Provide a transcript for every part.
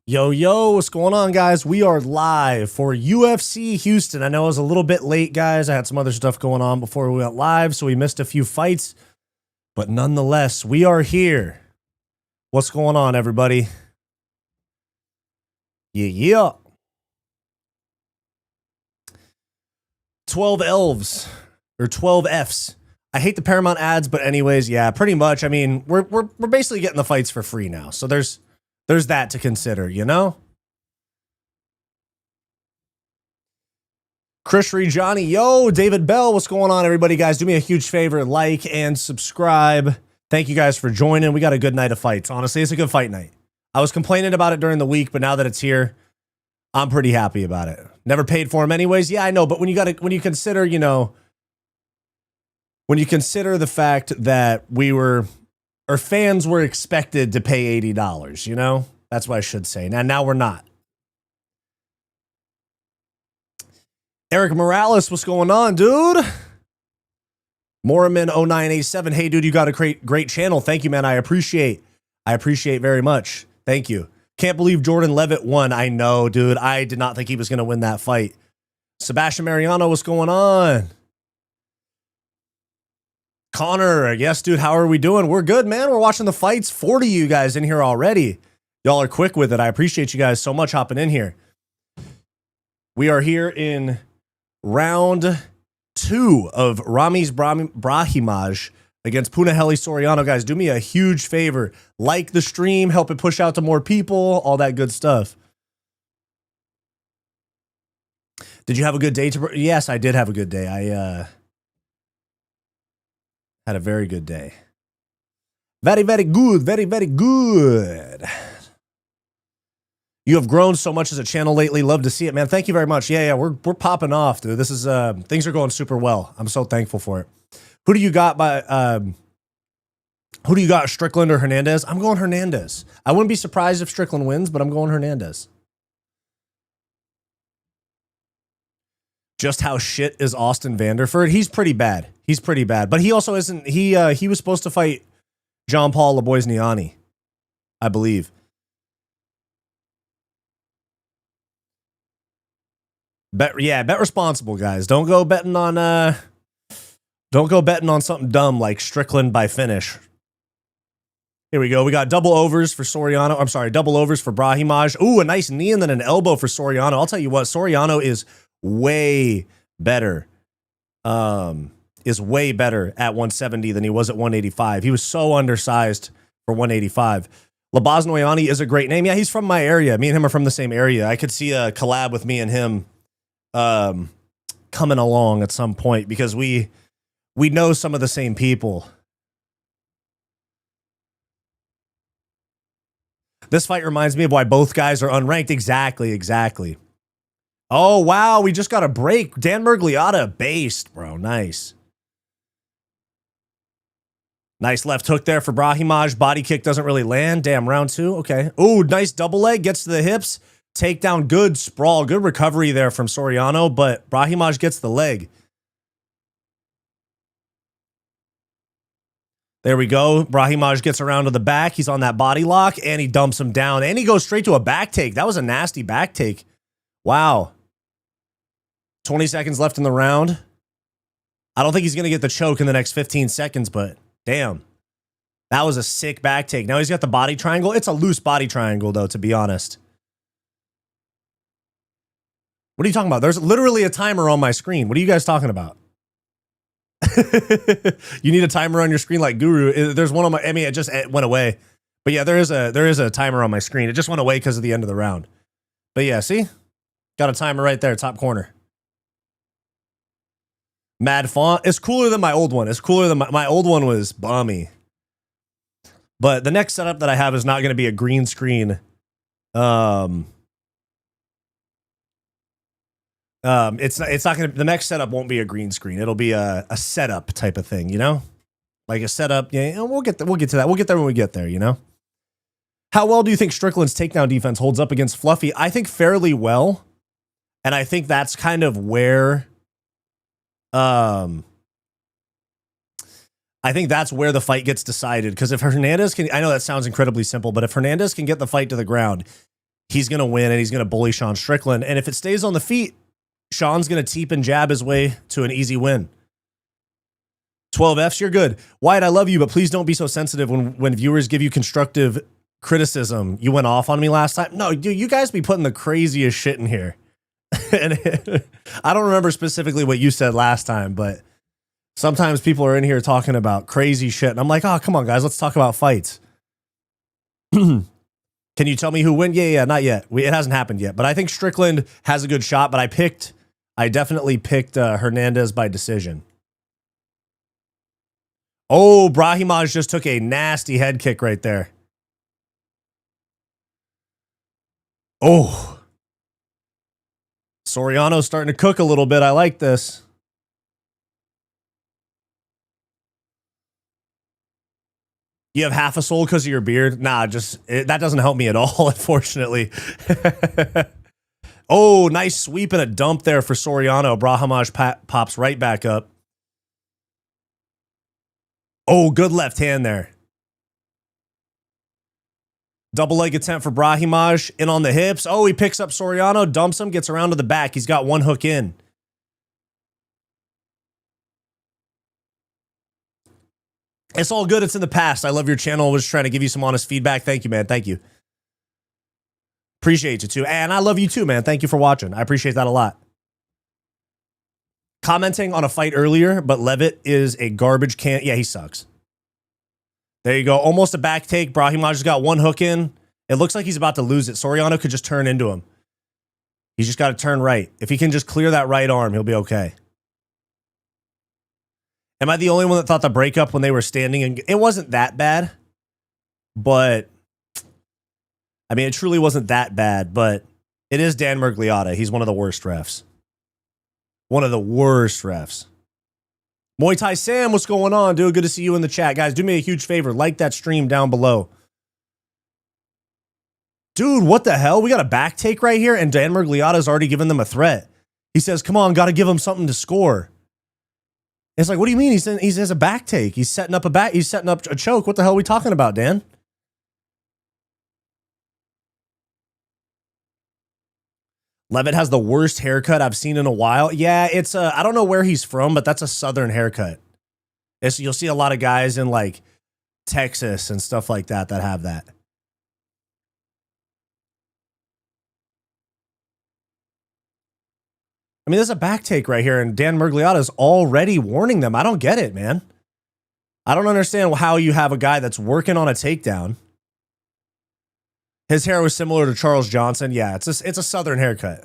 Yo, yo, what's going on, guys? We are live for UFC Houston. I know I was a little bit late, guys. I had some other stuff going on before we went live, so we missed a few fights. But nonetheless, we are here. What's going on, everybody? Yeah. 12 elves, or 12 Fs. I hate the Paramount ads, but anyways, yeah, pretty much. I mean, we're basically getting the fights for free now, so there's that to consider, you know? Chris Johnny, yo, David Bell, what's going on, everybody? Guys, do me a huge favor, like and subscribe. Thank you guys for joining. We got a good night of fights. Honestly, it's a good fight night. I was complaining about it during the week, but now that it's here, I'm pretty happy about it. Never paid for them anyways. Yeah, I know, but when you consider, you know, when you consider the fact that our fans were expected to pay $80, you know? That's what I should say. Now we're not. Eric Morales, what's going on, dude? Moraman0987, hey, dude, you got a great channel. Thank you, man. I appreciate very much. Thank you. Can't believe Jordan Levitt won. I know, dude. I did not think he was going to win that fight. Sebastian Mariano, what's going on? Connor, yes, dude, how are we doing? We're good, man. We're watching the fights. 40 of you guys in here already. Y'all are quick with it. I appreciate you guys so much hopping in here. We are here in round 2 of Ramiz Brahimaj against Punahele Soriano. Guys, do me a huge favor. Like the stream, help it push out to more people, all that good stuff. Did you have a good day? Yes, I did have a good day. I had a very good day. Very, very good. Very, very good. You have grown so much as a channel lately. Love to see it, man. Thank you very much. Yeah, we're popping off, dude. This is things are going super well. I'm so thankful for it. Who do you got Strickland or Hernandez? I'm going Hernandez. I wouldn't be surprised if Strickland wins, but I'm going Hernandez. Just how shit is Austin Vanderford? He's pretty bad. He's pretty bad. But he also isn't. He was supposed to fight Jean Paul Laboisniani, I believe. Bet responsible, guys. Don't go betting on something dumb like Strickland by finish. Here we go. We got double overs for Soriano. I'm sorry, double overs for Brahimaj. Ooh, a nice knee and then an elbow for Soriano. I'll tell you what, Soriano is way better. Is way better at 170 than he was at 185. He was so undersized for 185. Laboisniani is a great name. Yeah, he's from my area. Me and him are from the same area. I could see a collab with me and him coming along at some point because we know some of the same people. This fight reminds me of why both guys are unranked. Exactly. Oh, wow. We just got a break. Dan Mergliotta based, bro. Nice. Nice left hook there for Brahimaj. Body kick doesn't really land. Damn, round 2. Okay. Ooh, nice double leg. Gets to the hips. Takedown. Good sprawl. Good recovery there from Soriano, but Brahimaj gets the leg. There we go. Brahimaj gets around to the back. He's on that body lock, and he dumps him down. And he goes straight to a back take. That was a nasty back take. Wow. 20 seconds left in the round. I don't think he's going to get the choke in the next 15 seconds, but damn. That was a sick back take. Now he's got the body triangle. It's a loose body triangle, though, to be honest. What are you talking about? There's literally a timer on my screen. What are you guys talking about? You need a timer on your screen like Guru. There's one on my, I mean, it just went away. But yeah, there is a timer on my screen. It just went away because of the end of the round. But yeah, see? Got a timer right there, top corner. Mad font. It's cooler than my old one. It's cooler than my old one was bummy. But the next setup that I have is not going to be a green screen. It's not gonna, the next setup won't be a green screen. It'll be a setup type of thing, you know, like a setup. Yeah, we'll get to that. We'll get there when we get there, you know. How well do you think Strickland's takedown defense holds up against Fluffy? I think fairly well, and I think that's kind of where, I think that's where the fight gets decided. Because if Hernandez can, I know that sounds incredibly simple, but if Hernandez can get the fight to the ground, he's going to win and he's going to bully Sean Strickland. And if it stays on the feet, Sean's going to teep and jab his way to an easy win. 12 Fs, you're good. Wyatt, I love you, but please don't be so sensitive when viewers give you constructive criticism. You went off on me last time. No, dude, you guys be putting the craziest shit in here. And I don't remember specifically what you said last time, but sometimes people are in here talking about crazy shit. And I'm like, oh, come on, guys, let's talk about fights. Can you tell me who win? Yeah, not yet. It hasn't happened yet, but I think Strickland has a good shot, but I definitely picked Hernandez by decision. Oh, Brahimaj just took a nasty head kick right there. Oh. Soriano's starting to cook a little bit. I like this. You have half a soul because of your beard? Nah, that doesn't help me at all, unfortunately. Oh, nice sweep and a dump there for Soriano. Brahimaj pops right back up. Oh, good left hand there. Double leg attempt for Brahimaj. In on the hips. Oh, he picks up Soriano, dumps him, gets around to the back. He's got one hook in. It's all good. It's in the past. I love your channel. I was trying to give you some honest feedback. Thank you, man. Thank you. Appreciate you too. And I love you too, man. Thank you for watching. I appreciate that a lot. Commenting on a fight earlier, but Levitt is a garbage can. Yeah, he sucks. There you go. Almost a back take. Brahimaj has got one hook in. It looks like he's about to lose it. Soriano could just turn into him. He's just got to turn right. If he can just clear that right arm, he'll be okay. Am I the only one that thought the breakup when they were standing? And it wasn't that bad, but I mean, it truly wasn't that bad, but it is Dan Mergliata. He's one of the worst refs. One of the worst refs. Muay Thai Sam, what's going on, dude? Good to see you in the chat. Guys, do me a huge favor. Like that stream down below. Dude, what the hell? We got a back take right here, and Dan Mergliata's already given them a threat. He says, come on, got to give him something to score. It's like, what do you mean? He has a back take. He's setting up a choke. What the hell are we talking about, Dan? Levitt has the worst haircut I've seen in a while. Yeah, it's I don't know where he's from, but that's a southern haircut. You'll see a lot of guys in like Texas and stuff like that that have that. I mean, there's a back take right here, and Dan Mergliata is already warning them. I don't get it, man. I don't understand how you have a guy that's working on a takedown. His hair was similar to Charles Johnson. Yeah, it's a southern haircut.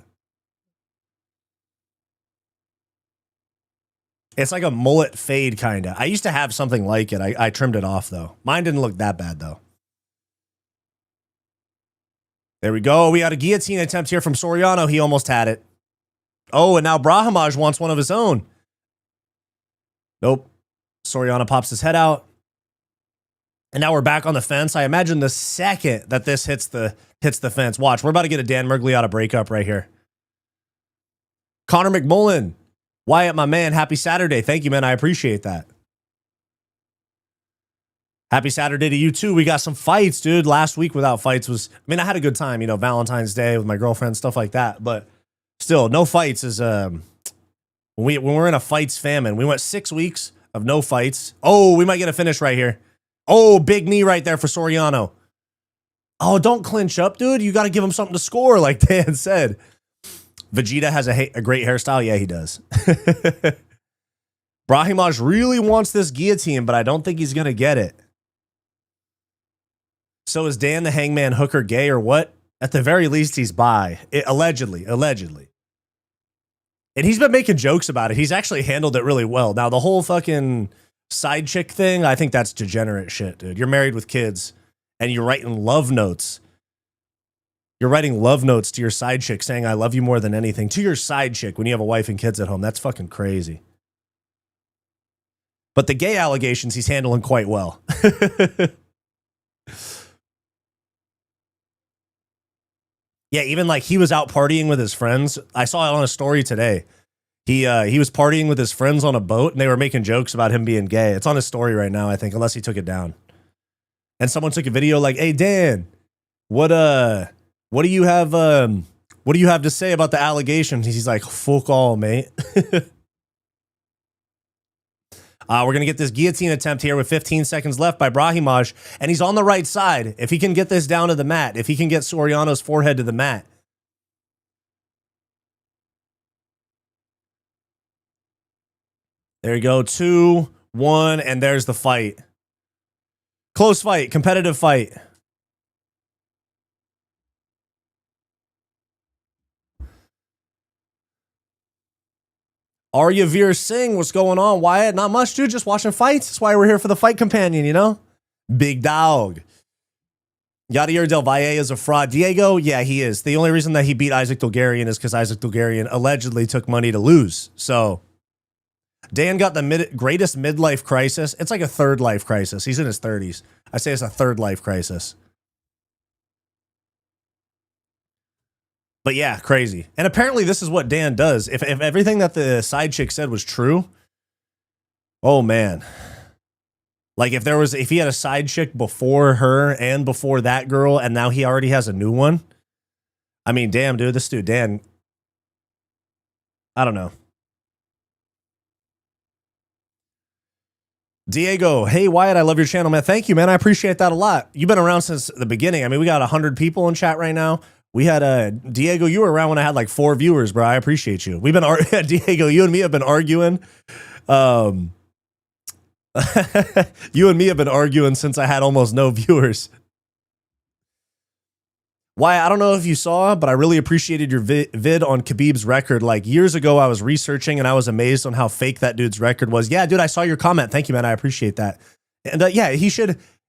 It's like a mullet fade, kind of. I used to have something like it. I trimmed it off, though. Mine didn't look that bad, though. There we go. We got a guillotine attempt here from Soriano. He almost had it. Oh, and now Brahimaj wants one of his own. Nope. Soriano pops his head out. And now we're back on the fence. I imagine the second that this hits the fence. Watch, we're about to get a Dan Mergliata breakup right here. Connor McMullen. Wyatt, my man, happy Saturday. Thank you, man. I appreciate that. Happy Saturday to you, too. We got some fights, dude. Last week without fights was... I mean, I had a good time, you know, Valentine's Day with my girlfriend, stuff like that. But still, no fights is... when we're in a fights famine. We went 6 weeks of no fights. Oh, we might get a finish right here. Oh, big knee right there for Soriano. Oh, don't clinch up, dude. You got to give him something to score, like Dan said. Vegeta has a great hairstyle. Yeah, he does. Brahimaj really wants this guillotine, but I don't think he's going to get it. So is Dan the Hangman Hooker gay or what? At the very least, he's bi. Allegedly. And he's been making jokes about it. He's actually handled it really well. Now, the whole fucking side chick thing, I think that's degenerate shit, dude. You're married with kids, and you're writing love notes. You're writing love notes to your side chick saying, I love you more than anything. To your side chick when you have a wife and kids at home. That's fucking crazy. But the gay allegations, he's handling quite well. Yeah, even like he was out partying with his friends. I saw it on a story today. He was partying with his friends on a boat, and they were making jokes about him being gay. It's on his story right now, I think, unless he took it down. And someone took a video like, hey, Dan, what What do you have? What do you have to say about the allegations? He's like, fuck all, mate. We're going to get this guillotine attempt here with 15 seconds left by Brahimaj, and he's on the right side. If he can get this down to the mat, if he can get Soriano's forehead to the mat. There you go. 2, 1, and there's the fight. Close fight, competitive fight. Arya Veer Singh, what's going on? Wyatt, not much, dude. Just watching fights. That's why we're here for the fight companion, you know? Big dog. Yadier Del Valle is a fraud. Diego, yeah, he is. The only reason that he beat Isaac Dulgarian is because Isaac Dulgarian allegedly took money to lose. So, Dan got the greatest midlife crisis. It's like a third life crisis. He's in his 30s. I say it's a third life crisis. But yeah, crazy. And apparently this is what Dan does. If everything that the side chick said was true, oh man. Like if he had a side chick before her and before that girl, and now he already has a new one. I mean, damn, dude, this dude, Dan, I don't know. Diego, hey Wyatt, I love your channel, man. Thank you, man. I appreciate that a lot. You've been around since the beginning. I mean, we got 100 people in chat right now. We had Diego, you were around when I had like 4 viewers, bro. I appreciate you. We've been Diego, you and me have been arguing. You and me have been arguing since I had almost no viewers. Why, I don't know if you saw, but I really appreciated your vid on Khabib's record. Like years ago, I was researching and I was amazed on how fake that dude's record was. Yeah, dude, I saw your comment. Thank you, man. I appreciate that. And yeah,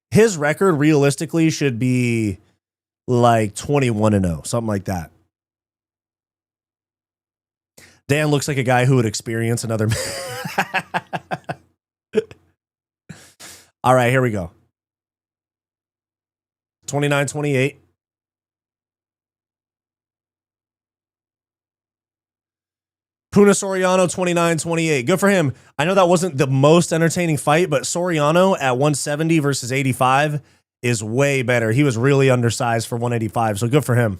his record realistically should be like 21-0, something like that. Dan looks like a guy who would experience another. All right, here we go. 29-28. Puna Soriano 29-28. Good for him. I know that wasn't the most entertaining fight, but Soriano at 170 versus 85 is way better. He was really undersized for 185, so good for him.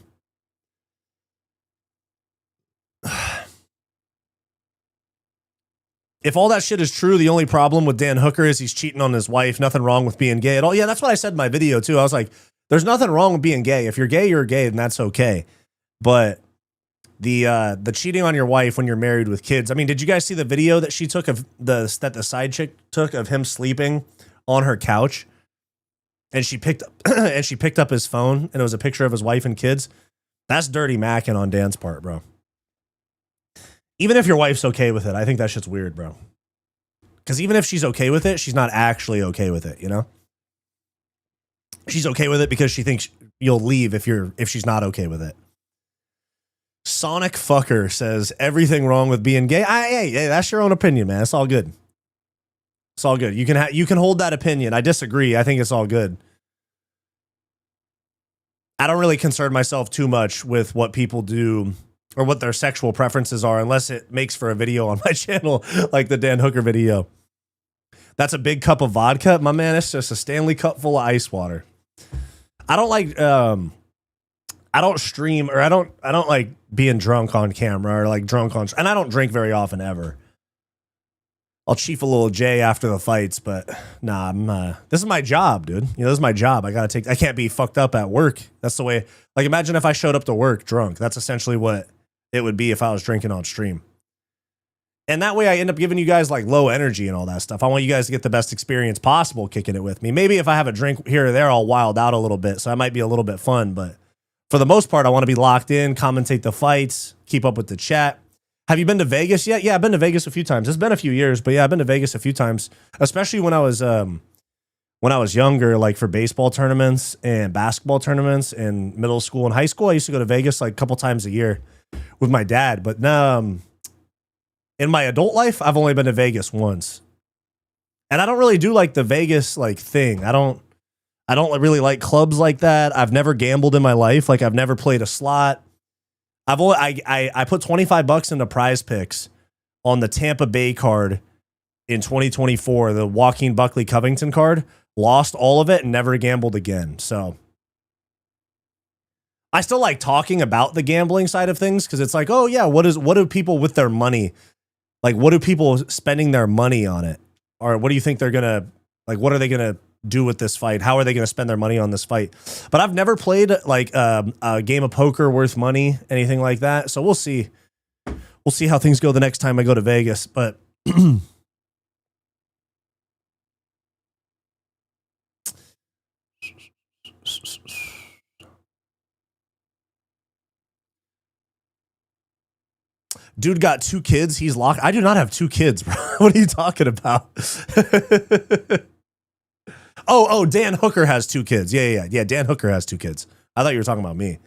If all that shit is true, the only problem with Dan Hooker is he's cheating on his wife. Nothing wrong with being gay at all. Yeah, that's what I said in my video too. I was like, there's nothing wrong with being gay. If you're gay, you're gay, and that's okay. But the cheating on your wife when you're married with kids. I mean, did you guys see the video that she took of the side chick took of him sleeping on her couch? And she picked up his phone, and it was a picture of his wife and kids. That's dirty macking on Dan's part, bro. Even if your wife's okay with it, I think that shit's weird, bro. Because even if she's okay with it, she's not actually okay with it, you know? She's okay with it because she thinks you'll leave if she's not okay with it. Sonic Fucker says, everything wrong with being gay. Hey, that's your own opinion, man. It's all good. It's all good. You can hold that opinion. I disagree. I think it's all good. I don't really concern myself too much with what people do or what their sexual preferences are unless it makes for a video on my channel like the Dan Hooker video. That's a big cup of vodka. My man, it's just a Stanley cup full of ice water. I don't like I don't stream or I don't like being drunk on camera or like drunk on, and I don't drink very often ever. I'll chief a little J after the fights, but nah, this is my job, dude. You know, this is my job. I can't be fucked up at work. That's the way, like imagine if I showed up to work drunk. That's essentially what it would be if I was drinking on stream. And that way I end up giving you guys like low energy and all that stuff. I want you guys to get the best experience possible kicking it with me. Maybe if I have a drink here or there, I'll wild out a little bit. So that might be a little bit fun, but for the most part, I want to be locked in, commentate the fights, keep up with the chat. Have you been to Vegas yet? Yeah, I've been to Vegas a few times. It's been a few years, but yeah, I've been to Vegas a few times, especially when I was younger, like for baseball tournaments and basketball tournaments in middle school and high school. I used to go to Vegas like a couple times a year with my dad, but in my adult life, I've only been to Vegas once. And I don't really do like the Vegas like thing. I don't really like clubs like that. I've never gambled in my life. Like I've never played a slot. I put $25 into Prize Picks on the Tampa Bay card in 2024, the Joaquin Buckley Covington card, lost all of it and never gambled again. So I still like talking about the gambling side of things because it's like, oh yeah, what do people with their money, like what do people spending their money on it? Or what do you think they're gonna, like what are they gonna do with this fight? How are they gonna spend their money on this fight? But I've never played like a game of poker worth money, anything like that. So we'll see. We'll see how things go the next time I go to Vegas. But dude got 2 kids. He's locked. I do not have 2 kids, bro. What are you talking about? Oh, Dan Hooker has 2 kids. Yeah. Dan Hooker has 2 kids. I thought you were talking about me.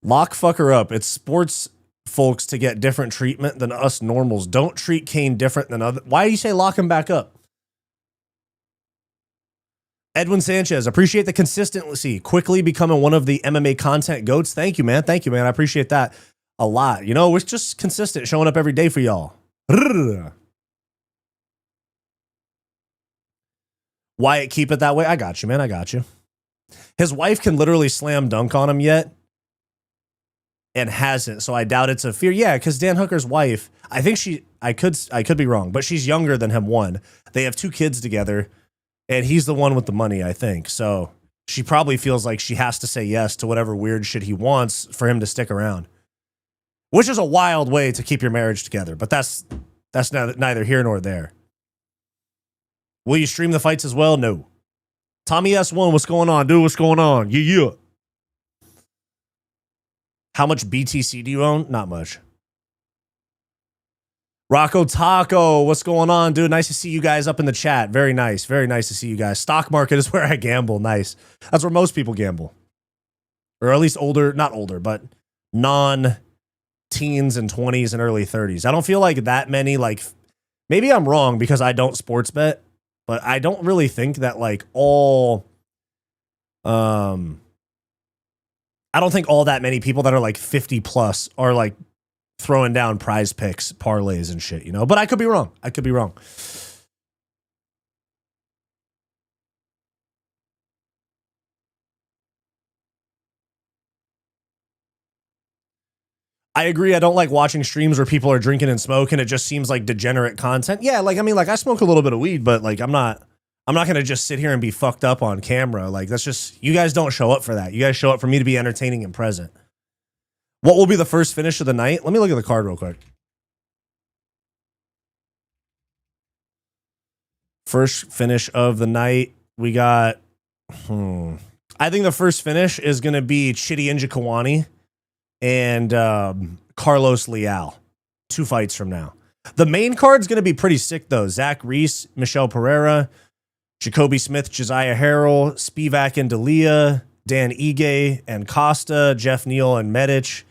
Lock fucker up. It's sports folks to get different treatment than us normals. Don't treat Kane different than other. Why do you say lock him back up? Edwin Sanchez, appreciate the consistency. Quickly becoming one of the MMA content goats. Thank you, man. Thank you, man. I appreciate that a lot. You know, it's just consistent, showing up every day for y'all. Wyatt, keep it that way. I got you, man. I got you. His wife can literally slam dunk on him yet and hasn't, so I doubt it's a fear. Yeah, because Dan Hooker's wife, I think I could be wrong, but she's younger than him. One, they have 2 kids together. And he's the one with the money, I think. So she probably feels like she has to say yes to whatever weird shit he wants for him to stick around. Which is a wild way to keep your marriage together. But that's neither here nor there. Will you stream the fights as well? No. Tommy S1, what's going on? Dude, what's going on? Yeah. How much BTC do you own? Not much. Rocco Taco, what's going on, dude? Nice to see you guys up in the chat. Very nice. Very nice to see you guys. Stock market is where I gamble. Nice. That's where most people gamble. Or at least older, not older, but non-teens and 20s and early 30s. I don't feel like that many, like, maybe I'm wrong because I don't sports bet, but I don't really think that like all, I don't think all that many people that are like 50 plus are like throwing down prize picks, parlays and shit, you know, but I could be wrong. I could be wrong. I agree. I don't like watching streams where people are drinking and smoking. It just seems like degenerate content. Yeah. Like, I mean, like I smoke a little bit of weed, but like, I'm not going to just sit here and be fucked up on camera. Like that's just, you guys don't show up for that. You guys show up for me to be entertaining and present. What will be the first finish of the night? Let me look at the card real quick. First finish of the night. We got, I think the first finish is going to be Chidi Njokuani and Carlos Leal. 2 fights from now. The main card's going to be pretty sick, though. Zach Reese, Michelle Pereira, Jacoby Smith, Josiah Harrell, Spivac and Delija, Dan Ige and Costa, Jeff Neal and Medic.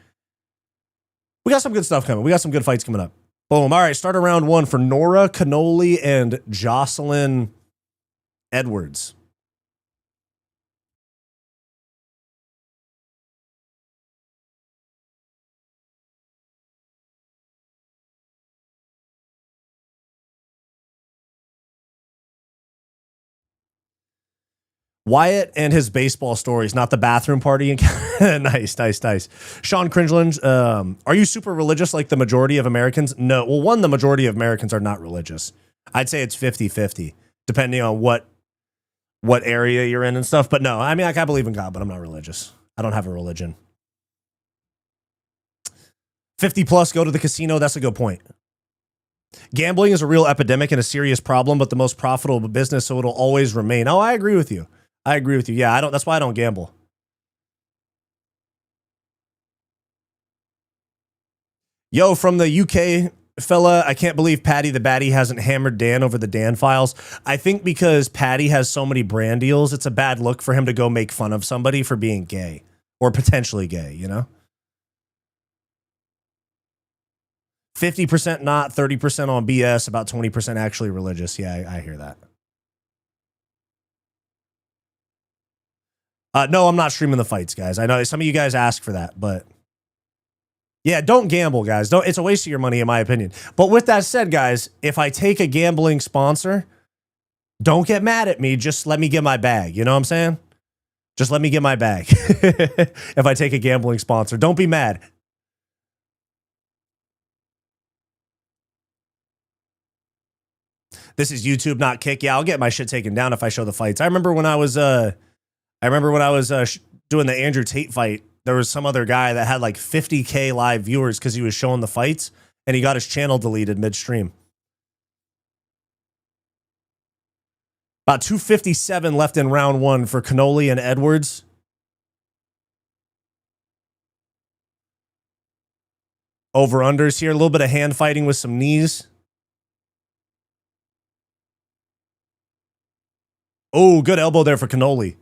We got some good stuff coming. We got some good fights coming up. Boom. All right, start of round 1 for Nora Cannoli and Jocelyn Edwards. Wyatt and his baseball stories, not the bathroom party. Nice. Sean Cringeland, are you super religious like the majority of Americans? No. Well, one, the majority of Americans are not religious. I'd say it's 50-50, depending on what area you're in and stuff. But no, I mean, like, I believe in God, but I'm not religious. I don't have a religion. 50 plus, go to the casino. That's a good point. Gambling is a real epidemic and a serious problem, but the most profitable business, so it'll always remain. Oh, I agree with you. Yeah, that's why I don't gamble. Yo, from the UK fella, I can't believe Patty the Batty hasn't hammered Dan over the Dan files. I think because Patty has so many brand deals, it's a bad look for him to go make fun of somebody for being gay or potentially gay, you know? 50% not, 30% on BS, about 20% actually religious. Yeah, I hear that. No, I'm not streaming the fights, guys. I know some of you guys ask for that, but yeah, don't gamble, guys. It's a waste of your money, in my opinion. But with that said, guys, if I take a gambling sponsor, Don't get mad at me. Just let me get my bag. You know what I'm saying? Just let me get my bag. If I take a gambling sponsor, don't be mad. This is YouTube, not Kick. Yeah, I'll get my shit taken down if I show the fights. I remember when I was doing the Andrew Tate fight, there was some other guy that had like 50K live viewers because he was showing the fights, and he got his channel deleted midstream. About 257 left in round one for Cannoli and Edwards. Over-unders here. A little bit of hand fighting with some knees. Oh, good elbow there for Cannoli.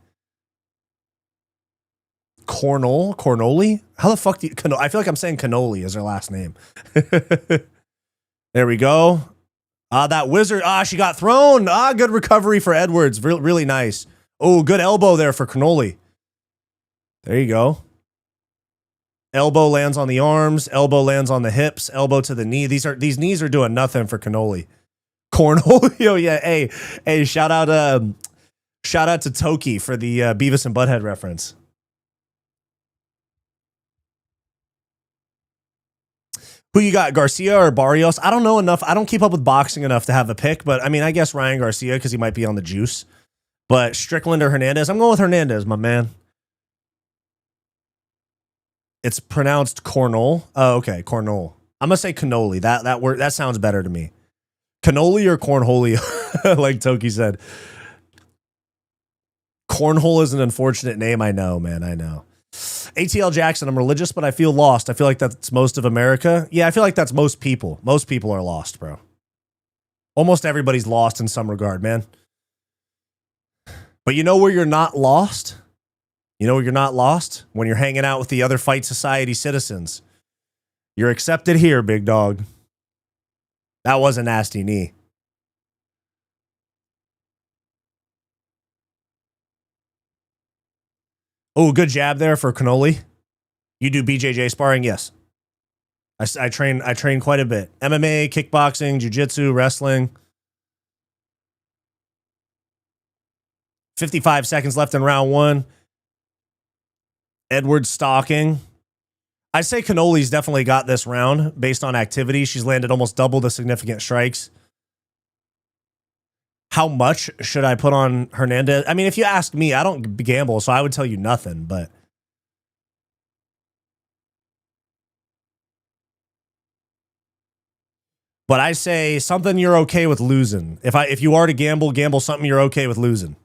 Cornoli? How the fuck do you... I feel like I'm saying Cannoli as her last name. There we go. That wizard. She got thrown. Good recovery for Edwards. Really nice. Oh, good elbow there for Cannoli. There you go. Elbow lands on the arms. Elbow lands on the hips. Elbow to the knee. These knees are doing nothing for Cannoli. Cornoli. Oh, yeah. Hey, shout out to Toki for the Beavis and Butthead reference. Who you got, Garcia or Barrios? I don't know enough. I don't keep up with boxing enough to have a pick, but I mean, I guess Ryan Garcia because he might be on the juice. But Strickland or Hernandez? I'm going with Hernandez, my man. It's pronounced Cornol. Oh, okay, Cornol. I'm gonna say Cannoli. That word that sounds better to me. Cannoli or cornhole, like Toki said. Cornhole is an unfortunate name. I know, man. I know. ATL Jackson, I'm religious, but I feel lost. I feel like that's most of America. Yeah, I feel like that's most people. Most people are lost, bro. Almost everybody's lost in some regard, man. But you know where you're not lost? You know where you're not lost? When you're hanging out with the other Fight Society citizens. You're accepted here, big dog. That was a nasty knee. Oh, good jab there for Cannoli. You do BJJ sparring? Yes. I train quite a bit. MMA, kickboxing, jiu-jitsu, wrestling. 55 seconds left in round one. Edwards stalking. I say Cannoli's definitely got this round based on activity. She's landed almost double the significant strikes. How much should I put on Hernandez? I mean, if you ask me, I don't gamble, so I would tell you nothing, but I say something you're okay with losing. If you are to gamble something you're okay with losing.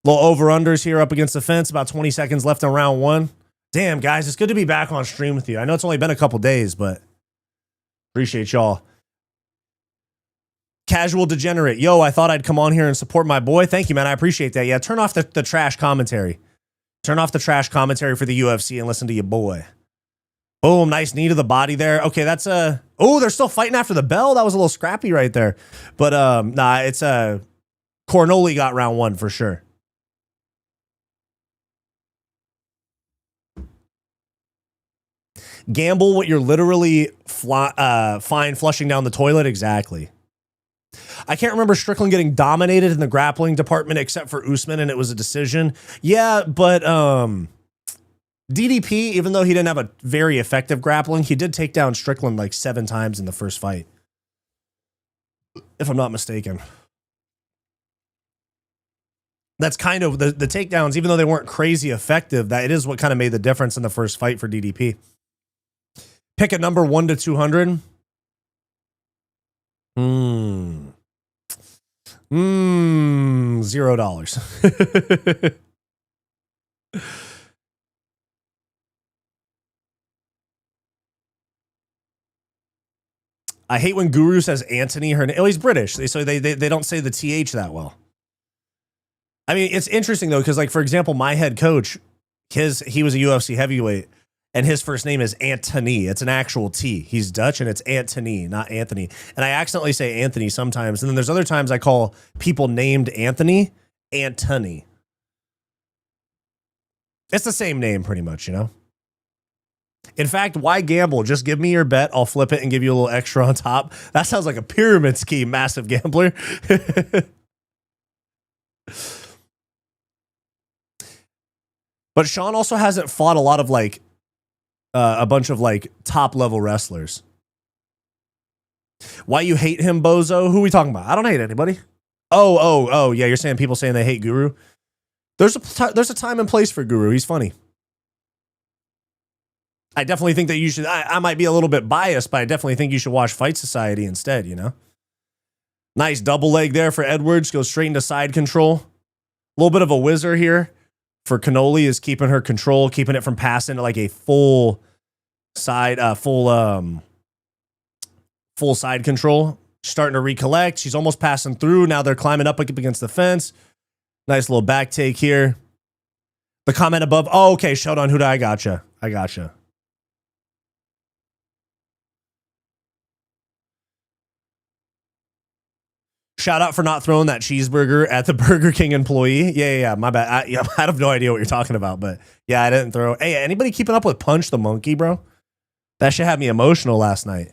Little over-unders here up against the fence. About 20 seconds left in round one. Damn, guys, it's good to be back on stream with you. I know it's only been a couple days, but appreciate y'all. Casual Degenerate. Yo, I thought I'd come on here and support my boy. Thank you, man. I appreciate that. Yeah, turn off the trash commentary. Turn off the trash commentary for the UFC and listen to your boy. Boom, nice knee to the body there. Okay, that's a... Oh, they're still fighting after the bell. That was a little scrappy right there. But, nah, it's a... Cornoli got round one for sure. Gamble what you're literally fine flushing down the toilet. Exactly. I can't remember Strickland getting dominated in the grappling department except for Usman, and it was a decision. Yeah, but DDP, even though he didn't have a very effective grappling, he did take down Strickland like 7 times in the first fight, if I'm not mistaken. That's kind of the takedowns, even though they weren't crazy effective, that it is what kind of made the difference in the first fight for DDP. Pick a number 1 to 200. $0. I hate when Guru says Anthony Hernandez. Oh, he's British, so they don't say the TH that well. I mean, it's interesting though, because like for example, my head coach, he was a UFC heavyweight, and his first name is Anthony. It's an actual T. He's Dutch, and it's Anthony, not Anthony. And I accidentally say Anthony sometimes, and then there's other times I call people named Anthony Antony. It's the same name, pretty much, you know. In fact, why gamble? Just give me your bet. I'll flip it and give you a little extra on top. That sounds like a pyramid scheme, massive gambler. But Sean also hasn't fought a lot of like a bunch of like top level wrestlers. Why you hate him, bozo? Who are we talking about? I don't hate anybody. Oh, yeah. You're saying people saying they hate Guru. There's a time and place for Guru. He's funny. I definitely think that you should. I might be a little bit biased, but I definitely think you should watch Fight Society instead. You know, nice double leg there for Edwards. Goes straight into side control. A little bit of a whizzer here for Cannoli is keeping her control, keeping it from passing to like a full side, full side control. Starting to recollect. She's almost passing through. Now they're climbing up against the fence. Nice little back take here. The comment above. Oh, okay. Shout on Huda. I gotcha. Shout out for not throwing that cheeseburger at the Burger King employee. Yeah. My bad. I have no idea what you're talking about, but yeah, I didn't throw. Hey, anybody keeping up with Punch the Monkey, bro? That shit had me emotional last night.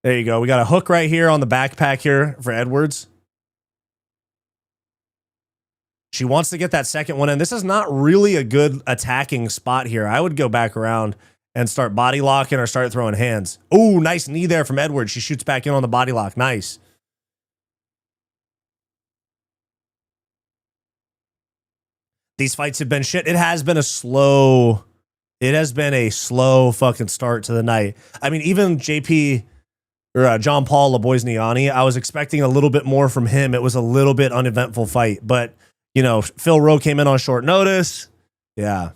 There you go. We got a hook right here on the backpack here for Edwards. She wants to get that second one in. This is not really a good attacking spot here. I would go back around and start body locking or start throwing hands. Oh, nice knee there from Edwards. She shoots back in on the body lock. Nice. These fights have been shit. It has been a slow fucking start to the night. I mean, even JP or John Paul LaBoisniani, I was expecting a little bit more from him. It was a little bit uneventful fight, but you know, Phil Rowe came in on short notice. Yeah.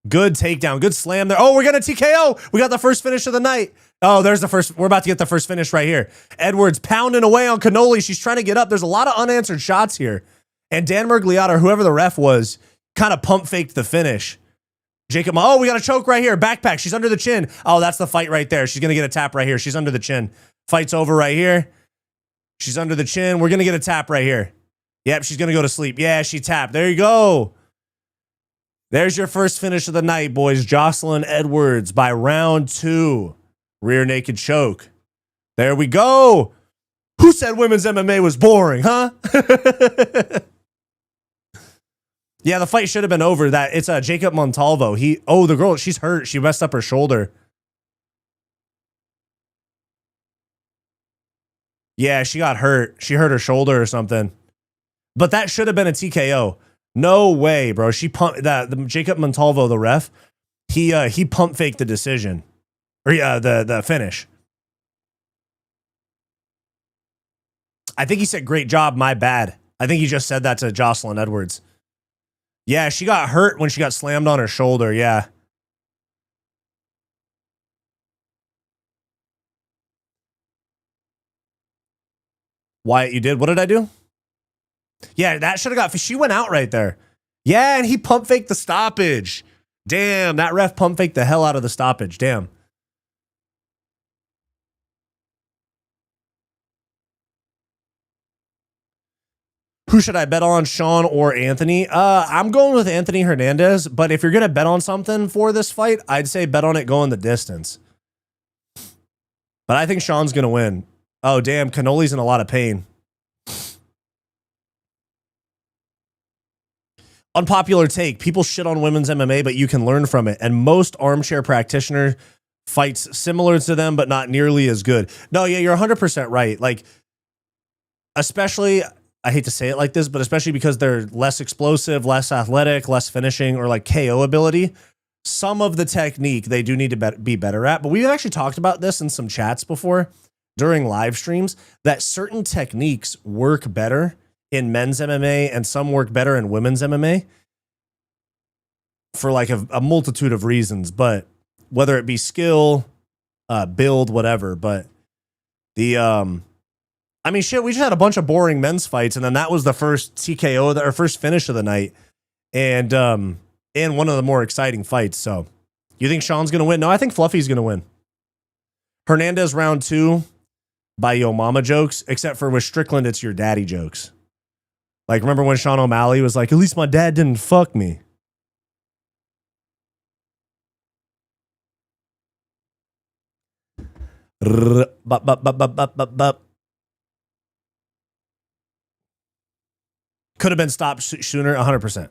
Good takedown. Good slam there. Oh, we're getting a TKO. We got the first finish of the night. Oh, there's the first. We're about to get the first finish right here. Edwards pounding away on Cannoli. She's trying to get up. There's a lot of unanswered shots here. And Dan Mergliata, or whoever the ref was, kind of pump faked the finish. Jacob, oh, we got a choke right here. Backpack. She's under the chin. Oh, that's the fight right there. She's going to get a tap right here. She's under the chin. Fight's over right here. She's under the chin. We're going to get a tap right here. Yep, she's going to go to sleep. Yeah, she tapped. There you go. There's your first finish of the night, boys. Jocelyn Edwards by round 2. Rear naked choke. There we go. Who said women's MMA was boring, huh? Yeah, the fight should have been over. That it's Jacob Montalvo. The girl, she's hurt. She messed up her shoulder. Yeah, she got hurt. She hurt her shoulder or something. But that should have been a TKO. No way, bro. She pumped that. The Jacob Montalvo, the ref, he pump faked the decision, or the finish. I think he said great job. My bad. I think he just said that to Jocelyn Edwards. Yeah, she got hurt when she got slammed on her shoulder. Yeah. Wyatt, you did. What did I do? Yeah, that should have got. She went out right there. Yeah, and he pump faked the stoppage. Damn, that ref pump faked the hell out of the stoppage. Damn. Who should I bet on, Sean or Anthony? I'm going with Anthony Hernandez, but if you're going to bet on something for this fight, I'd say bet on it going the distance. But I think Sean's going to win. Oh, damn, Cannoli's in a lot of pain. Unpopular take. People shit on women's MMA, but you can learn from it. And most armchair practitioner fights similar to them, but not nearly as good. No, yeah, you're 100% right. Like, especially, I hate to say it like this, but especially because they're less explosive, less athletic, less finishing, or like KO ability. Some of the technique they do need to be better at. But we've actually talked about this in some chats before during live streams, that certain techniques work better in men's MMA and some work better in women's MMA for like a multitude of reasons, but whether it be skill, build, whatever. But the, I mean, shit, we just had a bunch of boring men's fights, and then that was the first TKO, or first finish of the night, and one of the more exciting fights. So you think Sean's going to win? No, I think Fluffy's going to win. Hernandez round 2 by Yo Mama jokes, except for with Strickland, it's your daddy jokes. Like, remember when Sean O'Malley was like, at least my dad didn't fuck me. Could have been stopped sooner, 100%.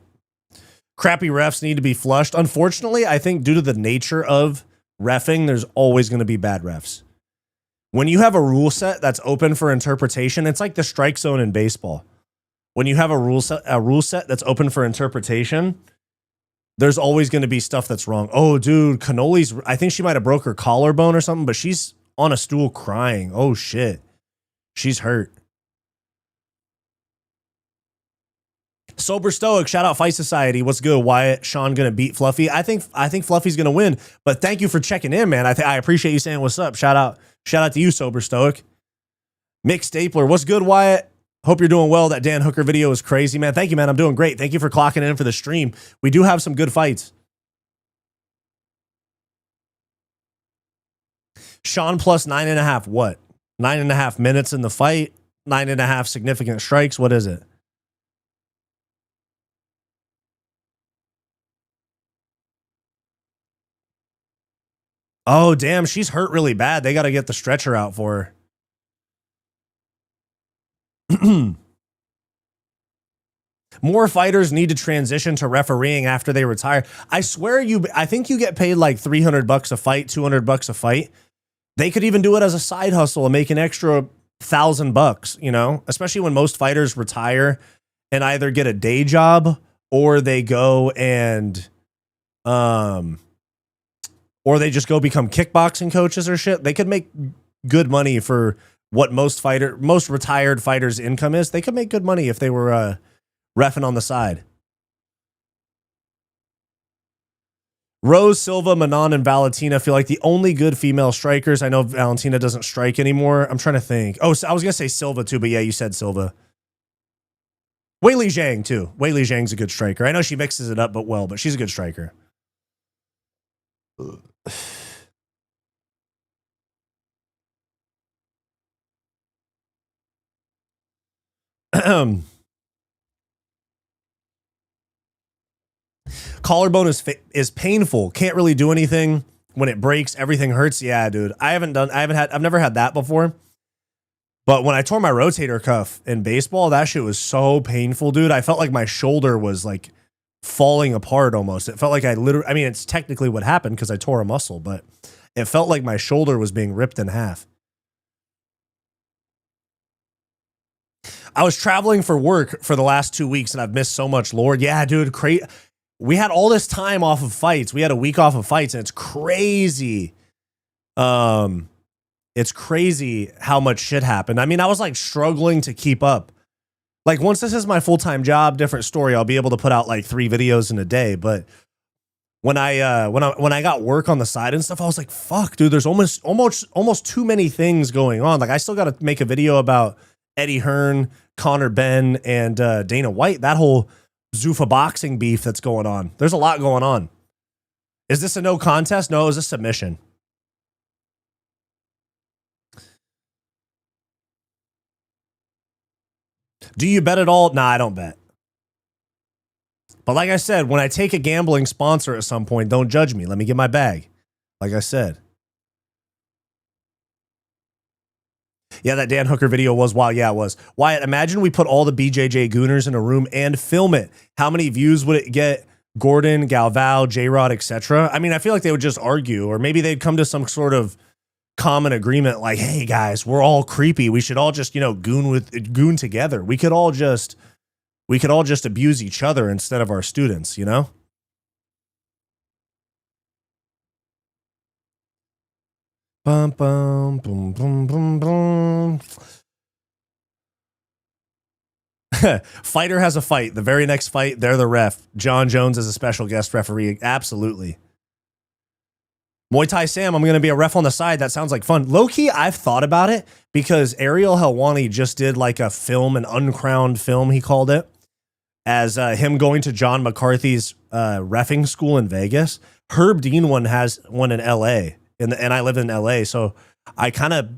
Crappy refs need to be flushed. Unfortunately, I think due to the nature of reffing, there's always going to be bad refs. When you have a rule set that's open for interpretation, it's like the strike zone in baseball. When you have a rule set that's open for interpretation, there's always going to be stuff that's wrong. Oh, dude, Cannoli's, I think she might have broke her collarbone or something, but she's on a stool crying. Oh, shit. She's hurt. Sober Stoic, shout out Fight Society. What's good, Wyatt? Sean gonna beat Fluffy. I think Fluffy's gonna win. But thank you for checking in, man. I appreciate you saying what's up. Shout out to you, Sober Stoic. Mick Stapler, what's good, Wyatt? Hope you're doing well. That Dan Hooker video is crazy, man. Thank you, man. I'm doing great. Thank you for clocking in for the stream. We do have some good fights. Sean plus 9.5. What? 9.5 minutes in the fight. 9.5 significant strikes. What is it? Oh, damn, she's hurt really bad. They got to get the stretcher out for her. More fighters need to transition to refereeing after they retire. I swear I think you get paid like $300 a fight, $200 a fight. They could even do it as a side hustle and make an extra $1,000, you know, especially when most fighters retire and either get a day job or they go and, or they just go become kickboxing coaches or shit. They could make good money for what most retired fighters' income is. They could make good money if they were reffing on the side. Rose, Silva, Manon, and Valentina feel like the only good female strikers. I know Valentina doesn't strike anymore. I'm trying to think. Oh, I was going to say Silva too, but yeah, you said Silva. Weili Zhang too. Weili Zhang's a good striker. I know she mixes it up, but she's a good striker. Collarbone is painful. Can't really do anything when it breaks. Everything hurts. Yeah, dude. I've never had that before. But when I tore my rotator cuff in baseball, that shit was so painful, dude. I felt like my shoulder was like falling apart almost. It felt like I mean, it's technically what happened because I tore a muscle, but it felt like my shoulder was being ripped in half. I was traveling for work for the last 2 weeks and I've missed so much, Lord. Yeah, dude, we had all this time off of fights. We had a week off of fights and it's crazy. It's crazy how much shit happened. I mean, I was like struggling to keep up. Like once this is my full-time job, different story. I'll be able to put out like 3 videos in a day. But when I got work on the side and stuff, I was like, fuck, dude, there's almost too many things going on. Like I still got to make a video about Eddie Hearn, Conor Benn, and Dana White. That whole Zuffa boxing beef that's going on. There's a lot going on. Is this a no contest? No, is this submission? Do you bet at all? Nah, I don't bet. But like I said, when I take a gambling sponsor at some point, don't judge me. Let me get my bag. Like I said. Yeah, that Dan Hooker video was wild. Yeah, it was. Wyatt, imagine we put all the BJJ gooners in a room and film it. How many views would it get? Gordon, Galvao, J-Rod, etc. I mean, I feel like they would just argue, or maybe they'd come to some sort of common agreement like, hey guys, we're all creepy. We should all just, you know, goon together. We could all just abuse each other instead of our students, you know? Bum, bum, boom, boom, boom, boom. Fighter has a fight. The very next fight, they're the ref. John Jones is a special guest referee. Absolutely. Muay Thai Sam, I'm going to be a ref on the side. That sounds like fun. Low-key, I've thought about it because Ariel Helwani just did like a film, an uncrowned film, he called it, as him going to John McCarthy's reffing school in Vegas. Herb Dean has one in L.A., and I live in L.A., so I kind of,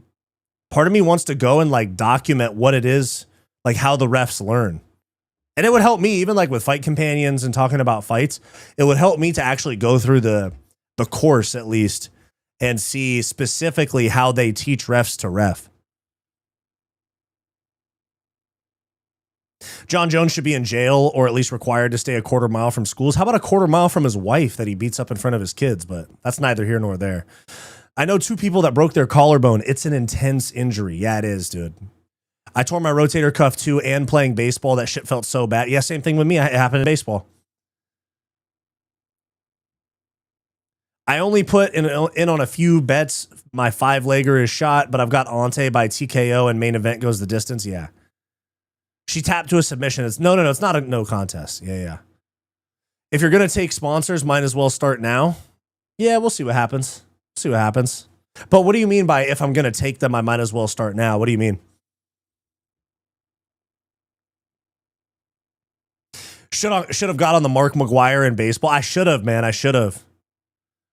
part of me wants to go and like document what it is, like how the refs learn. And it would help me, even like with Fight Companions and talking about fights, it would help me to actually go through the course at least and see specifically how they teach refs to ref. John Jones should be in jail or at least required to stay a quarter mile from schools. How about a quarter mile from his wife that he beats up in front of his kids? But that's neither here nor there. I know 2 people that broke their collarbone. It's an intense injury. Yeah, it is, dude. I tore my rotator cuff too, and playing baseball, that shit felt so bad. Yeah, same thing with me. It happened in baseball. I only put in on a few bets. My 5-legger is shot, but I've got Ante by TKO and main event goes the distance. Yeah. She tapped to a submission. It's no. It's not a no contest. Yeah. If you're going to take sponsors, might as well start now. Yeah, we'll see what happens. See what happens. But what do you mean by if I'm going to take them, I might as well start now? What do you mean? Should have got on the Mark McGuire in baseball. I should have, man. I should have.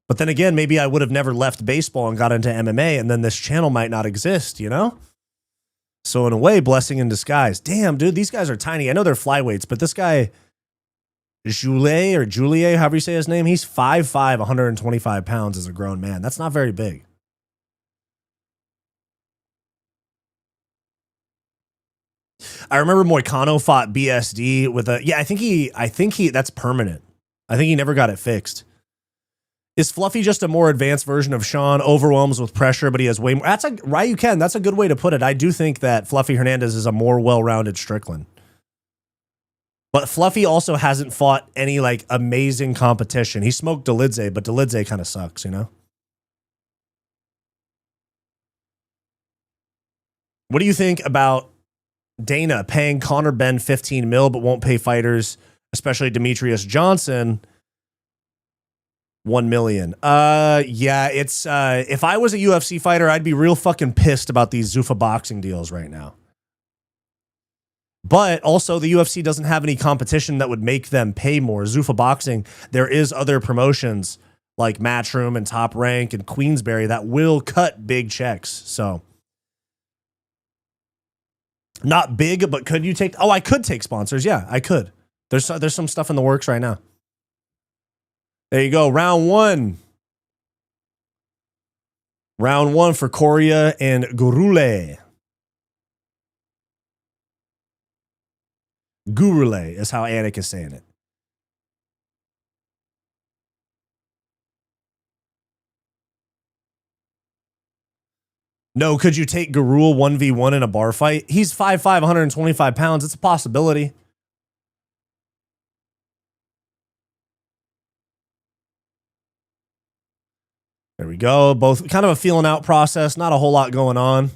But then again, maybe I would have never left baseball and got into MMA, and then this channel might not exist, you know? So in a way, blessing in disguise. Damn, dude, these guys are tiny. I know they're flyweights, but this guy, Julie, however you say his name, he's 5'5", 125 pounds as a grown man. That's not very big. I remember Moicano fought BSD with a, yeah, I think he, that's permanent. I think he never got it fixed. Is Fluffy just a more advanced version of Sean? Overwhelms with pressure, but he has way more. That's a Ryu Ken. That's a good way to put it. I do think that Fluffy Hernandez is a more well-rounded Strickland. But Fluffy also hasn't fought any like amazing competition. He smoked Delija, but Delija kind of sucks, you know? What do you think about Dana paying Conor Benn 15 mil, but won't pay fighters, especially Demetrius Johnson, 1 million? Yeah, it's if I was a UFC fighter, I'd be real fucking pissed about these Zuffa boxing deals right now. But also the UFC doesn't have any competition that would make them pay more. Zuffa boxing, there is other promotions like Matchroom and Top Rank and Queensberry that will cut big checks. So not big, but could you take? Oh, I could take sponsors. Yeah, I could. There's some stuff in the works right now. There you go. Round one. Round one for Coria and Gurule. Gurule is how Anik is saying it. No, could you take Gurule 1v1 in a bar fight? He's 5'5", 125 pounds. It's a possibility. There we go. Both kind of a feeling out process. Not a whole lot going on.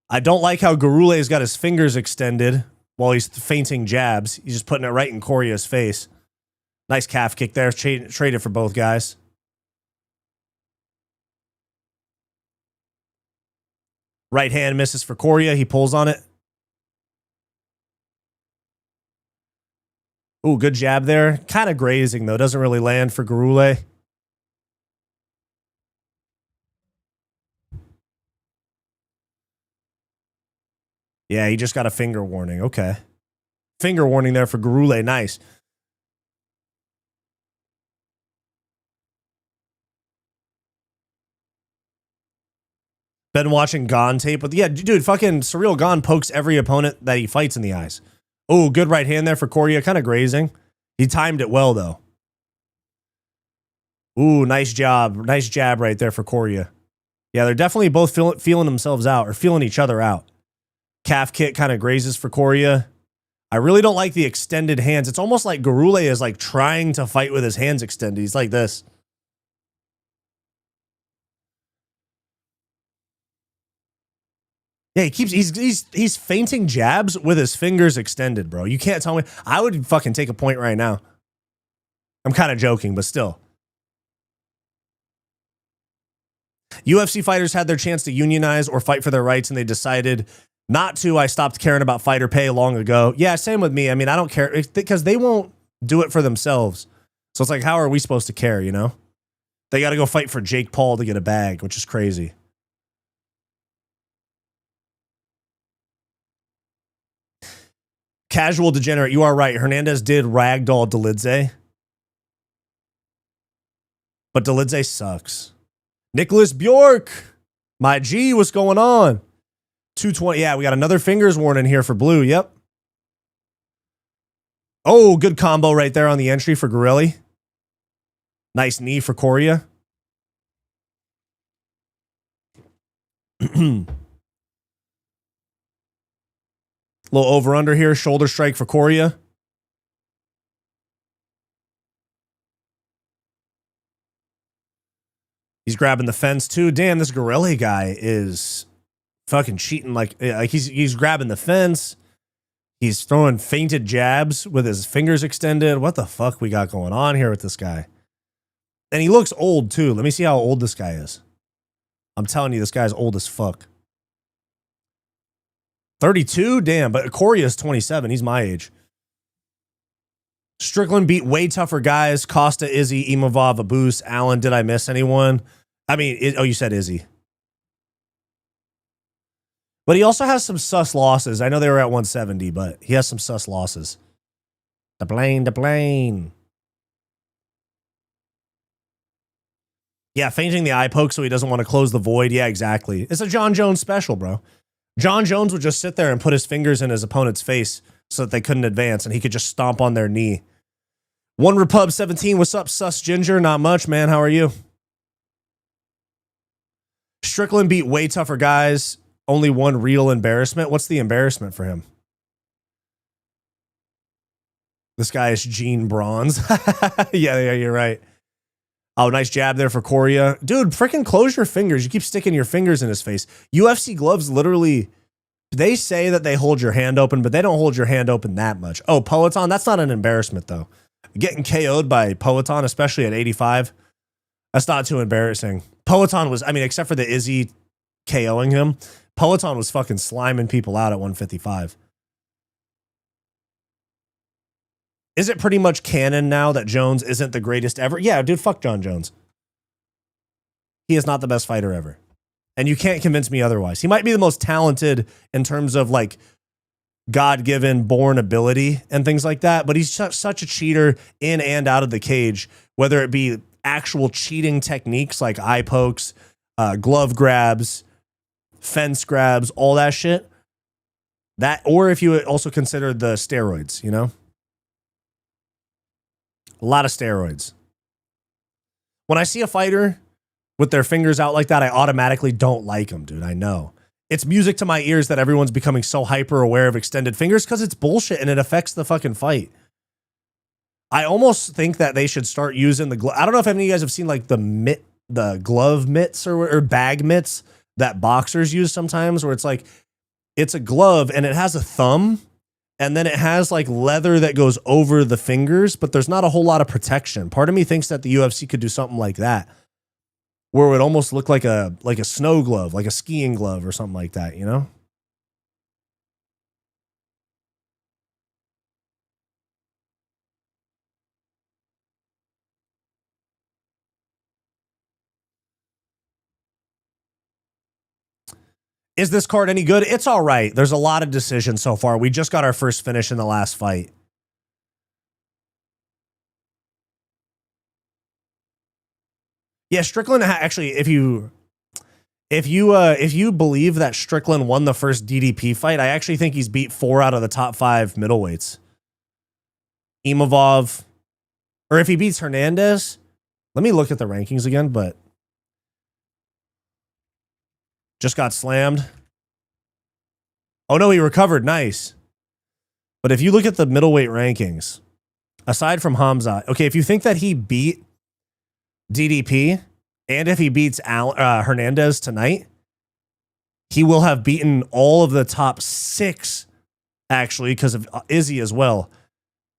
I don't like how Gurule's got his fingers extended while he's feinting jabs. He's just putting it right in Coria's face. Nice calf kick there. Traded for both guys. Right hand misses for Coria. He pulls on it. Ooh, good jab there. Kind of grazing, though. Doesn't really land for Gurule. Yeah, he just got a finger warning. Okay. Finger warning there for Gurule. Nice. Been watching Gon tape. But yeah, dude, fucking Surreal Gon pokes every opponent that he fights in the eyes. Oh, good right hand there for Coria. Kind of grazing. He timed it well, though. Ooh, nice job. Nice jab right there for Coria. Yeah, they're definitely both feeling themselves out or feeling each other out. Calf kick kind of grazes for Coria. I really don't like the extended hands. It's almost like Gurule is like trying to fight with his hands extended. He's like this. Yeah, he's feinting jabs with his fingers extended, bro. You can't tell me. I would fucking take a point right now. I'm kind of joking, but still. UFC fighters had their chance to unionize or fight for their rights, and they decided not to. I stopped caring about fighter pay long ago. Yeah, same with me. I mean, I don't care because they won't do it for themselves. So it's like, how are we supposed to care, you know? They got to go fight for Jake Paul to get a bag, which is crazy. Casual degenerate, you are right. Hernandez did ragdoll Delija. But Delija sucks. Nicholas Bjork. My G, what's going on? 220. Yeah, we got another fingers warning here for blue. Yep. Oh, good combo right there on the entry for Gorelli. Nice knee for Coria. Little over under here. Shoulder strike for Coria. He's grabbing the fence too. Damn, this Gorelli guy is fucking cheating. Like he's grabbing the fence. He's throwing feinted jabs with his fingers extended. What the fuck we got going on here with this guy? And he looks old too. Let me see how old this guy is. I'm telling you, this guy's old as fuck. 32? Damn, but Coria's 27. He's my age. Strickland beat way tougher guys. Costa, Izzy, Imavov, Abus, Allen. Did I miss anyone? I mean, oh, you said Izzy. But he also has some sus losses. I know they were at 170, but he has some sus losses. The plane. Yeah, feinting the eye poke so he doesn't want to close the void. Yeah, exactly. It's a John Jones special, bro. John Jones would just sit there and put his fingers in his opponent's face so that they couldn't advance, and he could just stomp on their knee. One Repub 17, what's up, Sus Ginger? Not much, man. How are you? Strickland beat way tougher guys. Only one real embarrassment. What's the embarrassment for him? This guy is Gene Bronze. yeah, you're right. Oh, nice jab there for Coria. Dude, freaking close your fingers. You keep sticking your fingers in his face. UFC gloves literally, they say that they hold your hand open, but they don't hold your hand open that much. Oh, Poetan, that's not an embarrassment, though. Getting KO'd by Poetan, especially at 85, that's not too embarrassing. Poetan was, I mean, except for the Izzy KOing him, Poetan was fucking sliming people out at 155. Is it pretty much canon now that Jones isn't the greatest ever? Yeah, dude, fuck John Jones. He is not the best fighter ever. And you can't convince me otherwise. He might be the most talented in terms of like God-given born ability and things like that, but he's such a cheater in and out of the cage, whether it be actual cheating techniques like eye pokes, glove grabs, fence grabs, all that shit. That, or if you also consider the steroids, you know? A lot of steroids. When I see a fighter with their fingers out like that, I automatically don't like them, dude. I know. It's music to my ears that everyone's becoming so hyper aware of extended fingers because it's bullshit and it affects the fucking fight. I almost think that they should start using the glove. I don't know if any of you guys have seen like the glove mitts or bag mitts that boxers use sometimes, where it's like, it's a glove and it has a thumb. And then it has like leather that goes over the fingers, but there's not a whole lot of protection. Part of me thinks that the UFC could do something like that, where it would almost look like a snow glove, like a skiing glove or something like that, you know? Is this card any good? It's all right. There's a lot of decisions so far. We just got our first finish in the last fight. Yeah, Strickland actually, if you believe that Strickland won the first DDP fight, I actually think he's beat 4 out of the top 5 middleweights. Imavov, or if he beats Hernandez, let me look at the rankings again, but just got slammed. Oh no, he recovered. Nice. But if you look at the middleweight rankings, aside from Hamza, okay, if you think that he beat DDP and if he beats Hernandez tonight, he will have beaten all of the top 6, actually, because of Izzy as well.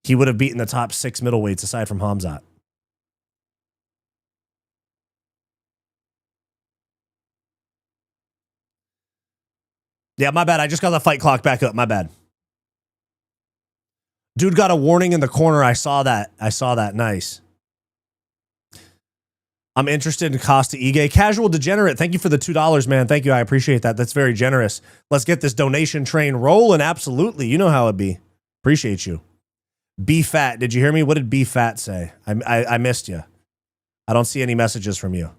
He would have beaten the top 6 middleweights aside from Hamzat. Yeah, my bad. I just got the fight clock back up. My bad. Dude got a warning in the corner. I saw that. Nice. I'm interested in Costa Ige. Casual Degenerate, thank you for the $2, man. Thank you. I appreciate that. That's very generous. Let's get this donation train rolling. Absolutely. You know how it be. Appreciate you. Be fat. Did you hear me? What did Be Fat say? I missed you. I don't see any messages from you.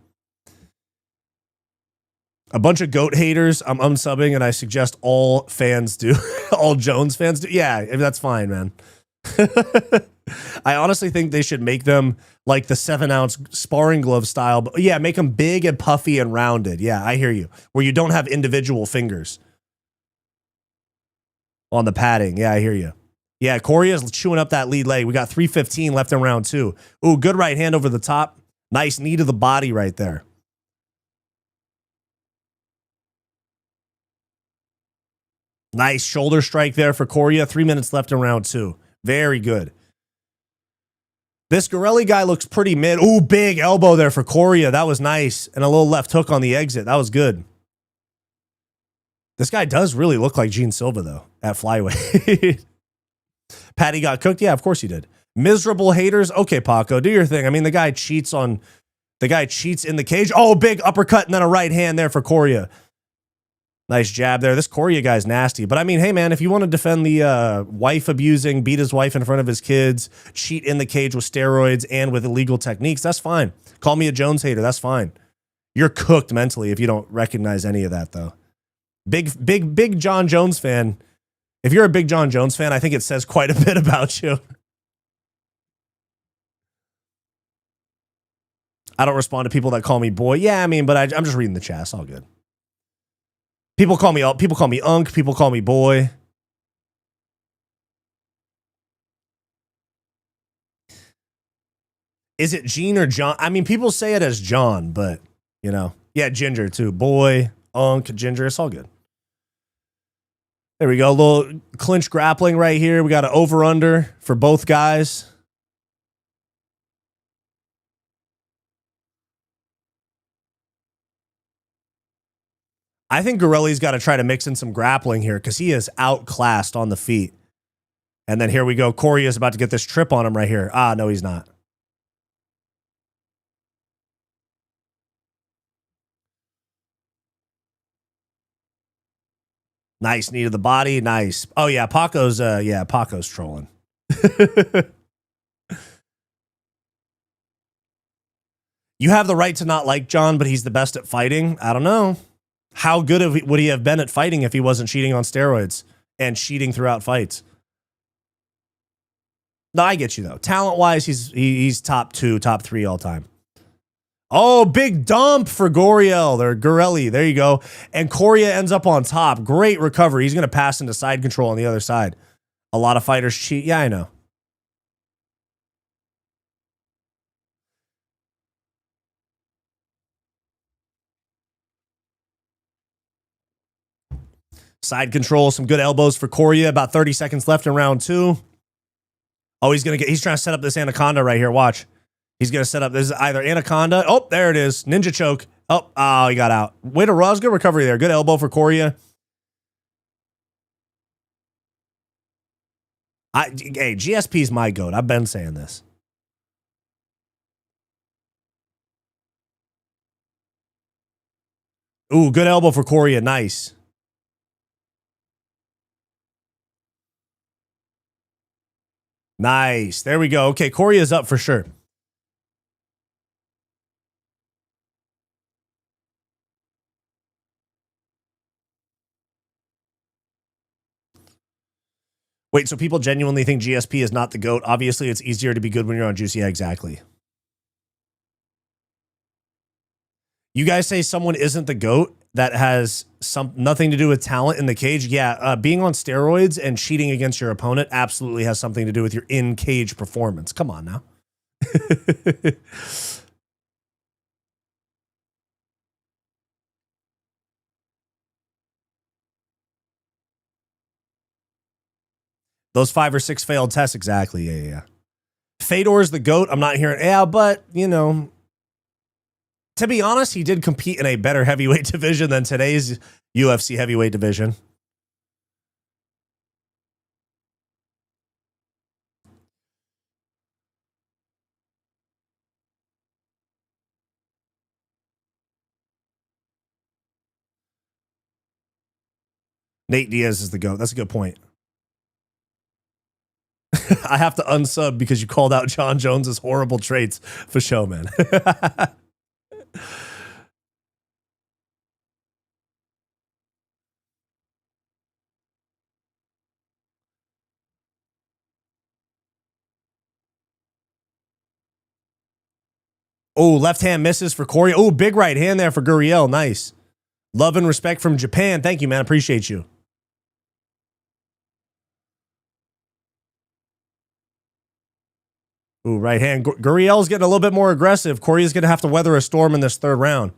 A bunch of GOAT haters. I'm unsubbing, and I suggest all fans do. All Jones fans do. Yeah, that's fine, man. I honestly think they should make them like the 7-ounce sparring glove style. But yeah, make them big and puffy and rounded. Yeah, I hear you. Where you don't have individual fingers on the padding. Yeah, I hear you. Yeah, Correa's chewing up that lead leg. We got 3:15 left in round 2. Ooh, good right hand over the top. Nice knee to the body right there. Nice shoulder strike there for Correa. 3 minutes left in round 2. Very good. This Gorelli guy looks pretty mid. Ooh, big elbow there for Correa. That was nice. And a little left hook on the exit. That was good. This guy does really look like Gene Silva, though, at flyweight. Patty got cooked? Yeah, of course he did. Miserable haters? Okay, Paco, do your thing. I mean, the guy cheats in the cage. Oh, big uppercut and then a right hand there for Correa. Nice jab there. This Correa guy's nasty. But I mean, hey, man, if you want to defend the wife abusing, beat his wife in front of his kids, cheat in the cage with steroids and with illegal techniques, that's fine. Call me a Jones hater. That's fine. You're cooked mentally if you don't recognize any of that, though. Big John Jones fan. If you're a big John Jones fan, I think it says quite a bit about you. I don't respond to people that call me boy. Yeah, I mean, but I'm just reading the chat. It's all good. People call me Unk. People call me boy. Is it Gene or John? I mean, people say it as John, but you know, yeah, Ginger too. Boy, Unk, Ginger. It's all good. There we go. A little clinch grappling right here. We got an over-under for both guys. I think Gorelli's got to try to mix in some grappling here because he is outclassed on the feet. And then here we go. Corey is about to get this trip on him right here. Ah, no, he's not. Nice knee to the body. Nice. Oh, yeah, Paco's trolling. You have the right to not like John, but he's the best at fighting. I don't know. How good would he have been at fighting if he wasn't cheating on steroids and cheating throughout fights? No, I get you, though. Talent-wise, he's top 2, top 3 all time. Oh, big dump for Gorelli. There you go. And Correa ends up on top. Great recovery. He's going to pass into side control on the other side. A lot of fighters cheat. Yeah, I know. Side control, some good elbows for Correa. About 30 seconds left in round 2. Oh, he's trying to set up this anaconda right here. Watch. He's going to set up, this is either anaconda. Oh, there it is. Ninja choke. Oh, he got out. Way to Ross. Good recovery there. Good elbow for Correa. Hey, GSP's my GOAT. I've been saying this. Ooh, good elbow for Correa. Nice. Nice. There we go. Okay, Correa's up for sure. Wait, so people genuinely think GSP is not the GOAT? Obviously, it's easier to be good when you're on Juicy. Yeah, exactly. You guys say someone isn't the GOAT that has nothing to do with talent in the cage. Yeah, being on steroids and cheating against your opponent absolutely has something to do with your in-cage performance. Come on now. Those 5 or 6 failed tests, exactly. Yeah. Fedor's the GOAT. I'm not hearing, yeah, but, you know, to be honest, he did compete in a better heavyweight division than today's UFC heavyweight division. Nate Diaz is the GOAT. That's a good point. I have to unsub because you called out John Jones's horrible traits for show, man. Oh, left hand misses for Corey. Oh, big right hand there for Guriel. Nice. Love and respect from Japan. Thank you, man. Appreciate you. Ooh, right hand. Guriel's getting a little bit more aggressive. Corey's going to have to weather a storm in this third round.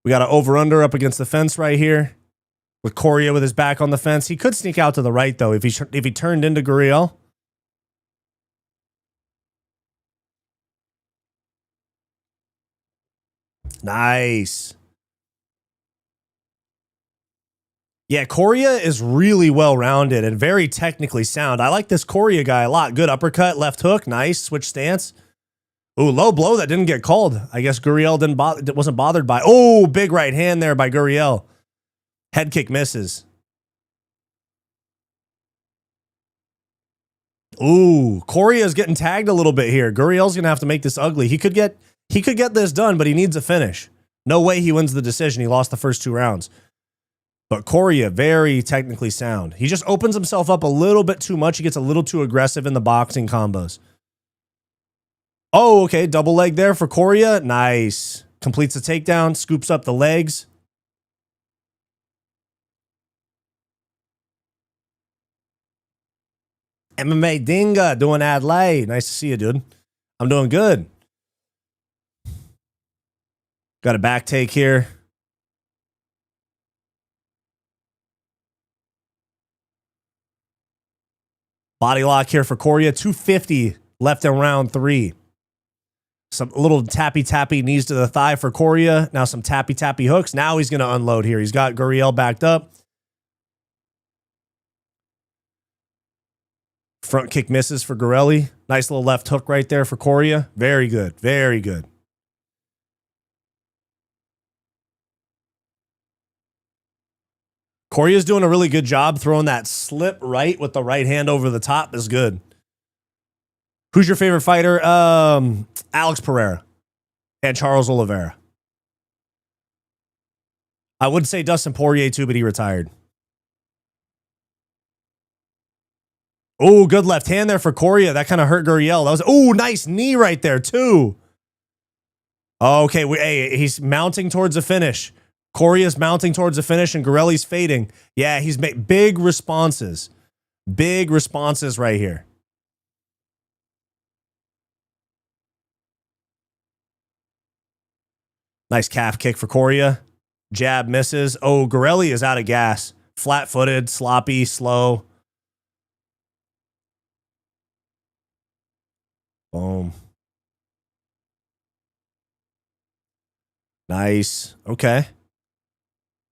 We got an over-under up against the fence right here. With Corey with his back on the fence. He could sneak out to the right, though, if he turned into Guriel. Nice. Yeah, Correa is really well-rounded and very technically sound. I like this Correa guy a lot. Good uppercut, left hook, nice. Switch stance. Ooh, low blow that didn't get called. I guess Guriel wasn't bothered by. Oh, big right hand there by Guriel. Head kick misses. Ooh, Correa's getting tagged a little bit here. Guriel's gonna have to make this ugly. He could get this done, but he needs a finish. No way he wins the decision. He lost the first 2 rounds. But Correa, very technically sound. He just opens himself up a little bit too much. He gets a little too aggressive in the boxing combos. Oh, okay. Double leg there for Correa. Nice. Completes the takedown. Scoops up the legs. MMA Dinga doing ad lay. Nice to see you, dude. I'm doing good. Got a back take here. Body lock here for Correa. 250 left in round 3. Some little tappy knees to the thigh for Correa. Now some tappy hooks. Now he's going to unload here. He's got Guriel backed up. Front kick misses for Gurelli. Nice little left hook right there for Correa. Very good. Very good. Correa's doing a really good job throwing that slip right with the right hand over the top is good. Who's your favorite fighter? Alex Pereira and Charles Oliveira. I would say Dustin Poirier too, but he retired. Oh, good left hand there for Correa. That kind of hurt Guriel. That was nice knee right there too. Okay, hey, he's mounting towards the finish. Correa's mounting towards the finish and Gurelli's fading. Yeah, he's made big responses. Big responses right here. Nice calf kick for Correa. Jab misses. Oh, Gurelli is out of gas. Flat-footed, sloppy, slow. Boom. Nice. Okay.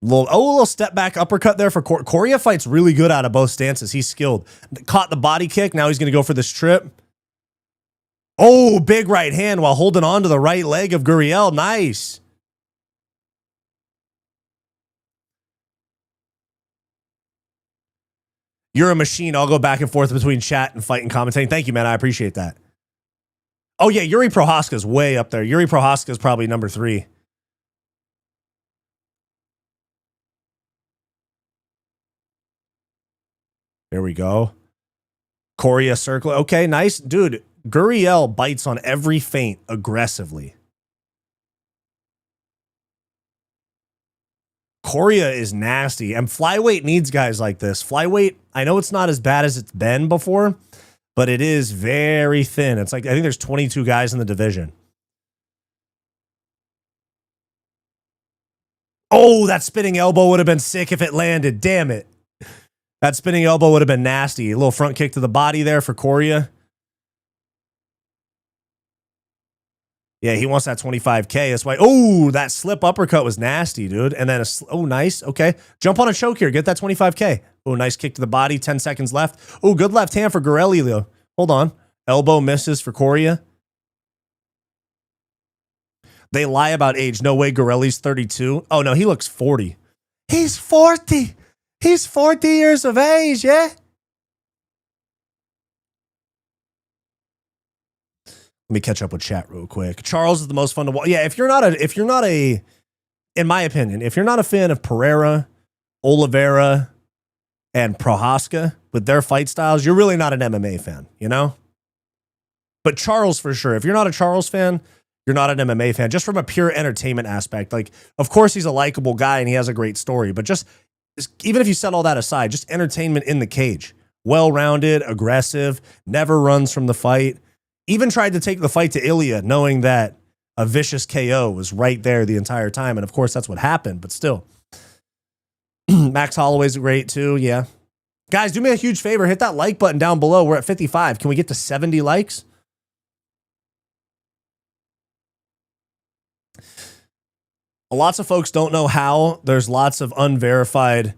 Little step back uppercut there for Correa. Fights really good out of both stances. He's skilled. Caught the body kick. Now he's going to go for this trip. Oh, big right hand while holding on to the right leg of Guriel. Nice. You're a machine. I'll go back and forth between chat and fight and commentating. Thank you, man. I appreciate that. Oh, yeah. Yuri Prohaska's way up there. Yuri Prohaska's probably number 3. There we go. Correa circle. Okay, nice. Dude, Guriel bites on every feint aggressively. Correa is nasty. And flyweight needs guys like this. Flyweight, I know it's not as bad as it's been before, but it is very thin. It's like, I think there's 22 guys in the division. Oh, that spinning elbow would have been sick if it landed. Damn it. That spinning elbow would have been nasty. A little front kick to the body there for Correa. Yeah, he wants that 25K. That's why. Oh, that slip uppercut was nasty, dude. And then, nice. Okay. Jump on a choke here. Get that 25K. Oh, nice kick to the body. 10 seconds left. Oh, good left hand for Gurelli, though. Hold on. Elbow misses for Correa. They lie about age. No way Gurelli's 32. Oh, no, he looks 40. He's 40. He's 40 years of age, yeah? Let me catch up with chat real quick. Charles is the most fun to watch. Yeah, if you're not a, in my opinion, if you're not a fan of Pereira, Oliveira, and Prohaska with their fight styles, you're really not an MMA fan, you know? But Charles, for sure. If you're not a Charles fan, you're not an MMA fan, just from a pure entertainment aspect. Like, of course, he's a likable guy and he has a great story, but just even if you set all that aside, just entertainment in the cage. Well-rounded, aggressive, never runs from the fight. Even tried to take the fight to Ilya, knowing that a vicious KO was right there the entire time. And of course, that's what happened, but still. Max Holloway's great too, yeah. Guys, do me a huge favor. Hit that like button down below. We're at 55. Can we get to 70 likes? Lots of folks don't know how. There's lots of unverified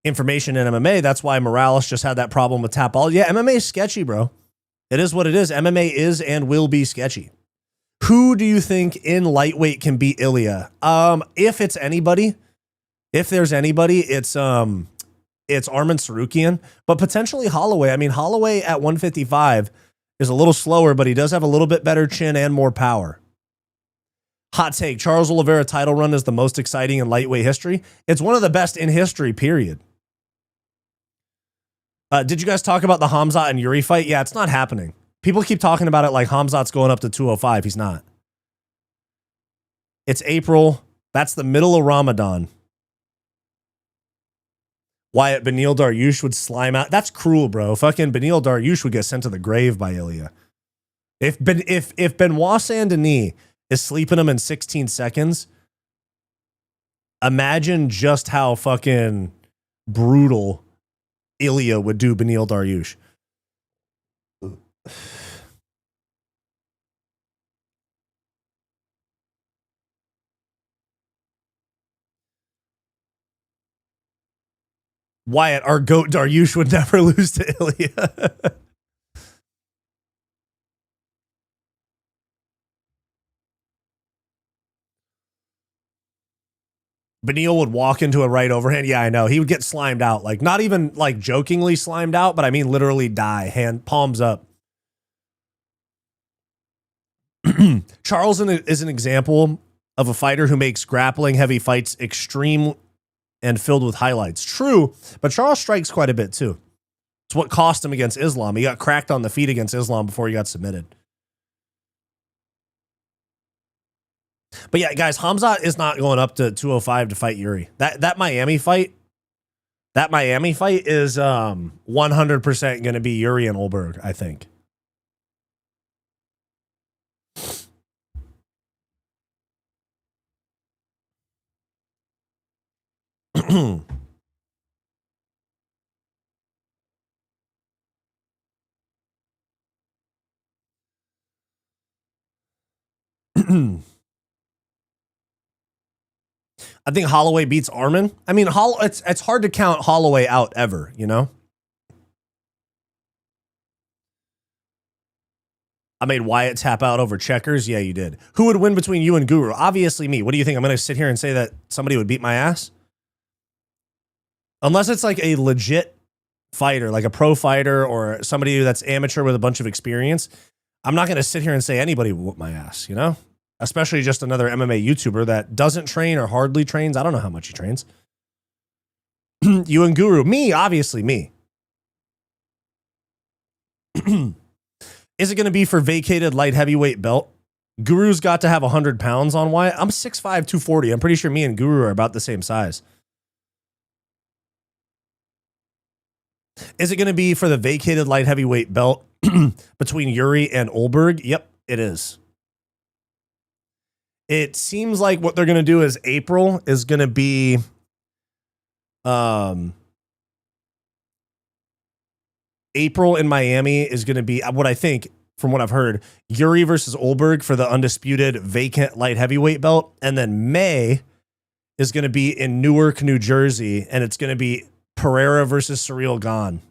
information in MMA. That's why Morales just had that problem with Tapal. Yeah, MMA is sketchy, bro. It is what it is. MMA is and will be sketchy. Who do you think in lightweight can beat Ilya? If there's anybody, it's Arman Sarukian, but potentially Holloway. I mean, Holloway at 155 is a little slower, but he does have a little bit better chin and more power. Hot take, Charles Oliveira title run is the most exciting in lightweight history. It's one of the best in history, period. Did you guys talk about the Khamzat and Yuri fight? Yeah, it's not happening. People keep talking about it like Khamzat's going up to 205. He's not. It's April. That's the middle of Ramadan. Wyatt, Beneil Dariush would slime out. That's cruel, bro. Fucking Beneil Dariush would get sent to the grave by Ilya. If Benoit Saint-Denis is sleeping him in 16 seconds, imagine just how fucking brutal Ilya would do Beneil Dariush. Wyatt, our goat Dariush would never lose to Ilya. Beneil would walk into a right overhand. Yeah, I know. He would get slimed out. Like, not even like jokingly slimed out, but I mean literally die. Hand, palms up. Charles is an example of a fighter who makes grappling heavy fights extreme and filled with highlights. True, but Charles strikes quite a bit too. It's what cost him against Islam. He got cracked on the feet against Islam before he got submitted. But yeah, guys, Khamzat is not going up to 205 to fight Yuri. That Miami fight is 100% going to be Yuri and Olberg, I think. I think Holloway beats Arman. I mean, it's hard to count Holloway out ever, you know? I made Wyatt tap out over checkers. Yeah, you did. Who would win between you and Guru? Obviously me. What do you think? I'm going to sit here and say that somebody would beat my ass? Unless it's like a legit fighter, like a pro fighter or somebody that's amateur with a bunch of experience. I'm not going to sit here and say anybody would whoop my ass, you know? Especially just another MMA YouTuber that doesn't train or hardly trains. I don't know how much he trains. You and Guru. Me, obviously me. Is it going to be for vacated light heavyweight belt? Guru's got to have 100 pounds on Wyatt. I'm 6'5", 240. I'm pretty sure me and Guru are about the same size. Is it going to be for the vacated light heavyweight belt between Yuri and Olberg? Yep, it is. It seems like what they're going to do is April is going to be April in Miami is going to be what I think, from what I've heard, Yuri versus Olberg for the undisputed vacant light heavyweight belt. And then May is going to be in Newark, New Jersey. And it's going to be Pereira versus Ciryl Gane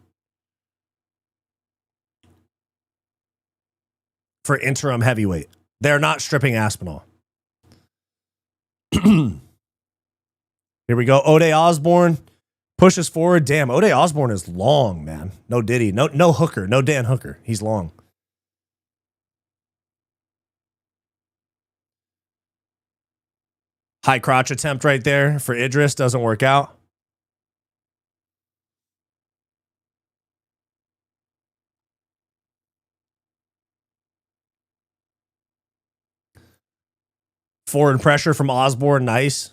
for interim heavyweight. They're not stripping Aspinall. Here we go. Ode Osborne, Pushes forward. Damn, Ode Osborne is long, man. No Diddy. No Hooker. No Dan Hooker. He's long. High crotch attempt right there for Idris. Doesn't work out. Forward pressure from Osborne. Nice.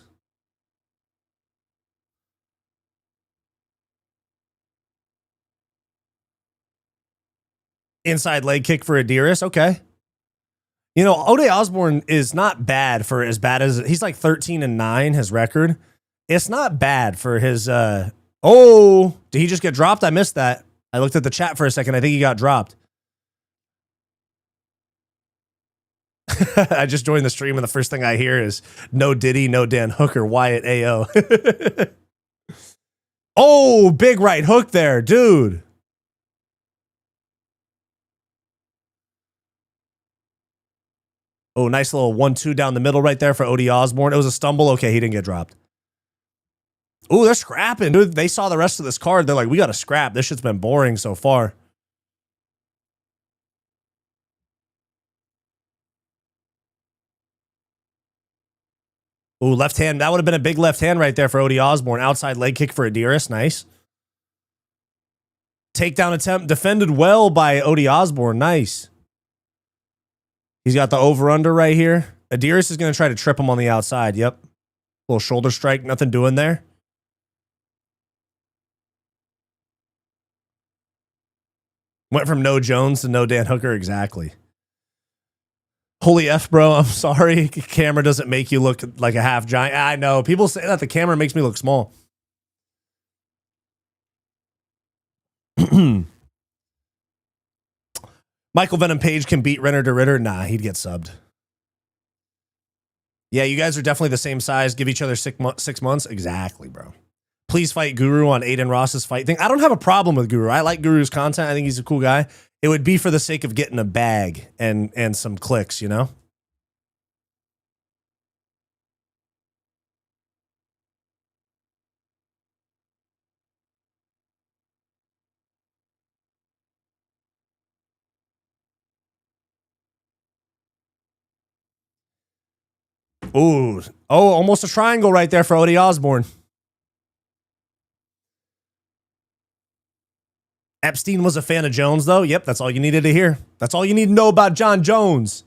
Inside leg kick for Adiris. Okay. You know, Ode Osborne is not bad for as bad as he's like 13-9, his record. It's not bad for his oh, did he just get dropped? I missed that. I looked at the chat for a second. I think he got dropped. I just joined the stream and the first thing I hear is no Diddy, no Dan Hooker, Wyatt AO. Oh, big right hook there, dude. Oh, nice little 1-2 down the middle right there for Ode Osborne. It was a stumble. Okay, he didn't get dropped. Oh, they're scrapping, dude. They saw the rest of this card. They're like, we got to scrap. This shit's been boring so far. Ooh, left hand. That would have been a big left hand right there for Ode Osborne. Outside leg kick for Adiris. Nice. Takedown attempt defended well by Ode Osborne. Nice. He's got the over-under right here. Adiris is going to try to trip him on the outside. Yep. Little shoulder strike. Nothing doing there. Went from no Jones to no Dan Hooker. Exactly. Holy F, bro. I'm sorry. Camera doesn't make you look like a half giant. I know. People say that the camera makes me look small. Michael Venom Page can beat Renner to Ritter. Nah, he'd get subbed. Yeah, you guys are definitely the same size. Give each other 6 months. Exactly, bro. Please fight Guru on Aiden Ross's fight thing. I don't have a problem with Guru. I like Guru's content. I think he's a cool guy. It would be for the sake of getting a bag and some clicks, you know? Ooh. Oh, almost a triangle right there for Ode Osborne. Epstein was a fan of Jones, though. Yep, that's all you needed to hear. That's all you need to know about John Jones.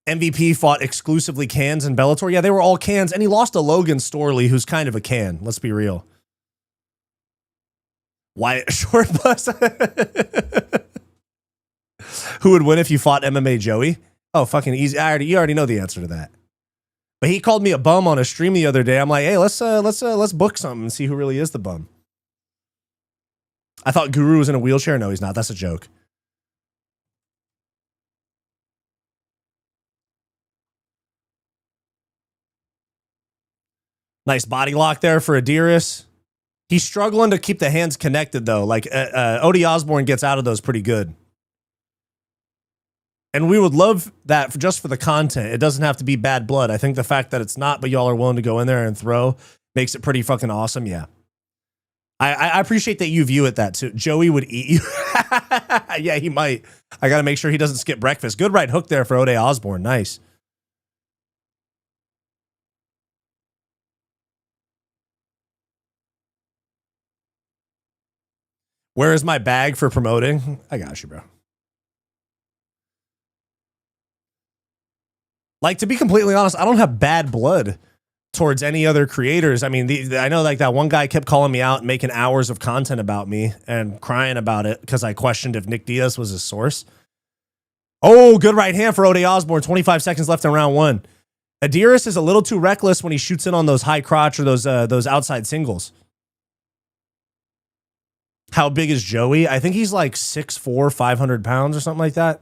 MVP fought exclusively cans in Bellator. Yeah, they were all cans, and he lost to Logan Storley, who's kind of a can. Let's be real. Wyatt Short Bus. Who would win if you fought MMA Joey? Oh, fucking easy. You already know the answer to that. But he called me a bum on a stream the other day. I'm like, hey, let's book something and see who really is the bum. I thought Guru was in a wheelchair. No, he's not. That's a joke. Nice body lock there for Adiris. He's struggling to keep the hands connected, though. Like, Ode Osborne gets out of those pretty good. And we would love that just for the content. It doesn't have to be bad blood. I think the fact that it's not, but y'all are willing to go in there and throw makes it pretty fucking awesome. Yeah. I appreciate that you view it that too. Joey would eat you. Yeah, he might. I got to make sure he doesn't skip breakfast. Good right hook there for Ode Osborne. Nice. Where is my bag for promoting? I got you, bro. Like, to be completely honest, I don't have bad blood towards any other creators. I mean, I know like that one guy kept calling me out and making hours of content about me and crying about it because I questioned if Nick Diaz was his source. Oh, good right hand for Ode Osborne. 25 seconds left in round one. Adiris is a little too reckless when he shoots in on those high crotch or those outside singles. How big is Joey? I think he's like 6'4", 500 pounds or something like that.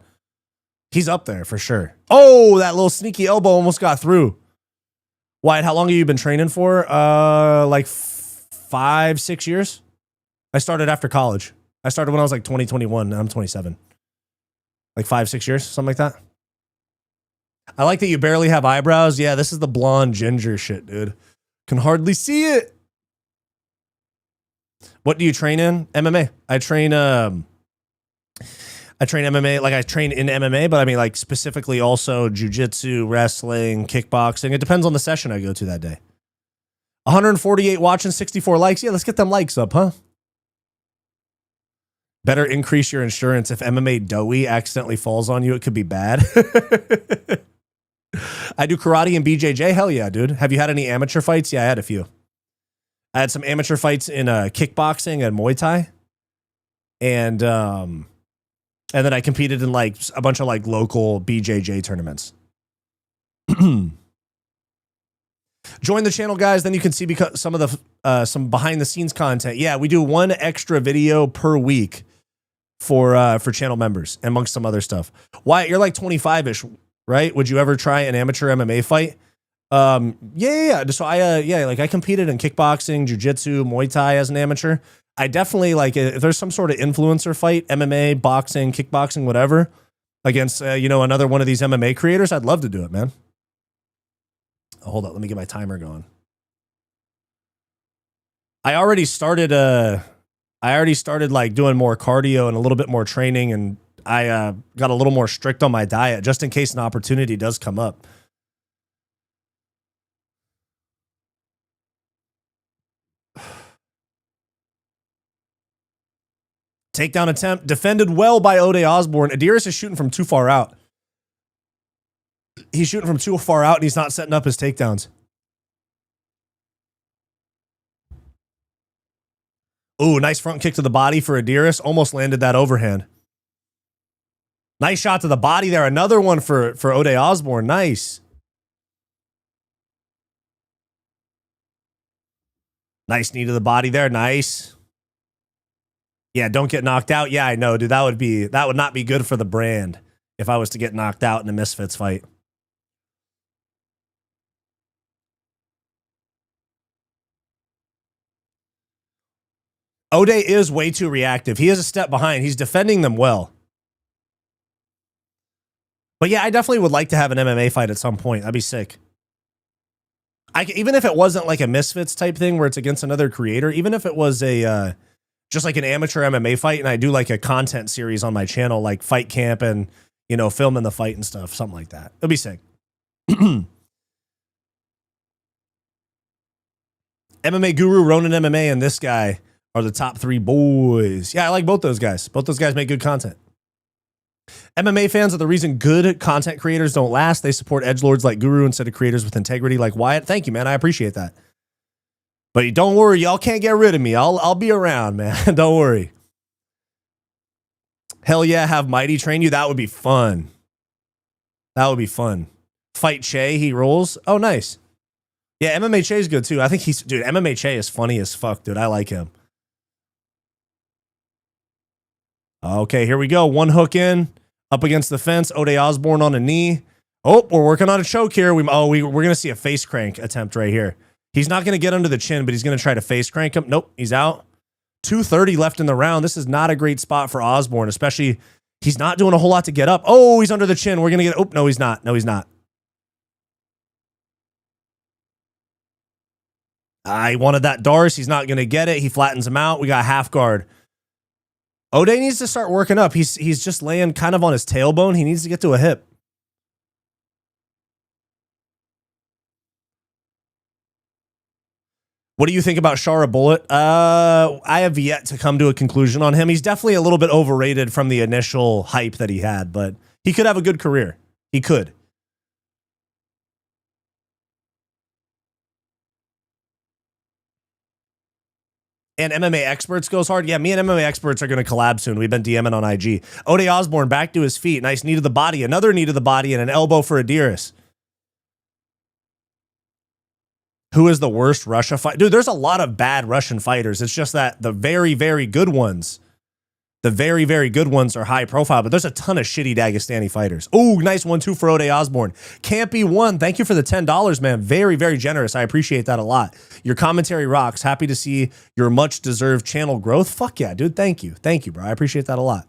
He's up there for sure. Oh, that little sneaky elbow almost got through. Wyatt, how long have you been training for? Like 5-6 years. I started after college. I started when I was like 20, 21. Now I'm 27. Like 5-6 years, something like that. I like that you barely have eyebrows. Yeah, this is the blonde ginger shit, dude. Can hardly see it. What do you train in? MMA. I train MMA, like I train in MMA, but I mean like specifically also jiu-jitsu, wrestling, kickboxing. It depends on the session I go to that day. 148 watching, 64 likes. Yeah, let's get them likes up, huh? Better increase your insurance. If MMA doughy accidentally falls on you, it could be bad. I do karate and BJJ. Hell yeah, dude. Have you had any amateur fights? Yeah, I had a few. I had some amateur fights in kickboxing and Muay Thai. And then I competed in like a bunch of like local BJJ tournaments. Join the channel, guys. Then you can see some of the some behind the scenes content. Yeah, we do one extra video per week for channel members, amongst some other stuff. Wyatt, you're like 25-ish, right? Would you ever try an amateur MMA fight? Yeah. So I competed in kickboxing, jiu-jitsu, Muay Thai as an amateur. I definitely like if there's some sort of influencer fight, MMA, boxing, kickboxing, whatever, against another one of these MMA creators, I'd love to do it, man. Oh, hold up, let me get my timer going. I already started like doing more cardio and a little bit more training, and I got a little more strict on my diet just in case an opportunity does come up. Takedown attempt defended well by Ode Osborne. Adiris is shooting from too far out. He's shooting from too far out, and he's not setting up his takedowns. Ooh, nice front kick to the body for Adiris. Almost landed that overhand. Nice shot to the body there. Another one for Ode Osborne. Nice. Nice knee to the body there. Nice. Yeah, don't get knocked out. Yeah, I know, dude. That would not be good for the brand if I was to get knocked out in a Misfits fight. Ode is way too reactive. He is a step behind. He's defending them well. But yeah, I definitely would like to have an MMA fight at some point. That'd be sick. Even if it wasn't like a Misfits type thing where it's against another creator, even if it was a just like an amateur MMA fight, and I do like a content series on my channel, like Fight Camp and, filming the fight and stuff, something like that. It'd be sick. MMA Guru, Ronin MMA, and this guy are the top three boys. Yeah, I like both those guys. Both those guys make good content. MMA fans are the reason good content creators don't last. They support edgelords like Guru instead of creators with integrity like Wyatt. Thank you, man. I appreciate that. But don't worry, y'all can't get rid of me. I'll be around, man. Don't worry. Hell yeah, have Mighty train you. That would be fun. That would be fun. Fight Che, he rolls. Oh, nice. Yeah, MMA Che's good too. I think dude, MMA Che is funny as fuck, dude. I like him. Okay, here we go. One hook in, up against the fence. Ode Osborne on a knee. Oh, we're working on a choke here. We're going to see a face crank attempt right here. He's not going to get under the chin, but he's going to try to face crank him. Nope, he's out. 2:30 left in the round. This is not a great spot for Osborne, especially he's not doing a whole lot to get up. Oh, he's under the chin. We're going to get... Oh, no, he's not. No, he's not. I wanted that Darce. He's not going to get it. He flattens him out. We got half guard. Ode needs to start working up. He's just laying kind of on his tailbone. He needs to get to a hip. What do you think about Shara Bullet? I have yet to come to a conclusion on him. He's definitely a little bit overrated from the initial hype that he had, but he could have a good career. He could. And MMA Experts goes hard. Yeah, me and MMA Experts are going to collab soon. We've been DMing on IG. Ode Osborne back to his feet. Nice knee to the body. Another knee to the body and an elbow for Adiris. Who is the worst Russia fight? Dude, there's a lot of bad Russian fighters. It's just that the very, very good ones, are high profile, but there's a ton of shitty Dagestani fighters. Ooh, nice 1-2 for Ode Osborne. Can't be one. Thank you for the $10, man. Very, very generous. I appreciate that a lot. Your commentary rocks. Happy to see your much deserved channel growth. Fuck yeah, dude. Thank you. Thank you, bro. I appreciate that a lot.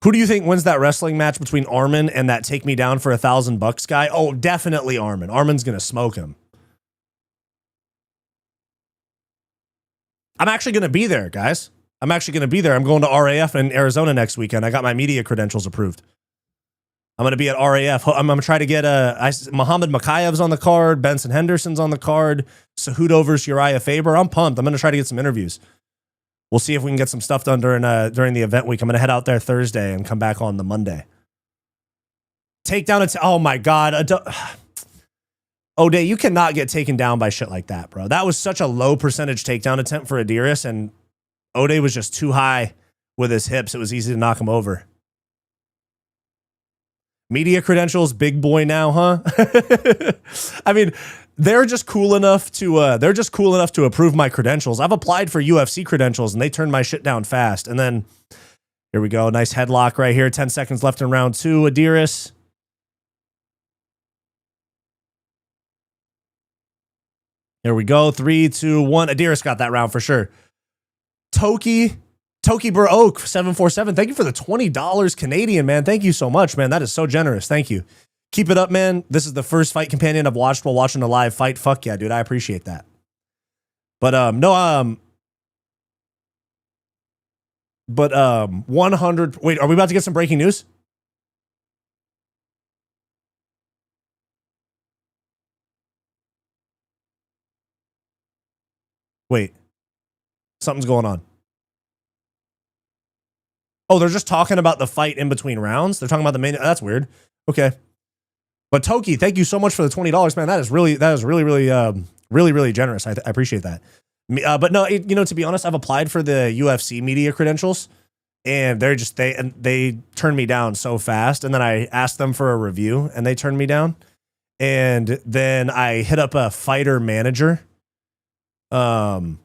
Who do you think wins that wrestling match between Armin and that take me down for $1,000 guy? Oh, definitely Armin. Armin's going to smoke him. I'm actually going to be there, guys. I'm actually going to be there. I'm going to RAF in Arizona next weekend. I got my media credentials approved. I'm going to be at RAF. I'm going to try to get Muhammad Makayev's on the card. Benson Henderson's on the card. Cejudo versus Uriah Faber. I'm pumped. I'm going to try to get some interviews. We'll see if we can get some stuff done during the event week. I'm going to head out there Thursday and come back on the Monday. Takedown. Oh, my God. O'Day, you cannot get taken down by shit like that, bro. That was such a low percentage takedown attempt for Adiris, and O'Day was just too high with his hips. It was easy to knock him over. Media credentials, big boy now, huh? I mean, they're just cool enough to approve my credentials. I've applied for UFC credentials and they turned my shit down fast. And then here we go. Nice headlock right here. 10 seconds left in round 2. Adiris. Here we go. 3, 2, 1. Adiris got that round for sure. Toki Bur Oak 747. Thank you for the $20 Canadian, man. Thank you so much, man. That is so generous. Thank you. Keep it up, man. This is the first fight companion I've watched while watching a live fight. Fuck yeah, dude. I appreciate that. But 100. Wait, are we about to get some breaking news? Wait. Something's going on. Oh, they're just talking about the fight in between rounds. They're talking about the main. That's weird. Okay. But Toki, thank you so much for the $20, man. That is really generous. I appreciate that. But no, to be honest, I've applied for the UFC media credentials, and they turned me down so fast. And then I asked them for a review, and they turned me down. And then I hit up a fighter manager. And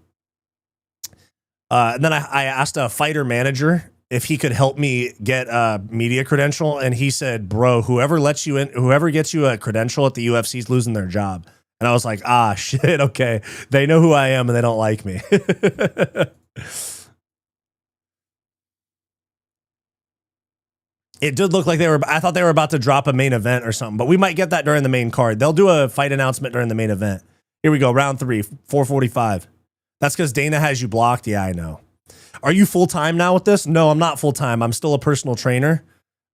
then I asked a fighter manager if he could help me get a media credential. And he said, bro, whoever gets you a credential at the UFC is losing their job. And I was like, ah, shit. Okay. They know who I am and they don't like me. It did look like I thought they were about to drop a main event or something, but we might get that during the main card. They'll do a fight announcement during the main event. Here we go. Round 3, 445. That's because Dana has you blocked. Yeah, I know. Are you full-time now with this? No, I'm not full-time. I'm still a personal trainer,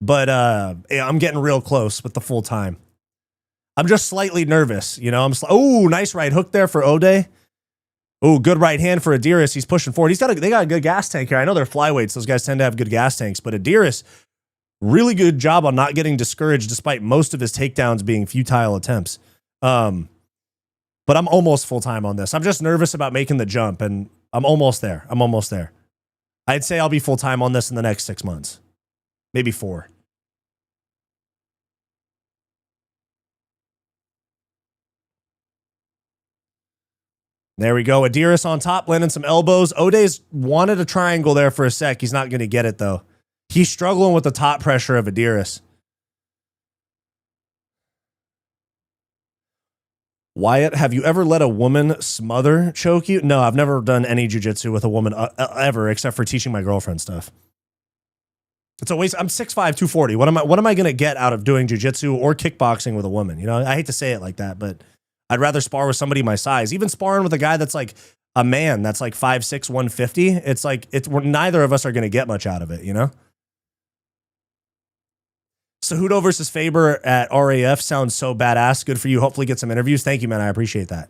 but I'm getting real close with the full-time. I'm just slightly nervous, oh, nice right hook there for O'Day. Oh, good right hand for Adiris. He's pushing forward. They got a good gas tank here. I know they're flyweights. Those guys tend to have good gas tanks, but Adiris, really good job on not getting discouraged despite most of his takedowns being futile attempts. But I'm almost full-time on this. I'm just nervous about making the jump, and I'm almost there. I'd say I'll be full-time on this in the next 6 months. Maybe 4. There we go. Adiris on top, landing some elbows. O'Day's wanted a triangle there for a sec. He's not going to get it, though. He's struggling with the top pressure of Adiris. Wyatt, have you ever let a woman smother choke you? No, I've never done any jiu-jitsu with a woman ever, except for teaching my girlfriend stuff. It's a waste. I'm 6'5", 240. What am I going to get out of doing jiu-jitsu or kickboxing with a woman? I hate to say it like that, but I'd rather spar with somebody my size. Even sparring with a guy that's like a man that's like 5'6", 150. It's like neither of us are going to get much out of it, Cejudo versus Faber at RAF sounds so badass. Good for you. Hopefully get some interviews. Thank you, man. I appreciate that.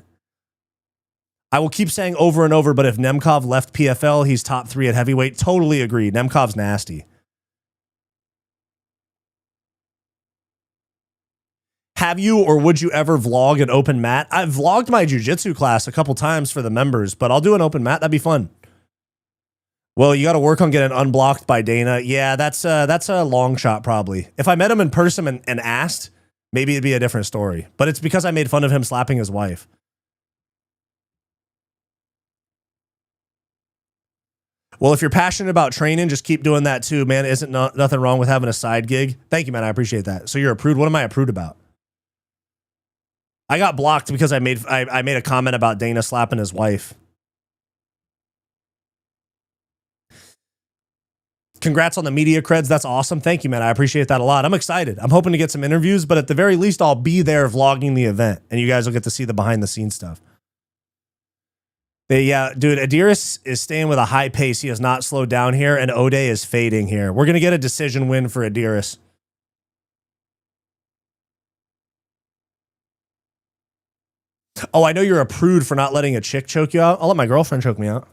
I will keep saying over and over, but if Nemkov left PFL, he's top 3 at heavyweight. Totally agree. Nemkov's nasty. Have you or would you ever vlog an open mat? I've vlogged my jiu-jitsu class a couple times for the members, but I'll do an open mat. That'd be fun. Well, you got to work on getting unblocked by Dana. Yeah, that's a long shot probably. If I met him in person and asked, maybe it'd be a different story. But it's because I made fun of him slapping his wife. Well, if you're passionate about training, just keep doing that too, man. Isn't nothing wrong with having a side gig. Thank you, man. I appreciate that. So you're a prude. What am I a prude about? I got blocked because I made a comment about Dana slapping his wife. congrats on the media creds. That's awesome. Thank you, man. I appreciate that a lot. I'm excited. I'm hoping to get some interviews, but at the very least, I'll be there vlogging the event, and you guys will get to see the behind-the-scenes stuff. Yeah, dude, Adiris is staying with a high pace. He has not slowed down here, and Ode is fading here. We're going to get a decision win for Adiris. Oh, I know you're a prude for not letting a chick choke you out. I'll let my girlfriend choke me out.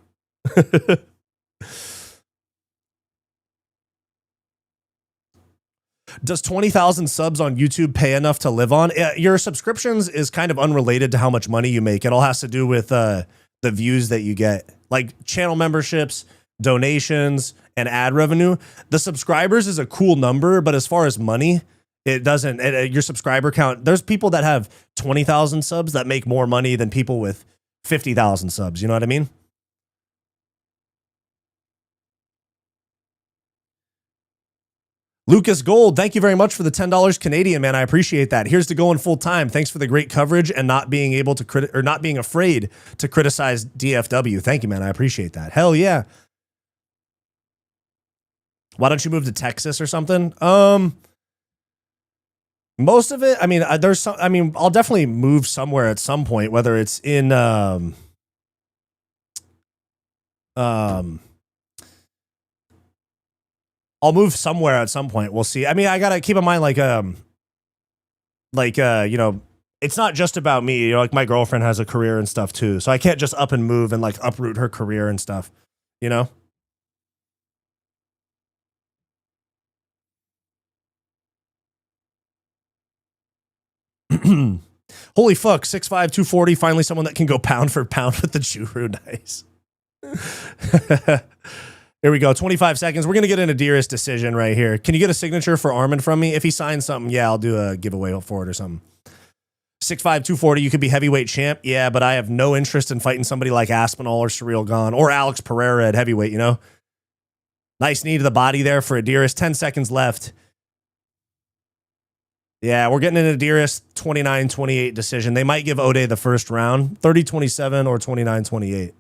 Does 20,000 subs on YouTube pay enough to live on? Your subscriptions is kind of unrelated to how much money you make. It all has to do with the views that you get, like channel memberships, donations, and ad revenue. The subscribers is a cool number, but as far as money, it doesn't. Your subscriber count, there's people that have 20,000 subs that make more money than people with 50,000 subs. You know what I mean? Lucas Gold, thank you very much for the $10 Canadian, man. I appreciate that. Here's to going full time. Thanks for the great coverage and not being able to not being afraid to criticize DFW. Thank you, man. I appreciate that. Hell yeah. Why don't you move to Texas or something? Most of it, I mean, there's some, I mean, I'll definitely move somewhere at some point, whether it's in I'll move somewhere at some point. We'll see. I mean, I gotta keep in mind, like, you know, it's not just about me. You know, like my girlfriend has a career and stuff too, so I can't just up and move and like uproot her career and stuff. You know. Holy fuck! 6'5", 240. Finally, someone that can go pound for pound with the Juru. Nice. Here we go. 25 seconds. We're going to get an Adiris decision right here. Can you get a signature for Armin from me? If he signs something, yeah, I'll do a giveaway for it or something. 6'5", 240. You could be heavyweight champ. Yeah, but I have no interest in fighting somebody like Aspinall or Surreal Gone or Alex Pereira at heavyweight, you know? Nice knee to the body there for Adiris. 10 seconds left. Yeah, we're getting an Adiris 29-28 decision. They might give Ode the first round. 30-27 or 29-28.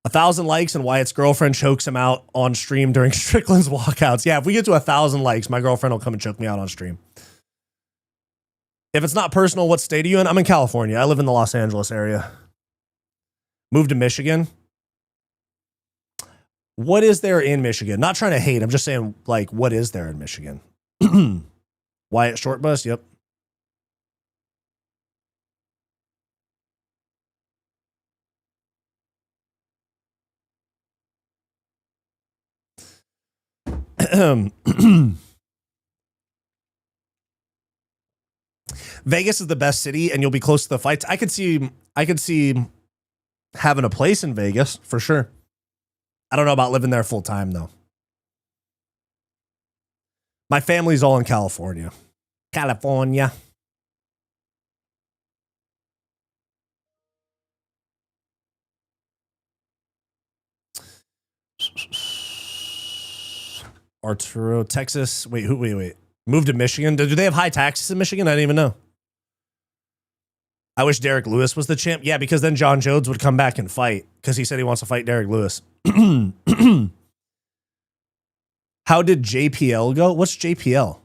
1,000 likes and Wyatt's girlfriend chokes him out on stream during Strickland's walkouts. Yeah, if we get to 1,000 likes, my girlfriend will come and choke me out on stream. If it's not personal, what state are you in? I'm in California. I live in the Los Angeles area. Moved to Michigan. What is there in Michigan? Not trying to hate. I'm just saying, like, what is there in Michigan? Wyatt short bus? Yep. Vegas is the best city and you'll be close to the fights. I could see having a place in Vegas for sure. I don't know about living there full time though. My family's all in California. California. Arturo, Texas. Wait. Moved to Michigan. Do they have high taxes in Michigan? I didn't even know. I wish Derek Lewis was the champ. Yeah, because then John Jones would come back and fight because he said he wants to fight Derek Lewis. How did JPL go? What's JPL?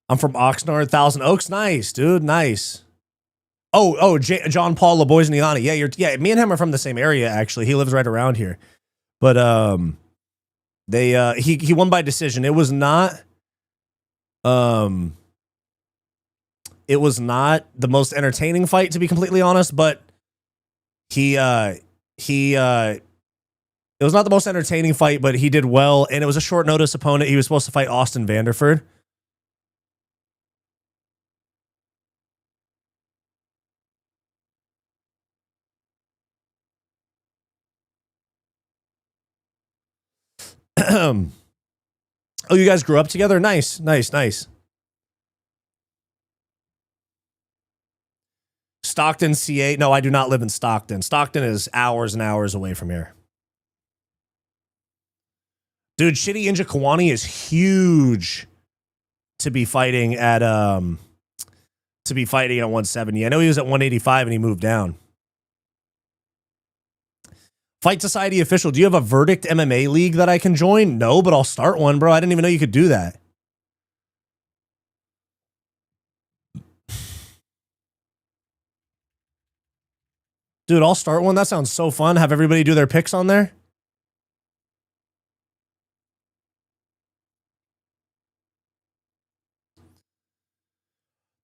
I'm from Oxnard, Thousand Oaks. Nice, dude. Nice. John Paul LaBoisniani. Yeah, me and him are from the same area, actually. He lives right around here. But he won by decision. It was not the most entertaining fight, to be completely honest, but it was not the most entertaining fight, but he did well, and it was a short notice opponent. He was supposed to fight Austin Vanderford. Oh, you guys grew up together? Nice. Stockton, CA. No, I do not live in Stockton. Stockton is hours and hours away from here. Dude, Shitty Inja Kawani is huge to be fighting at 170. I know he was at 185 and he moved down. Fight Society official, do you have a Verdict MMA league that I can join? No, but I'll start one, bro. I didn't even know you could do that. Dude, I'll start one. That sounds so fun. Have everybody do their picks on there.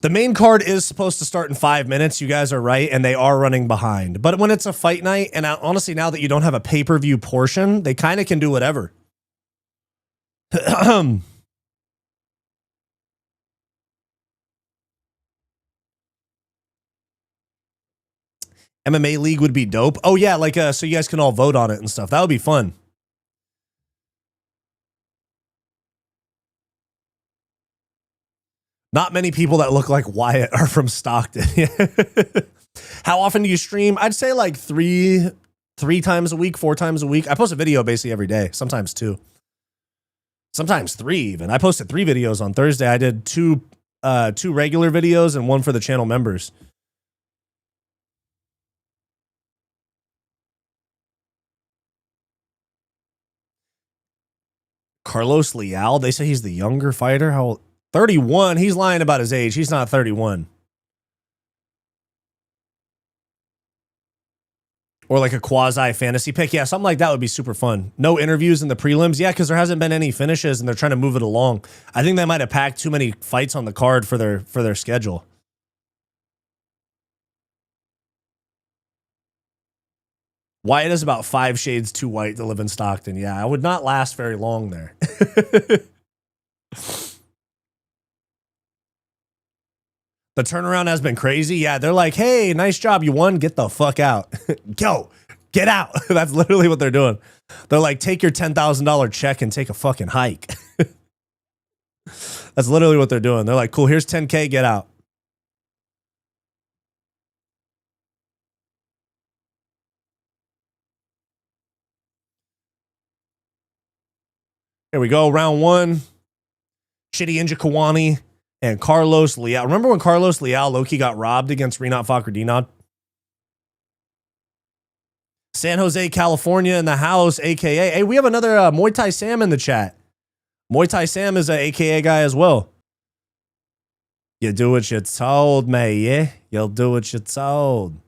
The main card is supposed to start in 5 minutes. You guys are right, and they are running behind. But when it's a fight night, and honestly, now that you don't have a pay-per-view portion, they kind of can do whatever. MMA league would be dope. Oh yeah, like so you guys can all vote on it and stuff. That would be fun. Not many people that look like Wyatt are from Stockton. How often do you stream? I'd say like three times a week, 4 times a week. I post a video basically every day, sometimes 2. Sometimes 3 even. I posted 3 videos on Thursday. I did 2 regular videos and 1 for the channel members. Carlos Leal, they say he's the younger fighter. How old? 31. He's lying about his age. He's not 31. Or like a quasi fantasy pick. Yeah, something like that would be super fun. No interviews in the prelims. Yeah, because there hasn't been any finishes and they're trying to move it along. I think they might have packed too many fights on the card for their schedule. Wyatt is about 5 shades too white to live in Stockton. Yeah, I would not last very long there. The turnaround has been crazy. Yeah, they're like, hey, nice job. You won. Get the fuck out. Go. Get out. That's literally what they're doing. They're like, take your $10,000 check and take a fucking hike. That's literally what they're doing. They're like, cool, here's 10K. Get out. Here we go. Round 1. Shitty Inja Kawani and Carlos Leal. Remember when Carlos Leal low-key got robbed against Rinat Fakhretdinov? San Jose, California in the house, a.k.a. Hey, we have another Muay Thai Sam in the chat. Muay Thai Sam is an a.k.a. guy as well. You do what you're told, man, yeah? You'll do what you're told.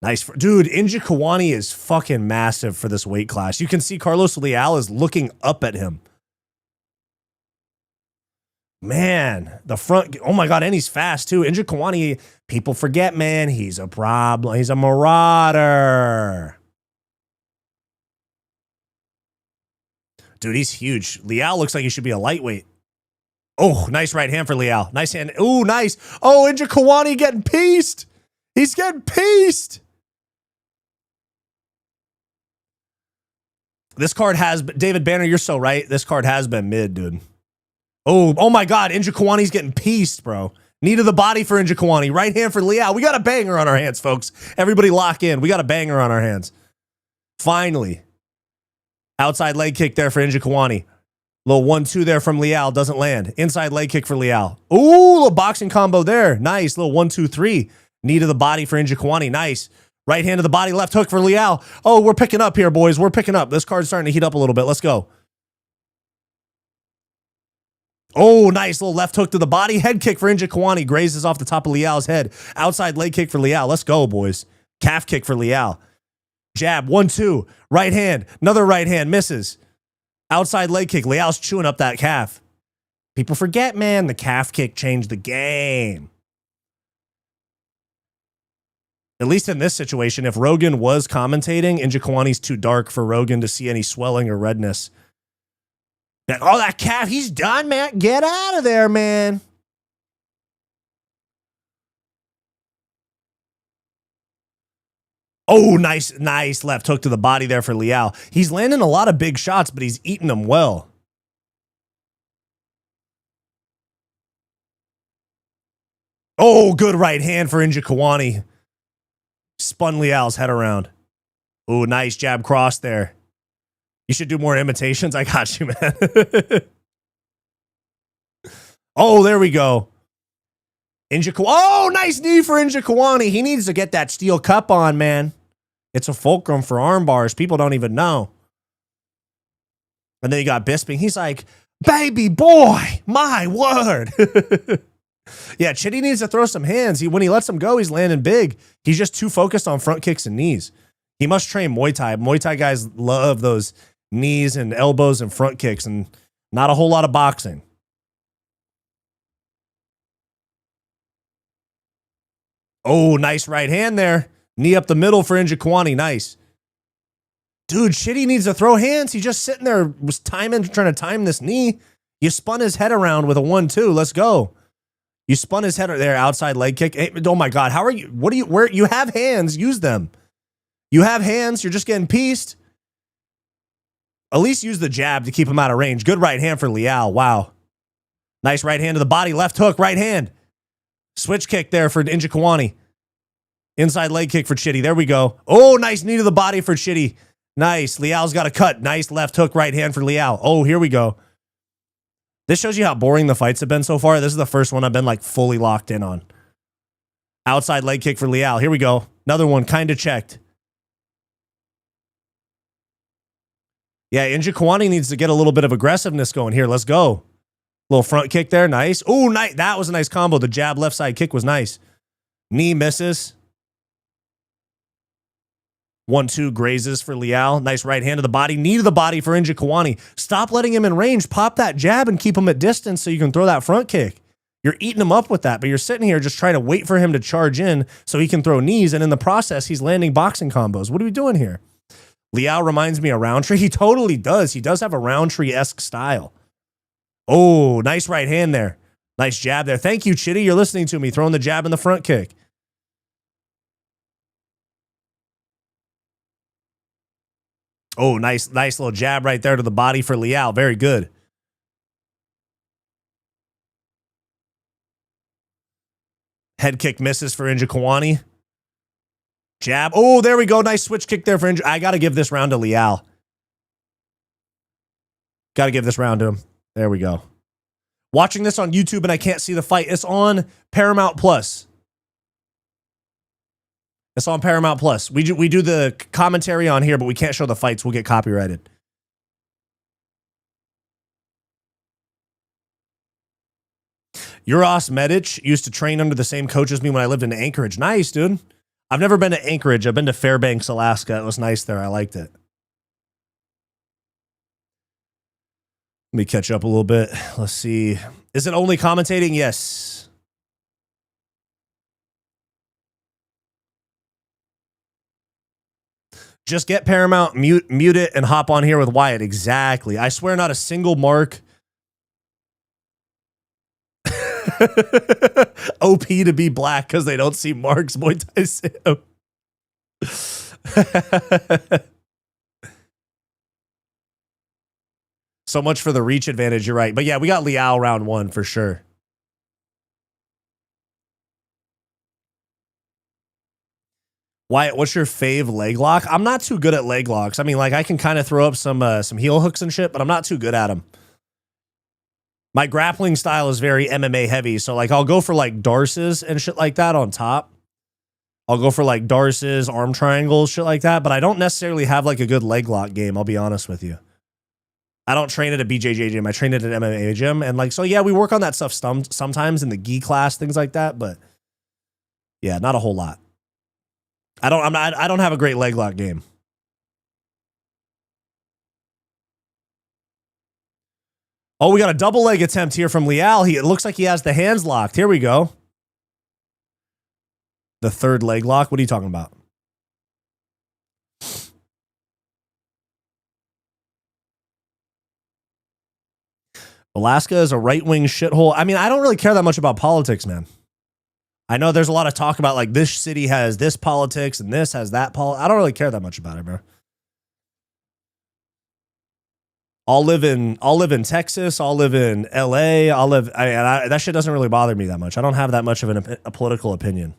Nice. Dude, Inja Kawani is fucking massive for this weight class. You can see Carlos Leal is looking up at him. Man, the front. Oh my God, and he's fast too. Inja Kawani, people forget, man, he's a problem. He's a marauder. Dude, he's huge. Leal looks like he should be a lightweight. Oh, nice right hand for Leal. Nice hand. Oh, nice. Oh, Inja Kawani getting pieced. He's getting pieced. This card has, David Banner, you're so right. This card has been mid, dude. Oh my God. Inja Kawani's getting pieced, bro. Knee to the body for Inja Kawani. Right hand for Leal. We got a banger on our hands, folks. Everybody lock in. We got a banger on our hands. Finally. Outside leg kick there for Inja Kawani. Little 1-2 there from Leal. Doesn't land. Inside leg kick for Leal. Ooh, little boxing combo there. Nice. Little 1-2-3. Knee to the body for Inja Kawani. Nice. Right hand to the body. Left hook for Leal. Oh, we're picking up here, boys. We're picking up. This card's starting to heat up a little bit. Let's go. Oh, nice little left hook to the body. Head kick for Inja Kawani. Grazes off the top of Leal's head. Outside leg kick for Leal. Let's go, boys. Calf kick for Leal. Jab, 1-2. Right hand. Another right hand. Misses. Outside leg kick. Leal's chewing up that calf. People forget, man, the calf kick changed the game. At least in this situation, if Rogan was commentating, Inja Kawani's too dark for Rogan to see any swelling or redness. Oh, that calf, he's done, man. Get out of there, man. Oh, nice left hook to the body there for Leal. He's landing a lot of big shots, but he's eating them well. Oh, good right hand for Njokuani. Spun Leal's head around. Oh, nice jab cross there. You should do more imitations. I got you, man. Oh, there we go. Oh, nice knee for Njokuani. He needs to get that steel cup on, man. It's a fulcrum for arm bars. People don't even know. And then you got Bisping. He's like, baby boy, my word. Yeah, Chitty needs to throw some hands. When he lets him go, he's landing big. He's just too focused on front kicks and knees. He must train Muay Thai. Muay Thai guys love those knees and elbows and front kicks, and not a whole lot of boxing. Oh, nice right hand there. Knee up the middle for Njokuani. Nice. Dude, Chitty needs to throw hands. He's just sitting there, was trying to time this knee. You spun his head around with a 1-2. Let's go. You spun his head there, outside leg kick. Hey, oh my God, how are you? Where you have hands? Use them. You have hands. You're just getting pieced. At least use the jab to keep him out of range. Good right hand for Leal. Wow. Nice right hand to the body. Left hook, right hand. Switch kick there for Njokuani. Inside leg kick for Chitty. There we go. Oh, nice knee to the body for Chitty. Nice. Leal's got a cut. Nice left hook, right hand for Leal. Oh, here we go. This shows you how boring the fights have been so far. This is the first one I've been like fully locked in on. Outside leg kick for Leal. Here we go. Another one kind of checked. Yeah, Njokuani needs to get a little bit of aggressiveness going here. Let's go. Little front kick there. Nice. Oh, nice. That was a nice combo. The jab left side kick was nice. Knee misses. 1-2 grazes for Leal. Nice right hand to the body. Knee to the body for Njokuani. Stop letting him in range. Pop that jab and keep him at distance so you can throw that front kick. You're eating him up with that, but you're sitting here just trying to wait for him to charge in so he can throw knees, and in the process, he's landing boxing combos. What are we doing here? Leal reminds me of Roundtree. He totally does. He does have a Roundtree-esque style. Oh, nice right hand there. Nice jab there. Thank you, Chitty. You're listening to me. Throwing the jab in the front kick. Oh, nice little jab right there to the body for Leal. Very good. Head kick misses for Njokuani. Jab. Oh, there we go. Nice switch kick there for Njokuani. I got to give this round to Leal. Got to give this round to him. There we go. Watching this on YouTube and I can't see the fight. It's on Paramount Plus. It's on Paramount Plus. We do the commentary on here, but we can't show the fights. We'll get copyrighted. Uros Medic used to train under the same coach as me when I lived in Anchorage. Nice, dude. I've never been to Anchorage. I've been to Fairbanks, Alaska. It was nice there. I liked it. Let me catch up a little bit. Let's see. Is it only commentating? Yes. Just get Paramount, mute it, and hop on here with Wyatt. Exactly. I swear not a single mark. OP to be black because they don't see marks. Muay Thai Sam. So much for the reach advantage. You're right. But yeah, we got Leal round 1 for sure. Wyatt, what's your fave leg lock? I'm not too good at leg locks. I mean, like I can kind of throw up some heel hooks and shit, but I'm not too good at them. My grappling style is very MMA heavy, so like I'll go for like darces and shit like that on top. I'll go for like darces, arm triangles, shit like that, but I don't necessarily have like a good leg lock game, I'll be honest with you. I don't train at a BJJ gym. I train at an MMA gym, and like so yeah, we work on that stuff sometimes in the gi class, things like that, but yeah, not a whole lot. I don't have a great leg lock game. Oh, we got a double leg attempt here from Leal. It looks like he has the hands locked. Here we go. The third leg lock. What are you talking about? Alaska is a right-wing shithole. I mean, I don't really care that much about politics, man. I know there's a lot of talk about like this city has this politics and this has that I don't really care that much about it, bro. I'll live in Texas. I'll live in LA. That shit doesn't really bother me that much. I don't have that much of a political opinion.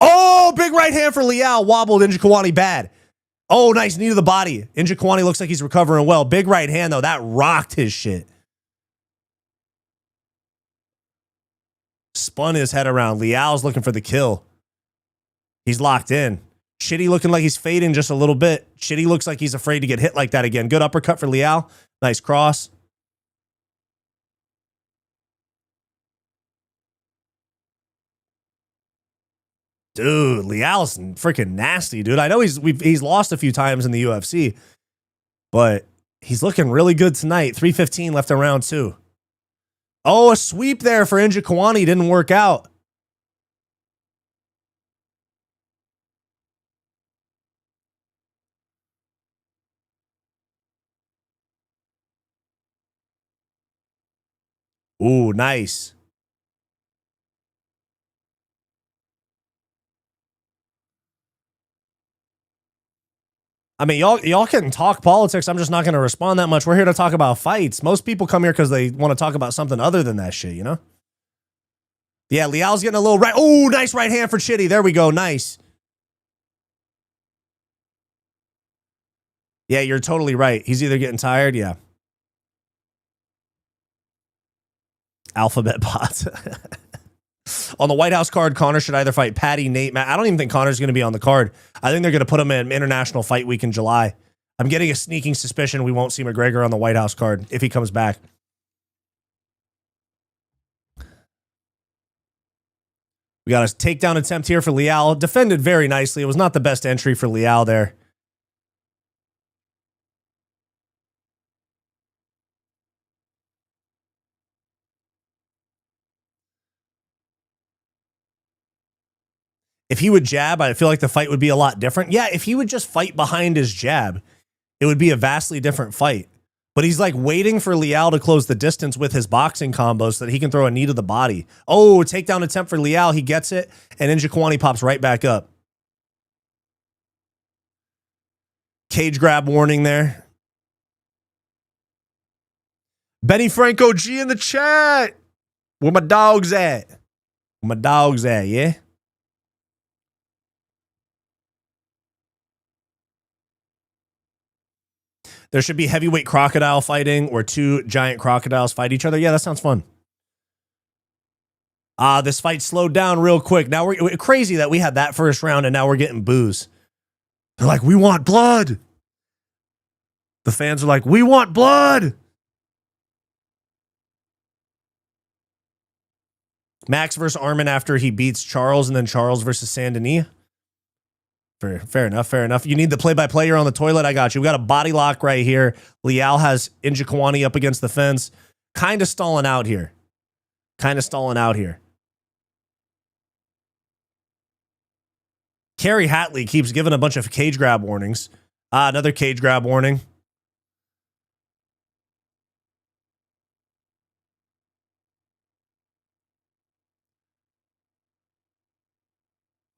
Oh, big right hand for Leal. Wobbled Njokuani bad. Oh, nice knee to the body. Njokuani looks like he's recovering well. Big right hand, though. That rocked his shit. Spun his head around. Leal's looking for the kill. He's locked in. Shitty looking like he's fading just a little bit. Shitty looks like he's afraid to get hit like that again. Good uppercut for Leal. Nice cross. Dude, Leal's freaking nasty, dude. I know he's lost a few times in the UFC, but he's looking really good tonight. 3:15 left in round 2. Oh, a sweep there for Njokuani. Didn't work out. Ooh, nice. I mean, y'all can talk politics. I'm just not going to respond that much. We're here to talk about fights. Most people come here because they want to talk about something other than that shit, you know? Yeah, Leal's getting a little right. Oh, nice right hand for Chitty. There we go. Nice. Yeah, you're totally right. He's either getting tired. Yeah. Alphabet bot. On the White House card, Conor should either fight Patty, Nate, Matt. I don't even think Conor's going to be on the card. I think they're going to put him in International Fight Week in July. I'm getting a sneaking suspicion we won't see McGregor on the White House card if he comes back. We got a takedown attempt here for Leal. Defended very nicely. It was not the best entry for Leal there. If he would jab, I feel like the fight would be a lot different. Yeah, if he would just fight behind his jab, it would be a vastly different fight. But he's like waiting for Leal to close the distance with his boxing combos so that he can throw a knee to the body. Oh, takedown attempt for Leal. He gets it, and Njokuani pops right back up. Cage grab warning there. Benny Franco G in the chat. Where my dogs at? Where my dogs at, yeah? There should be heavyweight crocodile fighting or 2 giant crocodiles fight each other. Yeah, that sounds fun. This fight slowed down real quick. Now we're crazy that we had that first round and now we're getting boos. They're like, we want blood. The fans are like, we want blood. Max versus Armin after he beats Charles, and then Charles versus Saint-Denis. Fair enough. You need the play-by-play. You're on the toilet. I got you. We got a body lock right here. Leal has Njokuani up against the fence. Kind of stalling out here. Kerry Hatley keeps giving a bunch of cage grab warnings. Another cage grab warning.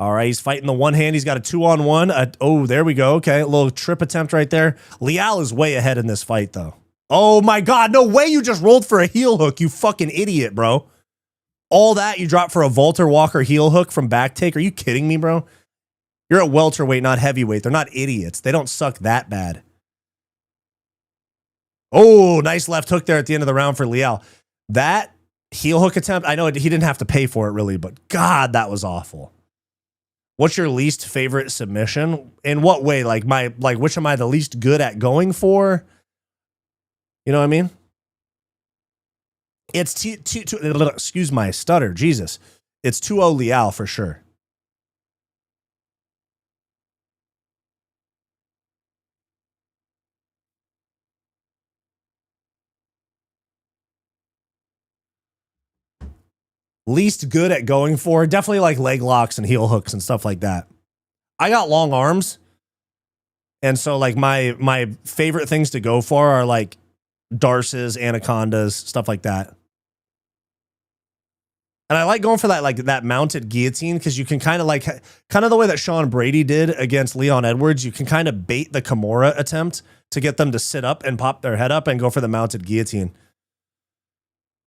All right, he's fighting the one hand. He's got a 2-on-1. Oh, there we go. Okay, a little trip attempt right there. Leal is way ahead in this fight, though. Oh, my God. No way you just rolled for a heel hook, you fucking idiot, bro. All that you dropped for a Walter Walker heel hook from back take? Are you kidding me, bro? You're at welterweight, not heavyweight. They're not idiots. They don't suck that bad. Oh, nice left hook there at the end of the round for Leal. That heel hook attempt, I know he didn't have to pay for it, really, but God, that was awful. What's your least favorite submission? In what way? Like which am I the least good at going for? You know what I mean? It's excuse my stutter, Jesus. It's 2-0 Leal for sure. Least good at going for, definitely like leg locks and heel hooks and stuff like that. I got long arms, and so like my favorite things to go for are like Darces, anacondas, stuff like that. And I like going for that mounted guillotine because you can kind of the way that Sean Brady did against Leon Edwards. You can kind of bait the Kimura attempt to get them to sit up and pop their head up and go for the mounted guillotine.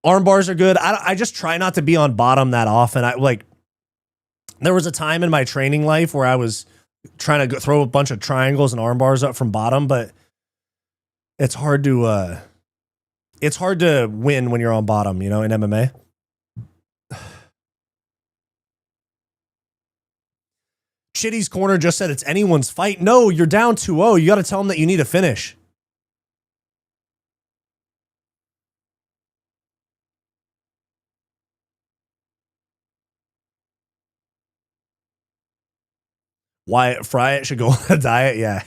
Arm bars are good. I just try not to be on bottom that often. There was a time in my training life where I was trying to throw a bunch of triangles and arm bars up from bottom, but it's hard to win when you're on bottom, in MMA. Chitty's corner just said it's anyone's fight. No, you're down 2-0. You got to tell them that you need a finish. Wyatt Fryatt should go on a diet. Yeah.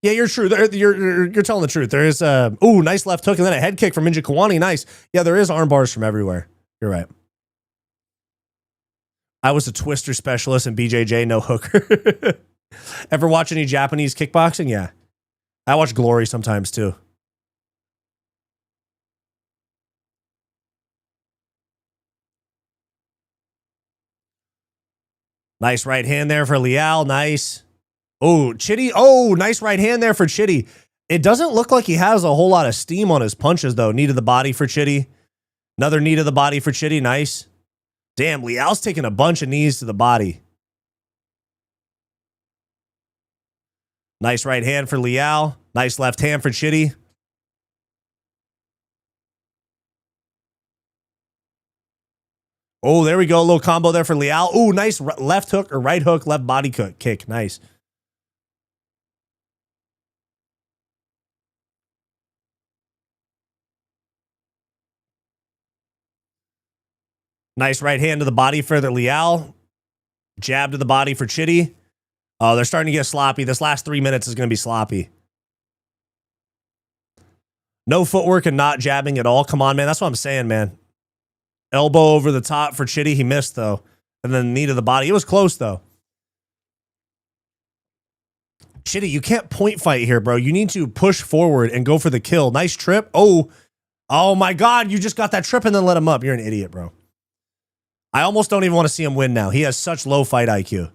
Yeah, you're true. You're telling the truth. There is nice left hook and then a head kick from Njokuani. Nice. Yeah, there is arm bars from everywhere. You're right. I was a twister specialist in BJJ, no hooker. Ever watch any Japanese kickboxing? Yeah. I watch Glory sometimes too. Nice right hand there for Leal. Nice. Oh, Chitty. Oh, nice right hand there for Chitty. It doesn't look like he has a whole lot of steam on his punches, though. Knee to the body for Chitty. Another knee to the body for Chitty. Nice. Damn, Leal's taking a bunch of knees to the body. Nice right hand for Leal. Nice left hand for Chitty. Oh, there we go. A little combo there for Leal. Oh, nice left hook or right hook, left body kick. Nice. Nice right hand to the body for the Leal. Jab to the body for Chitty. Oh, they're starting to get sloppy. This last 3 minutes is going to be sloppy. No footwork and not jabbing at all. Come on, man. That's what I'm saying, man. Elbow over the top for Chitty. He missed, though. And then knee to the body. It was close, though. Chitty, you can't point fight here, bro. You need to push forward and go for the kill. Nice trip. Oh my God. You just got that trip and then let him up. You're an idiot, bro. I almost don't even want to see him win now. He has such low fight IQ.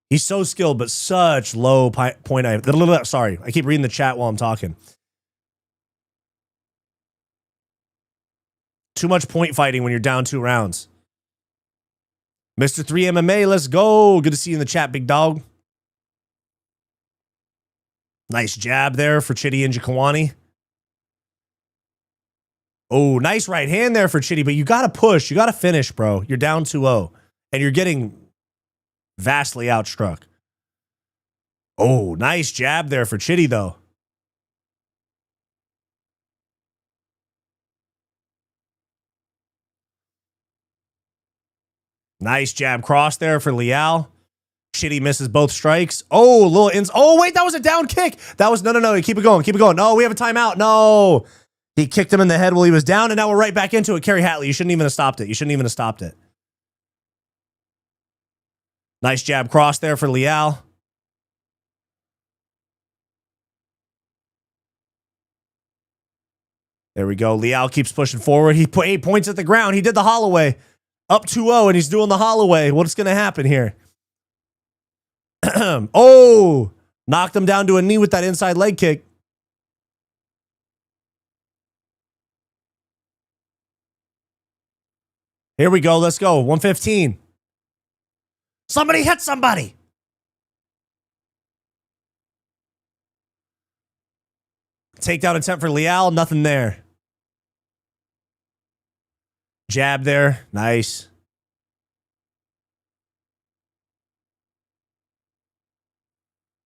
He's so skilled, but such low point IQ. Sorry, I keep reading the chat while I'm talking. Too much point fighting when you're down 2 rounds. Mr. 3 MMA, let's go. Good to see you in the chat, big dog. Nice jab there for Chitty and Njokuani. Oh, nice right hand there for Chitty, but you got to push. You got to finish, bro. You're down 2-0, and you're getting vastly outstruck. Oh, nice jab there for Chitty, though. Nice jab cross there for Leal. Chitty misses both strikes. Oh, a little ins. Oh, wait, that was a down kick. That was, no. Keep it going. Keep it going. No, we have a timeout. No. He kicked him in the head while he was down, and now we're right back into it. Kerry Hatley, you shouldn't even have stopped it. You shouldn't even have stopped it. Nice jab cross there for Leal. There we go. Leal keeps pushing forward. He put 8 points at the ground. He did the Holloway. Up 2-0, and he's doing the Holloway. What's going to happen here? Oh, knocked him down to a knee with that inside leg kick. Here we go. Let's go. 115. Somebody hit somebody. Takedown attempt for Leal. Nothing there. Jab there. Nice.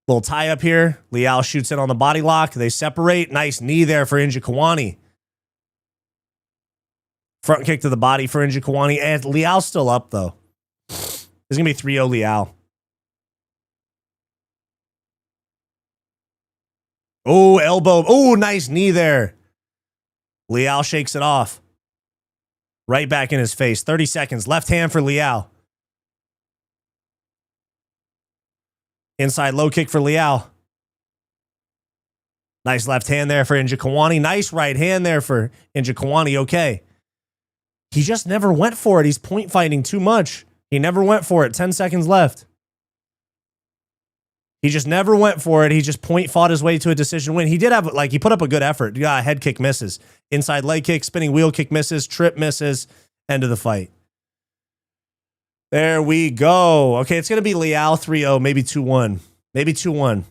Little tie up here. Leal shoots in on the body lock. They separate. Nice knee there for Njokuani. Front kick to the body for Njokuani. And Leal's still up, though. It's going to be 3-0 Leal. Oh, elbow. Oh, nice knee there. Leal shakes it off. Right back in his face. 30 seconds. Left hand for Leal. Inside low kick for Leal. Nice left hand there for Njokuani. Nice right hand there for Njokuani. Okay. He just never went for it. He's point fighting too much. He never went for it. 10 seconds left. He just never went for it. He just fought his way to a decision win. He did have, like, he put up a good effort. Yeah, head kick misses. Inside leg kick, spinning wheel kick misses, trip misses. End of the fight. There we go. Okay, it's going to be Leal 3-0, maybe 2-1. Maybe 2-1.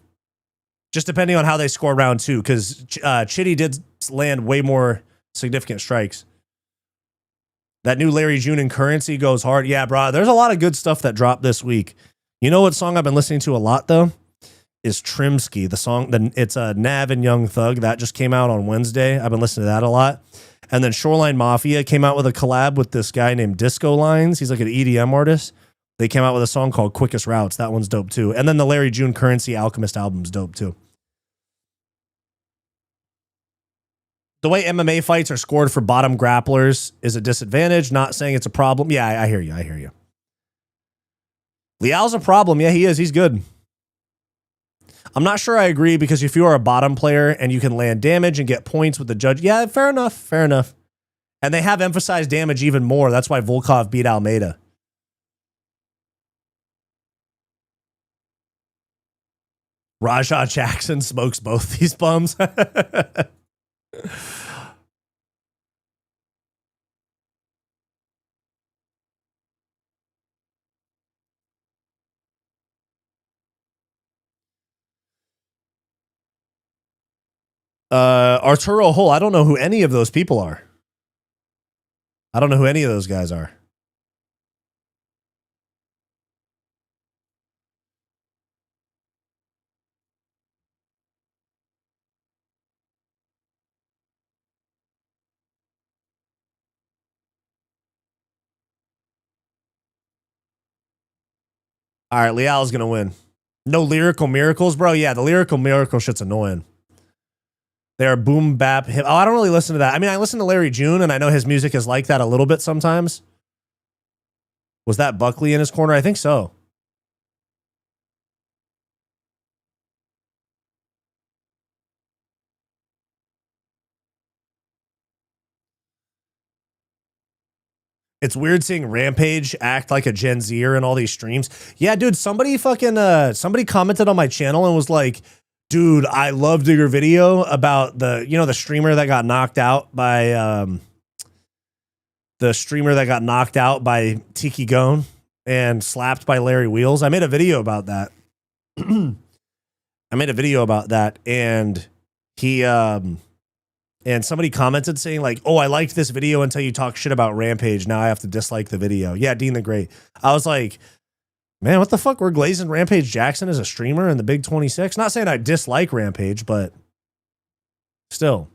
Just depending on how they score round two, because Chitty did land way more significant strikes. That new Larry June in Currency goes hard. Yeah, bro, there's a lot of good stuff that dropped this week. You know what song I've been listening to a lot, though? Is Trimsky. The song, it's a Nav and Young Thug. That just came out on Wednesday. I've been listening to that a lot. And then Shoreline Mafia came out with a collab with this guy named Disco Lines. He's like an EDM artist. They came out with a song called Quickest Routes. That one's dope, too. And then the Larry June Currency Alchemist album's dope, too. The way MMA fights are scored for bottom grapplers is a disadvantage. Not saying it's a problem. Yeah, I hear you. I hear you. Leal's a problem. Yeah, he is. He's good. I'm not sure I agree, because if you are a bottom player and you can land damage and get points with the judge, yeah, fair enough. Fair enough. And they have emphasized damage even more. That's why Volkov beat Almeida. Rajah Jackson smokes both these bums. Arturo Hull. I don't know who any of those people are. I don't know who any of those guys are. All right, Leal's going to win. No lyrical miracles, bro. Yeah, the lyrical miracle shit's annoying. They are boom bap hip. Oh, I don't really listen to that. I mean, I listen to Larry June, and I know his music is like that a little bit sometimes. Was that Buckley in his corner? I think so. It's weird seeing Rampage act like a Gen Zer in all these streams. Yeah, dude, somebody commented on my channel and was like, dude, I loved your video about the streamer that got knocked out by Tiki Gone and slapped by Larry Wheels. I made a video about that. And he and somebody commented saying like, oh, I liked this video until you talk shit about Rampage. Now I have to dislike the video. Yeah, Dean the Great. I was like, man, what the fuck? We're glazing Rampage Jackson as a streamer in the Big 26? Not saying I dislike Rampage, but still.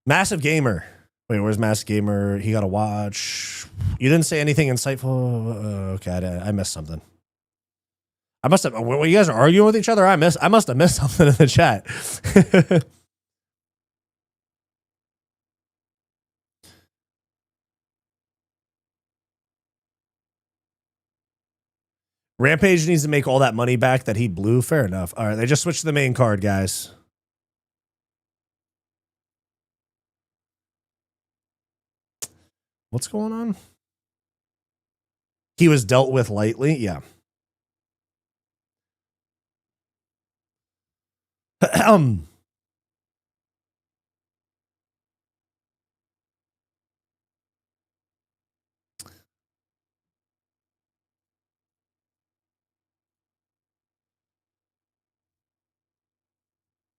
Massive Gamer. Wait, where's Massive Gamer? He got a watch. You didn't say anything insightful. Okay, I missed something. I must have. When you guys are arguing with each other, I must have missed something in the chat. Rampage needs to make all that money back that he blew. Fair enough. All right, they just switched to the main card, guys. What's going on? He was dealt with lightly. Yeah.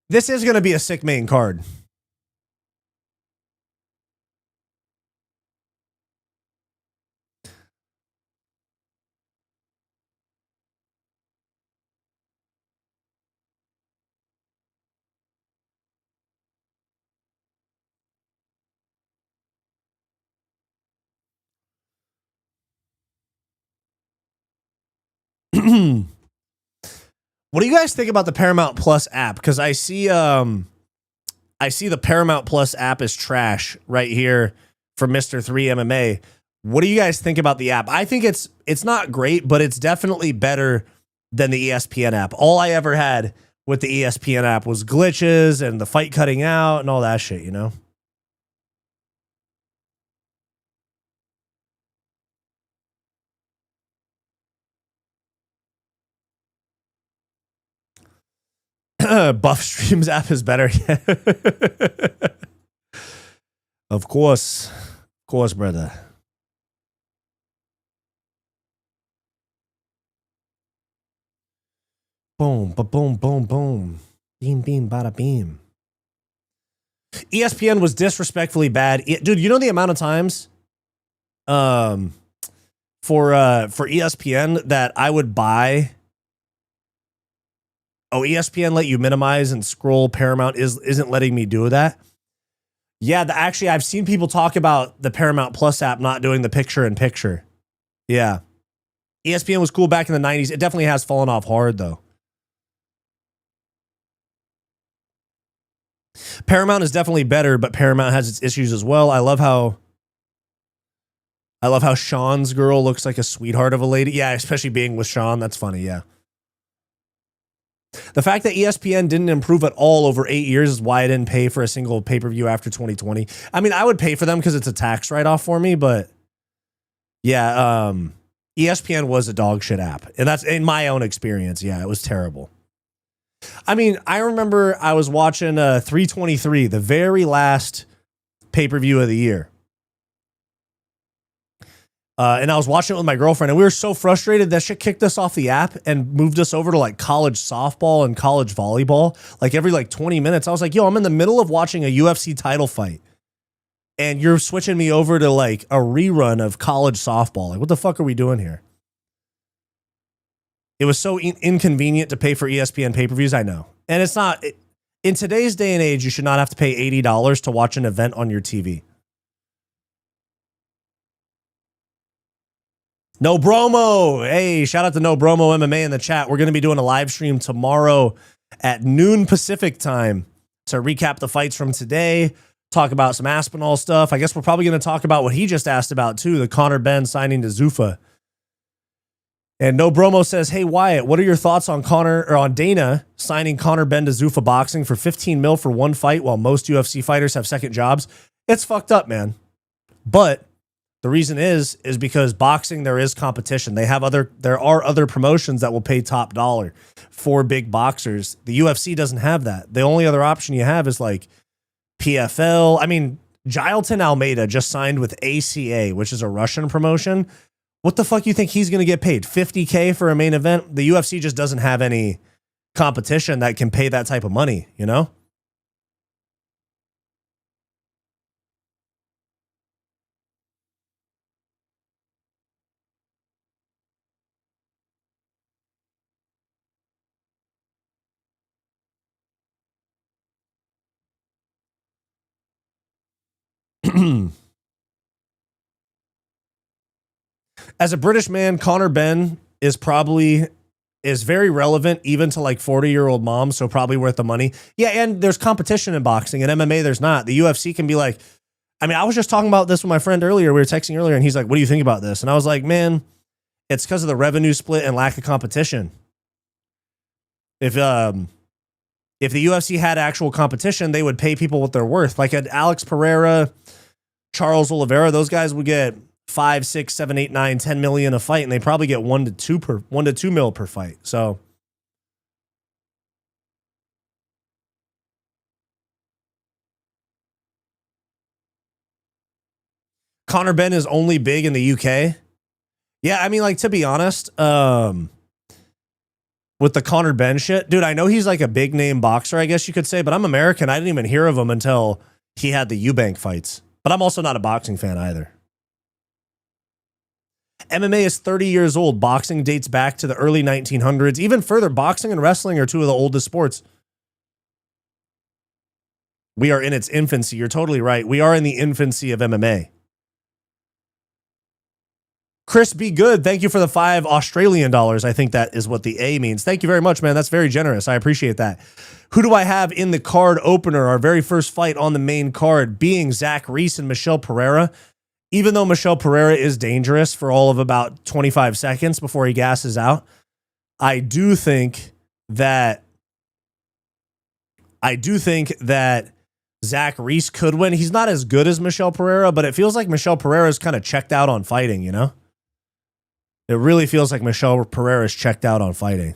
This is going to be a sick main card. What do you guys think about the Paramount Plus app? Because I see the Paramount Plus app is trash right here for Mr. 3 MMA. What do you guys think about the app? I think it's not great, but it's definitely better than the ESPN app. All I ever had with the ESPN app was glitches and the fight cutting out and all that shit, you know? Buff Streams app is better. Of course, brother. Boom, boom, boom, boom. Beam, beam, bada beam. ESPN was disrespectfully bad. Dude, you know the amount of times for ESPN that I would buy. Oh, ESPN let you minimize and scroll. Paramount isn't letting me do that. Yeah, actually, I've seen people talk about the Paramount Plus app not doing the picture-in-picture. Yeah. ESPN was cool back in the 90s. It definitely has fallen off hard, though. Paramount is definitely better, but Paramount has its issues as well. I love how Sean's girl looks like a sweetheart of a lady. Yeah, especially being with Sean. That's funny, yeah. The fact that ESPN didn't improve at all over 8 years is why I didn't pay for a single pay-per-view after 2020. I mean, I would pay for them because it's a tax write-off for me, but yeah, ESPN was a dog shit app. And that's in my own experience. Yeah, it was terrible. I mean, I remember I was watching 323, the very last pay-per-view of the year. And I was watching it with my girlfriend, and we were so frustrated that shit kicked us off the app and moved us over to like college softball and college volleyball. Like every like 20 minutes, I was like, yo, I'm in the middle of watching a UFC title fight, and you're switching me over to like a rerun of college softball. Like, what the fuck are we doing here? It was so inconvenient to pay for ESPN pay-per-views, I know. And it's not, in today's day and age, you should not have to pay $80 to watch an event on your TV. No Bromo. Hey, shout out to No Bromo MMA in the chat. We're going to be doing a live stream tomorrow at noon Pacific time to recap the fights from today, talk about some Aspinall stuff. I guess we're probably going to talk about what he just asked about too, the Conor Benn signing to Zuffa. And No Bromo says, hey, Wyatt, what are your thoughts on Dana signing Conor Benn to Zuffa Boxing for 15 mil for one fight while most UFC fighters have second jobs? It's fucked up, man. But the reason is because boxing, there is competition. There are other promotions that will pay top dollar for big boxers. The UFC doesn't have that. The only other option you have is like PFL. I mean, Jailton Almeida just signed with ACA, which is a Russian promotion. What the fuck you think he's going to get paid? $50K for a main event? The UFC just doesn't have any competition that can pay that type of money, you know? As a British man, Conor Benn is very relevant even to like 40-year-old moms, so probably worth the money. Yeah, and there's competition in boxing. In MMA, there's not. The UFC can be like, I mean, I was just talking about this with my friend earlier. We were texting earlier, and he's like, what do you think about this? And I was like, man, it's because of the revenue split and lack of competition. If the UFC had actual competition, they would pay people what they're worth. Like at Alex Pereira, Charles Oliveira, those guys would get 5, 6, 7, 8, 9, 10 million a fight, and they probably get 1 to 2 mil per fight. So Conor Benn is only big in the UK. Yeah, I mean, like, to be honest, with the Conor Benn shit, dude, I know he's like a big name boxer, I guess you could say, but I'm American. I didn't even hear of him until he had the Eubank fights. But I'm also not a boxing fan either. MMA is 30 years old. Boxing dates back to the early 1900s. Even further, boxing and wrestling are two of the oldest sports. We are in its infancy. You're totally right. We are in the infancy of MMA. Chris, be good. Thank you for the $5 Australian. I think that is what the A means. Thank you very much, man. That's very generous. I appreciate that. Who do I have in the card opener? Our very first fight on the main card being Zach Reese and Michel Pereira. Even though Michel Pereira is dangerous for all of about 25 seconds before he gasses out, I do think that Zach Reese could win. He's not as good as Michel Pereira, but it feels like Michel Pereira is kind of checked out on fighting, you know? It really feels like Michel Pereira is checked out on fighting.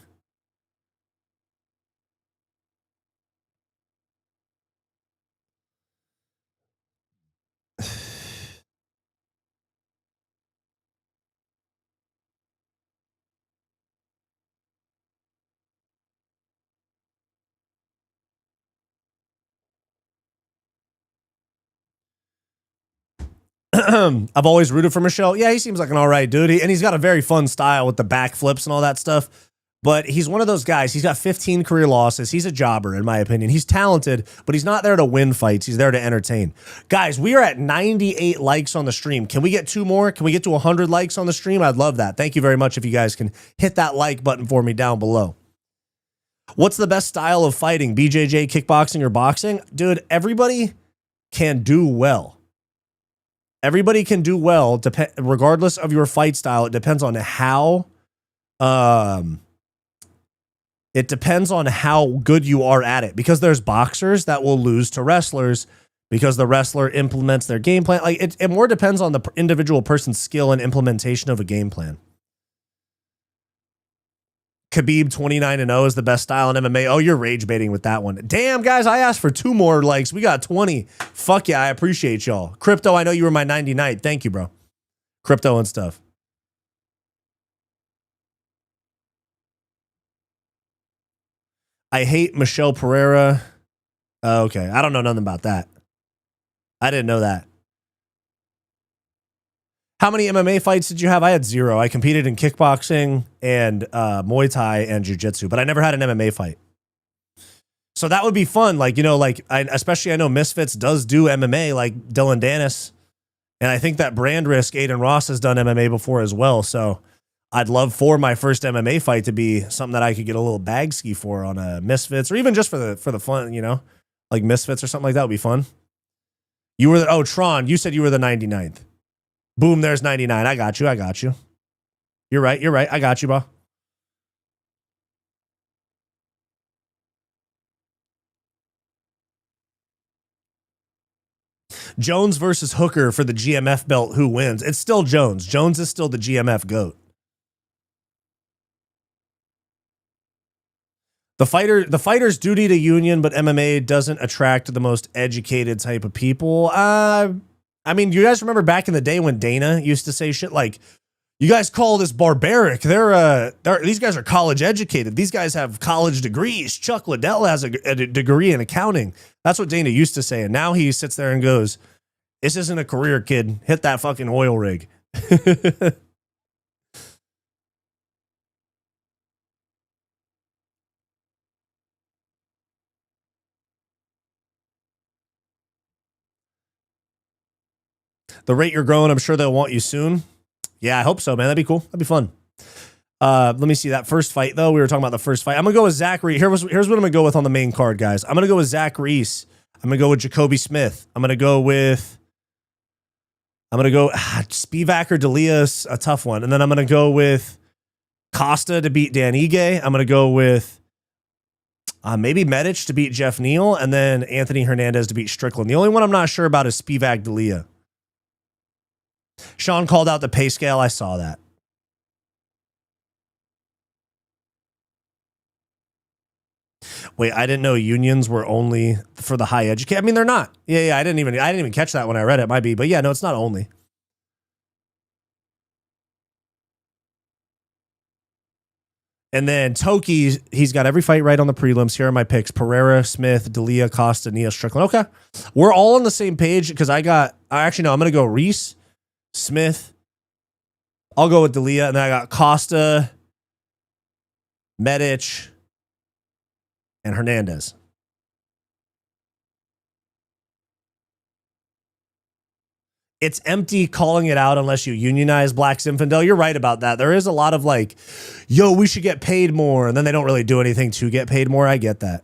I've always rooted for Michel. Yeah, he seems like an all right dude. And he's got a very fun style with the backflips and all that stuff. But he's one of those guys. He's got 15 career losses. He's a jobber, in my opinion. He's talented, but he's not there to win fights. He's there to entertain. Guys, we are at 98 likes on the stream. Can we get 2 more? Can we get to 100 likes on the stream? I'd love that. Thank you very much if you guys can hit that like button for me down below. What's the best style of fighting? BJJ, kickboxing, or boxing? Dude, everybody can do well. Everybody can do well, regardless of your fight style. It depends on how good you are at it. Because there's boxers that will lose to wrestlers because the wrestler implements their game plan. Like it more depends on the individual person's skill and implementation of a game plan. Khabib 29-0 is the best style in MMA. Oh, you're rage baiting with that one. Damn, guys, I asked for 2 more likes. We got 20. Fuck yeah, I appreciate y'all. Crypto, I know you were my 99th. Thank you, bro. Crypto and stuff. I hate Michel Pereira. Okay, I don't know nothing about that. I didn't know that. How many MMA fights did you have? I had 0. I competed in kickboxing and Muay Thai and Jiu-Jitsu, but I never had an MMA fight. So that would be fun. Like, you know, like especially I know Misfits does do MMA, like Dylan Dennis. And I think that brand risk, Aiden Ross, has done MMA before as well. So I'd love for my first MMA fight to be something that I could get a little bag ski for on a Misfits, or even just for the fun, you know, like Misfits or something like that would be fun. You were Tron, you said you were the 99th. Boom, there's 99. I got you. You're right. I got you, bro. Jones versus Hooker for the GMF belt. Who wins? It's still Jones. Jones is still the GMF GOAT. The fighter's duty to union, but MMA doesn't attract the most educated type of people. I mean, you guys remember back in the day when Dana used to say shit like, you guys call this barbaric. These guys are college educated. These guys have college degrees. Chuck Liddell has a degree in accounting. That's what Dana used to say. And now he sits there and goes, this isn't a career, kid. Hit that fucking oil rig. The rate you're growing, I'm sure they'll want you soon. Yeah, I hope so, man. That'd be cool. That'd be fun. Let me see that first fight, though. We were talking about the first fight. I'm going to go with Zach Reese. Here's what I'm going to go with on the main card, guys. I'm going to go with Zach Reese. I'm going to go with Jacoby Smith. I'm going to go Spivac or Delija is a tough one. And then I'm going to go with Costa to beat Dan Ige. I'm going to go with maybe Medic to beat Geoff Neal. And then Anthony Hernandez to beat Strickland. The only one I'm not sure about is Spivac Delija. Sean called out the pay scale. I saw that. Wait, I didn't know unions were only for the high educated. I mean, they're not. Yeah. I didn't even catch that when I read it. It might be, but yeah, no, it's not only. And then Toki, he's got every fight right on the prelims. Here are my picks: Pereira, Smith, Delija, Costa, Neal, Strickland. Okay, we're all on the same page because I'm going to go Reese, Smith. I'll go with Delija, and then I got Costa, Medic, and Hernandez. it's empty calling it out unless you unionize Black Zinfandel. You're right about that. There is a lot of like, yo, we should get paid more. And then they don't really do anything to get paid more. I get that.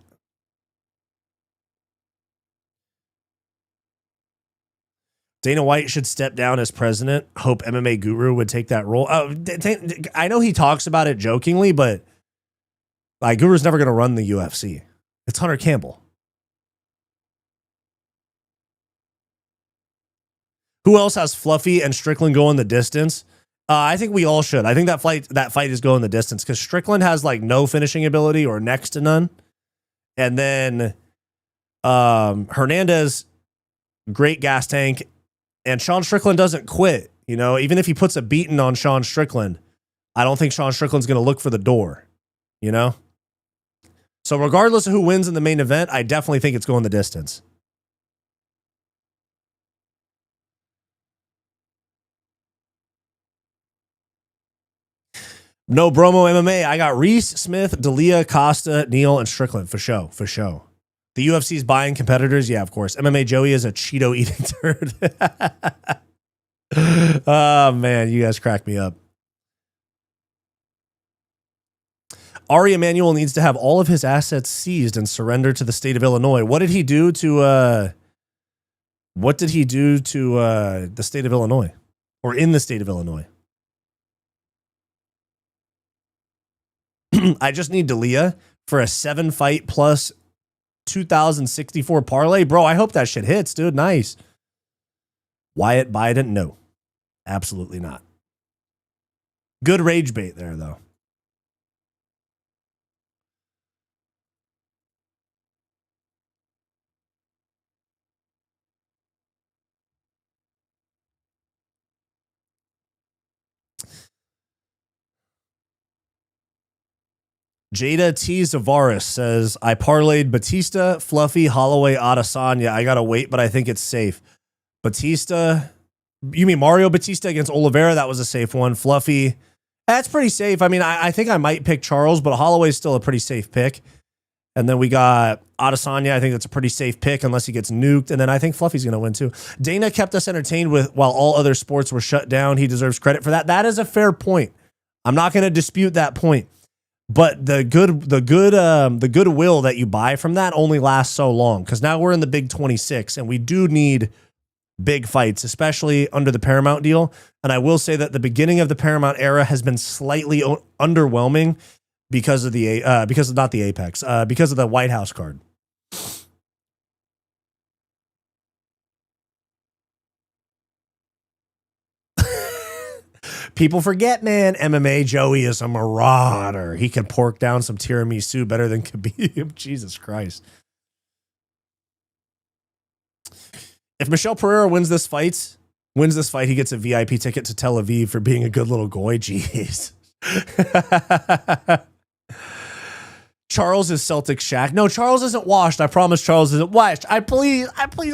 Dana White should step down as president. Hope MMA Guru would take that role. I know he talks about it jokingly, but like Guru's never going to run the UFC. It's Hunter Campbell. Who else has Fluffy and Strickland going the distance? I think we all should. I think that fight is going the distance because Strickland has like no finishing ability or next to none. And then Hernandez, great gas tank. And Sean Strickland doesn't quit. You know, even if he puts a beating on Sean Strickland, I don't think Sean Strickland's going to look for the door, you know? So regardless of who wins in the main event, I definitely think it's going the distance. No Bromo MMA. I got Reese, Smith, Delija, Costa, Neal, and Strickland for show. For show. The UFC's buying competitors. Yeah, of course. MMA Joey is a Cheeto eating turd. Oh, man. You guys crack me up. Ari Emanuel needs to have all of his assets seized and surrender to the state of Illinois. What did he do to the state of Illinois? Or in the state of Illinois? I just need Delija for a 7-fight plus 2,064 parlay. Bro, I hope that shit hits, dude. Nice. Wyatt Biden? No. Absolutely not. Good rage bait there, though. Jada T. Zavaris says, I parlayed Batista, Fluffy, Holloway, Adesanya. I got to wait, but I think it's safe. Batista, you mean Mario Batista against Oliveira? That was a safe one. Fluffy, that's pretty safe. I mean, I think I might pick Charles, but Holloway's still a pretty safe pick. And then we got Adesanya. I think that's a pretty safe pick unless he gets nuked. And then I think Fluffy's going to win too. Dana kept us entertained while all other sports were shut down. He deserves credit for that. That is a fair point. I'm not going to dispute that point. But the goodwill that you buy from that only lasts so long because now we're in the Big 26 and we do need big fights, especially under the Paramount deal. And I will say that the beginning of the Paramount era has been slightly underwhelming because of because of the White House card. People forget, man, MMA Joey is a marauder. He can pork down some tiramisu better than Khabib. Jesus Christ. If Michelle Pereira wins this fight, he gets a VIP ticket to Tel Aviv for being a good little goy. Jeez. Charles is Celtic Shaq. No, Charles isn't washed. I promise Charles isn't washed. I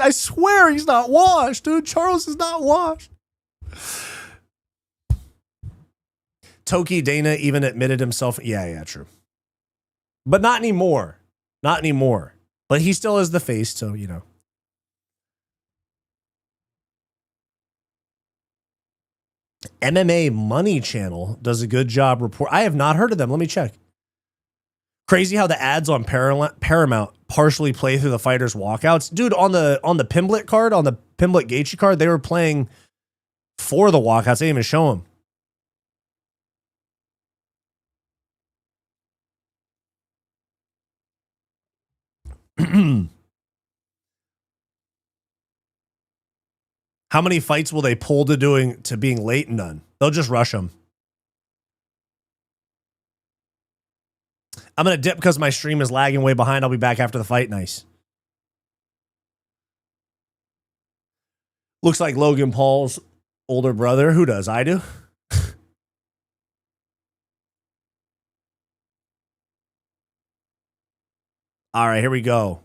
swear he's not washed, dude. Charles is not washed. Toki Dana even admitted himself. Yeah, true. But not anymore. Not anymore. But he still is the face, so, you know. MMA Money Channel does a good job report. I have not heard of them. Let me check. Crazy how the ads on Paramount partially play through the fighters' walkouts. Dude, on the Pimblett card, on the Pimblett Gaethje card, they were playing for the walkouts. They didn't even show them. How many fights will they pull to being late? None. They'll just rush them. I'm going to dip because my stream is lagging way behind. I'll be back after the fight. Nice. Looks like Logan Paul's older brother. Who does? I do. All right, here we go.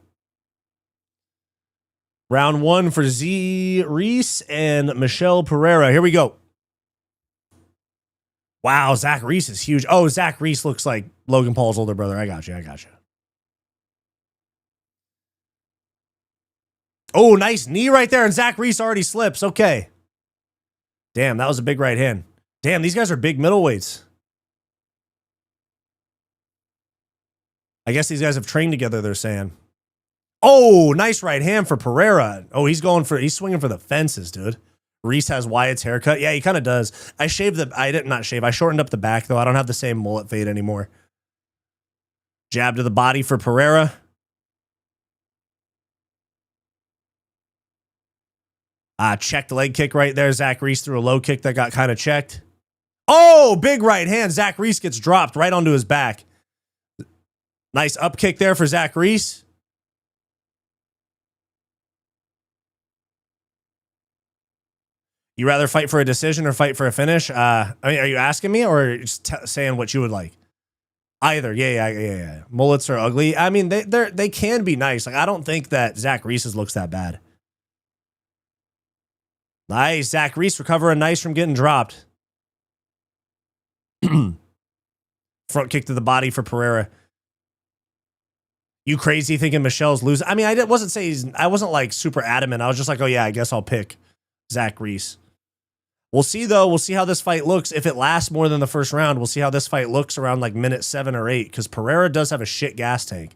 Round one for Z Reese and Michelle Pereira. Here we go. Wow, Zach Reese is huge. Oh, Zach Reese looks like Logan Paul's older brother. I got you. Oh, nice knee right there, and Zach Reese already slips. Okay. Damn, that was a big right hand. Damn, these guys are big middleweights. I guess these guys have trained together, they're saying. Oh, nice right hand for Pereira. Oh, he's swinging for the fences, dude. Reese has Wyatt's haircut. Yeah, he kind of does. I shortened up the back, though. I don't have the same mullet fade anymore. Jab to the body for Pereira. Checked leg kick right there. Zach Reese threw a low kick that got kind of checked. Oh, big right hand. Zach Reese gets dropped right onto his back. Nice up kick there for Zach Reese. You rather fight for a decision or fight for a finish? I mean, are you asking me or just saying what you would like? Either. Yeah. Mullets are ugly. I mean, they can be nice. Like, I don't think that Zach Reese's looks that bad. Nice. Zach Reese recovering nice from getting dropped. Front kick to the body for Pereira. You crazy thinking Michelle's losing? I mean, I wasn't like super adamant. I was just like, oh yeah, I guess I'll pick Zach Reese. We'll see though. We'll see how this fight looks. If it lasts more than the first round, we'll see how this fight looks around like minute 7 or 8 because Pereira does have a shit gas tank.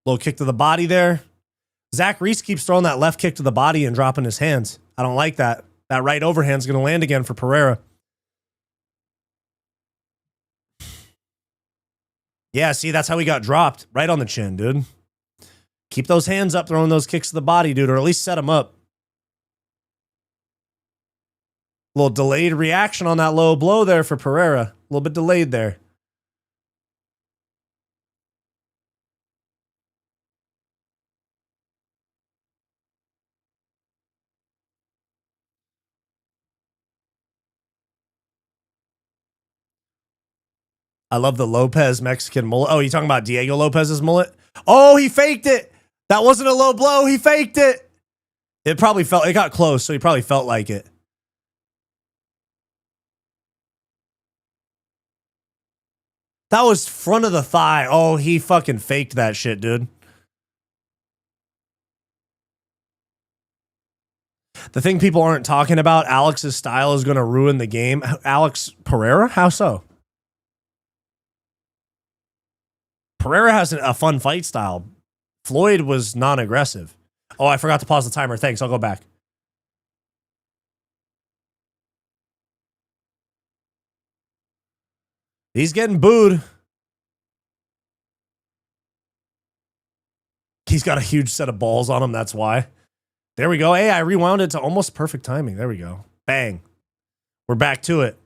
Low kick to the body there. Zach Reese keeps throwing that left kick to the body and dropping his hands. I don't like that. That right overhand's going to land again for Pereira. Yeah, see, that's how he got dropped. Right on the chin, dude. Keep those hands up, throwing those kicks to the body, dude, or at least set them up. A little delayed reaction on that low blow there for Pereira. A little bit delayed there. I love the Lopez Mexican mullet. Oh, you talking about Diego Lopez's mullet? Oh, he faked it. That wasn't a low blow. He faked it. It got close, so he probably felt like it. That was front of the thigh. Oh, he fucking faked that shit, dude. The thing people aren't talking about, Alex's style is going to ruin the game. Alex Pereira? How so? Pereira has a fun fight style. Floyd was non-aggressive. Oh, I forgot to pause the timer. Thanks. I'll go back. He's getting booed. He's got a huge set of balls on him. That's why. There we go. Hey, I rewound it to almost perfect timing. There we go. Bang. We're back to it.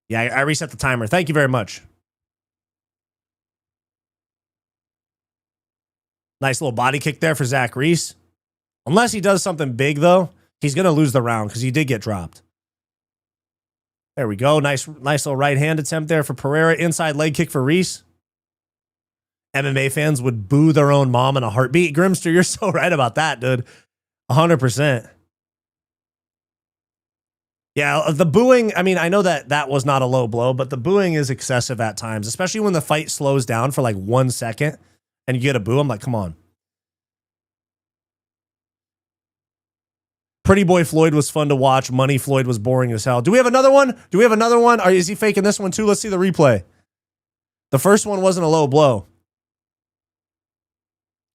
Yeah, I reset the timer. Thank you very much. Nice little body kick there for Zach Reese. Unless he does something big, though, he's going to lose the round because he did get dropped. There we go. Nice little right hand attempt there for Pereira. Inside leg kick for Reese. MMA fans would boo their own mom in a heartbeat. Grimster, you're so right about that, dude. 100%. Yeah, the booing, I mean, I know that was not a low blow, but the booing is excessive at times, especially when the fight slows down for like 1 second and you get a boo. I'm like, come on. Pretty Boy Floyd was fun to watch. Money Floyd was boring as hell. Do we have another one? Or is he faking this one too? Let's see the replay. The first one wasn't a low blow.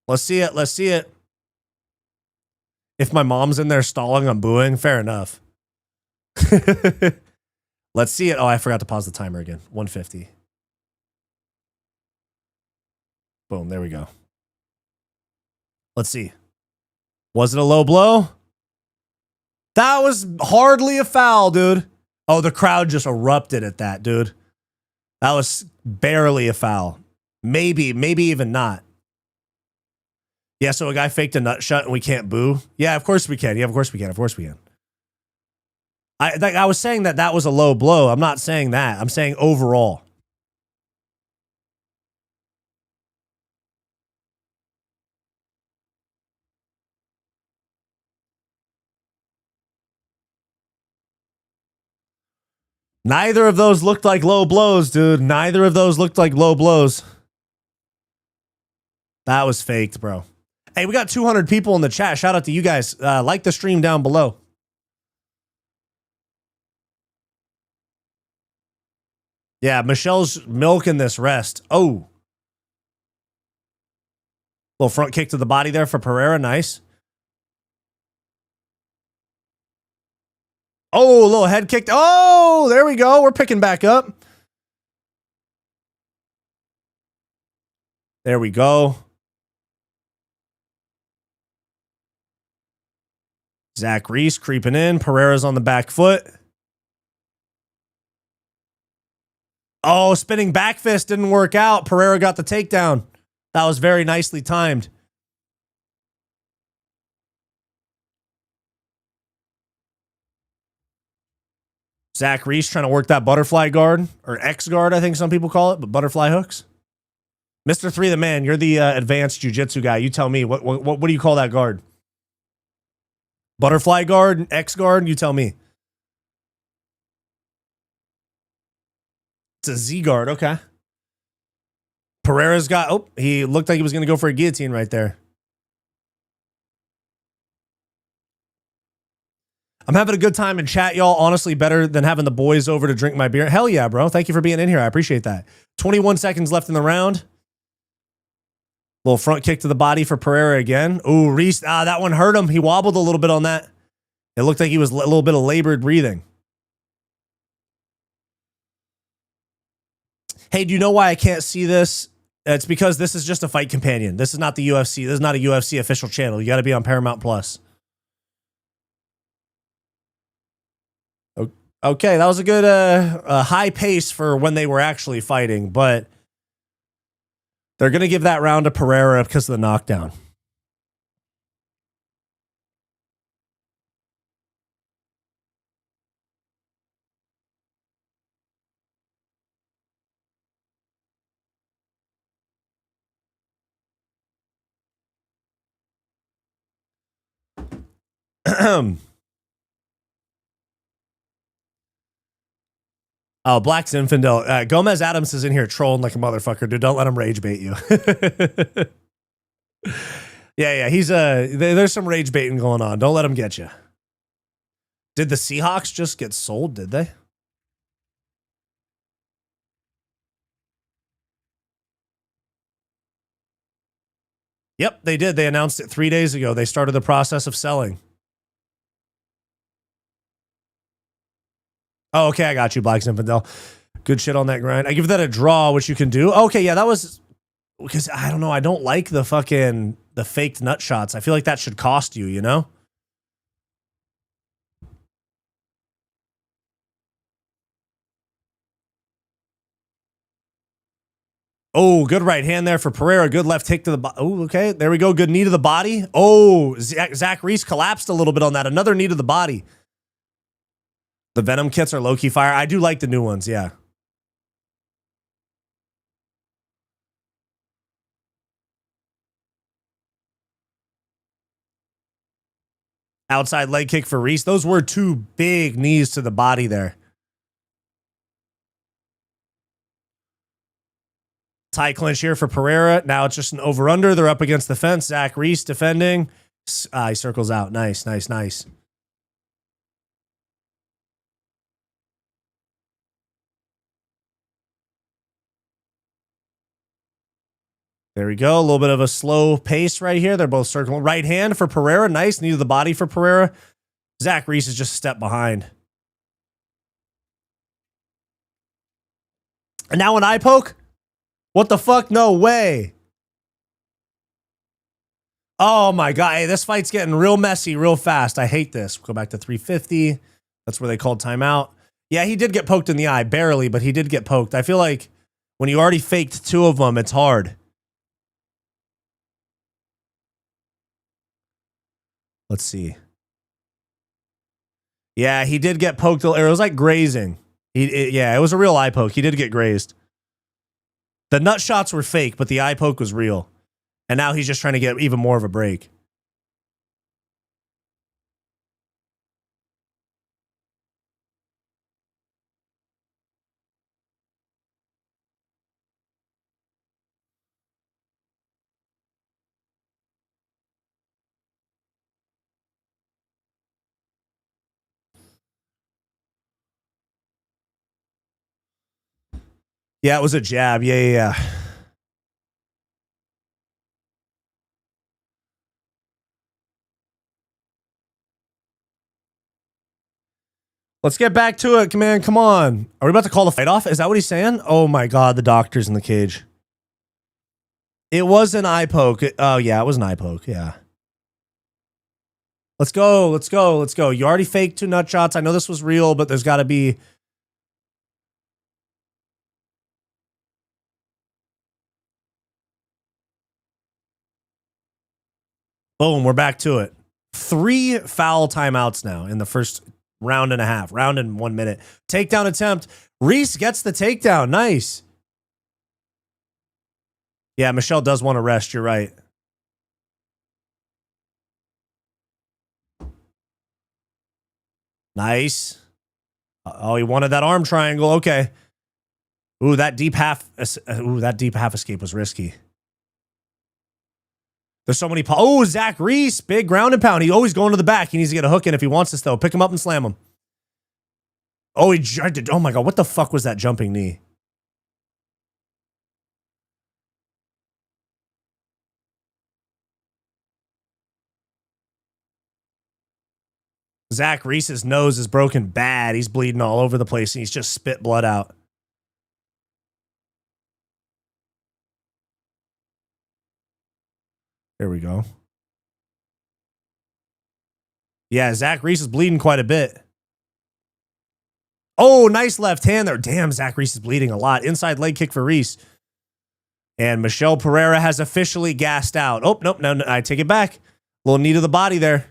Let's see it. If my mom's in there stalling, I'm booing. Fair enough. Let's see it. Oh, I forgot to pause the timer again. 150. Boom. There we go. Let's see. Was it a low blow? That was hardly a foul, dude. Oh, the crowd just erupted at that, dude. That was barely a foul. Maybe even not. Yeah, so a guy faked a nut shot and we can't boo. Yeah, of course we can. Yeah, of course we can. I was saying that was a low blow. I'm not saying that. I'm saying overall. Neither of those looked like low blows, dude. Neither of those looked like low blows. That was faked, bro. Hey, we got 200 people in the chat. Shout out to you guys. Like the stream down below. Yeah, Michelle's milking this rest. Oh. Little front kick to the body there for Pereira. Nice. Oh, a little head kick. Oh, there we go. We're picking back up. There we go. Zach Reese creeping in. Pereira's on the back foot. Oh, spinning back fist didn't work out. Pereira got the takedown. That was very nicely timed. Zach Reese trying to work that butterfly guard, or X guard, I think some people call it, but butterfly hooks. Mr. 3 the Man, you're the advanced jiu-jitsu guy. You tell me, what do you call that guard? Butterfly guard, X guard, you tell me. It's a Z guard, okay. Pereira's got, oh, he looked like he was going to go for a guillotine right there. I'm having a good time in chat, y'all. Honestly, better than having the boys over to drink my beer. Hell yeah, bro. Thank you for being in here. I appreciate that. 21 seconds left in the round. Little front kick to the body for Pereira again. Ooh, Reese. That one hurt him. He wobbled a little bit on that. It looked like he was a little bit of labored breathing. Hey, do you know why I can't see this? It's because this is just a fight companion. This is not the UFC. This is not a UFC official channel. You got to be on Paramount Plus. Okay, that was a good high pace for when they were actually fighting, but they're going to give that round to Pereira because of the knockdown. Oh, Black Zinfandel. Gomez Adams is in here trolling like a motherfucker, dude. Don't let him rage bait you. Yeah. He's there's some rage baiting going on. Don't let him get you. Did the Seahawks just get sold? Did they? Yep, they did. They announced it 3 days ago. They started the process of selling. Oh, okay. I got you, Black Zinfandel. Good shit on that grind. I give that a draw, which you can do. Okay, yeah, that was because I don't know. I don't like the faked nut shots. I feel like that should cost you, you know? Oh, good right hand there for Pereira. Good left kick to the body. Oh, okay. There we go. Good knee to the body. Oh, Zach Reese collapsed a little bit on that. Another knee to the body. The Venom kits are low-key fire. I do like the new ones, yeah. Outside leg kick for Reese. Those were two big knees to the body there. Tie clinch here for Pereira. Now it's just an over-under. They're up against the fence. Zach Reese defending. He circles out. Nice. There we go. A little bit of a slow pace right here. They're both circling. Right hand for Pereira. Nice. Knee to the body for Pereira. Zach Reese is just a step behind. And now an eye poke? What the fuck? No way. Oh my God. Hey, this fight's getting real messy real fast. I hate this. We'll go back to 350. That's where they called timeout. Yeah, he did get poked in the eye. Barely, but he did get poked. I feel like when you already faked two of them, it's hard. Let's see. Yeah, he did get poked. It was like grazing. Yeah, it was a real eye poke. He did get grazed. The nut shots were fake, but the eye poke was real. And now he's just trying to get even more of a break. Yeah, it was a jab. Yeah. Let's get back to it, man. Come on. Are we about to call the fight off? Is that what he's saying? Oh my God, the doctor's in the cage. It was an eye poke. Oh yeah, it was an eye poke. Yeah. Let's go. Let's go. Let's go. You already faked 2 nut shots. I know this was real, but there's got to be. Boom. We're back to it. 3 foul timeouts now in the first round and a half. Round and 1 minute. Takedown attempt. Reese gets the takedown. Nice. Yeah, Michelle does want to rest. You're right. Nice. Oh, he wanted that arm triangle. Okay. Ooh, that deep half escape was risky. There's so many. Oh, Zach Reese, big ground and pound. He's always going to the back. He needs to get a hook in if he wants this, though. Pick him up and slam him. Oh, oh my God. What the fuck was that jumping knee? Zach Reese's nose is broken bad. He's bleeding all over the place, and he's just spit blood out. There we go. Yeah, Zach Reese is bleeding quite a bit. Oh, nice left hand there. Damn, Zach Reese is bleeding a lot. Inside leg kick for Reese. And Michelle Pereira has officially gassed out. Oh, nope, no, I take it back. Little knee to the body there.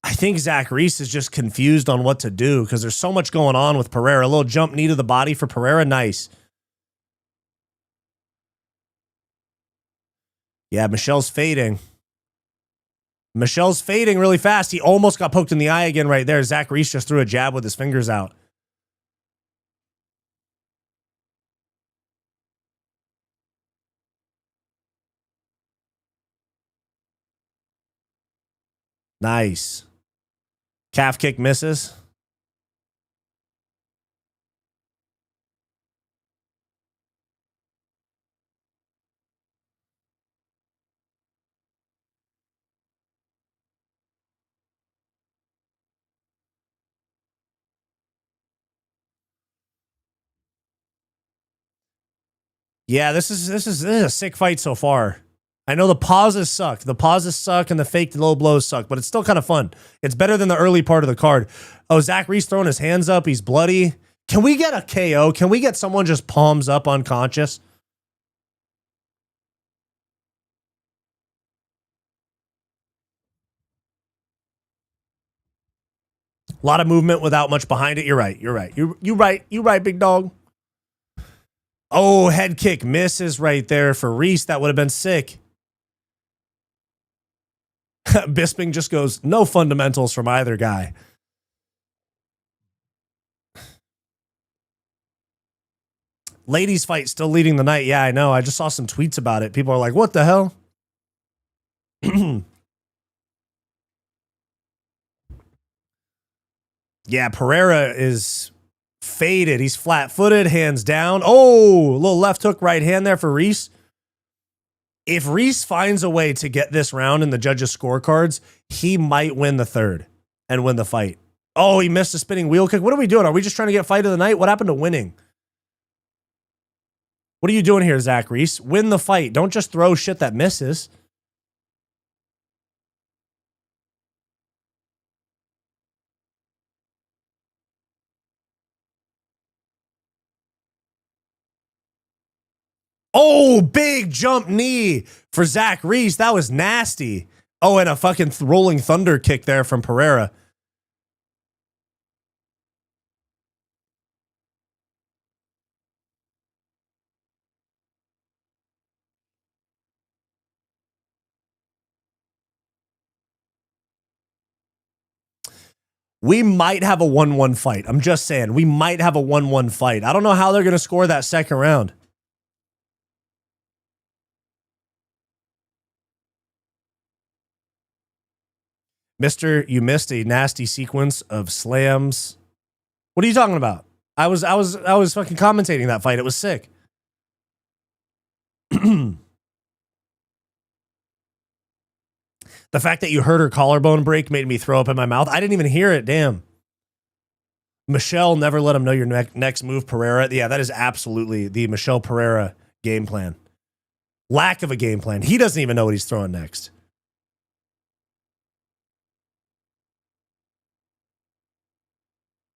I think Zach Reese is just confused on what to do because there's so much going on with Pereira. A little jump knee to the body for Pereira. Nice. Yeah, Michelle's fading. Michelle's fading really fast. He almost got poked in the eye again right there. Zach Reese just threw a jab with his fingers out. Nice. Calf kick misses. Yeah, this is a sick fight so far. I know the pauses suck. The pauses suck and the fake low blows suck, but it's still kind of fun. It's better than the early part of the card. Oh, Zach Reese throwing his hands up. He's bloody. Can we get a KO? Can we get someone just palms up unconscious? A lot of movement without much behind it. You're right. You're right. You're right. You're right, big dog. Oh, head kick misses right there for Reese. That would have been sick. Bisping just goes, no fundamentals from either guy. Ladies fight still leading the night. Yeah, I know. I just saw some tweets about it. People are like, what the hell? Yeah, Pereira is faded. He's flat-footed, hands down. Oh, a little left hook, right hand there for Reese. If Reese finds a way to get this round in the judges' scorecards, he might win the third and win the fight. Oh, he missed a spinning wheel kick. What are we doing? Are we just trying to get fight of the night? What happened to winning? What are you doing here, Zach Reese? Win the fight. Don't just throw shit that misses. Oh, big jump knee for Zach Reese. That was nasty. Oh, and a fucking rolling thunder kick there from Pereira. We might have a 1-1 fight. I'm just saying, we might have a 1-1 fight. I don't know how they're going to score that second round. Mister, you missed a nasty sequence of slams. What are you talking about? I was fucking commentating that fight. It was sick. The fact that you heard her collarbone break made me throw up in my mouth. I didn't even hear it. Damn. Michelle, never let him know your next move, Pereira. Yeah, that is absolutely the Michelle Pereira game plan. Lack of a game plan. He doesn't even know what he's throwing next.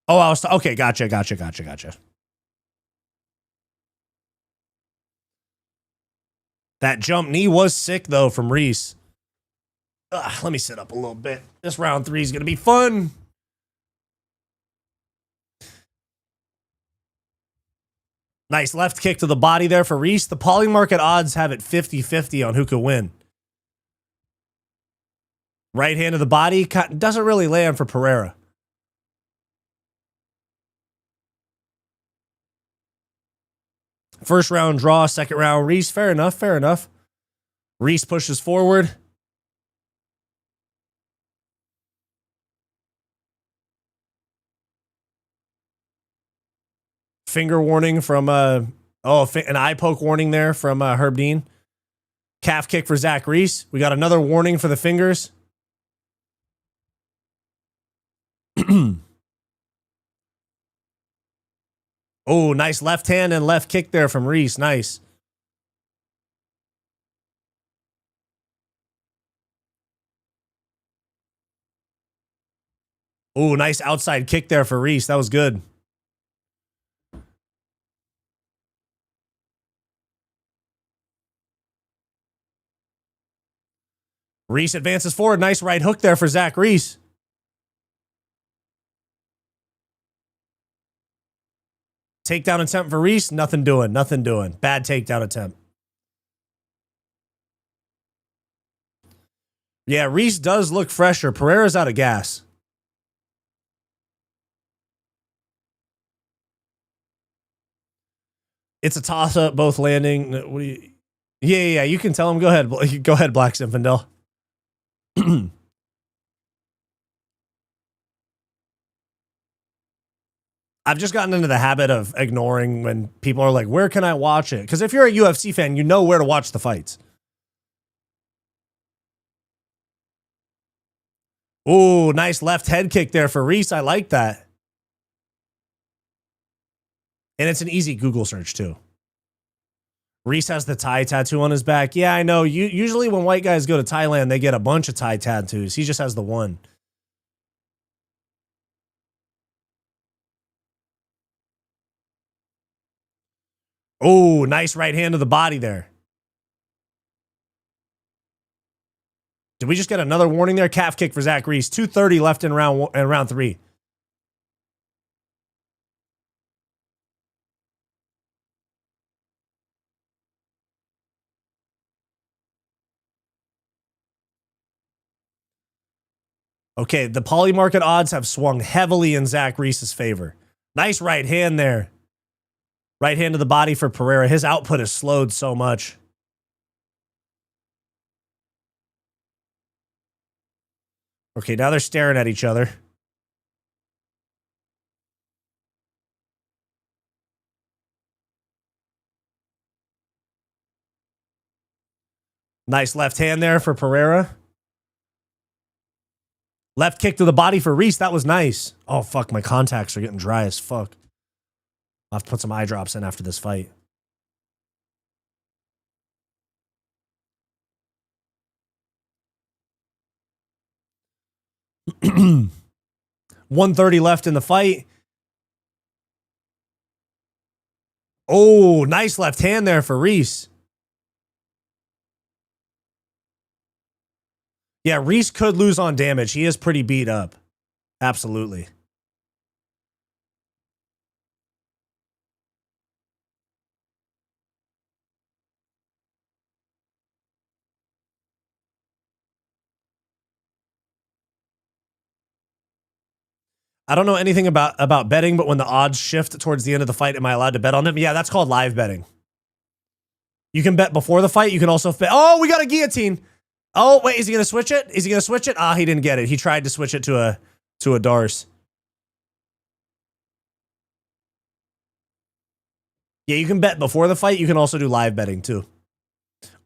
Oh, I was okay. Gotcha. That jump knee was sick though from Reese. Let me sit up a little bit. This round 3 is gonna be fun. Nice left kick to the body there for Reese. The poly market odds have it 50-50 on who could win. Right hand to the body doesn't really land for Pereira. First round draw, second round Reese. Fair enough. Reese pushes forward. Finger warning from an eye poke warning there from Herb Dean. Calf kick for Zach Reese. We got another warning for the fingers. Oh, nice left hand and left kick there from Reese. Nice. Oh, nice outside kick there for Reese. That was good. Reese advances forward. Nice right hook there for Zach Reese. Takedown attempt for Reese. Nothing doing. Bad takedown attempt. Yeah, Reese does look fresher. Pereira's out of gas. It's a toss-up, both landing. What do you... Yeah. You can tell him. Go ahead. Go ahead, Black Zinfandel. I've just gotten into the habit of ignoring when people are like, where can I watch it? Because if you're a UFC fan, you know where to watch the fights. Ooh, nice left head kick there for Reese. I like that. And it's an easy Google search, too. Reese has the Thai tattoo on his back. Yeah, I know. Usually when white guys go to Thailand, they get a bunch of Thai tattoos. He just has the one. Oh, nice right hand to the body there. Did we just get another warning there? Calf kick for Zach Reese. 2:30 left in round 3. Okay, the poly market odds have swung heavily in Zach Reese's favor. Nice right hand there. Right hand to the body for Pereira. His output has slowed so much. Okay, now they're staring at each other. Nice left hand there for Pereira. Left kick to the body for Reese. That was nice. Oh, fuck. My contacts are getting dry as fuck. I'll have to put some eye drops in after this fight. $130 left in the fight. Oh, nice left hand there for Reese. Yeah, Reese could lose on damage. He is pretty beat up. Absolutely. I don't know anything about betting, but when the odds shift towards the end of the fight, am I allowed to bet on them? Yeah, that's called live betting. You can bet before the fight. You can also bet. Oh, we got a guillotine. Oh, wait, is he going to switch it? Is he going to switch it? Ah, he didn't get it. He tried to switch it to a Darce. Yeah, you can bet before the fight. You can also do live betting too.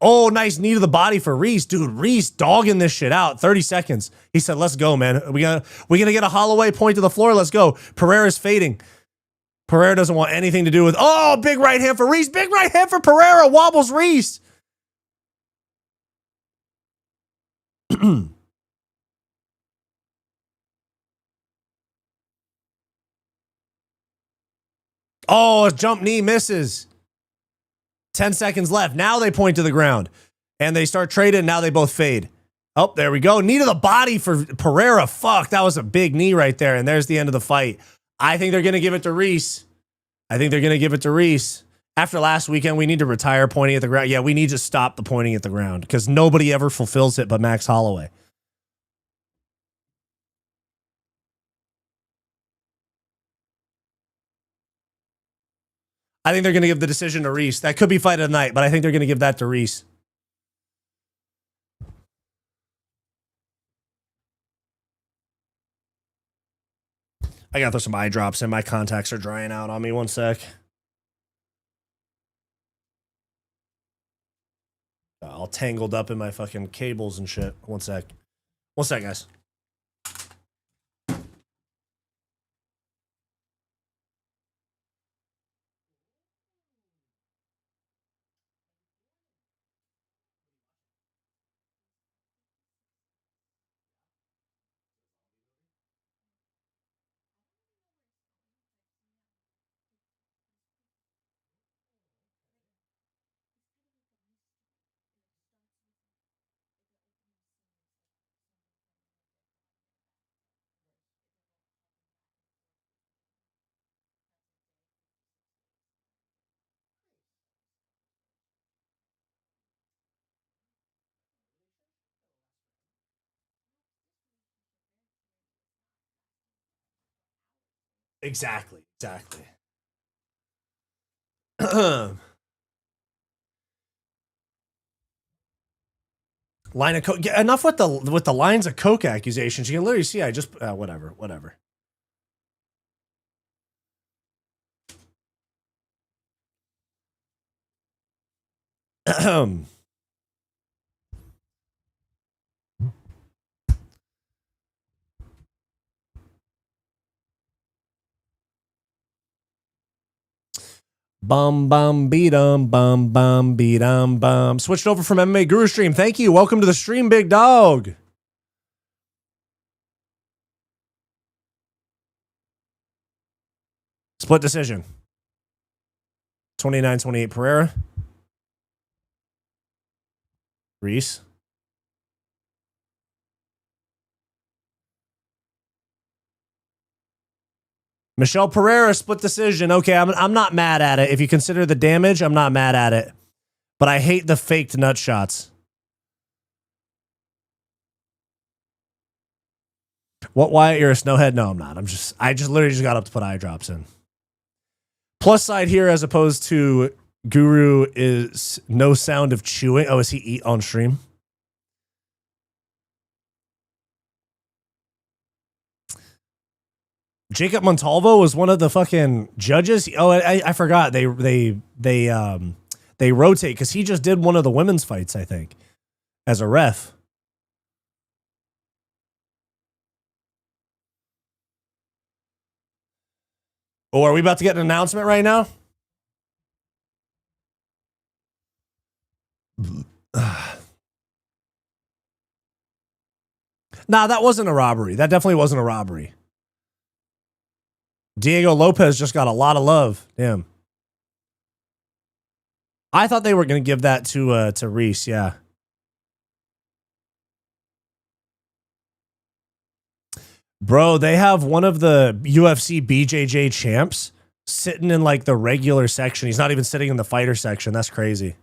Oh, nice knee to the body for Reese. Dude, Reese dogging this shit out. 30 seconds. He said, let's go, man. We gonna get a Holloway point to the floor. Let's go. Pereira's fading. Pereira doesn't want anything to do with, oh, big right hand for Reese. Big right hand for Pereira. Wobbles Reese. Oh, a jump knee misses. 10 seconds left. Now they point to the ground. And they start trading. Now they both fade. Oh, there we go. Knee to the body for Pereira. Fuck, that was a big knee right there. And there's the end of the fight. I think they're going to give it to Reese. After last weekend, we need to retire pointing at the ground. Yeah, we need to stop the pointing at the ground because nobody ever fulfills it but Max Holloway. I think they're going to give the decision to Reese. That could be fight of the night, but I think they're going to give that to Reese. I got to throw some eye drops in. My contacts are drying out on me. One sec. All tangled up in my fucking cables and shit. One sec. One sec, guys. Exactly. Line of coke. Enough with the lines of coke accusations. You can literally see. I just whatever. Bum bum beat-um, bum beat-um, bum. Switched over from MMA Guru stream. Thank you. Welcome to the stream, big dog. Split decision. 29-28 Pereira. Reese. Michelle Pereira, split decision. Okay, I'm not mad at it. If you consider the damage, I'm not mad at it. But I hate the faked nut shots. What, Wyatt? You're a snowhead? No, I'm not. I just literally just got up to put eye drops in. Plus side here, as opposed to Guru, is no sound of chewing. Oh, is he eat on stream? Jacob Montalvo was one of the fucking judges. Oh, I forgot. They rotate because he just did one of the women's fights, I think, as a ref. Oh, are we about to get an announcement right now? Nah, that wasn't a robbery. That definitely wasn't a robbery. Diego Lopez just got a lot of love. Damn. I thought they were going to give that to Reese, yeah. Bro, they have one of the UFC BJJ champs sitting in like the regular section. He's not even sitting in the fighter section. That's crazy.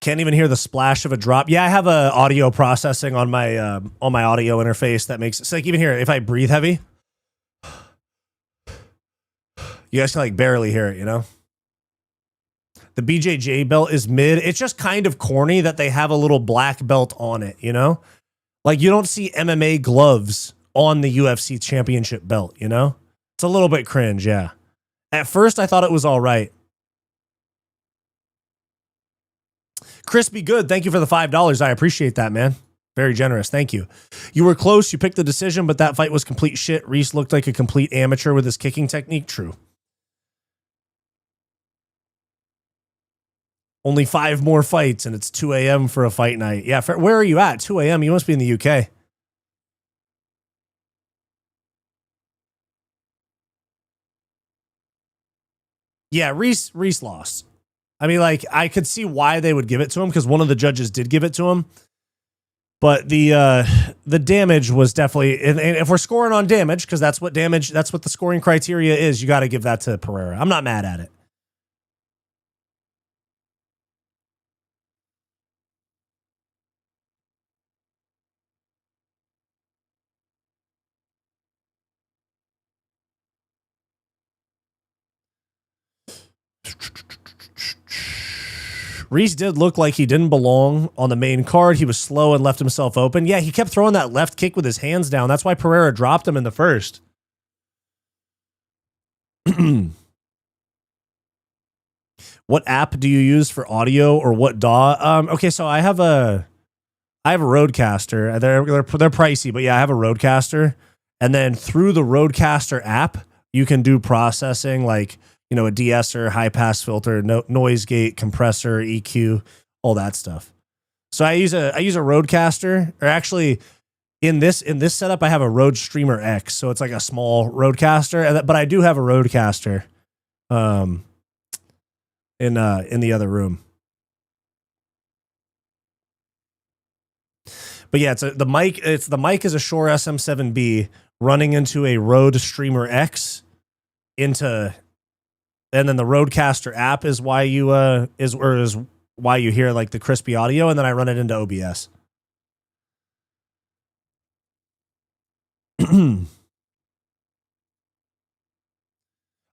Can't even hear the splash of a drop. Yeah, I have a audio processing on my audio interface that makes it so like even here, if I breathe heavy, you guys can like barely hear it, you know? The BJJ belt is mid. It's just kind of corny that they have a little black belt on it, you know? Like, you don't see MMA gloves on the UFC championship belt, you know? It's a little bit cringe, yeah. At first, I thought it was all right. Crispy Good, thank you for the $5. I appreciate that, man. Very generous. Thank you. You were close. You picked the decision, but that fight was complete shit. Reese looked like a complete amateur with his kicking technique. True. Only 5 more fights, and it's 2 a.m. for a fight night. Yeah, where are you at? 2 a.m.? You must be in the UK. Yeah, Reese lost. I mean, like, I could see why they would give it to him because one of the judges did give it to him. But the damage was definitely, and if we're scoring on damage, because that's what the scoring criteria is, you got to give that to Pereira. I'm not mad at it. Reese did look like he didn't belong on the main card. He was slow and left himself open. Yeah, he kept throwing that left kick with his hands down. That's why Pereira dropped him in the first. What app do you use for audio, or what DAW? Okay, so I have a Rodecaster. They're pricey, but yeah, I have a Rodecaster. And then through the Rodecaster app, you can do processing like, you know, a de-esser, high pass filter, noise gate, compressor, EQ, all that stuff. So I use a Rodecaster, or actually in this setup I have a Rode Streamer X, so it's like a small Rodecaster, but I do have a Rodecaster in the other room. But yeah, the mic is a Shure SM7B running into a Rode Streamer X and then the Rodecaster app is why you why you hear like the crispy audio, and then I run it into OBS.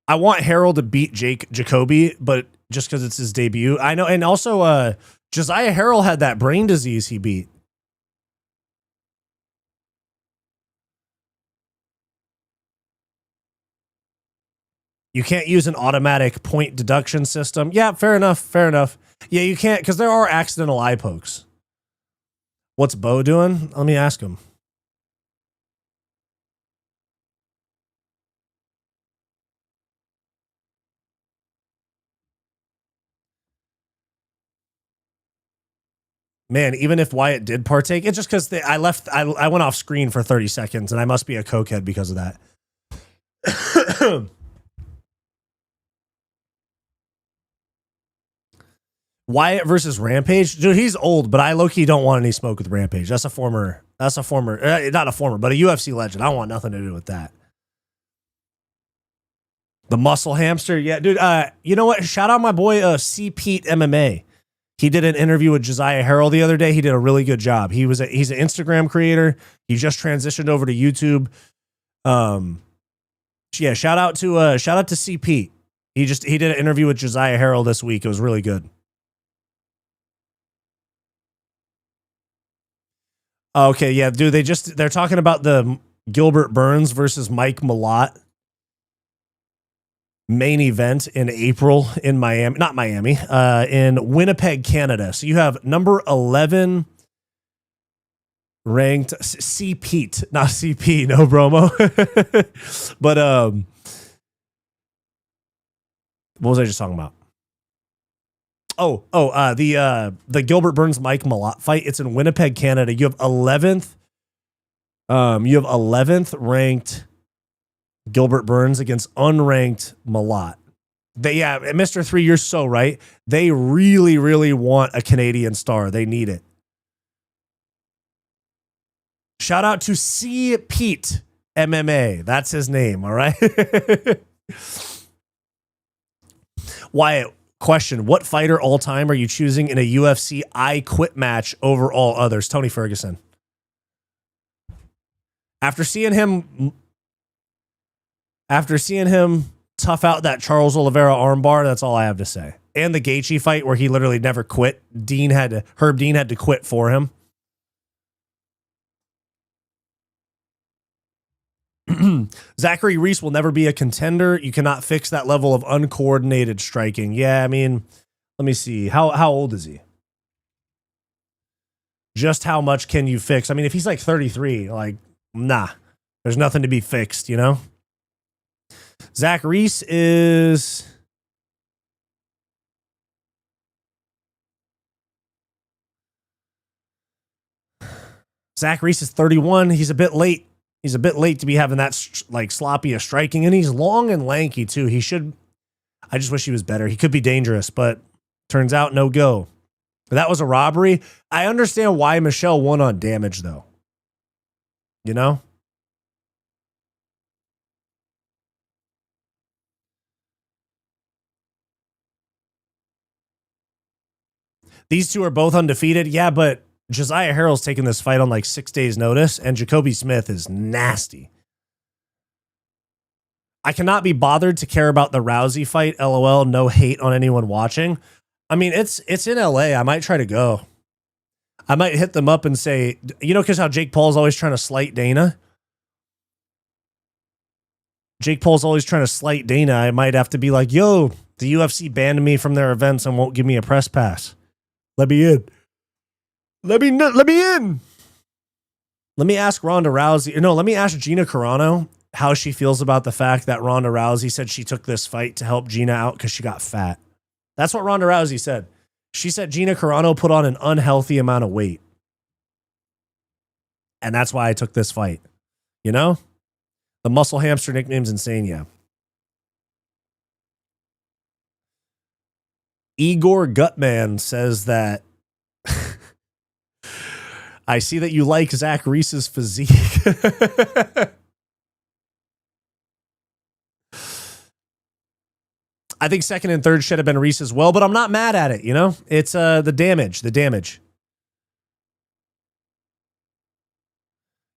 I want Harold to beat Jacoby, but just because it's his debut. I know, and also Josiah Harrell had that brain disease he beat. You can't use an automatic point deduction system. Yeah, fair enough. Yeah, you can't, because there are accidental eye pokes. What's Bo doing? Let me ask him. Man, even if Wyatt did partake, it's just because I went off screen for 30 seconds, and I must be a cokehead because of that. Wyatt versus Rampage, dude. He's old, but I low-key don't want any smoke with Rampage. That's a former, not a former, but a UFC legend. I don't want nothing to do with that. The muscle hamster, yeah, dude. You know what? Shout out my boy C Pete MMA. He did an interview with Josiah Harrell the other day. He did a really good job. He's an Instagram creator. He just transitioned over to YouTube. Yeah, shout out to C Pete. He did an interview with Josiah Harrell this week. It was really good. Okay, yeah, dude, they're talking about the Gilbert Burns versus Mike Malott main event in April in Miami, not Miami, in Winnipeg, Canada. So you have number 11 ranked C Pete, not CP, no bromo. But what was I just talking about? The Gilbert Burns Mike Malott fight. It's in Winnipeg, Canada. You have 11th ranked Gilbert Burns against unranked Malott. Mr. 3, you're so right. They really, really want a Canadian star. They need it. Shout out to C Pete MMA. That's his name. All right. Wyatt. Question, what fighter all time are you choosing in a UFC I Quit match over all others? Tony Ferguson. After seeing him tough out that Charles Oliveira armbar, that's all I have to say. And the Gaethje fight where he literally never quit. Herb Dean had to quit for him. Zachary Reese will never be a contender. You cannot fix that level of uncoordinated striking. Yeah, I mean, let me see. How old is he? Just how much can you fix? I mean, if he's like 33, like, nah, there's nothing to be fixed, you know? Zach Reese is... Zach Reese is 31. He's a bit late. He's a bit late to be having that like sloppy a striking, and he's long and lanky too. He should. I just wish he was better. He could be dangerous, but turns out no go. That was a robbery. I understand why Michelle won on damage though. You know? These two are both undefeated. Yeah, but Josiah Harrell's taking this fight on like 6 days notice, and Jacoby Smith is nasty. I cannot be bothered to care about the Rousey fight. LOL, no hate on anyone watching. I mean, it's in LA. I might try to go. I might hit them up and say, you know, because how Jake Paul's always trying to slight Dana. Jake Paul's always trying to slight Dana. I might have to be like, yo, the UFC banned me from their events and won't give me a press pass. Let me in. Let me in. Let me ask Ronda Rousey. No, let me ask Gina Carano how she feels about the fact that Ronda Rousey said she took this fight to help Gina out because she got fat. That's what Ronda Rousey said. She said Gina Carano put on an unhealthy amount of weight. And that's why I took this fight. You know? The muscle hamster nickname's insane, yeah. Igor Gutman says that I see that you like Zach Reese's physique. I think second and third should have been Reese as well, but I'm not mad at it, you know? It's the damage.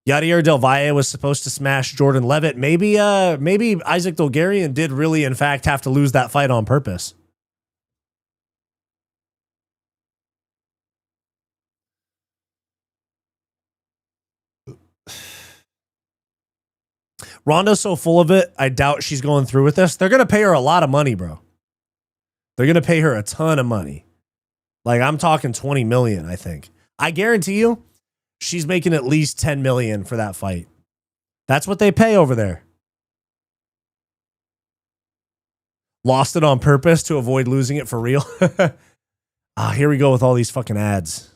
Yadier Del Valle was supposed to smash Jordan Levitt. Maybe Isaac Dolgarian did really, in fact, have to lose that fight on purpose. Ronda's so full of it, I doubt she's going through with this. They're going to pay her a lot of money, bro. They're going to pay her a ton of money. Like, I'm talking 20 million, I think. I guarantee you, she's making at least 10 million for that fight. That's what they pay over there. Lost it on purpose to avoid losing it for real. Here we go with all these fucking ads.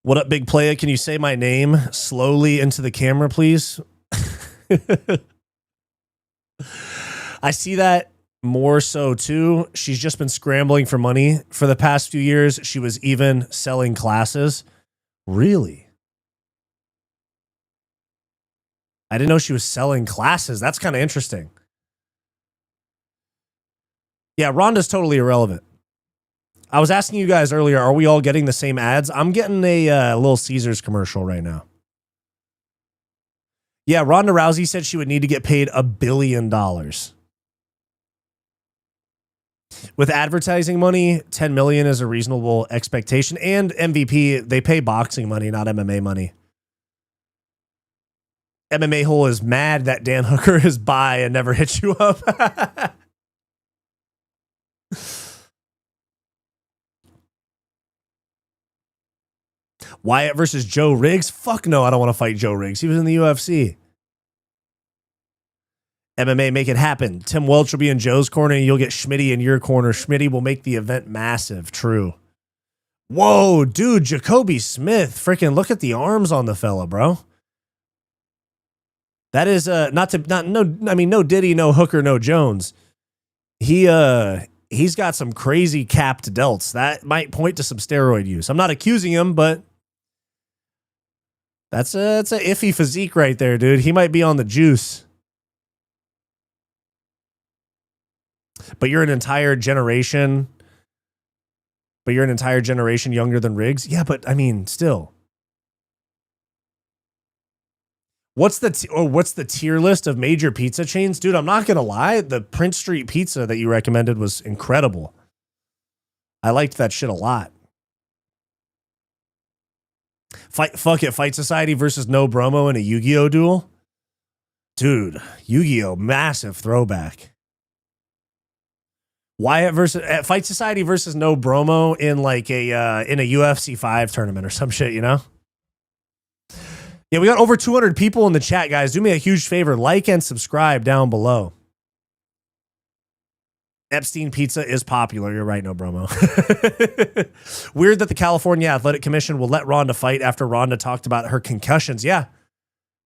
What up, big playa? Can you say my name slowly into the camera, please? I see that more so too. She's just been scrambling for money for the past few years. She was even selling classes. Really? I didn't know she was selling classes. That's kind of interesting. Yeah, Ronda's totally irrelevant. I was asking you guys earlier, are we all getting the same ads? I'm getting a Little Caesars commercial right now. Yeah, Ronda Rousey said she would need to get paid $1 billion. With advertising money, 10 million is a reasonable expectation. And MVP, they pay boxing money, not MMA money. MMA Hole is mad that Dan Hooker is by and never hit you up. Wyatt versus Joe Riggs? Fuck no, I don't want to fight Joe Riggs. He was in the UFC. MMA, make it happen. Tim Welch will be in Joe's corner and you'll get Schmitty in your corner. Schmitty will make the event massive. True. Whoa, dude, Jacoby Smith. Freaking look at the arms on the fella, bro. That is no Diddy, no Hooker, no Jones. He's got some crazy capped delts. That might point to some steroid use. I'm not accusing him, but it's a iffy physique right there, dude. He might be on the juice. But you're an entire generation younger than Riggs. Yeah, but I mean, still. What's the tier list of major pizza chains? Dude, I'm not going to lie. The Prince Street pizza that you recommended was incredible. I liked that shit a lot. Fuck it. Fight Society versus No Bromo in a Yu-Gi-Oh duel. Dude, Yu-Gi-Oh, massive throwback. Wyatt versus Fight Society versus No Bromo in like a UFC 5 tournament or some shit, you know? Yeah, we got over 200 people in the chat, guys. Do me a huge favor, like and subscribe down below. Epstein pizza is popular. You're right, No Bromo. Weird that the California Athletic Commission will let Ronda fight after Ronda talked about her concussions. Yeah.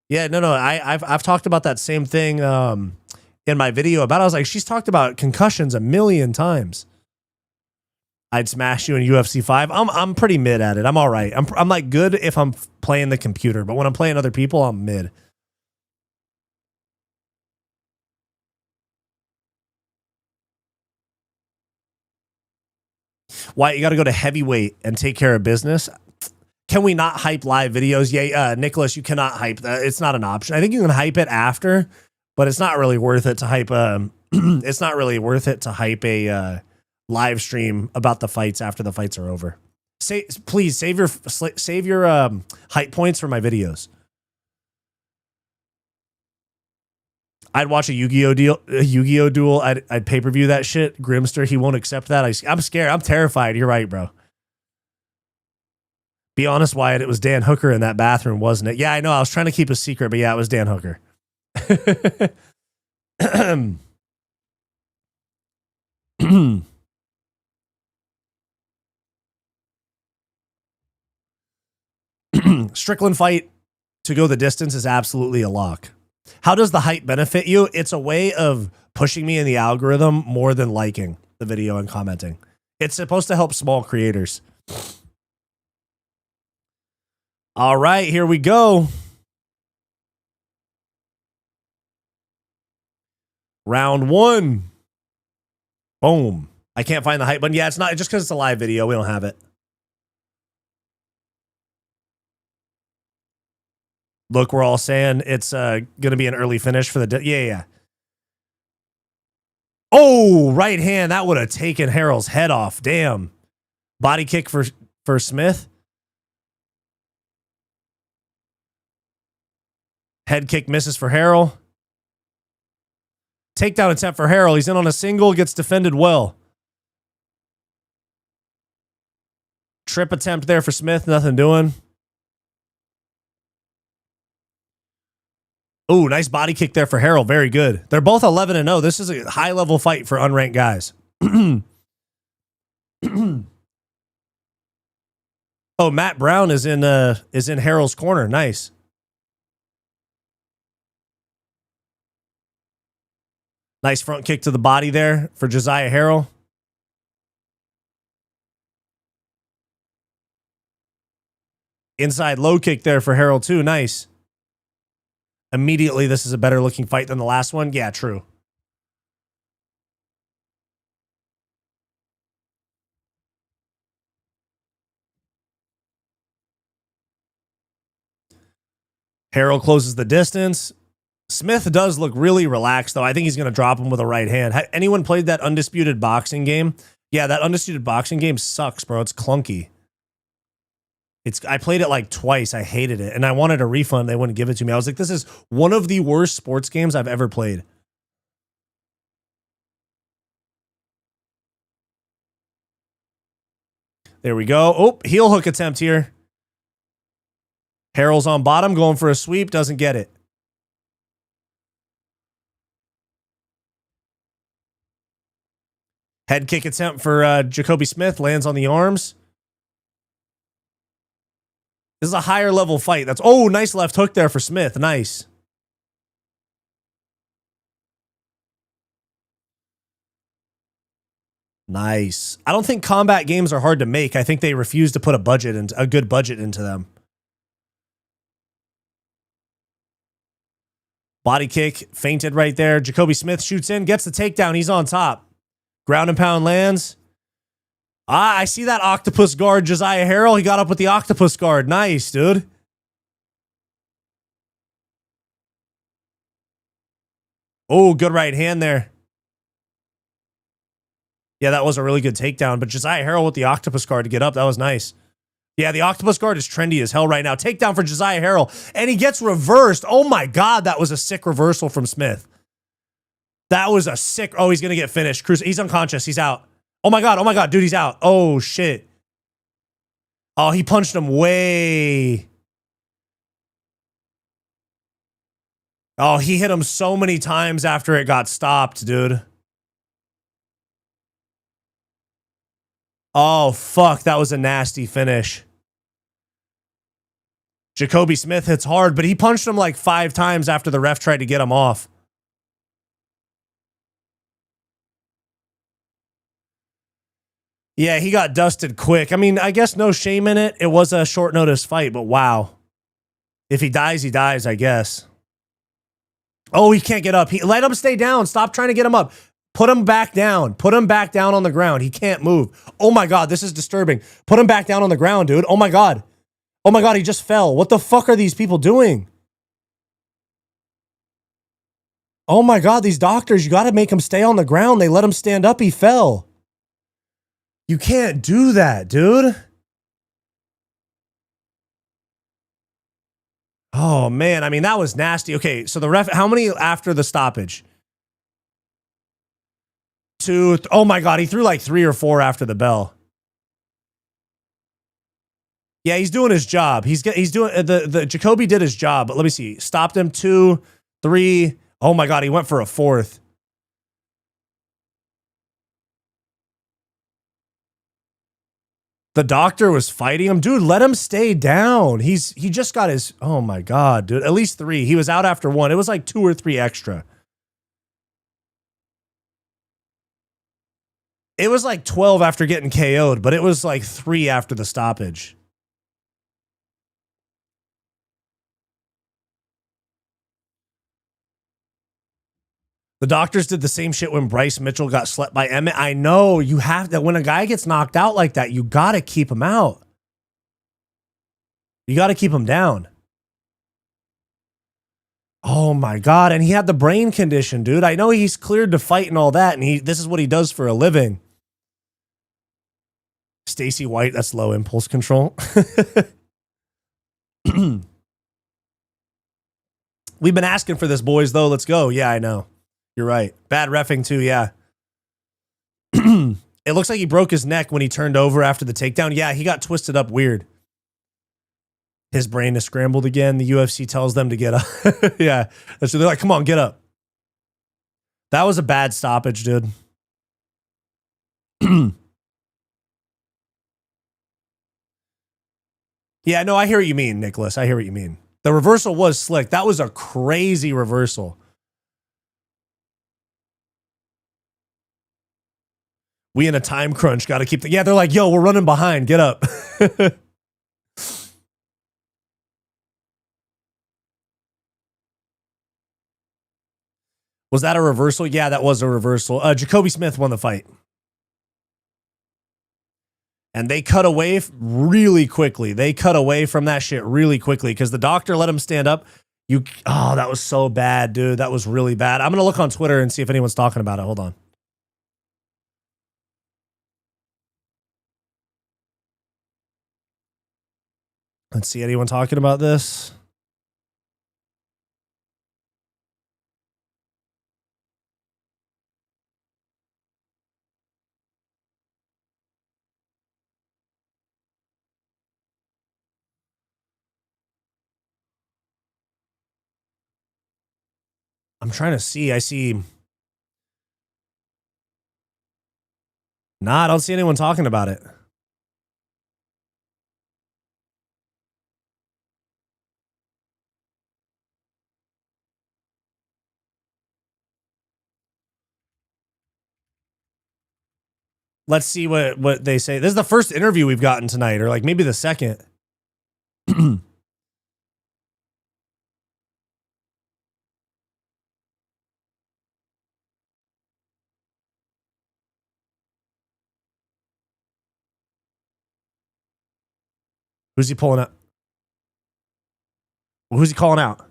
Yeah, no. I've talked about that same thing in my video about. I was like, she's talked about concussions a million times. I'd smash you in UFC 5. I'm pretty mid at it. I'm all right. I'm like good if I'm playing the computer, but when I'm playing other people, I'm mid. Why you got to go to heavyweight and take care of business? Can we not hype live videos? Yeah, Nicholas, you cannot hype that. It's not an option. I think you can hype it after, but it's not really worth it to hype. It's not really worth it to hype a live stream about the fights after the fights are over. Please save your hype points for my videos. I'd watch a Yu-Gi-Oh duel. I'd pay-per-view that shit. Grimster, he won't accept that. I'm scared. I'm terrified. You're right, bro. Be honest, Wyatt, it was Dan Hooker in that bathroom, wasn't it? Yeah, I know. I was trying to keep a secret, but yeah, it was Dan Hooker. Strickland fight to go the distance is absolutely a lock. How does the hype benefit you? It's a way of pushing me in the algorithm more than liking the video and commenting. It's supposed to help small creators. All right, here we go. Round one. Boom. I can't find the hype button. Yeah, it's not just because it's a live video. We don't have it. Look, we're all saying it's going to be an early finish for the... Yeah. Oh, right hand. That would have taken Harrell's head off. Damn. Body kick for Smith. Head kick misses for Harrell. Takedown attempt for Harrell. He's in on a single. Gets defended well. Trip attempt there for Smith. Nothing doing. Oh, nice body kick there for Harrell. Very good. They're both 11-0. This is a high-level fight for unranked guys. Oh, Matt Brown is in Harrell's corner. Nice. Nice front kick to the body there for Josiah Harrell. Inside low kick there for Harrell too. Nice. Immediately, this is a better looking fight than the last one. Yeah, true. Harrell closes the distance. Smith does look really relaxed, though. I think he's going to drop him with a right hand. Anyone played that Undisputed boxing game? Yeah, that Undisputed boxing game sucks, bro. It's clunky. I played it like twice. I hated it. And I wanted a refund. They wouldn't give it to me. I was like, this is one of the worst sports games I've ever played. There we go. Oh, heel hook attempt here. Harrell's on bottom, going for a sweep. Doesn't get it. Head kick attempt for Jacoby Smith. Lands on the arms. This is a higher level fight. Oh, nice left hook there for Smith. Nice. Nice. I don't think combat games are hard to make. I think they refuse to put a good budget into them. Body kick, feinted right there. Jacoby Smith shoots in, gets the takedown. He's on top. Ground and pound lands. I see that octopus guard, Josiah Harrell. He got up with the octopus guard. Nice, dude. Oh, good right hand there. Yeah, that was a really good takedown. But Josiah Harrell with the octopus guard to get up. That was nice. Yeah, the octopus guard is trendy as hell right now. Takedown for Josiah Harrell. And he gets reversed. Oh my God, that was a sick reversal from Smith. That was a sick. Oh, he's going to get finished. Cruz, he's unconscious. He's out. Oh my God, dude, he's out. Oh, shit. Oh, he punched him way. Oh, he hit him so many times after it got stopped, dude. Oh, fuck. That was a nasty finish. Jacoby Smith hits hard, but he punched him like 5 times after the ref tried to get him off. Yeah, he got dusted quick. I mean, I guess no shame in it. It was a short notice fight, but wow. If he dies, I guess. Oh, he can't get up. Let him stay down. Stop trying to get him up. Put him back down. Put him back down on the ground. He can't move. Oh my God, this is disturbing. Put him back down on the ground, dude. Oh my God. Oh my God, he just fell. What the fuck are these people doing? Oh my God, these doctors, you got to make him stay on the ground. They let him stand up. He fell. You can't do that, dude. Oh, man. I mean, that was nasty. Okay, so the ref, how many after the stoppage? 2. Oh, my God. He threw like 3 or 4 after the bell. Yeah, he's doing his job. He's doing the Jacoby did his job, but let me see. Stopped him 2, 3. Oh, my God. He went for a 4th. The doctor was fighting him. Dude, let him stay down. He just got his, oh my God, dude. At least 3. He was out after 1. It was like 2 or 3 extra. It was like 12 after getting KO'd, but it was like 3 after the stoppage. The doctors did the same shit when Bryce Mitchell got slept by Emmett. I know you have to, when a guy gets knocked out like that, you got to keep him out. You got to keep him down. Oh my God. And he had the brain condition, dude. I know he's cleared to fight and all that. And this is what he does for a living. Stacy White, that's low impulse control. We've been asking for this, boys, though. Let's go. Yeah, I know. You're right. Bad reffing, too. Yeah. It looks like he broke his neck when he turned over after the takedown. Yeah, he got twisted up weird. His brain is scrambled again. The UFC tells them to get up. Yeah. So they're like, come on, get up. That was a bad stoppage, dude. Yeah, no, I hear what you mean, Nicholas. I hear what you mean. The reversal was slick. That was a crazy reversal. We in a time crunch. Got to keep the... Yeah, they're like, yo, we're running behind. Get up. Was that a reversal? Yeah, that was a reversal. Jacoby Smith won the fight. And they cut away really quickly. They cut away from that shit really quickly because the doctor let him stand up. Oh, that was so bad, dude. That was really bad. I'm going to look on Twitter and see if anyone's talking about it. Hold on. Let's see anyone talking about this. I'm trying to see. I see. Nah, I don't see anyone talking about it. Let's see what they say. This is the first interview we've gotten tonight, or like maybe the second. Who's he pulling out? Who's he calling out?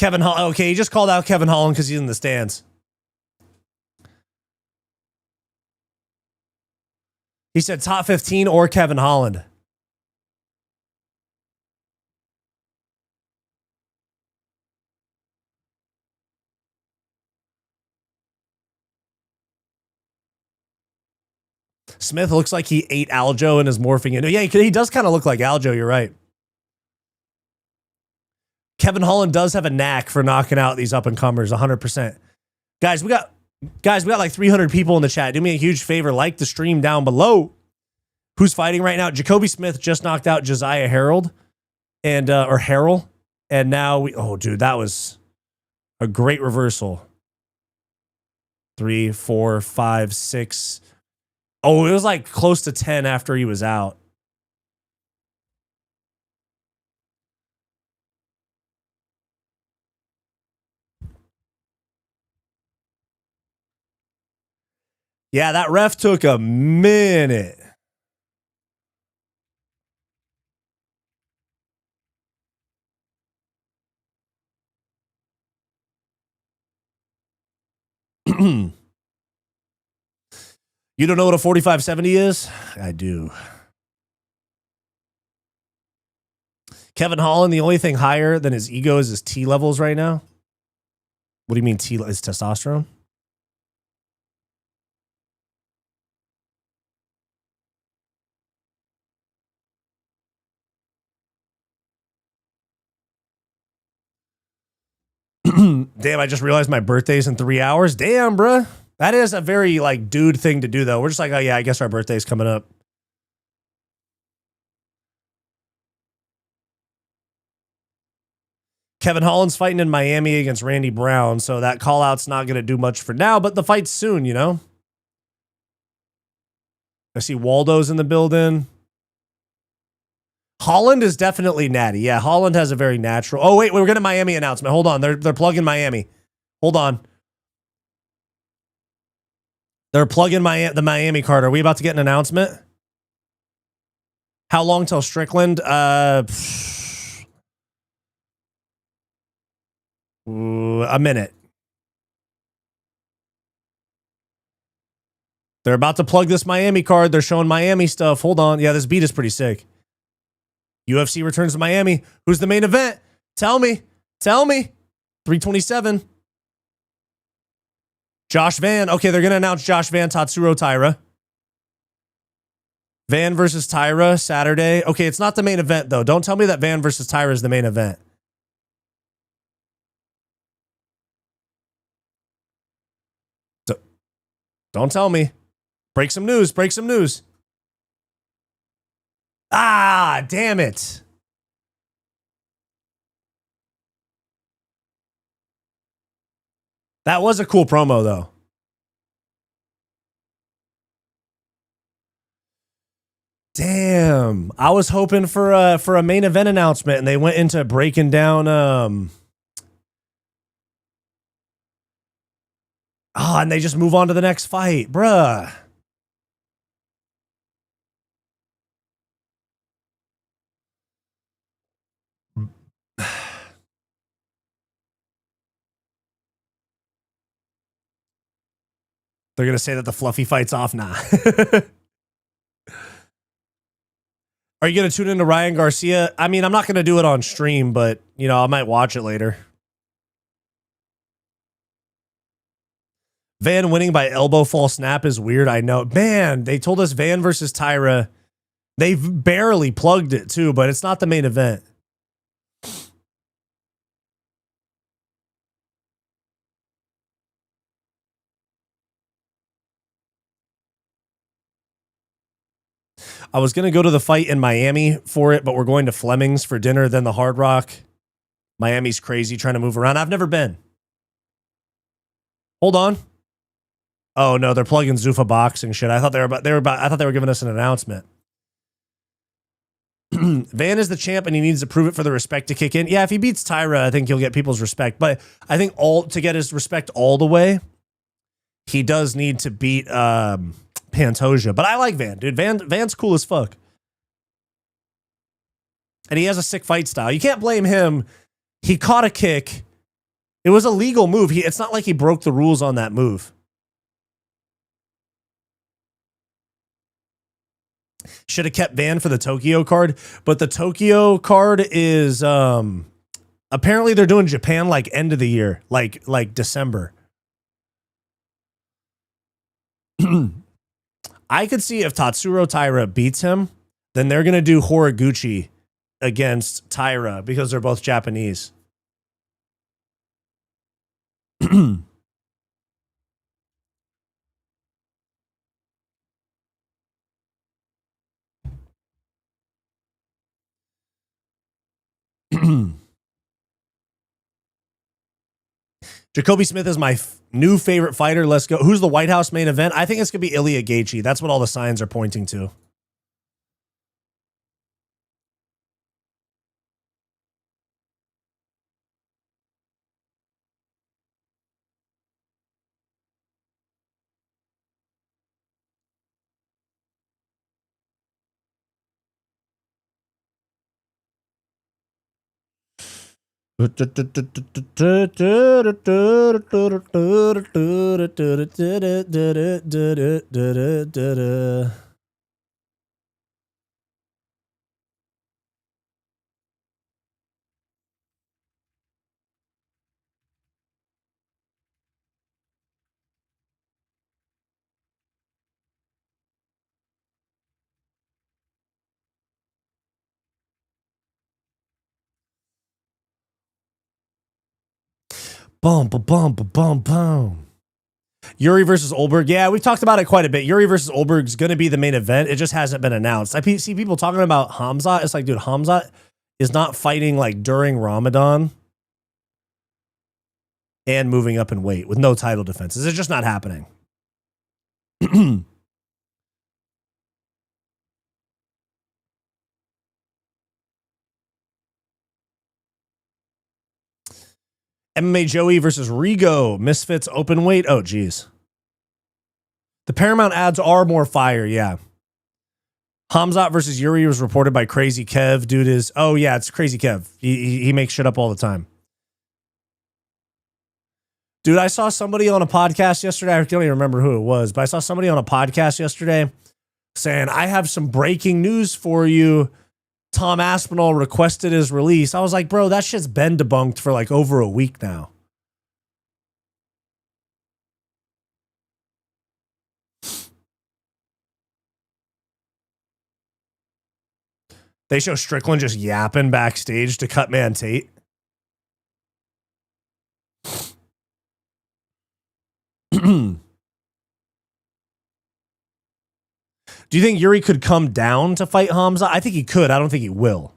Kevin Holland. Okay, he just called out Kevin Holland because he's in the stands. He said top 15 or Kevin Holland. Smith looks like he ate Aljo and is morphing into. Yeah, he does kind of look like Aljo. You're right. Kevin Holland does have a knack for knocking out these up and comers. 100%. Guys, we got like 300 people in the chat. Do me a huge favor, like the stream down below. Who's fighting right now? Jacoby Smith just knocked out Josiah Harold and or Harrell, and now we. Oh, dude, that was a great reversal. 3, 4, 5, 6. Oh, it was like close to 10 after he was out. Yeah, that ref took a minute. You don't know what a 4570 is? I do. Kevin Holland, the only thing higher than his ego is his T levels right now. What do you mean T is testosterone? Damn, I just realized my birthday's in 3 hours. Damn, bruh. That is a very, like, dude thing to do, though. We're just like, oh, yeah, I guess our birthday's coming up. Kevin Holland's fighting in Miami against Randy Brown, so that call-out's not going to do much for now, but the fight's soon, you know? I see Waldo's in the building. Holland is definitely natty. Yeah, Holland has a very natural... Oh, wait, we're getting a Miami announcement. Hold on. They're plugging Miami. Hold on. They're plugging the Miami card. Are we about to get an announcement? How long till Strickland? A minute. They're about to plug this Miami card. They're showing Miami stuff. Hold on. Yeah, this beat is pretty sick. UFC returns to Miami. Who's the main event? Tell me. Tell me. 327. Josh Van. Okay, they're going to announce Josh Van, Tatsuro Taira. Van versus Taira, Saturday. Okay, it's not the main event, though. Don't tell me that Van versus Taira is the main event. Don't tell me. Break some news. Break some news. Ah, damn it. That was a cool promo, though. Damn. I was hoping for a main event announcement, and they went into breaking down and they just move on to the next fight. Bruh. They're going to say that the fluffy fight's off now. Are you going to tune into Ryan Garcia? I mean, I'm not going to do it on stream, but, you know, I might watch it later. Van winning by elbow fall snap is weird. I know. Man, they told us Van versus Taira. They've barely plugged it, too, but it's not the main event. I was going to go to the fight in Miami for it, but we're going to Fleming's for dinner, then the Hard Rock. Miami's crazy trying to move around. I've never been. Hold on. Oh no, they're plugging Zuffa boxing shit. I thought I thought they were giving us an announcement. Van is the champ and he needs to prove it for the respect to kick in. Yeah, if he beats Taira, I think he'll get people's respect. But I think to get his respect all the way, he does need to beat Pantoja. But I like Van, dude. Van's cool as fuck. And he has a sick fight style. You can't blame him. He caught a kick It was a legal move. It's not like he broke the rules on that move. Should have kept Van for the Tokyo card, but the Tokyo card is apparently they're doing Japan like end of the year, like December. I could see if Tatsuro Taira beats him, then they're going to do Horiguchi against Taira because they're both Japanese. Jacoby Smith is my new favorite fighter. Let's go. Who's the White House main event? I think it's going to be Ilya Gaethje. That's what all the signs are pointing to. Boom, boom, boom, boom, boom. Yuri versus Olberg. Yeah, we've talked about it quite a bit. Yuri versus Olberg is going to be the main event. It just hasn't been announced. I see people talking about Hamzat. It's like, dude, Hamzat is not fighting like during Ramadan and moving up in weight with no title defenses. It's just not happening. MMA Joey versus Rigo. Misfits open weight. Oh, geez. The Paramount ads are more fire, yeah. Hamzat versus Yuri was reported by Crazy Kev. Dude is, oh yeah, it's Crazy Kev. He makes shit up all the time. Dude, I saw somebody on a podcast yesterday. I don't even remember who it was, but I saw somebody on a podcast yesterday saying, I have some breaking news for you. Tom Aspinall requested his release. I was like, bro, that shit's been debunked for like over a week now. They show Strickland just yapping backstage to Cutman Tate. Do you think Yuri could come down to fight Hamza? I think he could. I don't think he will.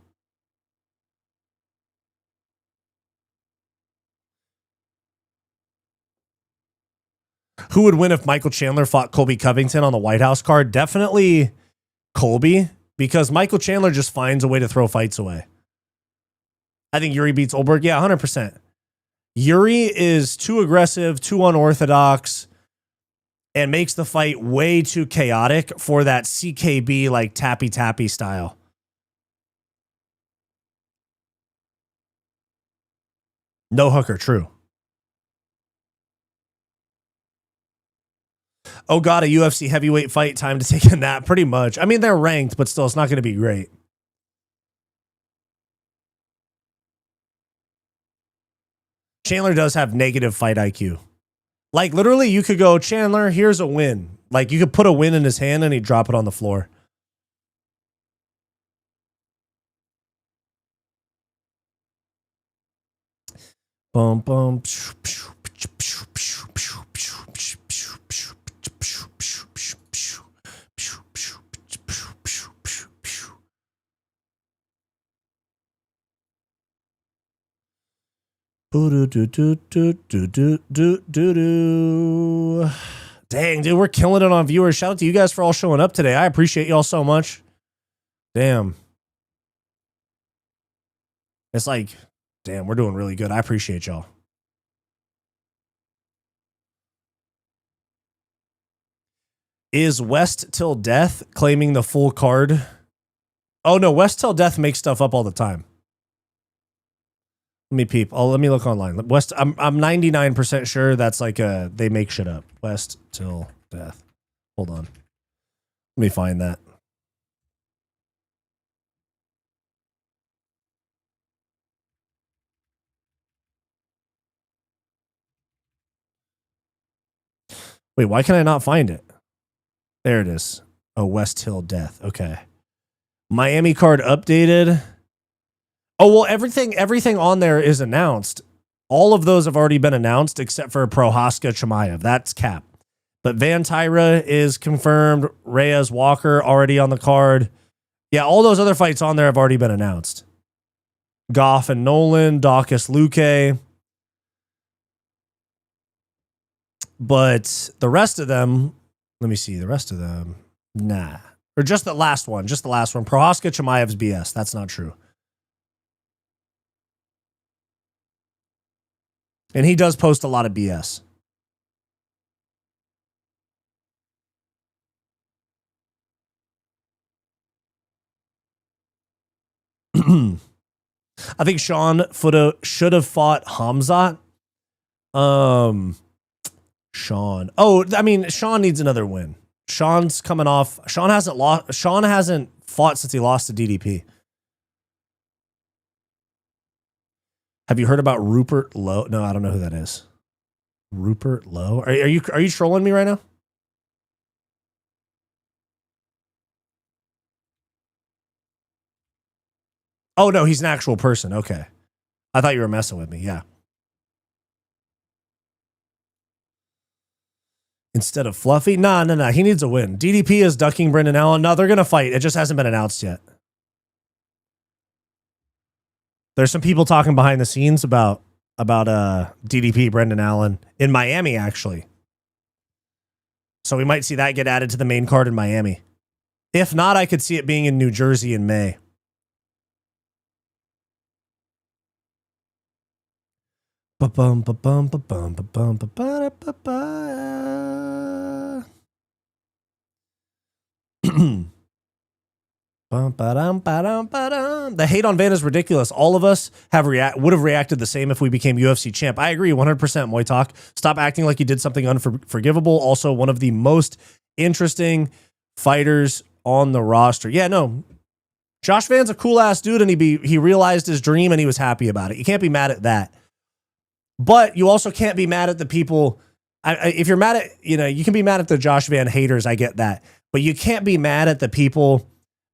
Who would win if Michael Chandler fought Colby Covington on the White House card? Definitely Colby, because Michael Chandler just finds a way to throw fights away. I think Yuri beats Olberg. Yeah, 100%. Yuri is too aggressive, too unorthodox, and makes the fight way too chaotic for that CKB like tappy style. No hooker, true. Oh god, a UFC heavyweight fight, time to take a nap. Pretty much. I mean, they're ranked, but still, it's not going to be great. Chandler does have negative fight IQ. Like, literally, you could go, Chandler, here's a win. Like, you could put a win in his hand and he'd drop it on the floor. Boom, boom. Dang, dude, we're killing it on viewers. Shout out to you guys for all showing up today. I appreciate y'all so much. Damn. It's like, damn, we're doing really good. I appreciate y'all. Is West Till Death claiming the full card? Oh, no, West Till Death makes stuff up all the time. Let me peep. Oh, let me look online. West. I'm 99% sure that's like they make shit up. West till death. Hold on. Let me find that. Wait, why can I not find it? There it is. Oh, West till death. Okay. Miami card updated. Oh, well, everything on there is announced. All of those have already been announced except for Prohaska Chimaev. That's cap. But Van Tyra is confirmed. Reyes Walker already on the card. Yeah, all those other fights on there have already been announced. Goff and Nolan, Dawkins Luque. But the rest of them, let me see. The rest of them, nah. Or just the last one. Just the last one. Prohaska Chimaev's BS. That's not true. And he does post a lot of BS. I think Sean should have fought Hamzat. Sean. Oh, I mean, Sean needs another win. Sean's coming off. Sean hasn't fought since he lost to DDP. Have you heard about Rupert Lowe? No, I don't know who that is. Rupert Lowe? Are you trolling me right now? Oh no, he's an actual person. Okay. I thought you were messing with me. Yeah. Instead of Fluffy? Nah. He needs a win. DDP is ducking Brendan Allen. No, they're gonna fight. It just hasn't been announced yet. There's some people talking behind the scenes about DDP Brendan Allen in Miami, actually. So we might see that get added to the main card in Miami. If not, I could see it being in New Jersey in May. The hate on Van is ridiculous. All of us would have reacted the same if we became UFC champ. I agree 100%, Muay Talk. Stop acting like you did something unforgivable. Also, one of the most interesting fighters on the roster. Yeah, no. Josh Van's a cool ass dude, and he realized his dream and he was happy about it. You can't be mad at that. But you also can't be mad at the people. If you're mad at, you can be mad at the Josh Van haters. I get that. But you can't be mad at the people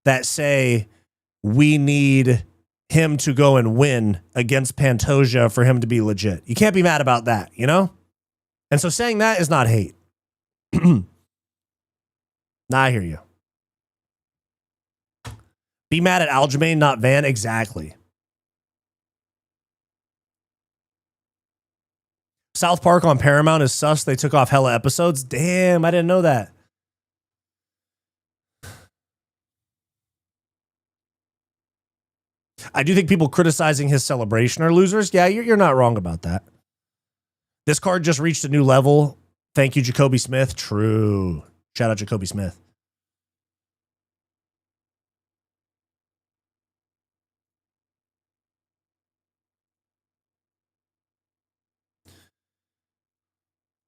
that say we need him to go and win against Pantoja for him to be legit. You can't be mad about that, And so saying that is not hate. Nah, I hear you. Be mad at Aljamain, not Van. Exactly. South Park on Paramount is sus. They took off hella episodes. Damn, I didn't know that. I do think people criticizing his celebration are losers. Yeah, you're not wrong about that. This card just reached a new level. Thank you, Jacoby Smith. True. Shout out Jacoby Smith.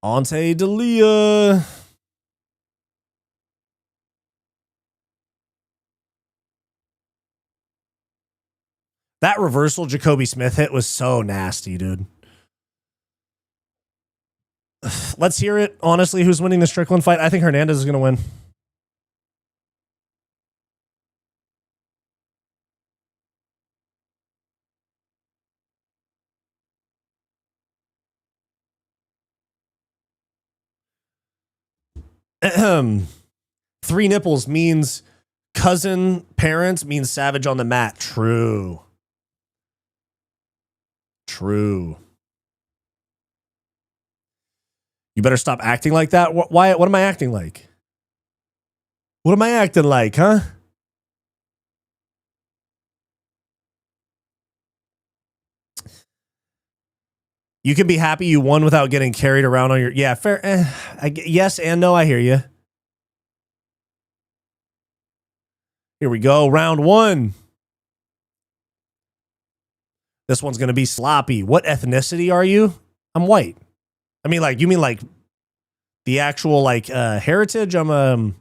Ante Delija. That reversal Jacoby Smith hit was so nasty, dude. Let's hear it. Honestly, who's winning the Strickland fight? I think Hernandez is going to win. Three nipples means cousin, parents means savage on the mat. True. You better stop acting like that. Wyatt, what am I acting like? What am I acting like, huh? You can be happy you won without getting carried around on your... Yeah, fair. Yes and no, I hear you. Here we go. Round one. This one's going to be sloppy. What ethnicity are you? I'm white. I mean, like, you mean like the actual like heritage? I'm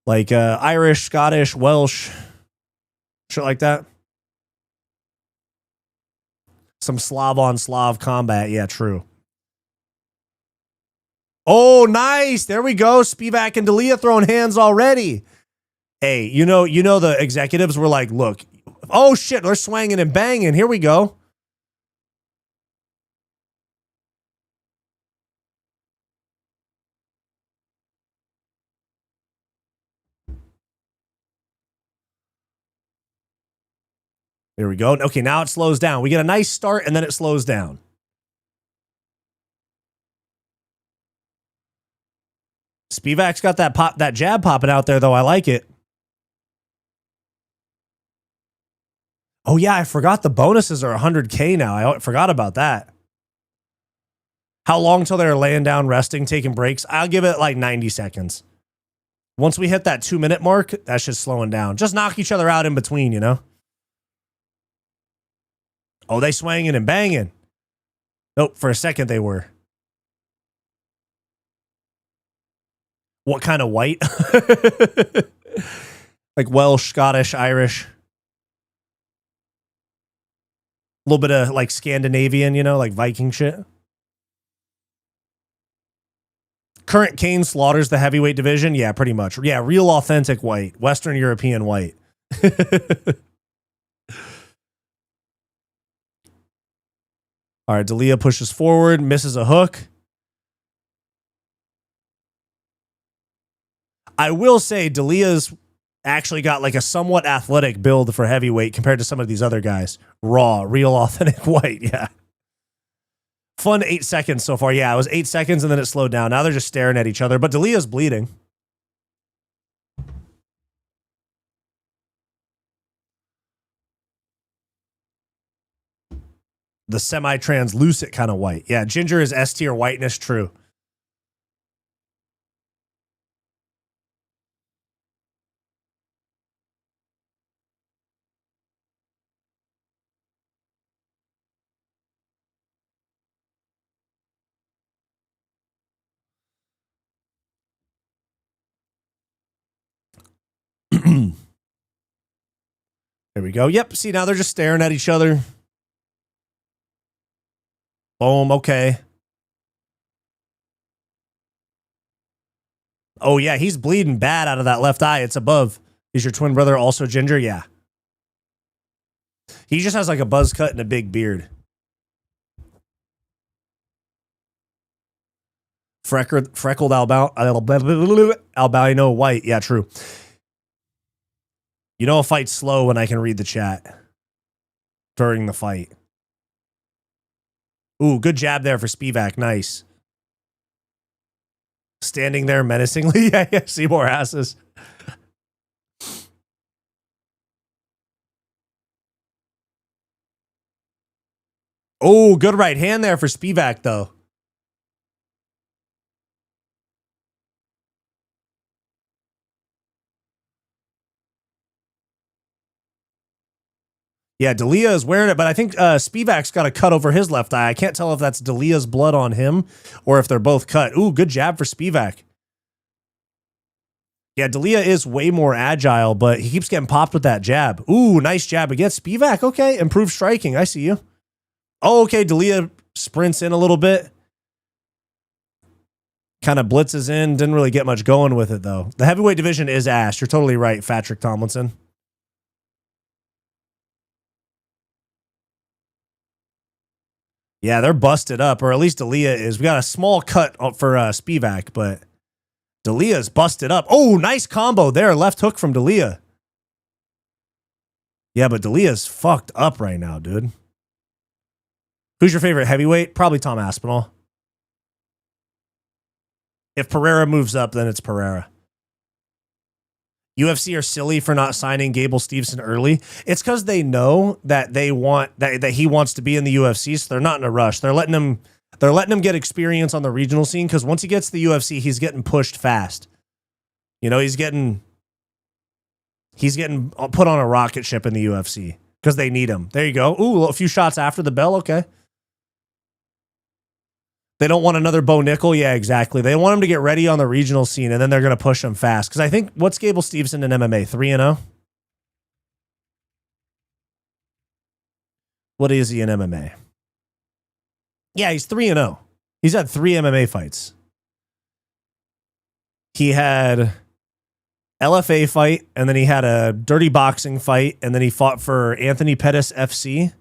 like Irish, Scottish, Welsh, shit like that. Some Slav on Slav combat. Yeah, true. Oh, nice. There we go. Spivac and Delija throwing hands already. Hey, you know the executives were like, look, oh shit, they're swanging and banging. Here we go. There we go. Okay, now it slows down. We get a nice start and then it slows down. Spivac's got that jab popping out there though. I like it. Oh yeah, I forgot the bonuses are 100K now. I forgot about that. How long till they're laying down, resting, taking breaks? I'll give it like 90 seconds. Once we hit that 2-minute mark, that shit's slowing down. Just knock each other out in between, you know? Oh, they swanging and banging. Nope, for a second they were. What kind of white? Like Welsh, Scottish, Irish. A little bit of like Scandinavian, you know, like Viking shit. Current Kane slaughters the heavyweight division. Yeah, pretty much. Yeah, real authentic white. Western European white. All right, Delija pushes forward, misses a hook. I will say Delia's actually got like a somewhat athletic build for heavyweight compared to some of these other guys. Raw, real authentic white, yeah. Fun 8 seconds so far. Yeah, it was 8 seconds and then it slowed down. Now they're just staring at each other, but Delia's bleeding. The semi-translucent kind of white. Yeah, ginger is S tier whiteness, true. There we go. Yep, see, now they're just staring at each other. Boom, okay. Oh, yeah, he's bleeding bad out of that left eye. It's above. Is your twin brother also ginger? Yeah. He just has like a buzz cut and a big beard. Freckled albino white. Yeah, true. You know a fight's slow when I can read the chat during the fight. Ooh, good jab there for Spivac. Nice. Standing there menacingly. Yeah, see more asses. Oh, good right hand there for Spivac, though. Yeah, Delija is wearing it, but I think Spivac's got a cut over his left eye. I can't tell if that's Delia's blood on him or if they're both cut. Ooh, good jab for Spivac. Yeah, Delija is way more agile, but he keeps getting popped with that jab. Ooh, nice jab against Spivac. Okay, improved striking. I see you. Oh, okay, Delija sprints in a little bit. Kind of blitzes in. Didn't really get much going with it, though. The heavyweight division is ass. You're totally right, Patrick Tomlinson. Yeah, they're busted up, or at least Delija is. We got a small cut for Spivac, but Delia's busted up. Oh, nice combo there. Left hook from Delija. Yeah, but Delia's fucked up right now, dude. Who's your favorite heavyweight? Probably Tom Aspinall. If Pereira moves up, then it's Pereira. UFC are silly for not signing Gable Steveson early. It's because they know that they want that he wants to be in the UFC, so they're not in a rush. They're letting him get experience on the regional scene because once he gets to the UFC, he's getting pushed fast. You know, he's getting put on a rocket ship in the UFC. because they need him. There you go. Ooh, a few shots after the bell. Okay. They don't want another Bo Nickel. Yeah, exactly. They want him to get ready on the regional scene, and then they're going to push him fast. Because I think, what's Gable Stevenson in MMA? 3-0? What is he in MMA? Yeah, he's 3-0. He's had 3 MMA fights. He had LFA fight, and then he had a dirty boxing fight, and then he fought for Anthony Pettis FC.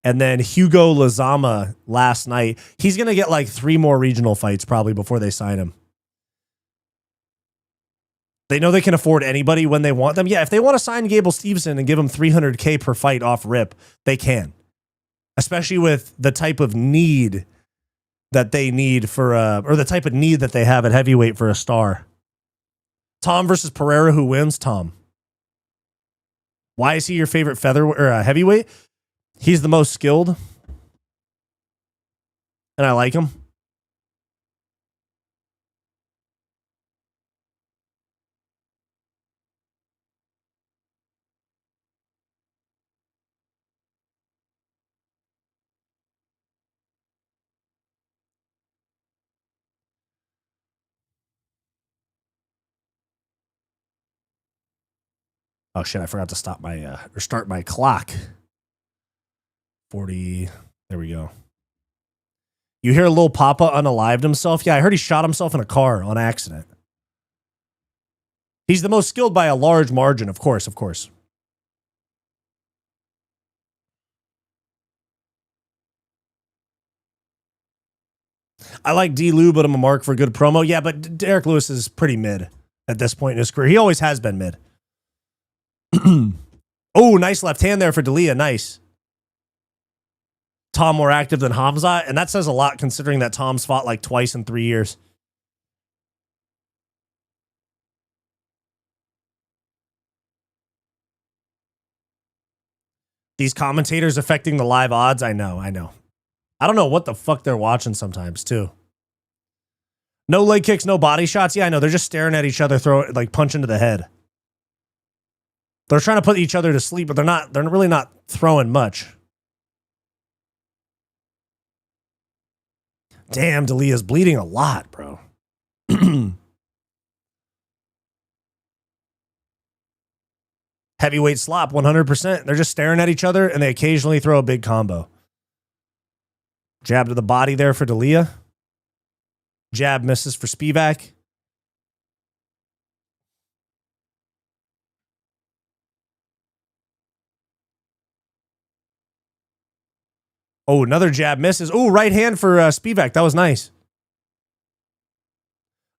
And then Hugo Lazama last night. He's going to get like 3 more regional fights probably before they sign him. They know they can afford anybody when they want them. Yeah, if they want to sign Gable Stevenson and give him $300K per fight off rip, they can. Especially with the type of need that they need for, or the type of need that they have at heavyweight for a star. Tom versus Pereira, who wins? Tom. Why is he your favorite featherweight or heavyweight? He's the most skilled, and I like him. Oh shit, I forgot to stop my or start my clock. 40. There we go. You hear Lil Papa unalived himself? Yeah, I heard he shot himself in a car on accident. He's the most skilled by a large margin, of course, of course. I like D. Lou, but I'm a mark for good promo. Yeah, but Derek Lewis is pretty mid at this point in his career. He always has been mid. Oh, nice left hand there for Delija. Nice. Tom more active than Hamza, and that says a lot considering that Tom's fought like twice in 3 years. These commentators affecting the live odds, I know. I don't know what the fuck they're watching sometimes, too. No leg kicks, no body shots. Yeah, I know. They're just staring at each other, like punch into the head. They're trying to put each other to sleep, but they're really not throwing much. Damn, Delia's bleeding a lot, bro. Heavyweight slop, 100%. They're just staring at each other, and they occasionally throw a big combo. Jab to the body there for Delija. Jab misses for Spivac. Oh, another jab misses. Oh, right hand for Spivac. That was nice.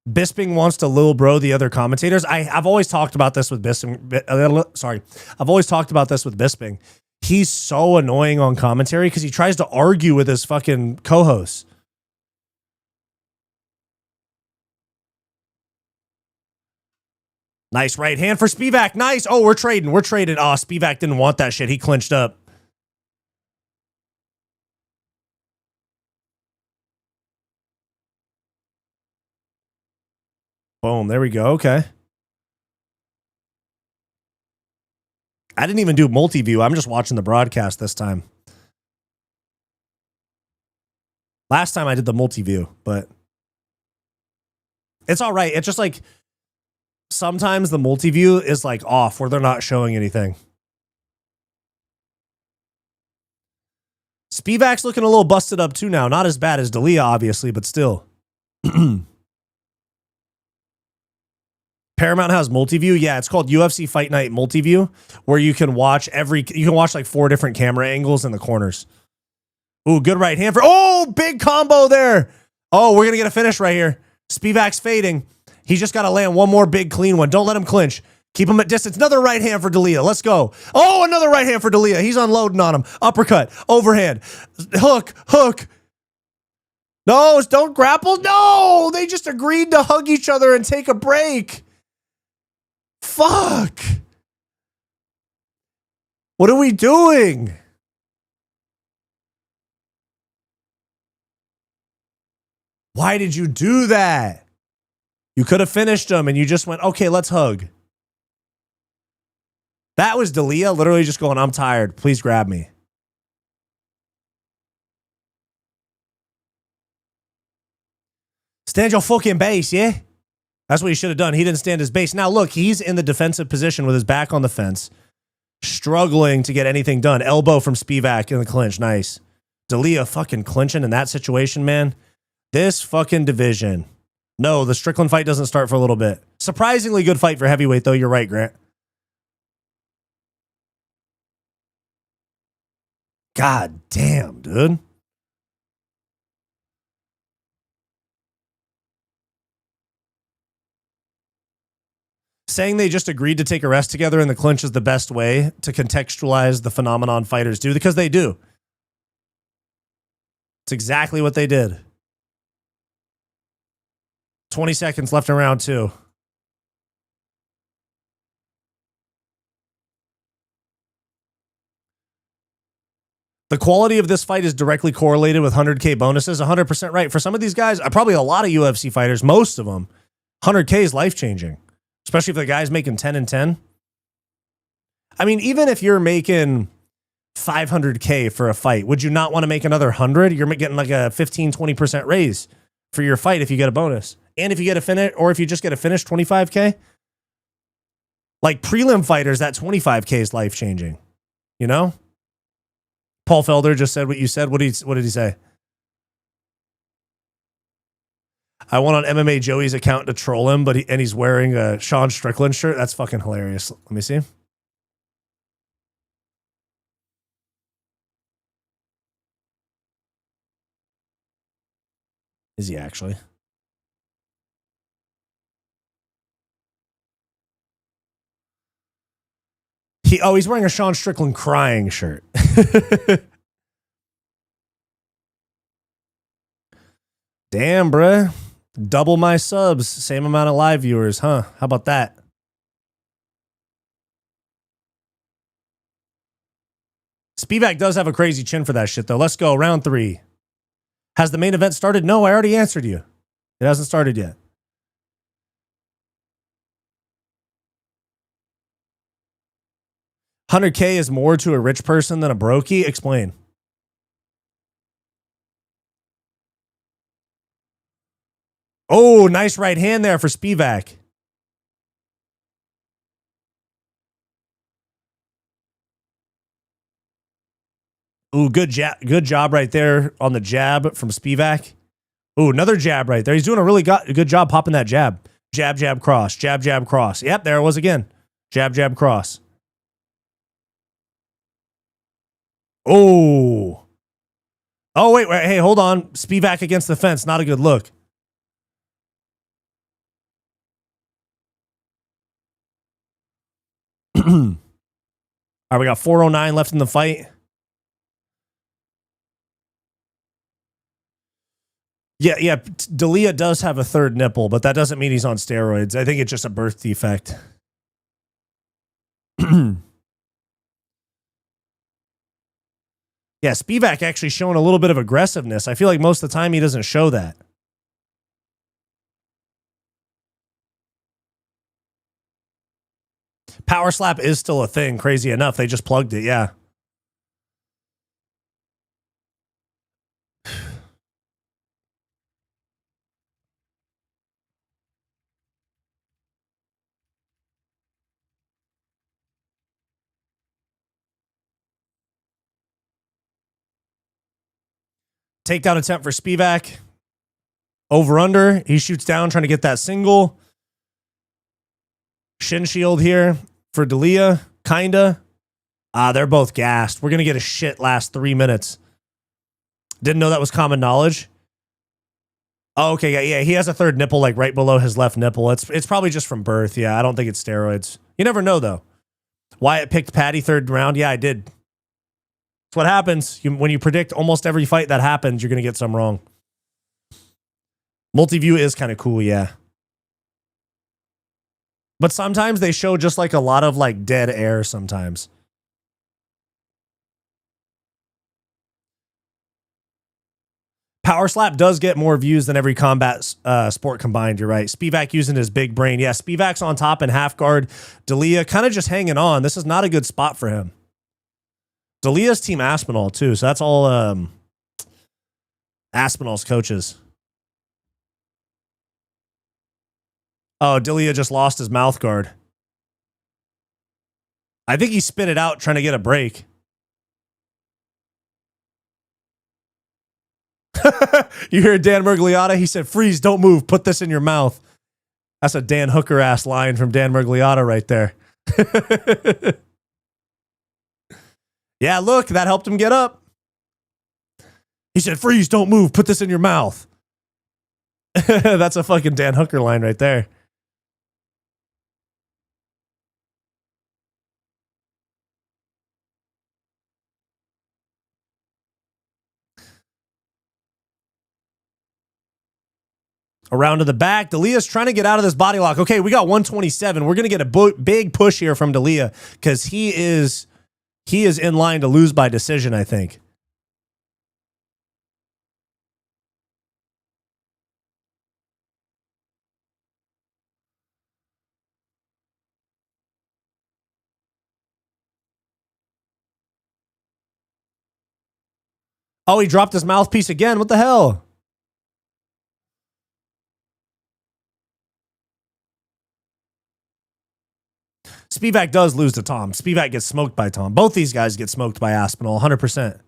Bisping wants to Lil Bro the other commentators. I've always talked about this with Bisping. Sorry. I've always talked about this with Bisping. He's so annoying on commentary because he tries to argue with his fucking co-hosts. Nice right hand for Spivac. Nice. Oh, we're trading. Oh, Spivac didn't want that shit. He clinched up. Boom. There we go. Okay. I didn't even do multi-view. I'm just watching the broadcast this time. Last time I did the multi-view, but it's all right. It's just like sometimes the multi-view is like off where they're not showing anything. Spivac's looking a little busted up too now. Not as bad as Delija, obviously, but still. Paramount has multi-view. Yeah, it's called UFC Fight Night Multi-View, where you can watch like 4 different camera angles in the corners. Ooh, good right hand for, oh, big combo there. Oh, we're going to get a finish right here. Spivac's fading. He's just got to land one more big clean one. Don't let him clinch. Keep him at distance. Another right hand for Delija. Let's go. Oh, another right hand for Delija. He's unloading on him. Uppercut, overhand, hook. No, don't grapple. No, they just agreed to hug each other and take a break. Fuck. What are we doing? Why did you do that? You could have finished him and you just went, okay, let's hug. That was Delija literally just going, I'm tired. Please grab me. Stand your fucking base, yeah? That's what he should have done. He didn't stand his base. Now, look, he's in the defensive position with his back on the fence, struggling to get anything done. Elbow from Spivac in the clinch. Nice. Delija fucking clinching in that situation, man. This fucking division. No, the Strickland fight doesn't start for a little bit. Surprisingly good fight for heavyweight, though. You're right, Grant. God damn, dude. Saying they just agreed to take a rest together in the clinch is the best way to contextualize the phenomenon fighters do, because they do. It's exactly what they did. 20 seconds left in round 2. The quality of this fight is directly correlated with 100K bonuses. 100% right. For some of these guys, probably a lot of UFC fighters, most of them, 100K is life-changing. Especially if the guy's making 10 and 10. I mean, even if you're making 500K for a fight, would you not want to make another 100? You're getting like a 15, 20% raise for your fight if you get a bonus. And if you get a finish, or if you just get a finish, 25K. Like prelim fighters, that 25K is life-changing. You know? Paul Felder just said what you said. What did he say? I went on MMA Joey's account to troll him, but he's wearing a Sean Strickland shirt. That's fucking hilarious. Let me see. Is he actually? He's wearing a Sean Strickland crying shirt. Damn, bruh. Double my subs, same amount of live viewers, huh? How about that? Spivac does have a crazy chin for that shit, though. Let's go. Round 3. Has the main event started? No, I already answered you. It hasn't started yet. $100K is more to a rich person than a brokey? Explain. Oh, nice right hand there for Spivac. Ooh, good job right there on the jab from Spivac. Ooh, another jab right there. He's doing a really good job popping that jab. Jab, jab, cross. Jab, jab, cross. Yep, there it was again. Jab, jab, cross. Oh. Oh, wait. Hey, hold on. Spivac against the fence. Not a good look. All right, we got 4:09 left in the fight. Yeah. Delija does have a third nipple, but that doesn't mean he's on steroids. I think it's just a birth defect. Yeah, Spivac actually showing a little bit of aggressiveness. I feel like most of the time he doesn't show that. Power slap is still a thing, crazy enough. They just plugged it, yeah. Takedown attempt for Spivac. Over under. He shoots down trying to get that single. Shin shield here for Delija. Kinda. They're both gassed. We're going to get a shit last 3 minutes. Didn't know that was common knowledge. Oh, okay. Yeah. He has a third nipple like right below his left nipple. It's probably just from birth. Yeah. I don't think it's steroids. You never know though. Wyatt picked Patty third round. Yeah, I did. That's what happens. When you predict almost every fight that happens, you're going to get some wrong. Multi-view is kind of cool, yeah. But sometimes they show just like a lot of like dead air sometimes. Power slap does get more views than every combat sport combined. You're right. Spivac using his big brain. Yeah, Spivac's on top in half guard. Delija kind of just hanging on. This is not a good spot for him. Delia's team Aspinall too, so that's all Aspinall's coaches. Oh, Delija just lost his mouth guard. I think he spit it out trying to get a break. You hear Dan Mergliotta? He said, freeze, don't move, put this in your mouth. That's a Dan Hooker ass line from Dan Mergliotta right there. Yeah, look, that helped him get up. He said, freeze, don't move, put this in your mouth. That's a fucking Dan Hooker line right there. Around to the back. Delia's trying to get out of this body lock. Okay, we got 127. We're going to get a big push here from Delija because he is in line to lose by decision, I think. Oh, he dropped his mouthpiece again. What the hell? Spivac does lose to Tom. Spivac gets smoked by Tom. Both these guys get smoked by Aspinall, 100%.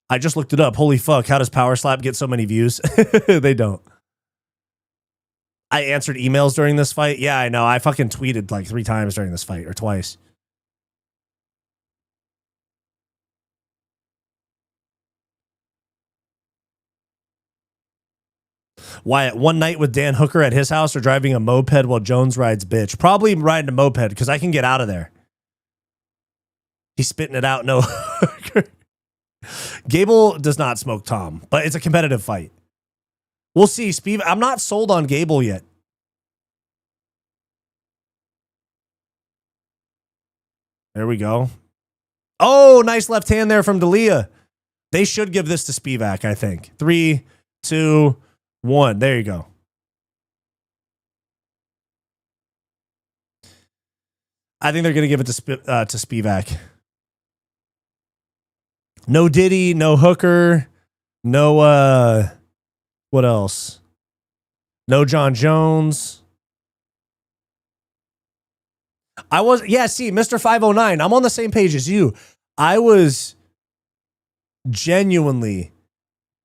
I just looked it up. Holy fuck, how does Power Slap get so many views? They don't. I answered emails during this fight. Yeah, I know. I fucking tweeted like 3 times during this fight, or twice. Wyatt, one night with Dan Hooker at his house or driving a moped while Jones rides bitch. Probably riding a moped because I can get out of there. He's spitting it out. No. Gable does not smoke Tom, but it's a competitive fight. We'll see. I'm not sold on Gable yet. There we go. Oh, nice left hand there from Delija. They should give this to Spivac, I think. 3, 2, 1. There you go. I think they're going to give it to Spivac. No Diddy, no Hooker, no, what else? No John Jones. See, Mr. 509, I'm on the same page as you. I was genuinely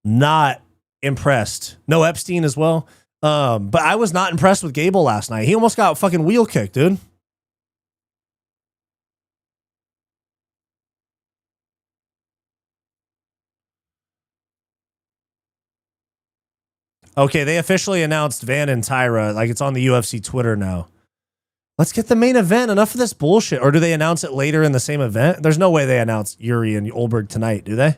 not impressed. No Epstein as well. But I was not impressed with Gable last night. He almost got fucking wheel kicked, dude. Okay, they officially announced Van and Tyra. Like, it's on the UFC Twitter now. Let's get the main event. Enough of this bullshit. Or do they announce it later in the same event? There's no way they announce Yuri and Olberg tonight, do they?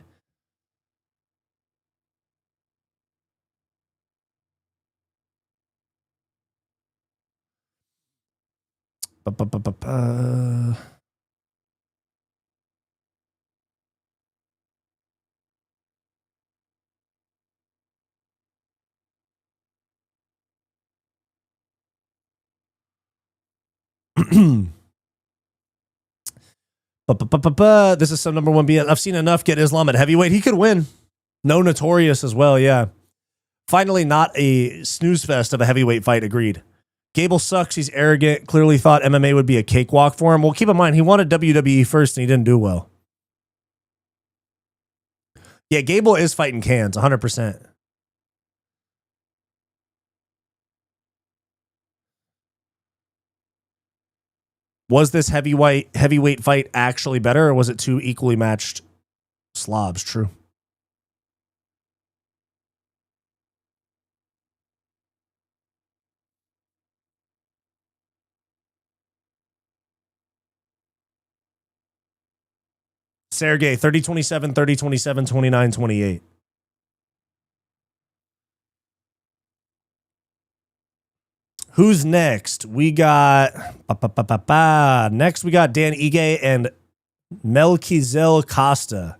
This is some number 1 BS. I've seen enough get Islam at heavyweight. He could win. No Notorious as well, yeah. Finally, not a snooze fest of a heavyweight fight, agreed. Gable sucks. He's arrogant. Clearly thought MMA would be a cakewalk for him. Well, keep in mind, he wanted WWE first and he didn't do well. Yeah, Gable is fighting cans, 100%. Was this heavyweight fight actually better, or was it 2 equally matched slobs? True. Serghei, 30-27, 30-27, 29-28. Who's next? We got next we got Dan Ige and Melquizael Costa.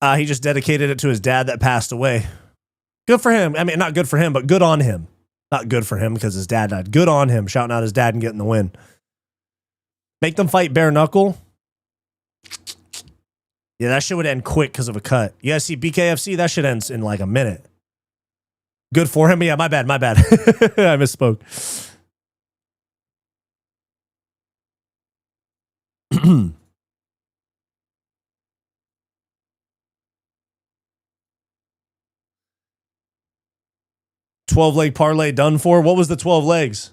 He just dedicated it to his dad that passed away. Good for him. I mean, not good for him, but good on him. Not good for him because his dad died. Good on him, shouting out his dad and getting the win. Make them fight bare knuckle. Yeah, that shit would end quick because of a cut. You guys see BKFC? That shit ends in like a minute. Good for him. Yeah, my bad. I misspoke. 12-leg parlay done for. What was the 12 legs?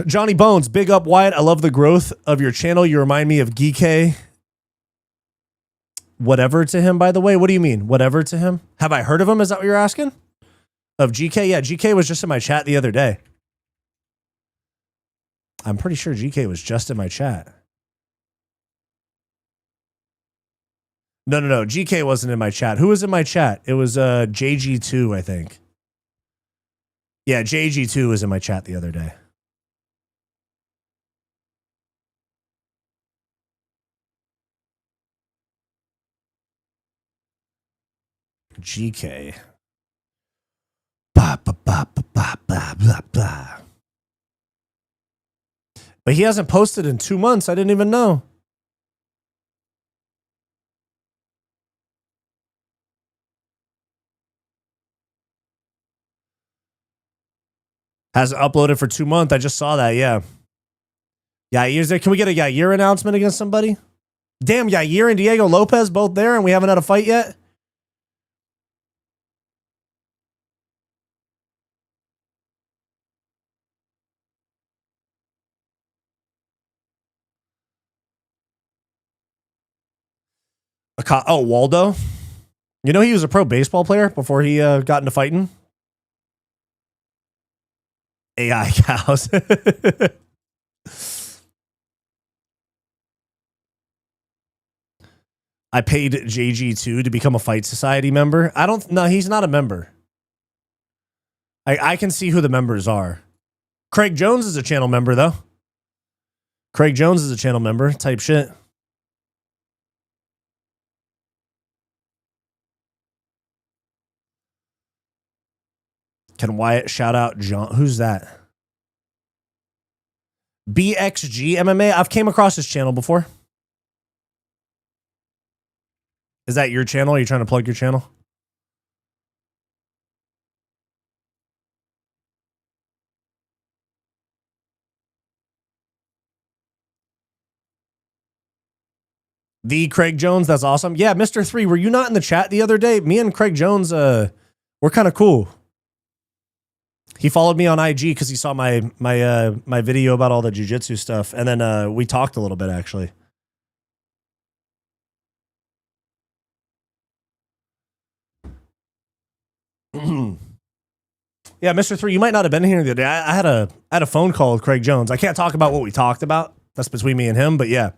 Johnny Bones, big up Wyatt. I love the growth of your channel. You remind me of GK. Whatever to him, by the way. What do you mean? Whatever to him? Have I heard of him? Is that what you're asking? Of GK? Yeah, GK was just in my chat the other day. I'm pretty sure GK was just in my chat. No. GK wasn't in my chat. Who was in my chat? It was JG2, I think. Yeah, JG2 was in my chat the other day. GK. Bah, bah, bah, bah, bah, bah, bah. But he hasn't posted in 2 months. I didn't even know. Hasn't uploaded for 2 months. I just saw that. Yeah. Yair's there. Can we get a Yair announcement against somebody? Damn, Yair and Diego Lopez both there and we haven't had a fight yet? Oh, Waldo? You know he was a pro baseball player before he got into fighting? AI cows. I paid JG2 to become a Fight Society member. No, he's not a member. I can see who the members are. Craig Jones is a channel member, though. Craig Jones is a channel member type shit. Can Wyatt shout out John? Who's that? BXG MMA. I've came across his channel before. Is that your channel? Are you trying to plug your channel? The Craig Jones. That's awesome. Yeah, Mr. 3, were you not in the chat the other day? Me and Craig Jones, we're kind of cool. He followed me on IG because he saw my video about all the jiu-jitsu stuff. And then we talked a little bit, actually. Yeah, Mr. 3, you might not have been here the other day. I had a phone call with Craig Jones. I can't talk about what we talked about. That's between me and him, but yeah.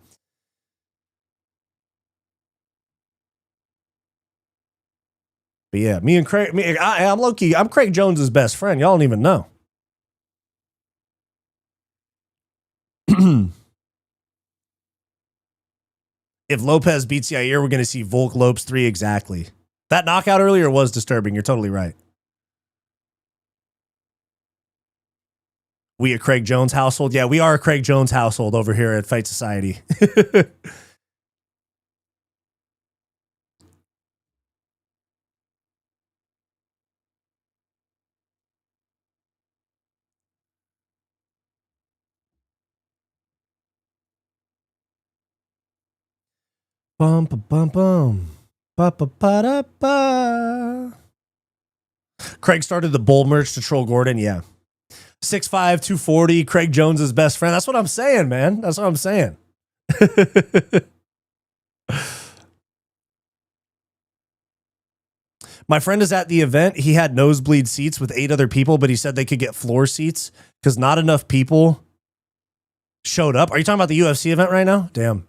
But yeah, me and Craig, I'm low-key, I'm Craig Jones's best friend. Y'all don't even know. If Lopez beats Yair, we're going to see Volk Lopes 3 exactly. That knockout earlier was disturbing. You're totally right. We a Craig Jones household? Yeah, we are a Craig Jones household over here at Fight Society. Bum, ba, bum, bum. Ba, ba, ba, da, ba. Craig started the bull merch to troll Gordon. Yeah. 6'5", 240. Craig Jones's best friend. That's what I'm saying, man. That's what I'm saying. My friend is at the event. He had nosebleed seats with 8 other people, but he said they could get floor seats because not enough people showed up. Are you talking about the UFC event right now? Damn.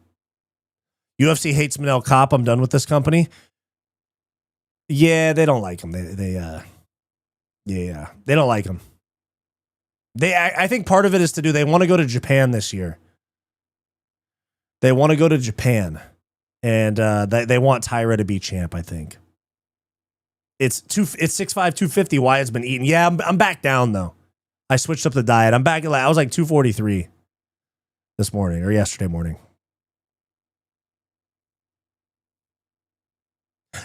UFC hates Manel Cop. I'm done with this company. Yeah, they don't like him. They don't like him. I think part of it is they want to go to Japan this year. They want to go to Japan, and they want Tyra to be champ, I think. It's 6'5", 250. Wyatt's been eating. Yeah, I'm back down, though. I switched up the diet. I'm back. I was like 243 this morning or yesterday morning.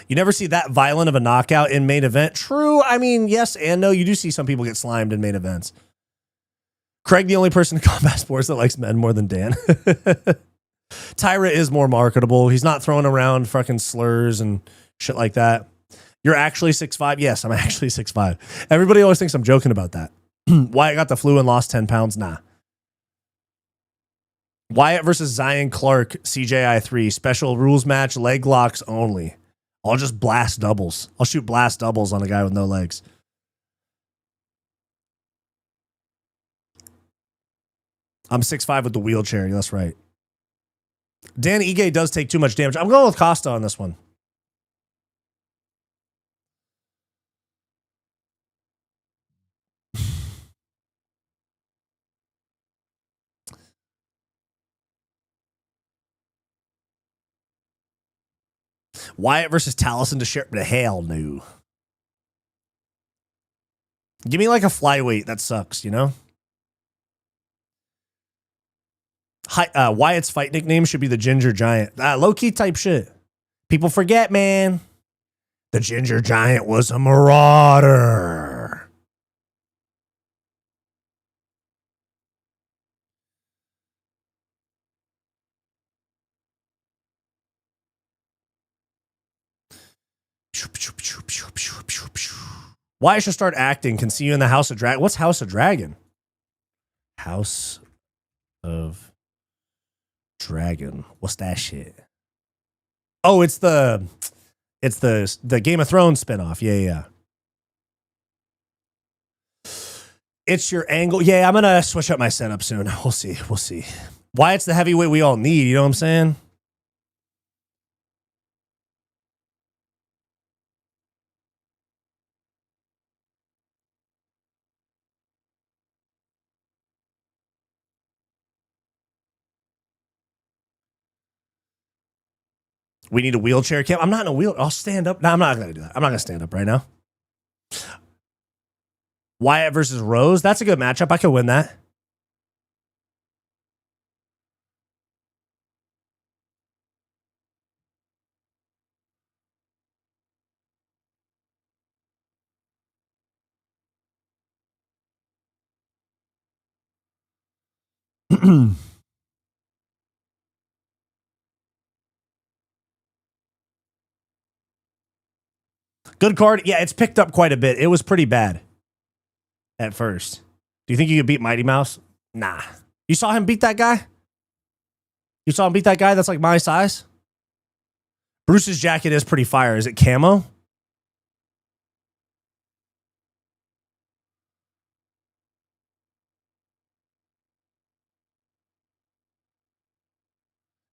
You never see that violent of a knockout in main event. True. I mean, yes and no. You do see some people get slimed in main events. Craig, the only person in combat sports that likes men more than Dan. Tyra is more marketable. He's not throwing around fucking slurs and shit like that. You're actually 6'5"? Yes, I'm actually 6'5". Everybody always thinks I'm joking about that. Wyatt got the flu and lost 10 pounds. Nah. Wyatt versus Zion Clark, CJI 3. Special rules match, leg locks only. I'll just blast doubles. I'll shoot blast doubles on a guy with no legs. I'm 6'5" with the wheelchair. That's right. Dan Ige does take too much damage. I'm going with Costa on this one. Wyatt versus Taliesin to share. Hell no. Give me like a flyweight that sucks, you know? Wyatt's fight nickname should be the Ginger Giant. Low-key type shit. People forget, man. The Ginger Giant was a marauder. Wyatt should start acting. Can see you in the House of Dragon. What's House of Dragon? House of Dragon. What's that shit? Oh, it's the Game of Thrones spinoff. Yeah. It's your angle. Yeah, I'm gonna switch up my setup soon. We'll see. Wyatt's the heavyweight we all need. You know what I'm saying? We need a wheelchair cam. I'm not in a wheel. I'll stand up. No, I'm not going to do that. I'm not going to stand up right now. Wyatt versus Rose. That's a good matchup. I could win that. Good card. Yeah, it's picked up quite a bit. It was pretty bad at first. Do you think you could beat Mighty Mouse? Nah. You saw him beat that guy? You saw him beat that guy that's like my size? Bruce's jacket is pretty fire. Is it camo?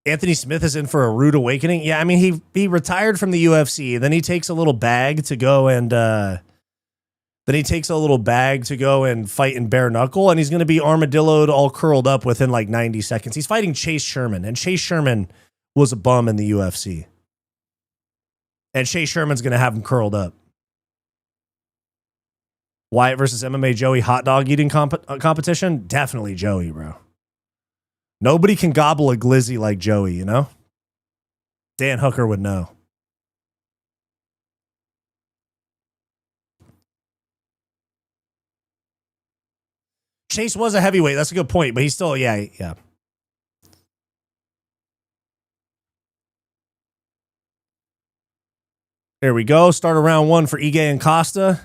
Anthony Smith is in for a rude awakening. Yeah, I mean, he retired from the UFC. Then he takes a little bag to go and fight in bare knuckle, and he's going to be armadilloed all curled up within like 90 seconds. He's fighting Chase Sherman, and Chase Sherman was a bum in the UFC. And Chase Sherman's going to have him curled up. Wyatt versus MMA Joey hot dog eating competition? Definitely Joey, bro. Nobody can gobble a glizzy like Joey, you know? Dan Hooker would know. Chase was a heavyweight. That's a good point, but he's still, yeah. There we go. Start of round one for Ige and Costa.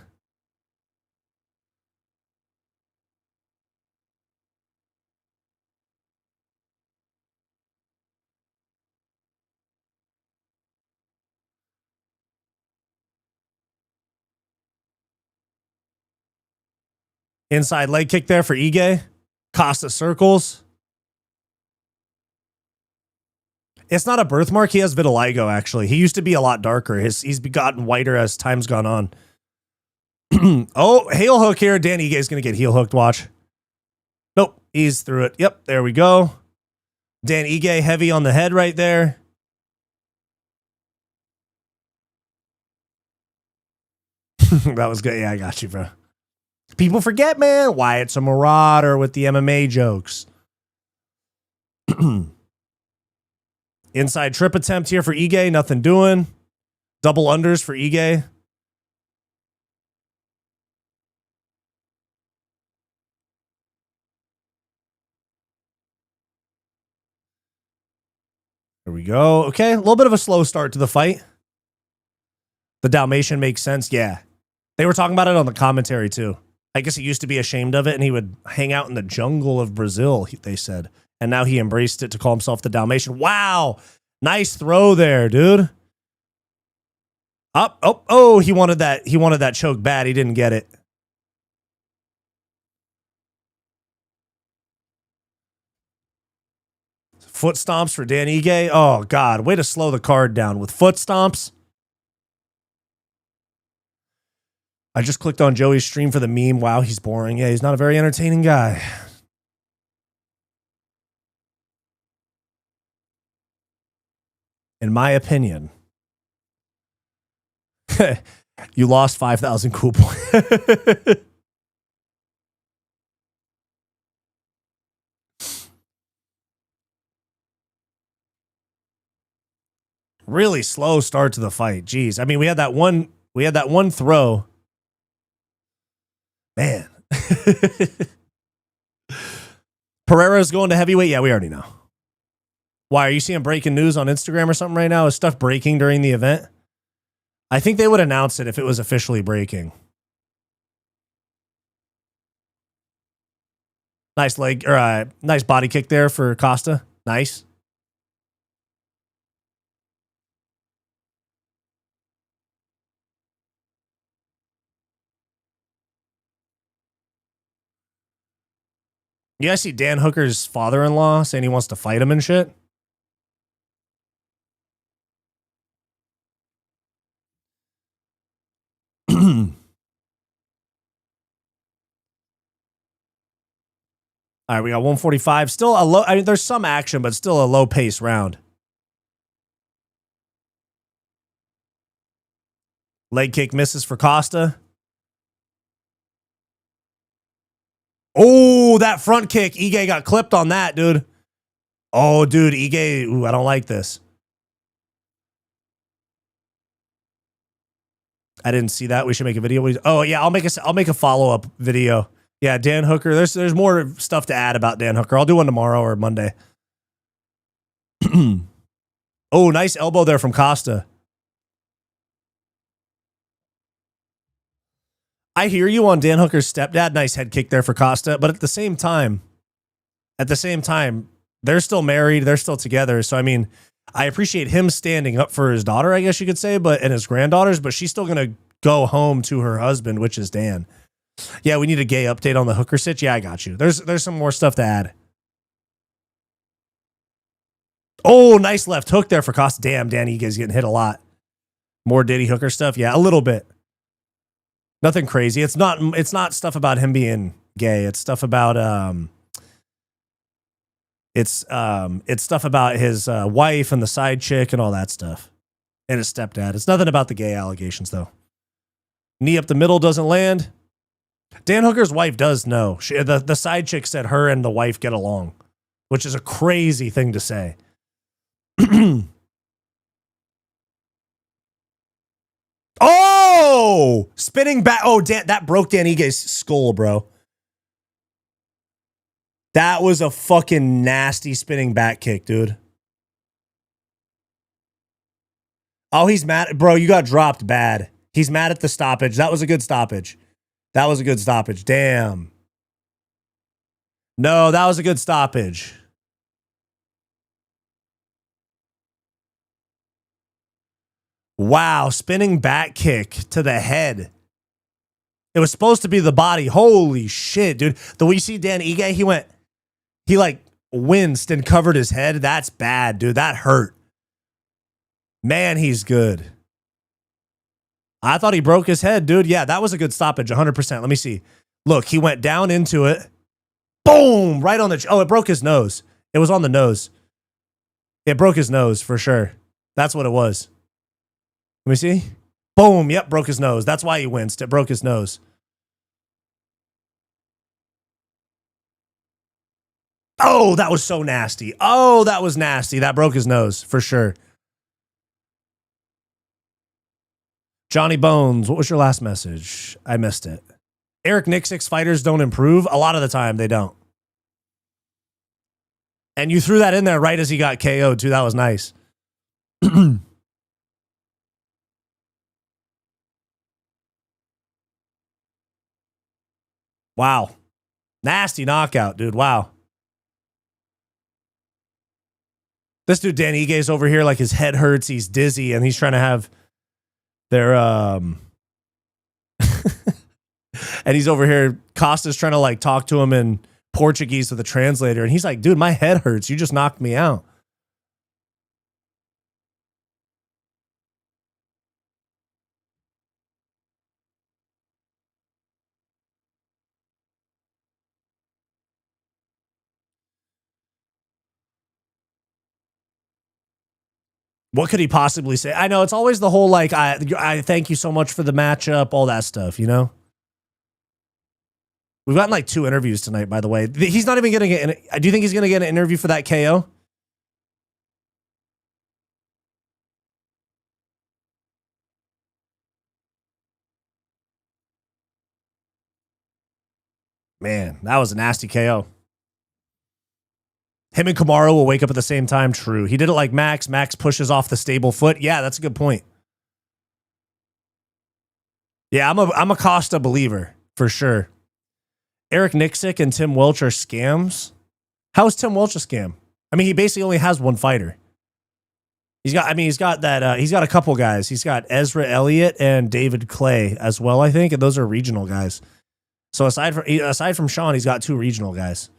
Inside leg kick there for Ige. Costa circles. It's not a birthmark. He has vitiligo, actually. He used to be a lot darker. He's gotten whiter as time's gone on. Oh, heel hook here. Dan Ige going to get heel hooked. Watch. Nope. He's through it. Yep. There we go. Dan Ige heavy on the head right there. That was good. Yeah, I got you, bro. People forget, man. Wyatt's a marauder with the MMA jokes. Inside trip attempt here for Ige. Nothing doing. Double unders for Ige. There we go. Okay, a little bit of a slow start to the fight. The Dalmatian makes sense. Yeah. They were talking about it on the commentary, too. I guess he used to be ashamed of it, and he would hang out in the jungle of Brazil, they said. And now he embraced it to call himself the Dalmatian. Wow. Nice throw there, dude. Up. Oh, he wanted that choke bad. He didn't get it. Foot stomps for Dan Ige. Oh, God. Way to slow the card down with foot stomps. I just clicked on Joey's stream for the meme. Wow, he's boring. Yeah, he's not a very entertaining guy. In my opinion. You lost 5,000 cool points. Really slow start to the fight. Jeez. I mean, we had that one throw. Man. Pereira's going to heavyweight. Yeah, we already know. Why, are you seeing breaking news on Instagram or something right now? Is stuff breaking during the event? I think they would announce it if it was officially breaking. Nice leg, or nice body kick there for Costa. Nice. You guys see Dan Hooker's father-in-law saying he wants to fight him and shit? All right, we got 145. Still a low. I mean, there's some action, but still a low pace round. Leg kick misses for Costa. Oh, that front kick. Ige got clipped on that, dude. Oh, dude, Ige. Ooh, I don't like this. I didn't see that. We should make a video. Oh yeah, I'll make a follow-up video. Yeah, Dan Hooker. There's more stuff to add about Dan Hooker. I'll do one tomorrow or Monday. Oh, nice elbow there from Costa. I hear you on Dan Hooker's stepdad. Nice head kick there for Costa. But at the same time, they're still married. They're still together. So, I mean, I appreciate him standing up for his daughter, I guess you could say, and his granddaughters, but she's still going to go home to her husband, which is Dan. Yeah, we need a gay update on the Hooker sitch. Yeah, I got you. There's some more stuff to add. Oh, nice left hook there for Costa. Damn, Danny is getting hit a lot. More Diddy Hooker stuff. Yeah, a little bit. Nothing crazy. It's not stuff about him being gay. It's stuff about it's stuff about his wife and the side chick and all that stuff. And his stepdad. It's nothing about the gay allegations though. Knee up the middle doesn't land. Dan Hooker's wife does know. The side chick said her and the wife get along, which is a crazy thing to say. Oh, spinning back. Oh, that broke Dan Ige's skull, bro. That was a fucking nasty spinning back kick, dude. Oh, he's mad. Bro, you got dropped bad. He's mad at the stoppage. That was a good stoppage. That was a good stoppage. Damn. No, that was a good stoppage. Wow, spinning back kick to the head. It was supposed to be the body. Holy shit, dude. The way you see Dan Ige, he like winced and covered his head. That's bad, dude. That hurt. Man, he's good. I thought he broke his head, dude. Yeah, that was a good stoppage, 100%. Let me see. Look, he went down into it. Boom! Right on the... Oh, it broke his nose. It was on the nose. It broke his nose, for sure. That's what it was. Let me see. Boom. Yep, broke his nose. That's why he winced. It broke his nose. Oh, that was so nasty. Oh, that was nasty. That broke his nose, for sure. Johnny Bones, what was your last message? I missed it. Eric Nixick's fighters don't improve. A lot of the time, they don't. And you threw that in there right as he got KO'd, too. That was nice. Wow. Nasty knockout, dude. Wow. This dude, Dan Ige's over here like his head hurts. He's dizzy, and he's trying to have their... and he's over here. Costa's trying to like talk to him in Portuguese with a translator. And he's like, dude, my head hurts. You just knocked me out. What could he possibly say? I know it's always the whole like, I thank you so much for the matchup, all that stuff, you know? We've gotten like 2 interviews tonight, by the way. He's not even going to get... Do you think he's going to get an interview for that KO? Man, that was a nasty KO. Him and Kamaru will wake up at the same time. True. He did it like Max. Max pushes off the stable foot. Yeah, that's a good point. Yeah, I'm a Costa believer, for sure. Eric Nixick and Tim Welch are scams. How is Tim Welch a scam? I mean, he basically only has one fighter. He's got that. He's got a couple guys. He's got Ezra Elliott and David Clay as well, I think, and those are regional guys. So aside from Sean, he's got 2 regional guys.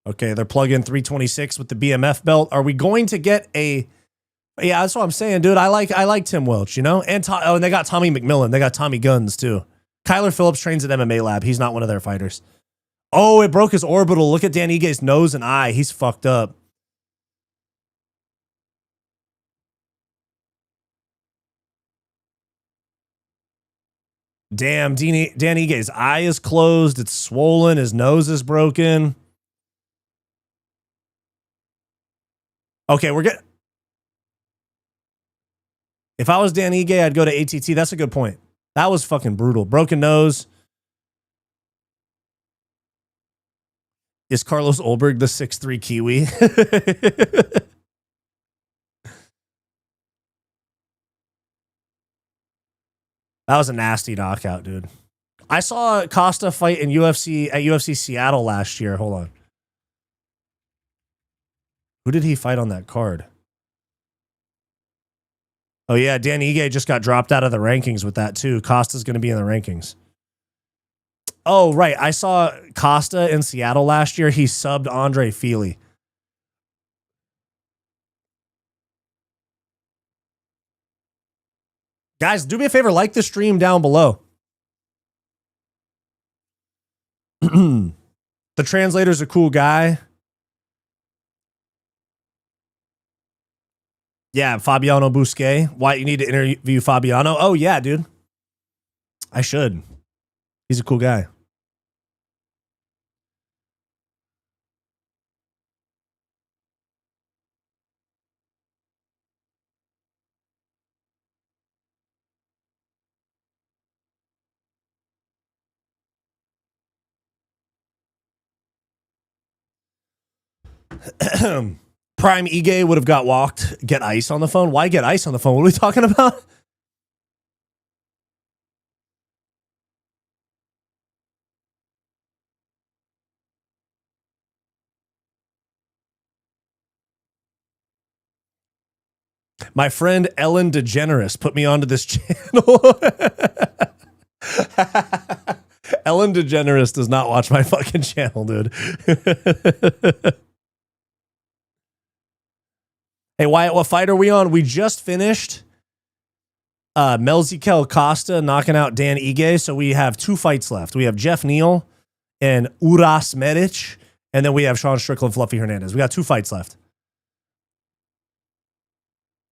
Okay, they're plugging 326 with the BMF belt. Are we going to get a... Yeah, that's what I'm saying, dude. I like Tim Welch, you know? And they got Tommy McMillan. They got Tommy Guns, too. Kyler Phillips trains at MMA Lab. He's not one of their fighters. Oh, it broke his orbital. Look at Dan Ige's nose and eye. He's fucked up. Damn, Dan Ige's eye is closed. It's swollen. His nose is broken. Okay, we're good. If I was Dan Ige, I'd go to ATT. That's a good point. That was fucking brutal. Broken nose. Is Carlos Olberg the 6'3" Kiwi? That was a nasty knockout, dude. I saw Costa fight in UFC at UFC Seattle last year. Hold on. Who did he fight on that card? Oh, yeah. Dan Ige just got dropped out of the rankings with that, too. Costa's going to be in the rankings. Oh, right. I saw Costa in Seattle last year. He subbed Andre Feely. Guys, do me a favor. Like the stream down below. The translator's a cool guy. Yeah, Fabiano Busquet. Why you need to interview Fabiano? Oh, yeah, dude. I should. He's a cool guy. Prime Ige would have got walked. Get ice on the phone? Why get ice on the phone? What are we talking about? My friend Ellen DeGeneres put me onto this channel. Ellen DeGeneres does not watch my fucking channel, dude. Hey, Wyatt, what fight are we on? We just finished Melquizael Costa knocking out Dan Ige, so we have 2 fights left. We have Geoff Neal and Uros Medic, and then we have Sean Strickland, Fluffy Hernandez. We got 2 fights left.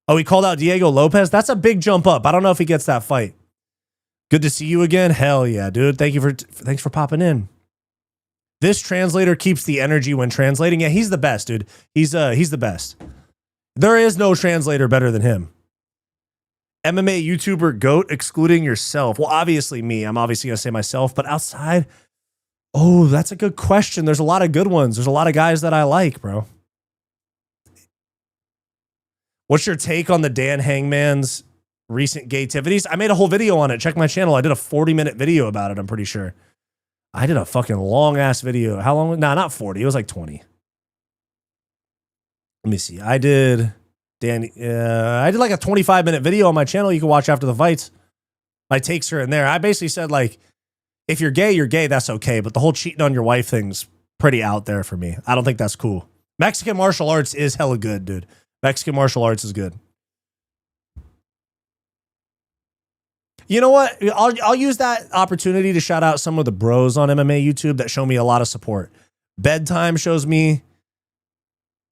Oh, he called out Diego Lopez? That's a big jump up. I don't know if he gets that fight. Good to see you again. Hell yeah, dude. Thanks for popping in. This translator keeps the energy when translating. Yeah, he's the best, dude. He's the best. There is no translator better than him. MMA YouTuber GOAT excluding yourself. Well, obviously me. I'm obviously going to say myself, but outside, oh, that's a good question. There's a lot of good ones. There's a lot of guys that I like, bro. What's your take on the Dan Hangman's recent gaytivities? I made a whole video on it. Check my channel. I did a 40-minute video about it, I'm pretty sure. I did a fucking long-ass video. How long? Nah, not 40. It was like 20. Let me see. I did like a 25-minute video on my channel you can watch after the fights. My takes are in there. I basically said, like, if you're gay, that's okay. But the whole cheating on your wife thing's pretty out there for me. I don't think that's cool. Mexican martial arts is hella good, dude. Mexican martial arts is good. You know what? I'll use that opportunity to shout out some of the bros on MMA YouTube that show me a lot of support. Bedtime shows me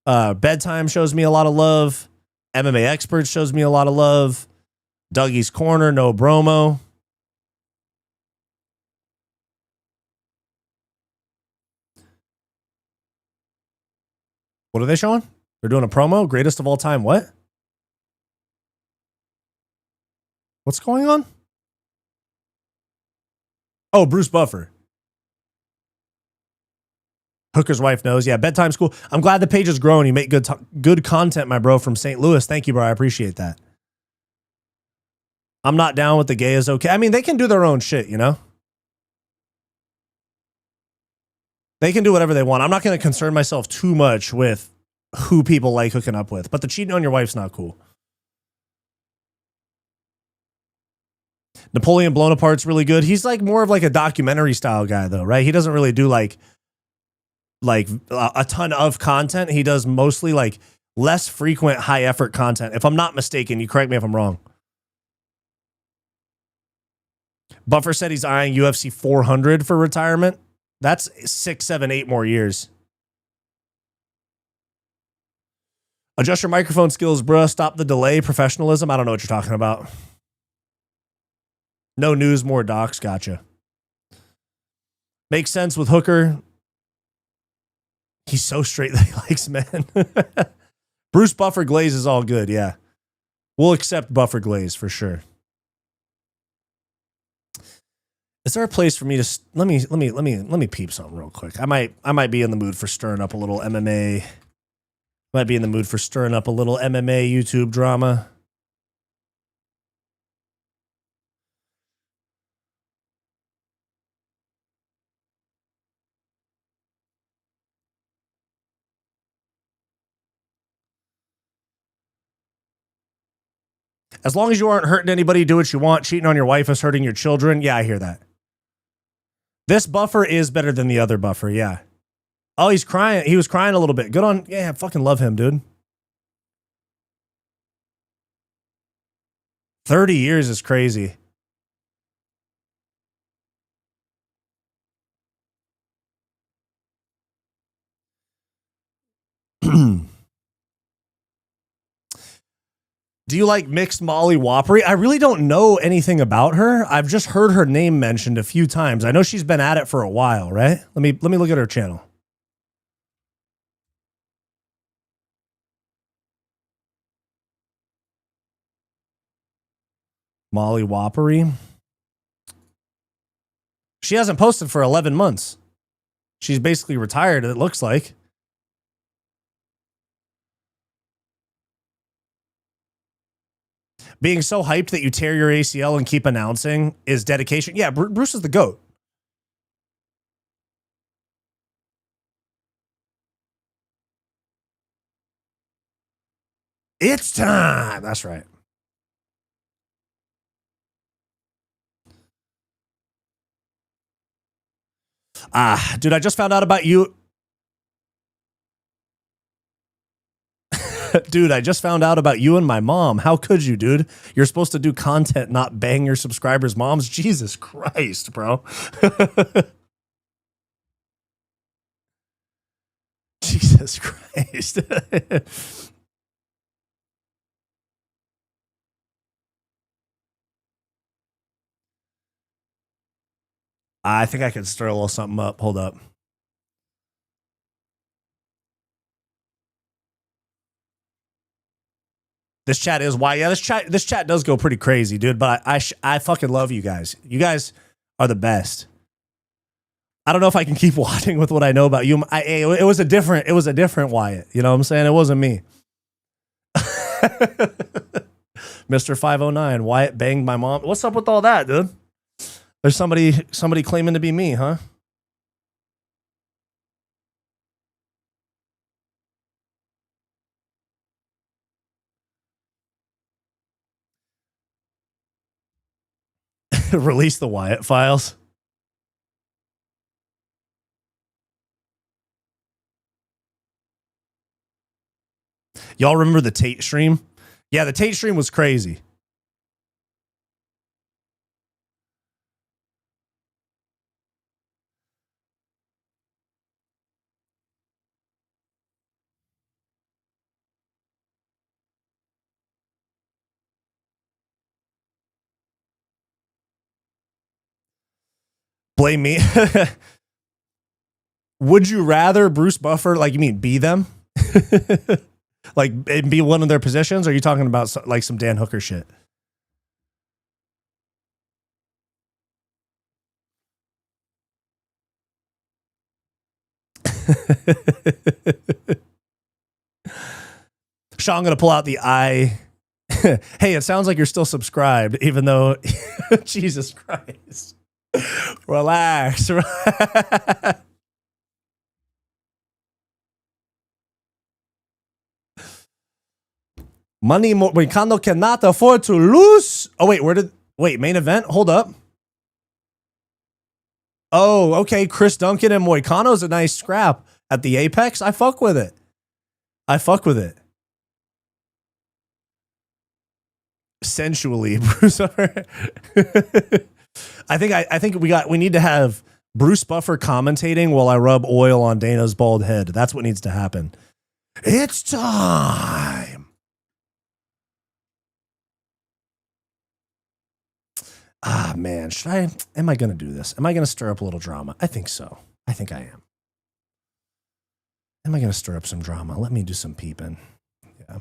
a lot of love. MMA Experts shows me a lot of love. Dougie's Corner, No Bromo. What are they showing? They're doing a promo? Greatest of all time. What? What's going on? Oh, Bruce Buffer. Hooker's wife knows. Yeah, bedtime's cool. I'm glad the page has grown. You make good content, my bro, from St. Louis. Thank you, bro. I appreciate that. I'm not down with the gay is okay. I mean, they can do their own shit, you know? They can do whatever they want. I'm not going to concern myself too much with who people like hooking up with. But the cheating on your wife's not cool. Napoleon Blown Apart's really good. He's like more of like a documentary style guy though, right? He doesn't really do like a ton of content. He does mostly like less frequent, high effort content. If I'm not mistaken, you correct me if I'm wrong. Buffer said he's eyeing UFC 400 for retirement. That's 6, 7, 8 more years. Adjust your microphone skills, bro. Stop the delay. Professionalism. I don't know what you're talking about. No news, more docs. Gotcha. Makes sense with Hooker. He's so straight that he likes men. Bruce Buffer Glaze is all good. Yeah. We'll accept Buffer Glaze for sure. Is there a place for me to let me peep something real quick? I might be in the mood for stirring up a little MMA. Might be in the mood for stirring up a little MMA YouTube drama. As long as you aren't hurting anybody, do what you want. Cheating on your wife is hurting your children. Yeah, I hear that. This Buffer is better than the other Buffer, yeah. Oh, he's crying. He was crying a little bit. Good on. Yeah, I fucking love him, dude. 30 years is crazy. Do you like mixed Molly Whoppery? I really don't know anything about her. I've just heard her name mentioned a few times. I know she's been at it for a while, right? Let me look at her channel. Molly Whoppery. She hasn't posted for 11 months. She's basically retired, it looks like. Being so hyped that you tear your ACL and keep announcing is dedication. Yeah, Bruce is the GOAT. It's time. That's right. Dude, I just found out about you. Dude, I just found out about you and my mom. How could you, dude? You're supposed to do content, not bang your subscribers' moms. Jesus Christ, bro. Jesus Christ. I think I could stir a little something up. Hold up. This chat is why. Yeah, this chat does go pretty crazy, dude. But I fucking love you guys. You guys are the best. I don't know if I can keep watching with what I know about you. It was a different Wyatt. You know what I'm saying? It wasn't me. Mr. 509, Wyatt banged my mom. What's up with all that, dude? There's somebody claiming to be me, huh? Release the Wyatt files. Y'all remember the Tate stream? Yeah, the Tate stream was crazy. Blame me. Would you rather Bruce Buffer, like you mean be them? Like be one of their positions? Or are you talking about like some Dan Hooker shit? Sean, gonna pull out the eye. Hey, it sounds like you're still subscribed, even though Jesus Christ. Relax. Money Moicano cannot afford to lose. Oh, wait, main event? Hold up. Oh, okay. Chris Duncan and Moicano's a nice scrap at the Apex. I fuck with it. Sensually, Bruce. I think we need to have Bruce Buffer commentating while I rub oil on Dana's bald head. That's what needs to happen. It's time. Ah, man, am I going to do this? Am I going to stir up a little drama? I think so. I think I am. Am I going to stir up some drama? Let me do some peeping. Yeah.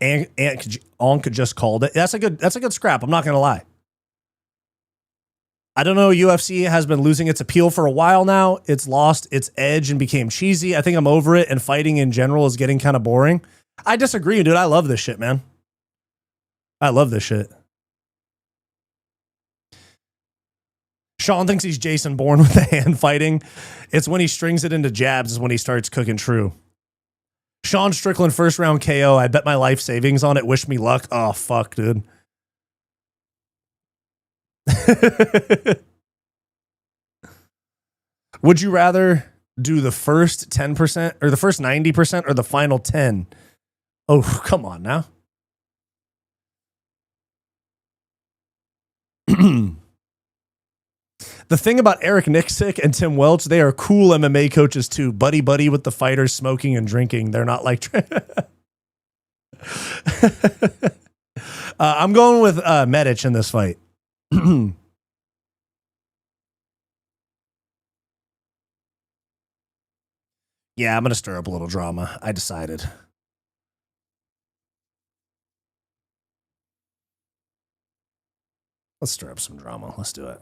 Ant could just called it. That's a good scrap. I'm not gonna lie. I don't know. UFC has been losing its appeal for a while now. It's lost its edge and became cheesy. I think I'm over it, and fighting in general is getting kind of boring. I disagree, dude. I love this shit, man. I love this shit. Sean thinks he's Jason Bourne with the hand fighting. It's when he strings it into jabs is when he starts cooking true. Sean Strickland first round KO. I bet my life savings on it. Wish me luck. Oh, fuck, dude. Would you rather do the first 10% or the first 90% or the final 10? Oh, come on now. The thing about Eric Nixick and Tim Welch, they are cool MMA coaches too. Buddy with the fighters, smoking and drinking. They're not like... I'm going with Medic in this fight. Yeah, I'm going to stir up a little drama. I decided. Let's stir up some drama. Let's do it.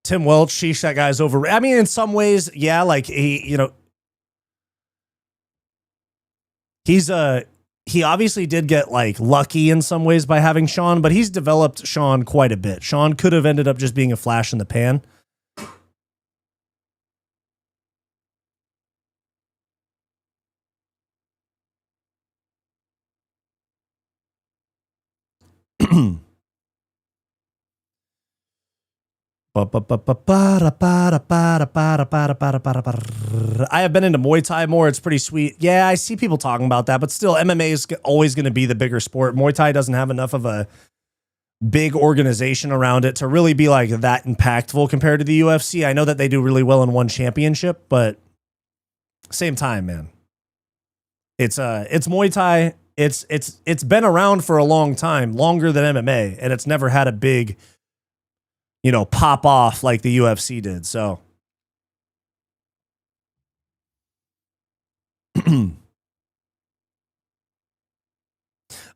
Tim Welch, sheesh, that guy's over. I mean, in some ways, yeah, like he obviously did get like lucky in some ways by having Sean, but he's developed Sean quite a bit. Sean could have ended up just being a flash in the pan. I have been into Muay Thai more. It's pretty sweet. Yeah, I see people talking about that, but still, MMA is always going to be the bigger sport. Muay Thai doesn't have enough of a big organization around it to really be like that impactful compared to the UFC. I know that they do really well in one championship, but same time, man. It's Muay Thai. It's been around for a long time, longer than MMA, and it's never had a big, pop off like the UFC did. So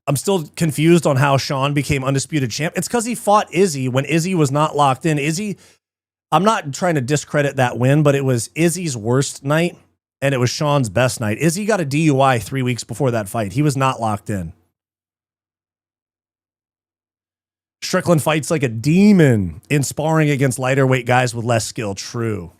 I'm still confused on how Sean became undisputed champ. It's because he fought Izzy when Izzy was not locked in. Izzy, I'm not trying to discredit that win, but it was Izzy's worst night and it was Sean's best night. Izzy got a DUI 3 weeks before that fight. He was not locked in. Strickland fights like a demon in sparring against lighter weight guys with less skill. True.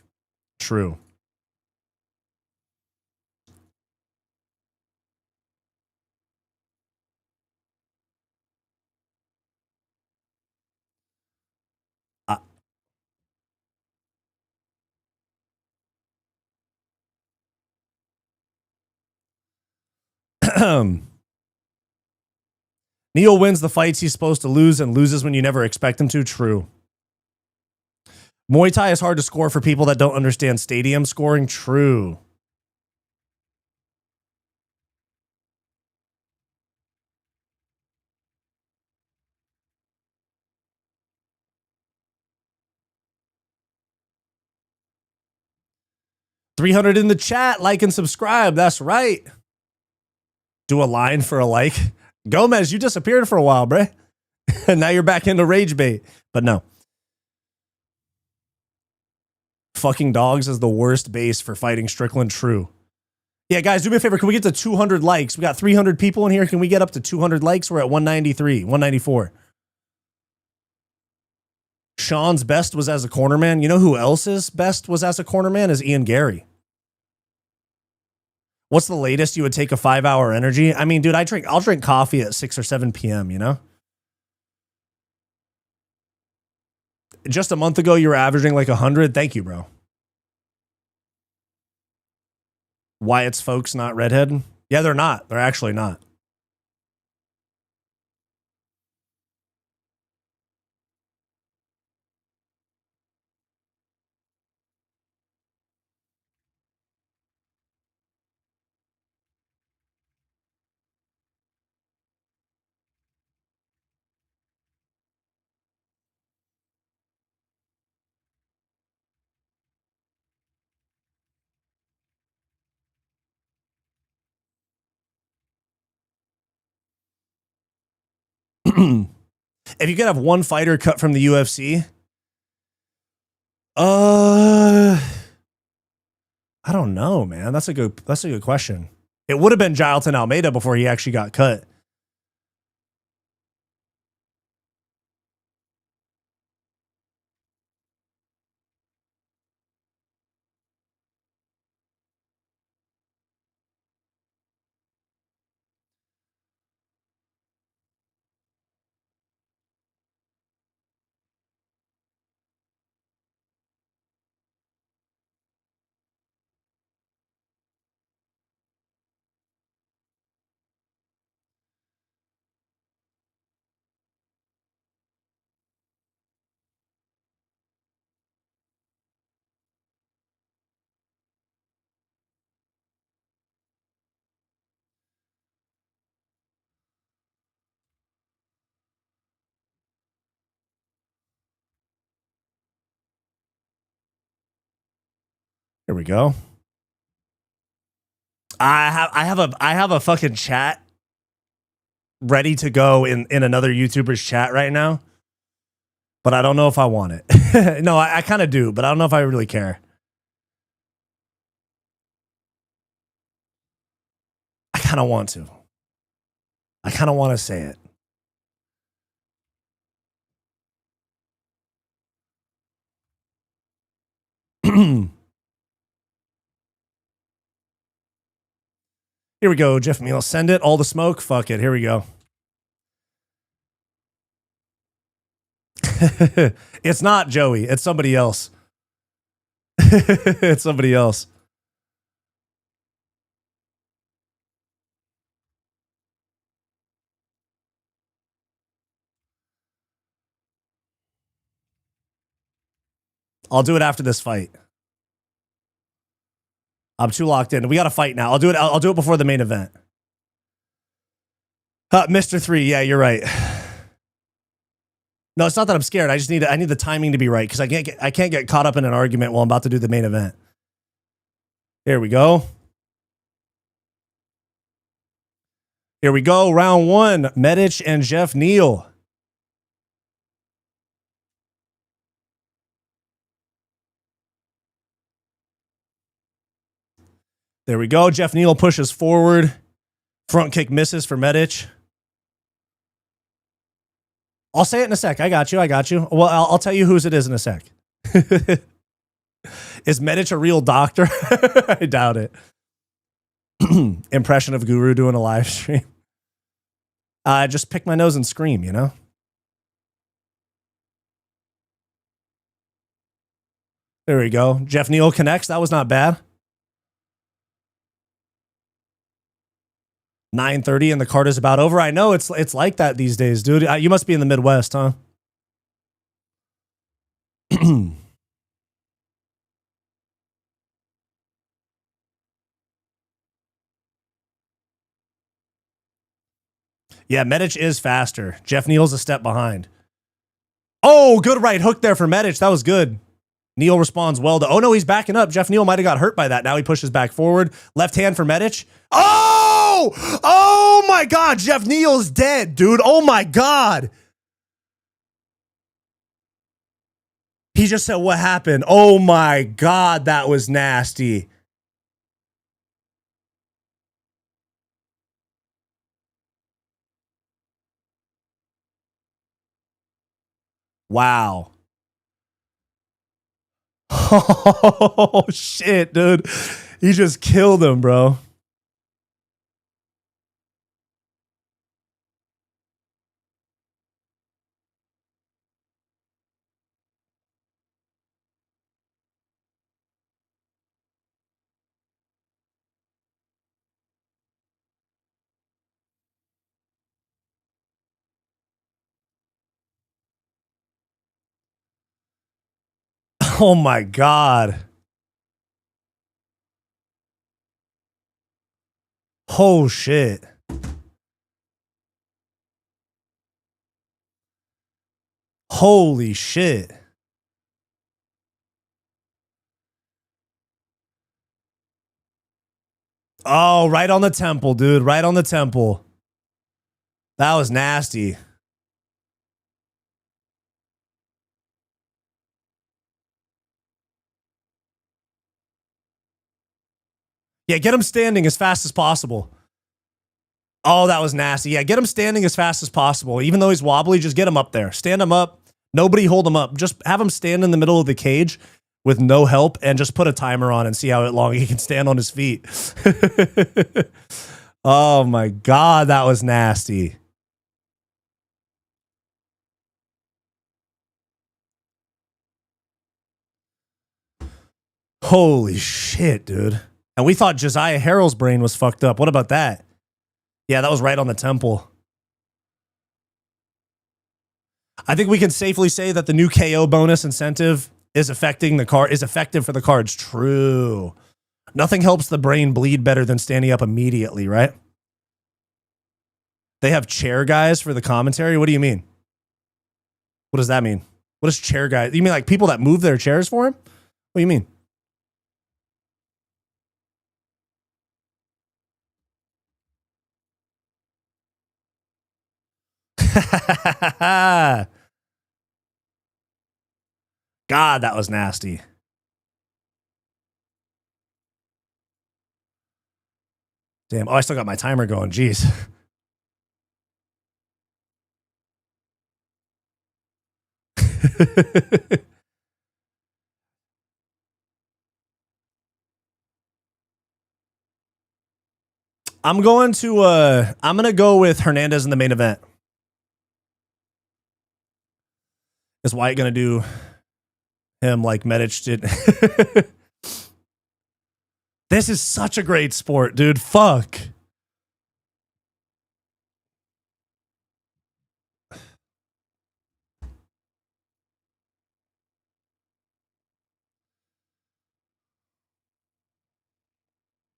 Neal wins the fights he's supposed to lose and loses when you never expect him to. True. Muay Thai is hard to score for people that don't understand stadium scoring. True. $300 in the chat. Like and subscribe. That's right. Do a line for a like. Gomez, you disappeared for a while, bruh. And now you're back into rage bait. But no. Fucking dogs is the worst base for fighting Strickland. True. Yeah, guys, do me a favor. Can we get to 200 likes? We got 300 people in here. Can we get up to 200 likes? We're at 193, 194. Sean's best was as a cornerman. You know who else's best was as a cornerman is Ian Gary. What's the latest you would take a 5-hour energy? I mean, dude, I'll drink coffee at 6 or 7 p.m., Just a month ago, you were averaging like 100. Thank you, bro. Wyatt's folks not redhead? Yeah, they're not. They're actually not. If you could have one fighter cut from the UFC, I don't know, man. That's a good question. It would have been Jailton Almeida before he actually got cut. Here we go. I have a fucking chat ready to go in another YouTuber's chat right now, but I don't know if I want it. No, I kind of do, but I don't know if I really care. I kind of want to. I kind of want to say it. Here we go, Geoff Neal. Send it. All the smoke. Fuck it. Here we go. It's not Joey. It's somebody else. It's somebody else. I'll do it after this fight. I'm too locked in. We got to fight now. I'll do it. I'll do it before the main event. Mr. 3. Yeah, you're right. No, it's not that I'm scared. I just need I need the timing to be right because I can't get caught up in an argument while I'm about to do the main event. Here we go. Here we go. Round 1. Medic and Geoff Neal. There we go. Geoff Neal pushes forward. Front kick misses for Medic. I'll say it in a sec. I got you. I got you. Well, I'll tell you whose it is in a sec. Is Medic a real doctor? I doubt it. Impression of Guru doing a live stream. Just pick my nose and scream, you know? There we go. Geoff Neal connects. That was not bad. 9:30 and the card is about over. I know it's like that these days, dude. You must be in the Midwest, huh? Yeah, Medic is faster. Geoff Neal's a step behind. Oh, good right hook there for Medic. That was good. Neal responds well to, oh no, he's backing up. Geoff Neal might have got hurt by that. Now he pushes back forward. Left hand for Medic. Oh! Oh my God, Geoff Neal's dead, dude. Oh my God. He just said, what happened? Oh my God, that was nasty. Wow. Oh, shit, dude. He just killed him, bro. Oh my God. Oh shit. Holy shit. Oh, right on the temple, dude. Right on the temple. That was nasty. Yeah, get him standing as fast as possible. Oh, that was nasty. Yeah, get him standing as fast as possible. Even though he's wobbly, just get him up there. Stand him up. Nobody hold him up. Just have him stand in the middle of the cage with no help and just put a timer on and see how long he can stand on his feet. Oh my God, that was nasty. Holy shit, dude. And we thought Josiah Harrell's brain was fucked up. What about that? Yeah, that was right on the temple. I think we can safely say that the new KO bonus incentive is affecting the card, is effective for the cards. True. Nothing helps the brain bleed better than standing up immediately, right? They have chair guys for the commentary. What do you mean? What does that mean? What is chair guys? You mean like people that move their chairs for him? What do you mean? God, that was nasty. Damn. Oh, I still got my timer going. Jeez. I'm going to go with Hernandez in the main event. Is Wyatt going to do him like Medic did? This is such a great sport, dude. Fuck.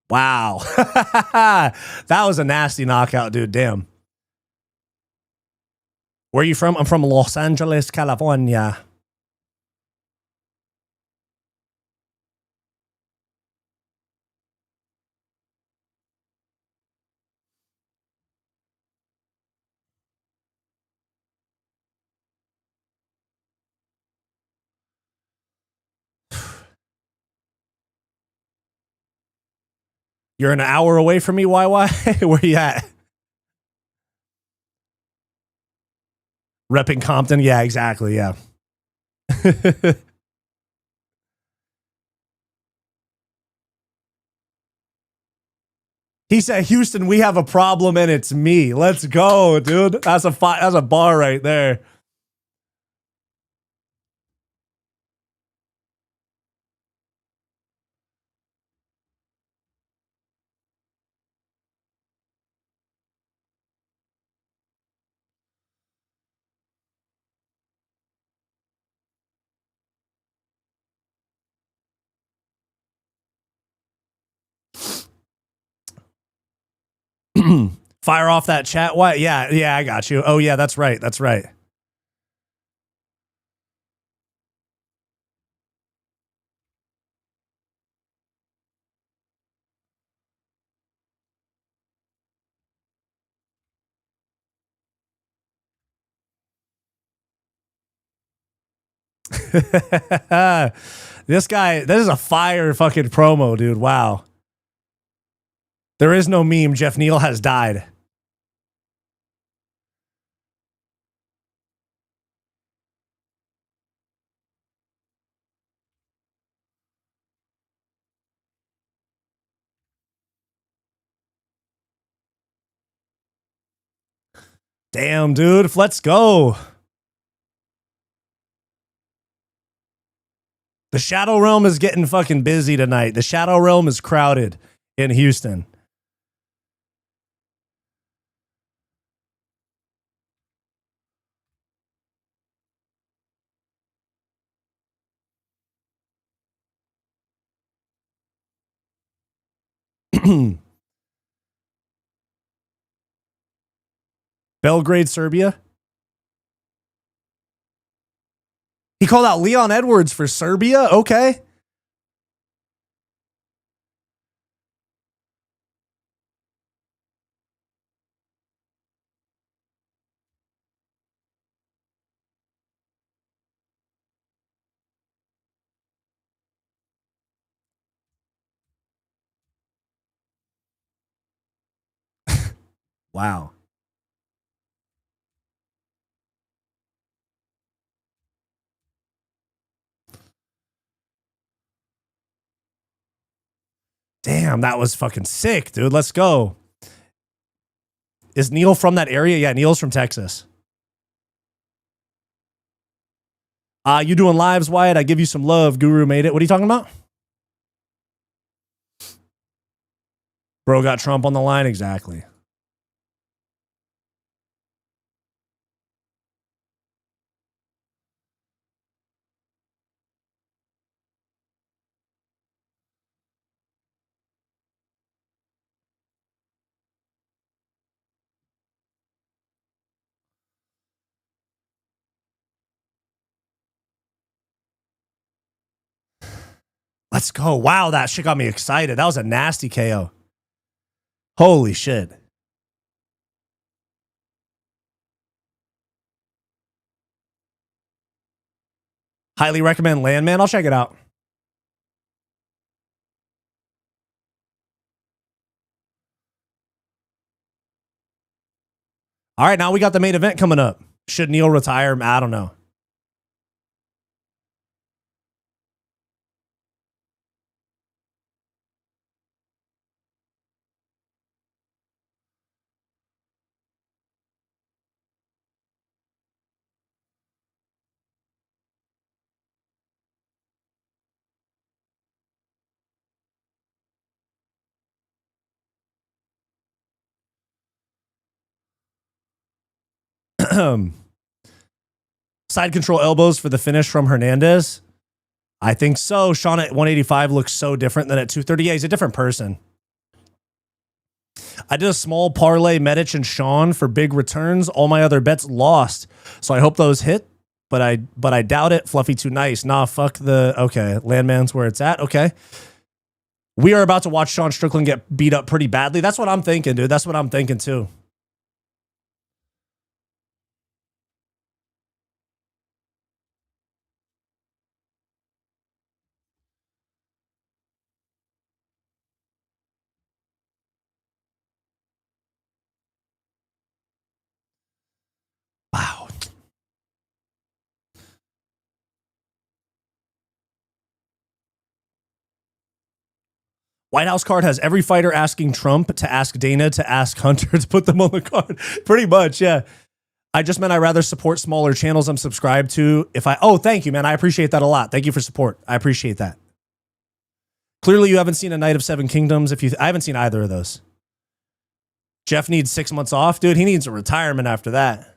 Wow. That was a nasty knockout, dude. Damn. Where are you from? I'm from Los Angeles, California. You're an hour away from me, YY? Where you at? Repping Compton? Yeah, exactly. Yeah. He said, Houston, we have a problem and it's me. Let's go, dude. That's a bar right there. Fire off that chat. What? Yeah, I got you. Oh, yeah, that's right. That's right. This is a fire fucking promo, dude. Wow. There is no meme. Jeff Neal has died. Damn, dude. Let's go. The Shadow Realm is getting fucking busy tonight. The Shadow Realm is crowded in Houston. Belgrade, Serbia. He called out Leon Edwards for Serbia. Okay. Wow. Damn, that was fucking sick, dude. Let's go. Is Neal from that area? Yeah, Neal's from Texas. You doing lives, Wyatt? I give you some love. Guru made it. What are you talking about? Bro got Trump on the line. Exactly. Let's go. Wow, that shit got me excited. That was a nasty KO. Holy shit. Highly recommend Landman. I'll check it out. All right, now we got the main event coming up. Should Neal retire? I don't know. Side control elbows for the finish from Hernandez. I think so. Sean at 185 looks so different than at 230. Yeah, he's a different person. I did a small parlay, Medic and Sean for big returns. All my other bets lost. So I hope those hit, but I doubt it. Fluffy too nice. Nah, fuck the okay. Landman's where it's at. Okay. We are about to watch Sean Strickland get beat up pretty badly. That's what I'm thinking, dude. That's what I'm thinking too. Wow. White House card has every fighter asking Trump to ask Dana to ask Hunter to put them on the card. Pretty much, yeah. I just meant I'd rather support smaller channels I'm subscribed to. Oh, thank you, man. I appreciate that a lot. Thank you for support. I appreciate that. Clearly, you haven't seen A Knight of Seven Kingdoms. I haven't seen either of those. Geoff needs 6 months off, dude. He needs a retirement after that.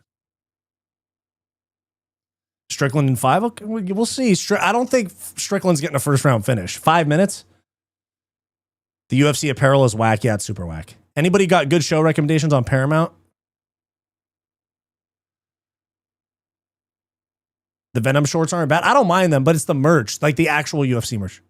Strickland in 5. Okay, we'll see. I don't think Strickland's getting a first round finish. 5 minutes. The UFC apparel is whack. Yeah, it's super whack. Anybody got good show recommendations on Paramount? The Venom shorts aren't bad. I don't mind them, but it's the merch, like the actual UFC merch.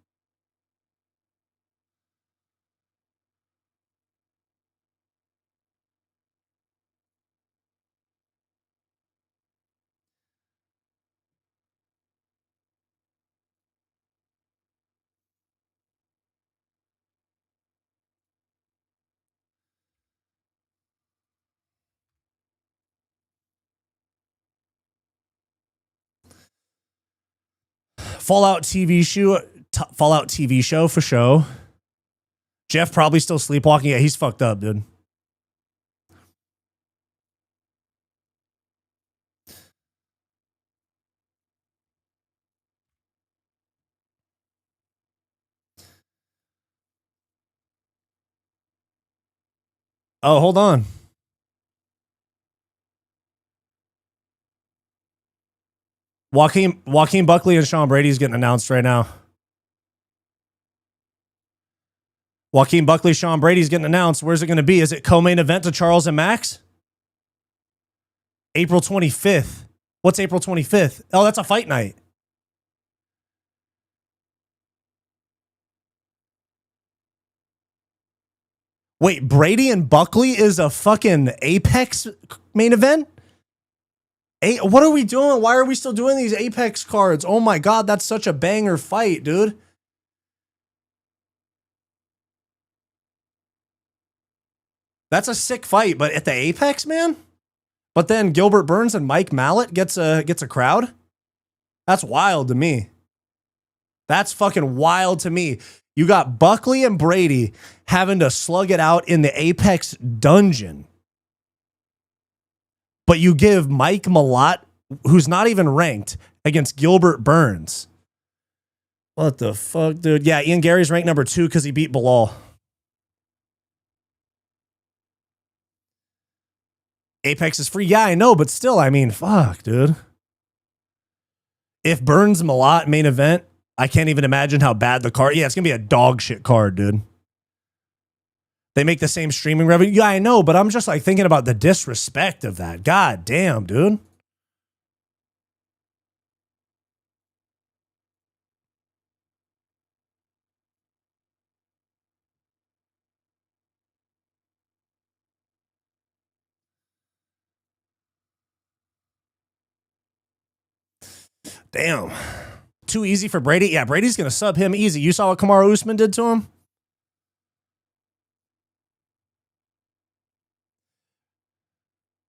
Fallout TV show for show. Geoff probably still sleepwalking. Yeah, he's fucked up, dude. Oh, hold on. Joaquin Buckley and Sean Brady's getting announced right now. Joaquin Buckley, Sean Brady's getting announced. Where's it going to be? Is it co-main event to Charles and Max? April 25th. What's April 25th? Oh, that's a fight night. Wait, Brady and Buckley is a fucking Apex main event? What are we doing? Why are we still doing these Apex cards? Oh my God, that's such a banger fight, dude. That's a sick fight, but at the Apex, man? But then Gilbert Burns and Mike Mallet gets a crowd? That's wild to me. That's fucking wild to me. You got Buckley and Brady having to slug it out in the Apex dungeon. But you give Mike Malott, who's not even ranked, against Gilbert Burns. What the fuck, dude? Yeah, Ian Gary's ranked number 2 because he beat Bilal. Apex is free. Yeah, I know, but still, I mean, fuck, dude. If Burns Malott main event, I can't even imagine how bad the card. Yeah, it's going to be a dog shit card, dude. They make the same streaming revenue. Yeah, I know, but I'm just like thinking about the disrespect of that. God damn, dude. Damn. too easy for Brady. Yeah, Brady's going to sub him easy. You saw what Kamaru Usman did to him?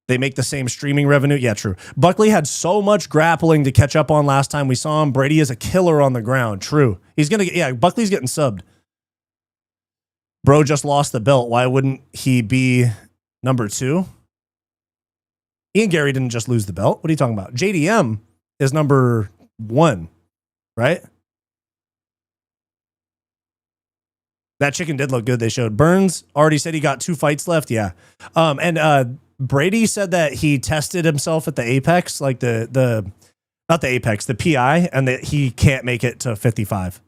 They make the same streaming revenue. Yeah, true. Buckley had so much grappling to catch up on last time we saw him. Brady is a killer on the ground. True. He's going to get, yeah, Buckley's getting subbed. Bro just lost the belt. Why wouldn't he be number 2? Ian Gary didn't just lose the belt. What are you talking about? JDM is number 1, right? That chicken did look good. They showed. Burns already said he got 2 fights left. Yeah. Brady said that he tested himself at the Apex, like the not the Apex, the PI, and that he can't make it to 55.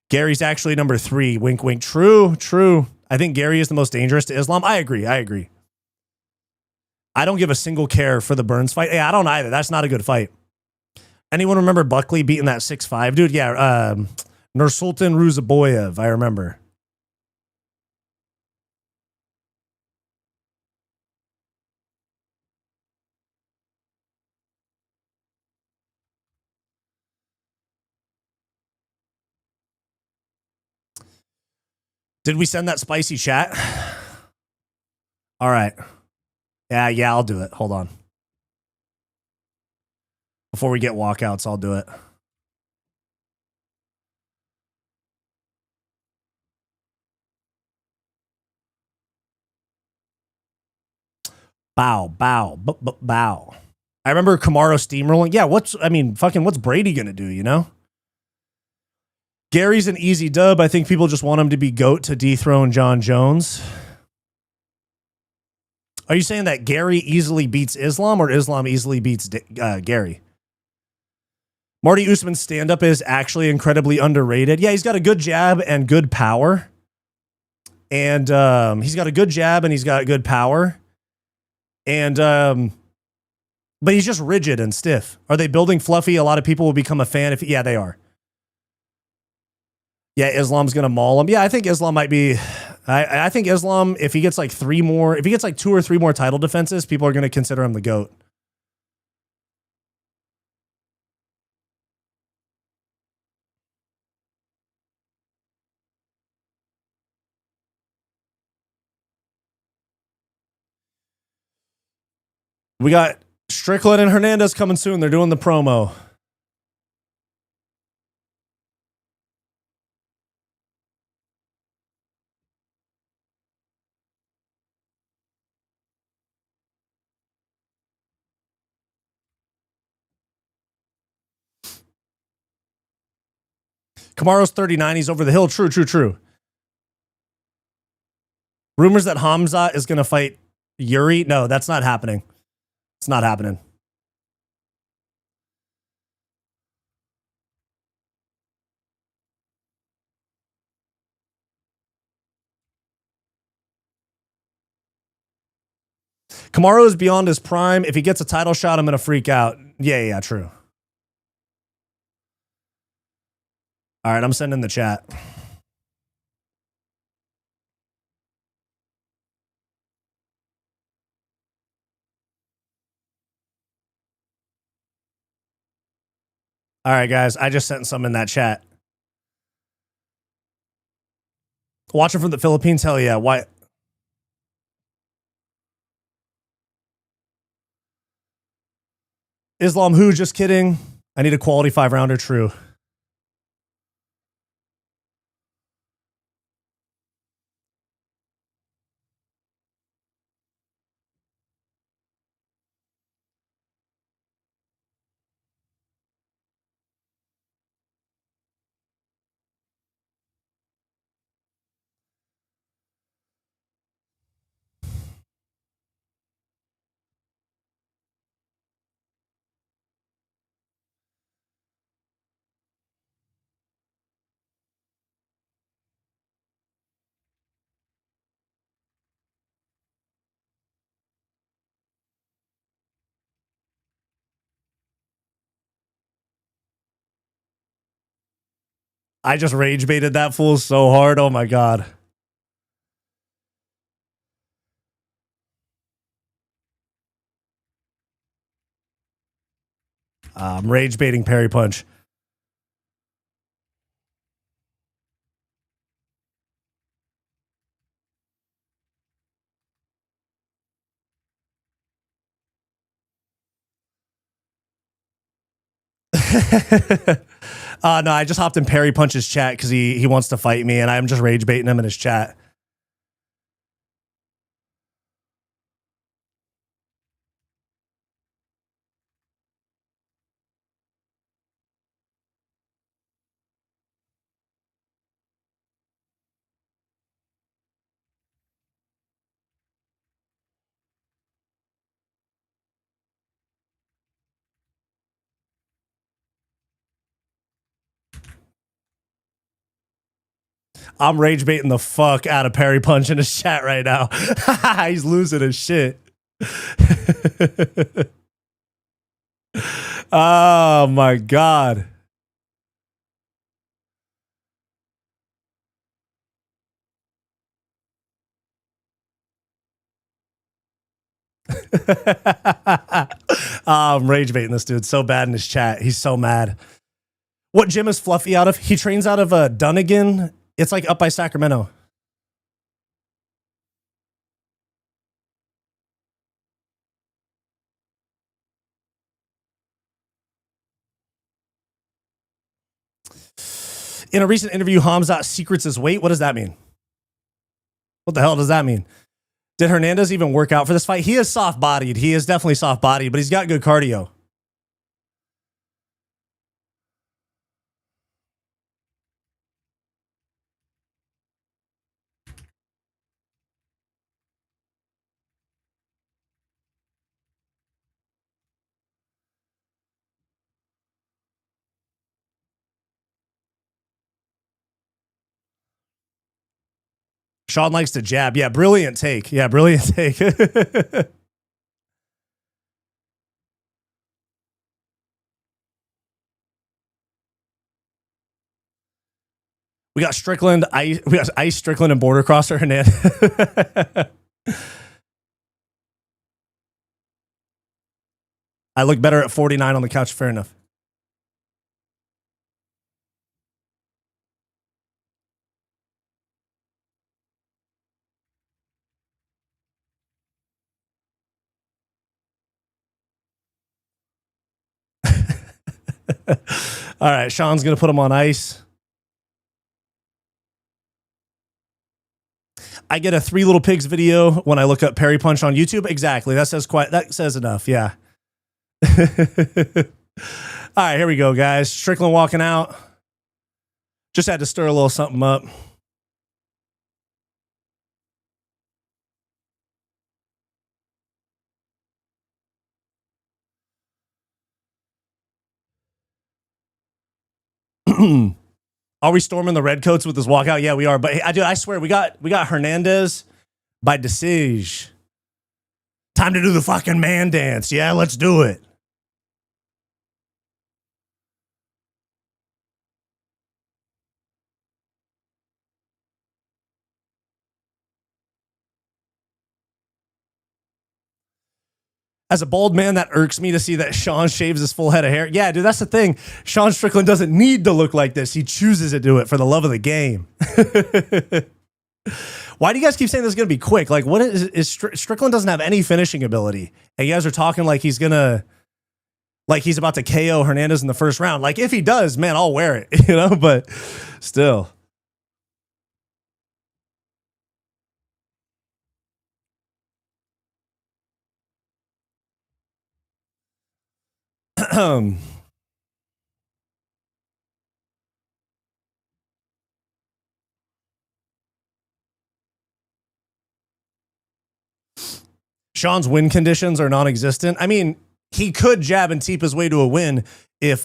Gary's actually number 3. Wink, wink. True, true. I think Gary is the most dangerous to Islam. I agree. I don't give a single care for the Burns fight. Yeah, I don't either. That's not a good fight. Anyone remember Buckley beating that 6'5" dude? Yeah, Nursultan Ruzaboyev. I remember. Did we send that spicy chat? All right. Yeah, I'll do it. Hold on. Before we get walkouts, I'll do it. Bow. I remember Kamaru steamrolling. Yeah, what's Brady going to do, you know? Gary's an easy dub. I think people just want him to be GOAT to dethrone John Jones. Are you saying that Gary easily beats Islam or Islam easily beats Gary? Marty Usman's stand-up is actually incredibly underrated. Yeah, he's got a good jab and good power. And he's got a good jab and he's got good power. And but he's just rigid and stiff. Are they building Fluffy? A lot of people will become a fan if yeah, they are. Yeah, Islam's gonna maul him. Yeah, I think Islam might be. I think Islam, if he gets like 2 or 3 more title defenses, people are gonna consider him the GOAT. We got Strickland and Hernandez coming soon. They're doing the promo. Kamaru's 39. He's over the hill. True. Rumors that Hamza is going to fight Yuri. No, that's not happening. It's not happening. Kamaru is beyond his prime. If he gets a title shot, I'm going to freak out. Yeah, true. All right, I'm sending the chat. All right, guys, I just sent some in that chat. Watching from the Philippines? Hell yeah. Why? Islam who? Just kidding. I need a quality 5-rounder. True. I just rage baited that fool so hard. Oh my God. I'm rage baiting parry punch. No, I just hopped in Parry Punch's chat because he wants to fight me, and I'm just rage baiting him in his chat. I'm rage baiting the fuck out of Parry Punch in his chat right now. He's losing his shit. Oh my god. I'm rage baiting this dude so bad in his chat. He's so mad. What gym is Fluffy out of? He trains out of Dunnigan. It's like up by Sacramento. In a recent interview, Hamzat secrets his weight. What does that mean? What the hell does that mean? Did Hernandez even work out for this fight? He is soft-bodied. He is definitely soft-bodied, but he's got good cardio. Sean likes to jab. Yeah, brilliant take. Yeah, brilliant take. We got Strickland. We got Ice Strickland and Border Crosser Hernandez. I look better at 49 on the couch. Fair enough. All right, Sean's going to put him on ice. I get a Three Little Pigs video when I look up Parry Punch on YouTube. Exactly. That says enough. Yeah. All right, here we go, guys. Strickland walking out. Just had to stir a little something up. Are we storming the Redcoats with this walkout? Yeah, we are. But I swear, we got Hernandez by decision. Time to do the fucking man dance. Yeah, let's do it. As a bald man, that irks me to see that Sean shaves his full head of hair. Yeah, dude, that's the thing. Sean Strickland doesn't need to look like this. He chooses to do it for the love of the game. Why do you guys keep saying this is going to be quick? Like, what is Strickland doesn't have any finishing ability. And you guys are talking like he's about to KO Hernandez in the first round. Like, if he does, man, I'll wear it, you know, but still. Sean's win conditions are non-existent. I mean, he could jab and teep his way to a win if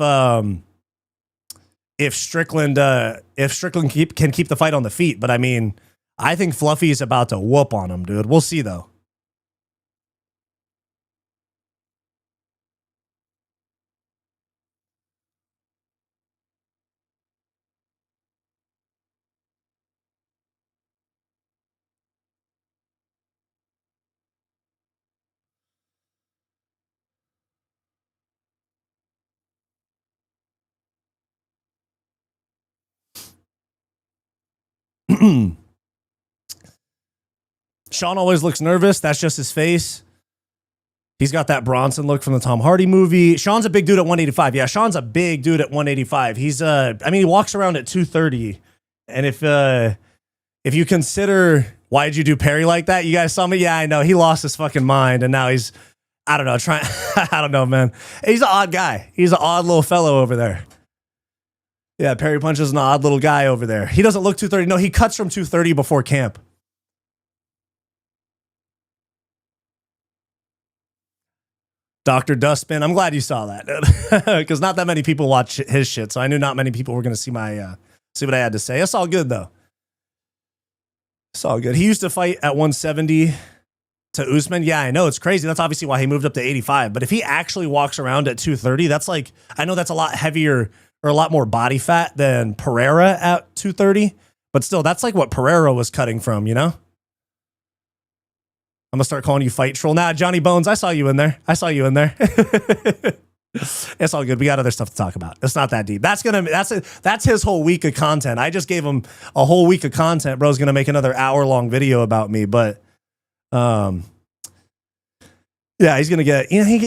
Strickland can keep the fight on the feet. But I mean, I think Fluffy's about to whoop on him, dude. We'll see though. Sean always looks nervous. That's just his face. He's got that Bronson look from the Tom Hardy movie. Sean's a big dude at 185. Yeah, Sean's a big dude at 185. He's I mean, he walks around at 230. And if you consider why'd you do Perry like that? You guys saw me? Yeah, I know. He lost his fucking mind and now he's, I don't know, trying I don't know, man. He's an odd guy. He's an odd little fellow over there. Yeah, Perry Punch is an odd little guy over there. He doesn't look 230. No, he cuts from 230 before camp. Dr. Dustbin, I'm glad you saw that, because not that many people watch his shit, so I knew not many people were going to see my see what I had to say. It's all good though. It's all good. He used to fight at 170 to Usman. Yeah, I know, it's crazy. That's obviously why he moved up to 85. But if he actually walks around at 230, that's like, I know that's a lot heavier or a lot more body fat than Pereira at 230, but still, that's like what Pereira was cutting from, you know? I'm gonna start calling you Fight Troll. Nah, Johnny Bones, I saw you in there. I saw you in there. It's all good. We got other stuff to talk about. It's not that deep. That's his whole week of content. I just gave him a whole week of content. Bro's gonna make another hour-long video about me, but yeah, he's gonna get, you know,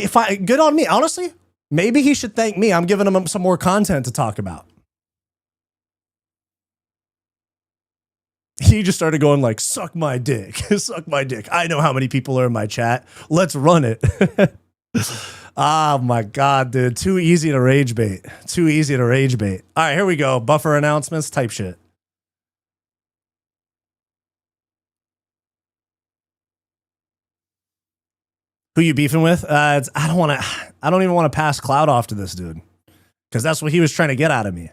good on me. Honestly, maybe he should thank me. I'm giving him some more content to talk about. He just started going like, suck my dick, suck my dick. I know how many people are in my chat. Let's run it. Oh my God, dude. Too easy to rage bait. Too easy to rage bait. All right, here we go. Buffer announcements type shit. Who you beefing with? I don't even want to pass cloud off to this dude, because that's what he was trying to get out of me.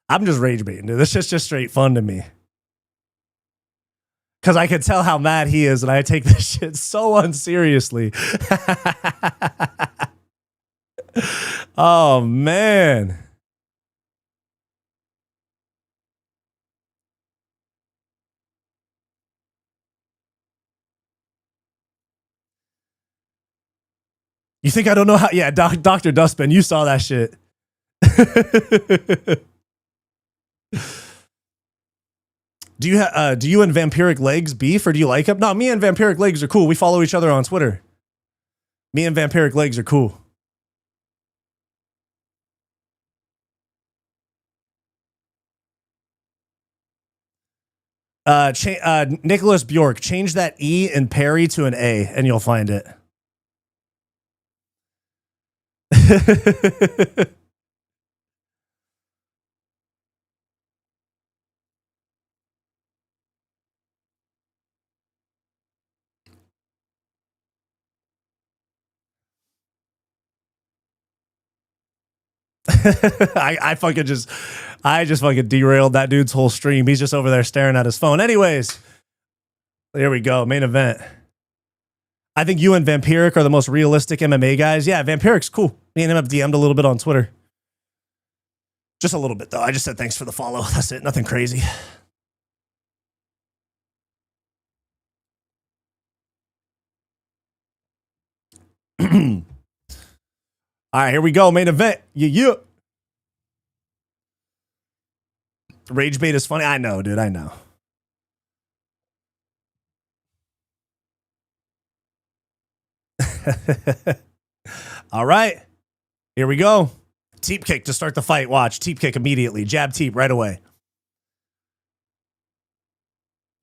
I'm just rage baiting, dude. This is just straight fun to me. Because I can tell how mad he is, and I take this shit so unseriously. Oh, man. You think I don't know how? Yeah, Dr. Dustbin, you saw that shit. Do you and Vampiric Legs beef, or do you like him? No, me and Vampiric Legs are cool. We follow each other on Twitter. Me and Vampiric Legs are cool. Nicholas Bjork, change that E in Perry to an A, and you'll find it. I just fucking derailed that dude's whole stream. He's just over there staring at his phone. Anyways, there we go. Main event. I think you and Vampiric are the most realistic MMA guys. Yeah, Vampiric's cool. Me and him have DM'd a little bit on Twitter. Just a little bit, though. I just said thanks for the follow. That's it. Nothing crazy. All right, here we go. Main event. Yeah. Rage bait is funny. I know, dude. I know. All right. Here we go. Teep kick to start the fight. Watch. Teep kick immediately. Jab teep right away.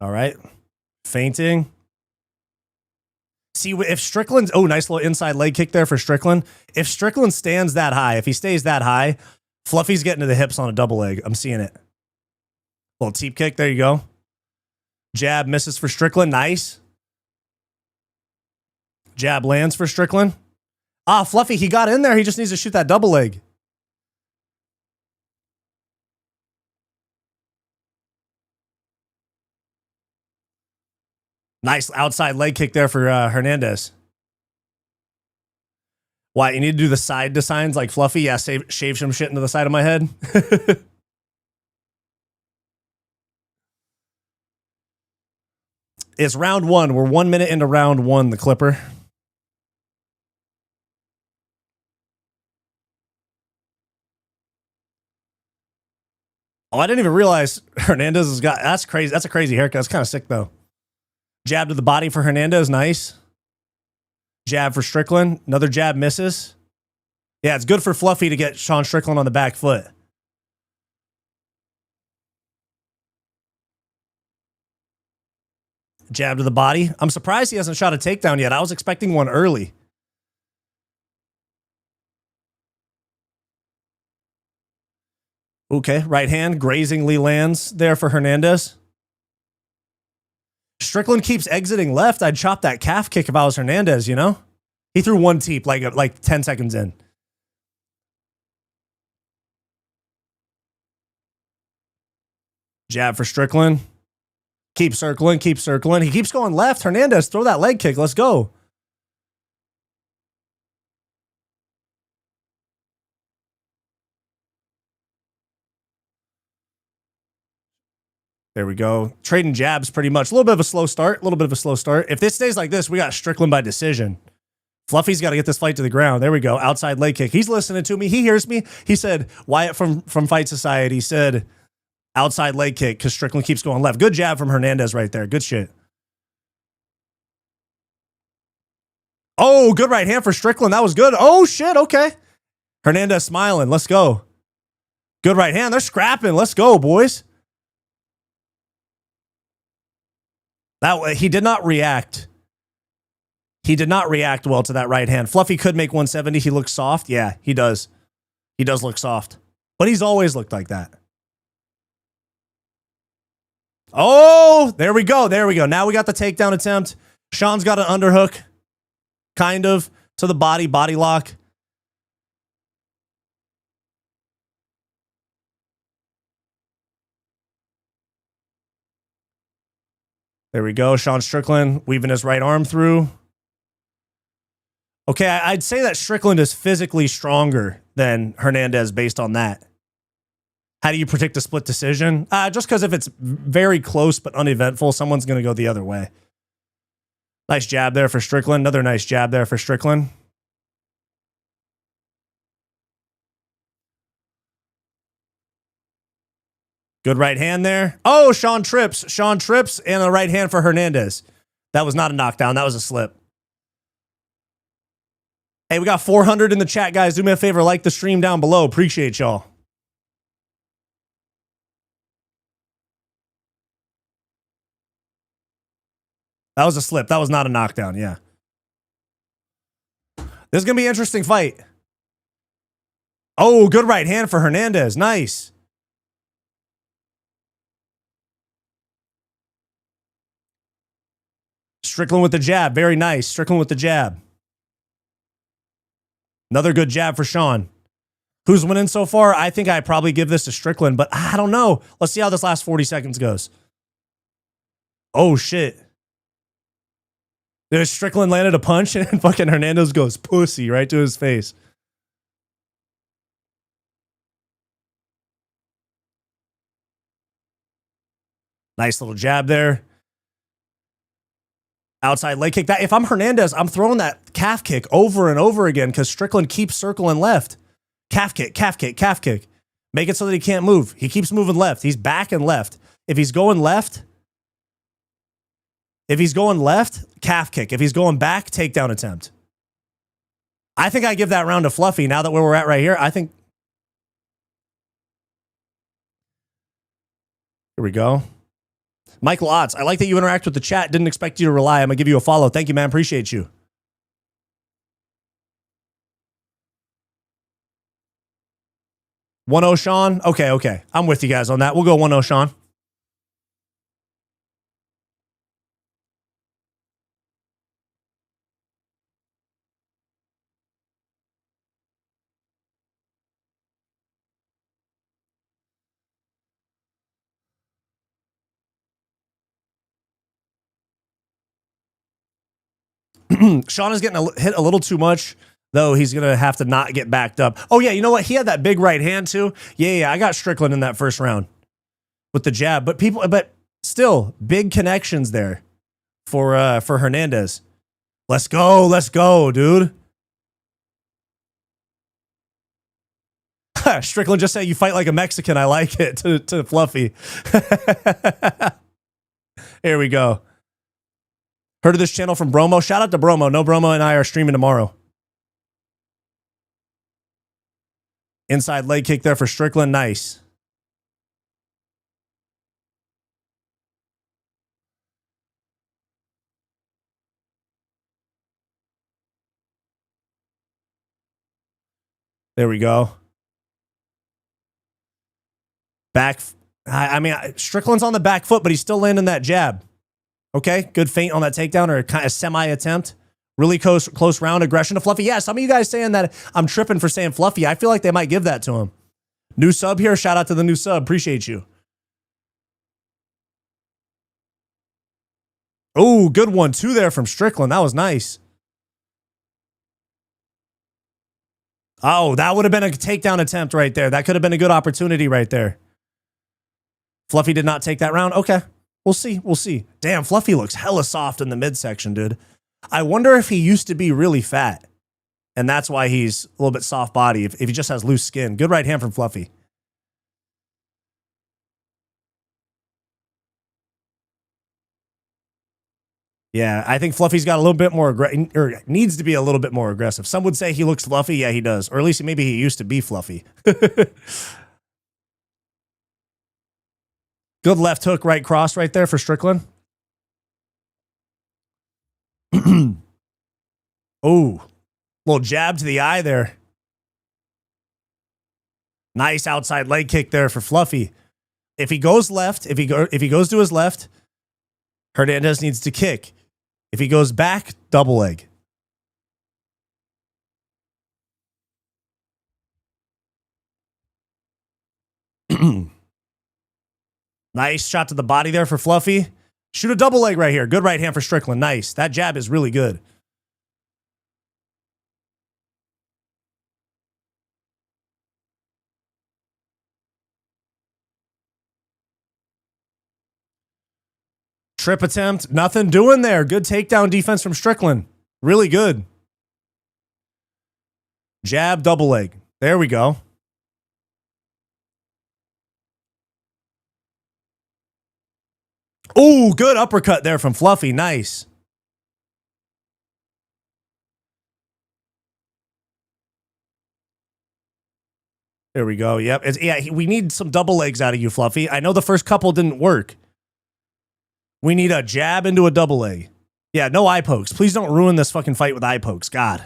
All right. Feinting. See, if Strickland's... Oh, nice little inside leg kick there for Strickland. If Strickland stands that high, if he stays that high, Fluffy's getting to the hips on a double leg. I'm seeing it. Little teep kick. There you go. Jab misses for Strickland. Nice. Jab lands for Strickland. Ah, Fluffy, he got in there. He just needs to shoot that double leg. Nice outside leg kick there for Hernandez. Why, you need to do the side to signs like Fluffy? Yeah, shave some shit into the side of my head. It's round one. We're 1 minute into round one, the Clipper. Oh, I didn't even realize Hernandez has got, that's crazy. That's a crazy haircut. That's kind of sick though. Jab to the body for Hernandez. Nice. Jab for Strickland. Another jab misses. Yeah, it's good for Fluffy to get Sean Strickland on the back foot. Jab to the body. I'm surprised he hasn't shot a takedown yet. I was expecting one early. Okay, right hand grazingly lands there for Hernandez. Strickland keeps exiting left. I'd chop that calf kick if I was Hernandez, you know? He threw one teep like 10 seconds in. Jab for Strickland. Keep circling, keep circling. He keeps going left. Hernandez, throw that leg kick. Let's go. There we go. Trading jabs pretty much. A little bit of a slow start. If this stays like this, we got Strickland by decision. Fluffy's got to get this fight to the ground. There we go. Outside leg kick. He's listening to me. He hears me. He said, Wyatt from Fight Society said, outside leg kick because Strickland keeps going left. Good jab from Hernandez right there. Good shit. Oh, good right hand for Strickland. That was good. Oh, shit. Okay. Hernandez smiling. Let's go. Good right hand. They're scrapping. Let's go, boys. He did not react. He did not react well to that right hand. Fluffy could make 170. He looks soft. Yeah, he does. He does look soft. But he's always looked like that. Oh, there we go. There we go. Now we got the takedown attempt. Sean's got an underhook. Kind of. To the body. Body lock. There we go. Sean Strickland weaving his right arm through. Okay, I'd say that Strickland is physically stronger than Hernandez based on that. How do you predict a split decision? Just because if it's very close but uneventful, someone's going to go the other way. Nice jab there for Strickland. Another nice jab there for Strickland. Good right hand there. Oh, Sean trips. Sean trips and a right hand for Hernandez. That was not a knockdown. That was a slip. Hey, we got 400 in the chat, guys. Do me a favor. Like the stream down below. Appreciate y'all. That was a slip. That was not a knockdown. Yeah. This is going to be an interesting fight. Oh, good right hand for Hernandez. Nice. Strickland with the jab. Very nice. Strickland with the jab. Another good jab for Sean. Who's winning so far? I think I probably give this to Strickland, but I don't know. Let's see how this last 40 seconds goes. Oh, shit. There's Strickland landed a punch and fucking Hernandez goes pussy right to his face. Nice little jab there. Outside leg kick. That if I'm Hernandez, I'm throwing that calf kick over and over again because Strickland keeps circling left. Calf kick, calf kick, calf kick. Make it so that he can't move. He keeps moving left. He's back and left. If he's going left, calf kick. If he's going back, takedown attempt. I think I give that round to Fluffy now that where we're at right here. I think. Here we go. Michael Otts, I like that you interact with the chat. Didn't expect you to rely. I'm going to give you a follow. Thank you, man. Appreciate you. One 1-0 Sean. Okay. I'm with you guys on that. We'll go 1-0 Sean. Sean is getting hit a little too much, though. He's going to have to not get backed up. Oh, yeah, you know what? He had that big right hand, too. Yeah, I got Strickland in that first round with the jab. But still, big connections there for Hernandez. Let's go, dude. Strickland just said you fight like a Mexican. I like it to Fluffy. Here we go. Heard of this channel from Bromo? Shout out to Bromo. No, Bromo and I are streaming tomorrow. Inside leg kick there for Strickland. Nice. There we go. Back. I mean, Strickland's on the back foot, but he's still landing that jab. Okay, good feint on that takedown or a kind of semi-attempt. Really close round aggression to Fluffy. Yeah, some of you guys saying that I'm tripping for saying Fluffy. I feel like they might give that to him. New sub here. Shout out to the new sub. Appreciate you. Oh, good 1-2 there from Strickland. That was nice. Oh, that would have been a takedown attempt right there. That could have been a good opportunity right there. Fluffy did not take that round. Okay, we'll see. We'll see. Damn, Fluffy looks hella soft in the midsection, dude. I wonder if he used to be really fat, and that's why he's a little bit soft body, if he just has loose skin. Good right hand from Fluffy. Yeah, I think Fluffy's got a little bit more aggressive, or needs to be a little bit more aggressive. Some would say he looks fluffy. Yeah, he does. Or at least maybe he used to be fluffy. Good left hook, right cross right there for Strickland. Oh, little jab to the eye there. Nice outside leg kick there for Fluffy. If he goes left, if he goes to his left, Hernandez needs to kick. If he goes back, double leg. Nice shot to the body there for Fluffy. Shoot a double leg right here. Good right hand for Strickland. Nice. That jab is really good. Trip attempt. Nothing doing there. Good takedown defense from Strickland. Really good. Jab, double leg. There we go. Oh, good uppercut there from Fluffy. Nice. There we go. Yep. We need some double legs out of you, Fluffy. I know the first couple didn't work. We need a jab into a double leg. Yeah, no eye pokes. Please don't ruin this fucking fight with eye pokes. God.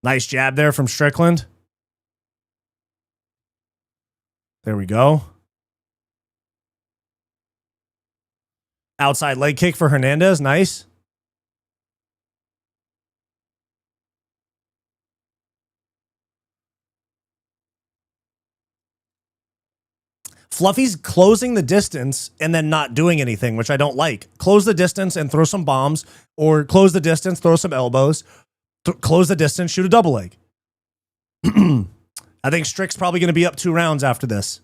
Nice jab there from Strickland. There we go. Outside leg kick for Hernandez. Nice. Fluffy's closing the distance and then not doing anything, which I don't like. Close the distance and throw some bombs, or close the distance, throw some elbows, close the distance, shoot a double leg. I think Strick's probably going to be up 2 rounds after this.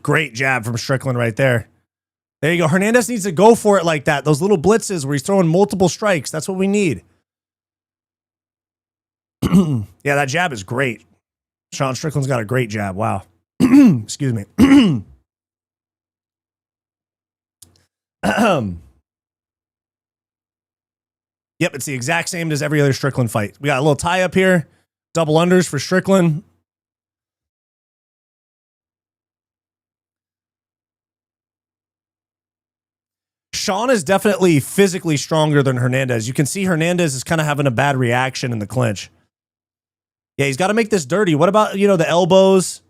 Great jab from Strickland right there. There you go. Hernandez needs to go for it like that. Those little blitzes where he's throwing multiple strikes. That's what we need. Yeah, that jab is great. Sean Strickland's got a great jab. Wow. Excuse me. Yep, it's the exact same as every other Strickland fight. We got a little tie up here. Double unders for Strickland. Sean is definitely physically stronger than Hernandez. You can see Hernandez is kind of having a bad reaction in the clinch. Yeah, he's got to make this dirty. What about, the elbows?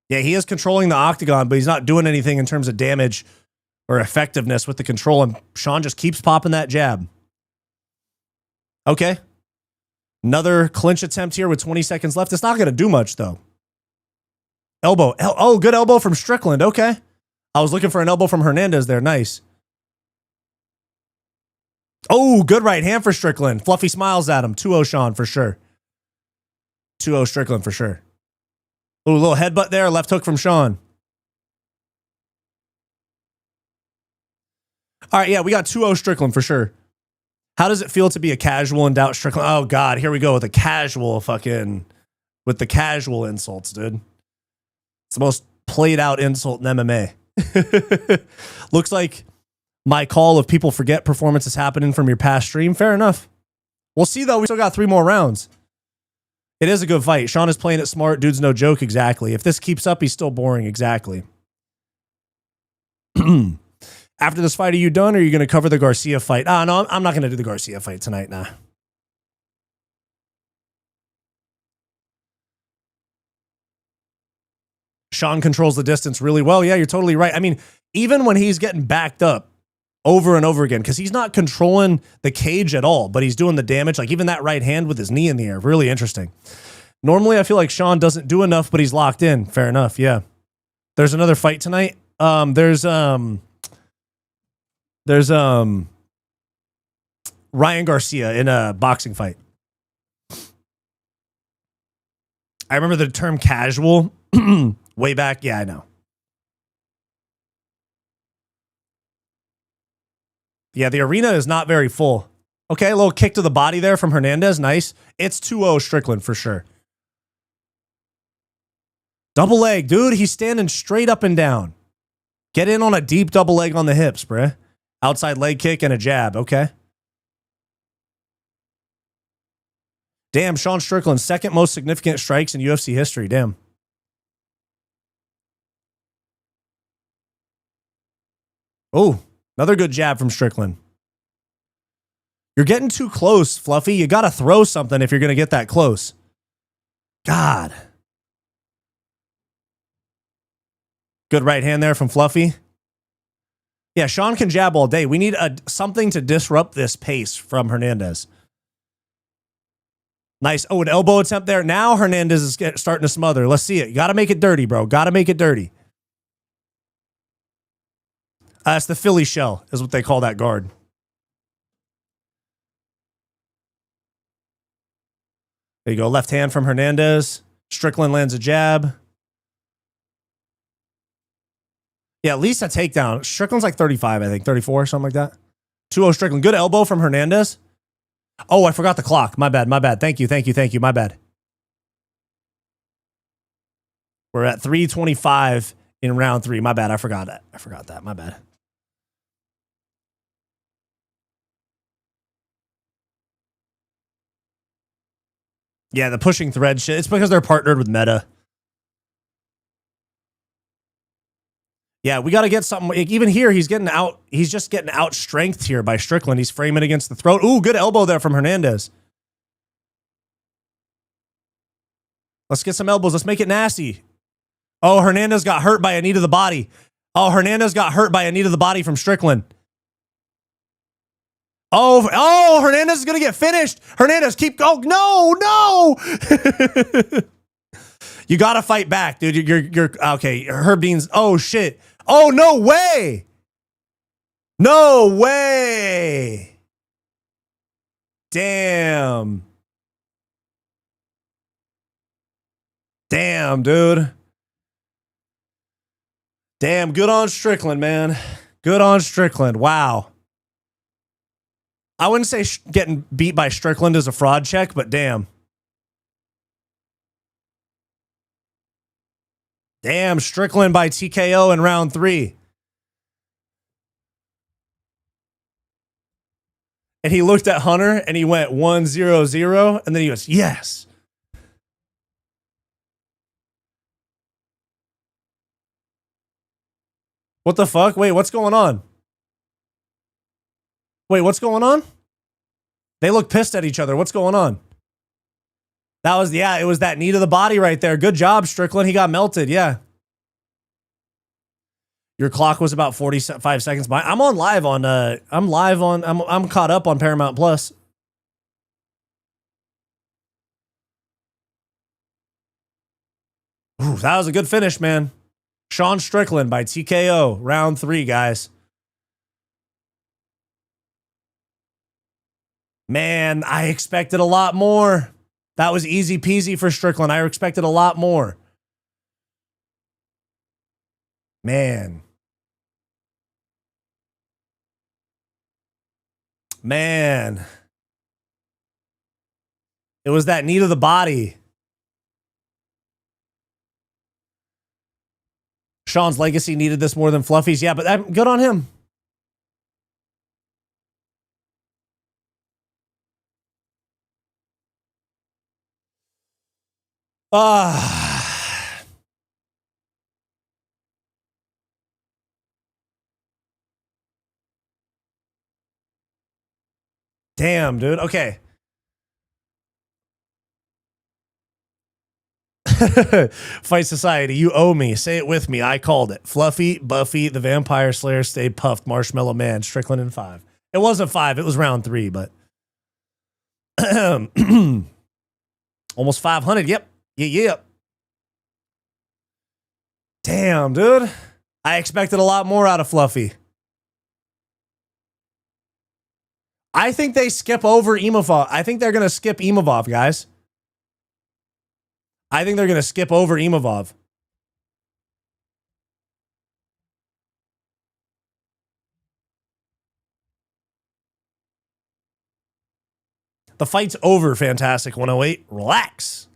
Yeah, he is controlling the octagon, but he's not doing anything in terms of damage or effectiveness with the control, and Sean just keeps popping that jab. Okay. Another clinch attempt here with 20 seconds left. It's not going to do much, though. Elbow. Oh, good elbow from Strickland. Okay. I was looking for an elbow from Hernandez there. Nice. Oh, good right hand for Strickland. Fluffy smiles at him. 2-0 Sean for sure. 2-0 Strickland for sure. Ooh, a little headbutt there. Left hook from Sean. All right, yeah, we got 2-0 Strickland for sure. How does it feel to be a casual and doubt Strickland? Oh, God, here we go with the casual with the casual insults, dude. It's the most played out insult in MMA. Looks like my call of people forget performance is happening from your past stream. Fair enough. We'll see, though. We still got 3 more rounds. It is a good fight. Sean is playing it smart. Dude's no joke. Exactly. If this keeps up, he's still boring. Exactly. After this fight, are you done, or are you going to cover the Garcia fight? No, I'm not going to do the Garcia fight tonight. Nah. Sean controls the distance really well. Yeah, you're totally right. I mean, even when he's getting backed up over and over again, because he's not controlling the cage at all, but he's doing the damage. Like even that right hand with his knee in the air. Really interesting. Normally, I feel like Sean doesn't do enough, but he's locked in. Fair enough. Yeah. There's another fight tonight. There's Ryan Garcia in a boxing fight. I remember the term casual way back. Yeah, I know. Yeah, the arena is not very full. Okay, a little kick to the body there from Hernandez. Nice. It's 2-0 Strickland for sure. Double leg, dude. He's standing straight up and down. Get in on a deep double leg on the hips, bruh. Outside leg kick and a jab. Okay. Damn, Sean Strickland, second most significant strikes in UFC history. Damn. Oh, another good jab from Strickland. You're getting too close, Fluffy. You got to throw something if you're going to get that close. God. Good right hand there from Fluffy. Yeah, Sean can jab all day. We need something to disrupt this pace from Hernandez. Nice. Oh, an elbow attempt there. Now Hernandez is starting to smother. Let's see it. You got to make it dirty, bro. Got to make it dirty. It's the Philly shell is what they call that guard. There you go. Left hand from Hernandez. Strickland lands a jab. Yeah, at least a takedown. Strickland's like 35, I think. 34, something like that. 2-0 Strickland. Good elbow from Hernandez. Oh, I forgot the clock. My bad, my bad. Thank you, thank you, thank you. My bad. We're at 3:25 in round 3. My bad. I forgot that. I forgot that. My bad. Yeah, the pushing thread shit. It's because they're partnered with Meta. Yeah, we got to get something. Even here, he's getting out. He's just getting out strength here by Strickland. He's framing against the throat. Ooh, good elbow there from Hernandez. Let's get some elbows. Let's make it nasty. Oh, Hernandez got hurt by a knee to the body. Oh, Hernandez got hurt by a knee to the body from Strickland. Oh, Hernandez is going to get finished. Hernandez, keep going. No. You got to fight back, dude. You're okay. Herb Dean's. Oh, shit. Oh, no way. No way. Damn. Damn, dude. Damn, good on Strickland, man. Good on Strickland. Wow. I wouldn't say getting beat by Strickland is a fraud check, but damn. Damn, Strickland by TKO in round 3. And he looked at Hunter and he went 1-0-0. And then he goes, yes. What the fuck? Wait, what's going on? Wait, what's going on? They look pissed at each other. What's going on? That was, yeah, it was that knee to the body right there. Good job, Strickland. He got melted. Yeah. Your clock was about 45 seconds behind. I'm caught up on Paramount Plus. Ooh, that was a good finish, man. Sean Strickland by TKO, round 3, guys. Man, I expected a lot more. That was easy peasy for Strickland. I expected a lot more. Man. Man. It was that knee to the body. Sean's legacy needed this more than Fluffy's. Yeah, but good on him. Damn, dude. Okay. Fight Society, you owe me. Say it with me. I called it. Fluffy, Buffy, the Vampire Slayer, Stay Puffed, Marshmallow Man, Strickland in 5. It wasn't 5. It was round 3, but almost 500. Yep. Yep. Damn, dude. I expected a lot more out of Fluffy. I think they skip over Imavov. I think they're going to skip Imavov, guys. I think they're going to skip over Imavov. The fight's over, Fantastic 108. Relax.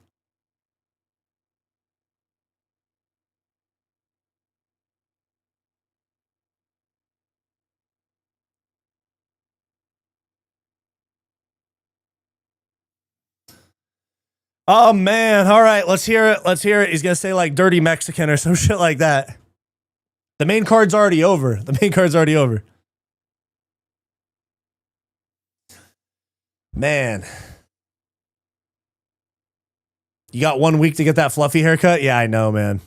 Oh, man. All right, let's hear it. Let's hear it. He's going to say like dirty Mexican or some shit like that. The main card's already over. The main card's already over. Man. You got 1 week to get that Fluffy haircut? Yeah, I know, man.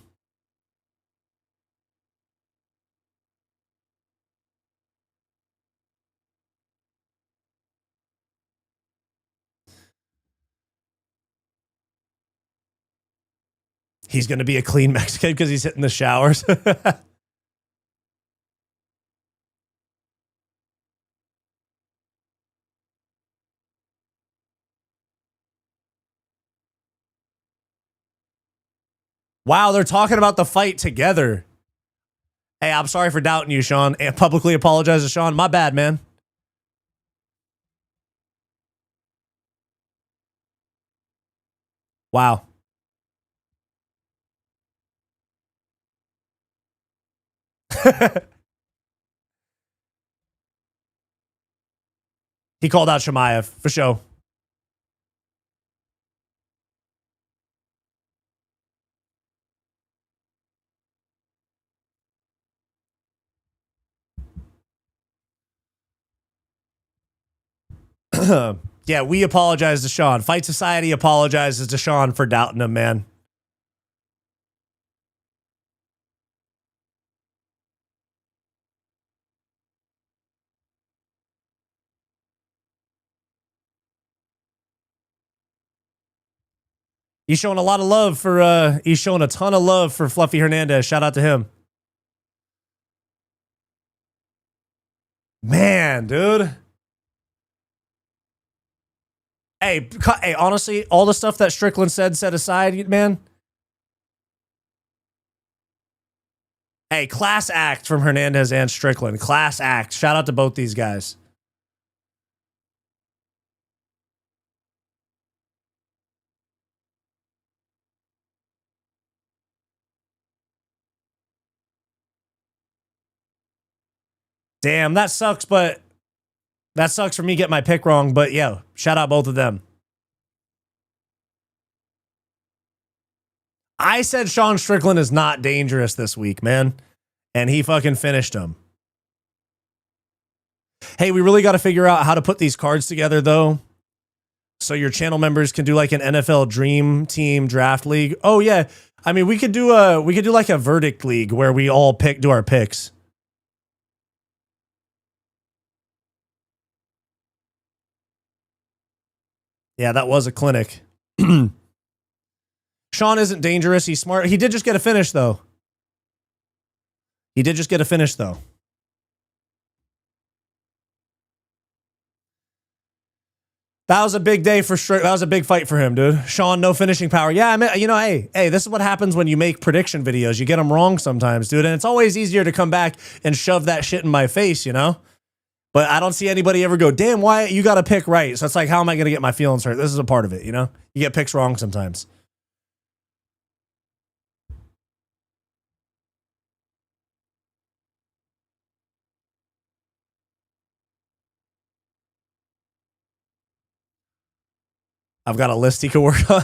He's going to be a clean Mexican because he's hitting the showers. Wow, they're talking about the fight together. Hey, I'm sorry for doubting you, Sean. And publicly apologize to Sean. My bad, man. Wow. He called out Shemaev for sure. Yeah, we apologize to Sean. Fight Society apologizes to Sean for doubting him, man. He's showing a lot of love for, he's showing a ton of love for Fluffy Hernandez. Shout out to him. Man, dude. Hey, honestly, all the stuff that Strickland said set aside, man. Hey, class act from Hernandez and Strickland. Class act. Shout out to both these guys. Damn, that sucks, but that sucks for me getting my pick wrong. But yeah, shout out both of them. I said Sean Strickland is not dangerous this week, man. And he fucking finished him. Hey, we really got to figure out how to put these cards together, though. So your channel members can do like an NFL Dream Team Draft League. Oh, yeah. I mean, we could do like a verdict league where we all do our picks. Yeah, that was a clinic. Sean isn't dangerous. He's smart. He did just get a finish, though. He did just get a finish, though. That was a big day for Strick. That was a big fight for him, dude. Sean, no finishing power. Yeah, I mean, you know, hey, this is what happens when you make prediction videos. You get them wrong sometimes, dude. And it's always easier to come back and shove that shit in my face, you know? But I don't see anybody ever go, damn, Wyatt, you got to pick right. So it's like, how am I going to get my feelings hurt? This is a part of it, you know? You get picks wrong sometimes. I've got a list he could work on.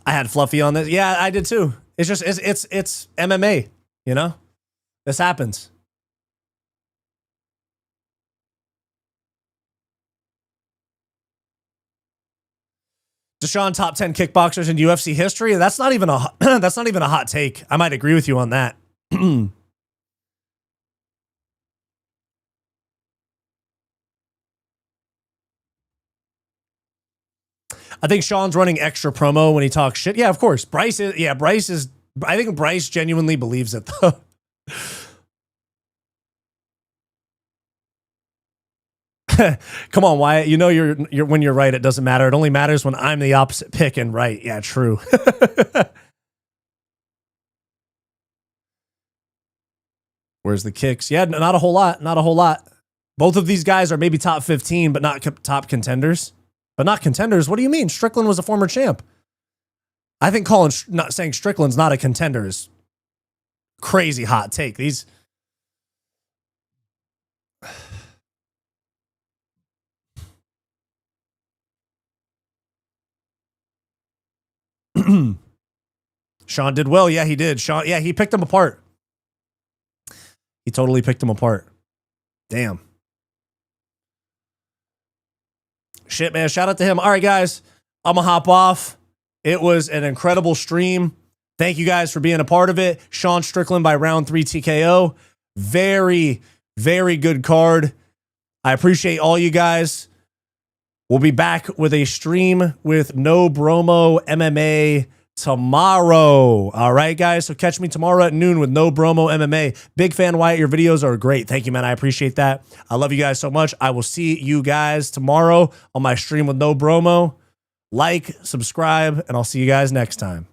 I had Fluffy on this. Yeah, I did too. It's just, it's MMA, you know? This happens. Deshaun, top 10 kickboxers in UFC history. That's not even a hot take. I might agree with you on that. I think Sean's running extra promo when he talks shit. Yeah, of course. Bryce is. I think Bryce genuinely believes it though. Come on, Wyatt. You know you're when you're right, it doesn't matter. It only matters when I'm the opposite pick and right. Yeah, true. Where's the kicks? Yeah, not a whole lot. Not a whole lot. Both of these guys are maybe top 15, but not top contenders. But not contenders. What do you mean? Strickland was a former champ. I think not saying Strickland's not a contender is crazy hot take. These. Sean did well. Yeah, he did. Sean, yeah, he picked them apart. He totally picked them apart. Damn. Shit, man. Shout out to him. All right, guys. I'm going to hop off. It was an incredible stream. Thank you guys for being a part of it. Sean Strickland by round 3 TKO. Very, very good card. I appreciate all you guys. We'll be back with a stream with No Bromo MMA tomorrow. All right, guys. So catch me tomorrow at noon with No Bromo MMA. Big fan, Wyatt. Your videos are great. Thank you, man. I appreciate that. I love you guys so much. I will see you guys tomorrow on my stream with No Bromo. Like, subscribe, and I'll see you guys next time.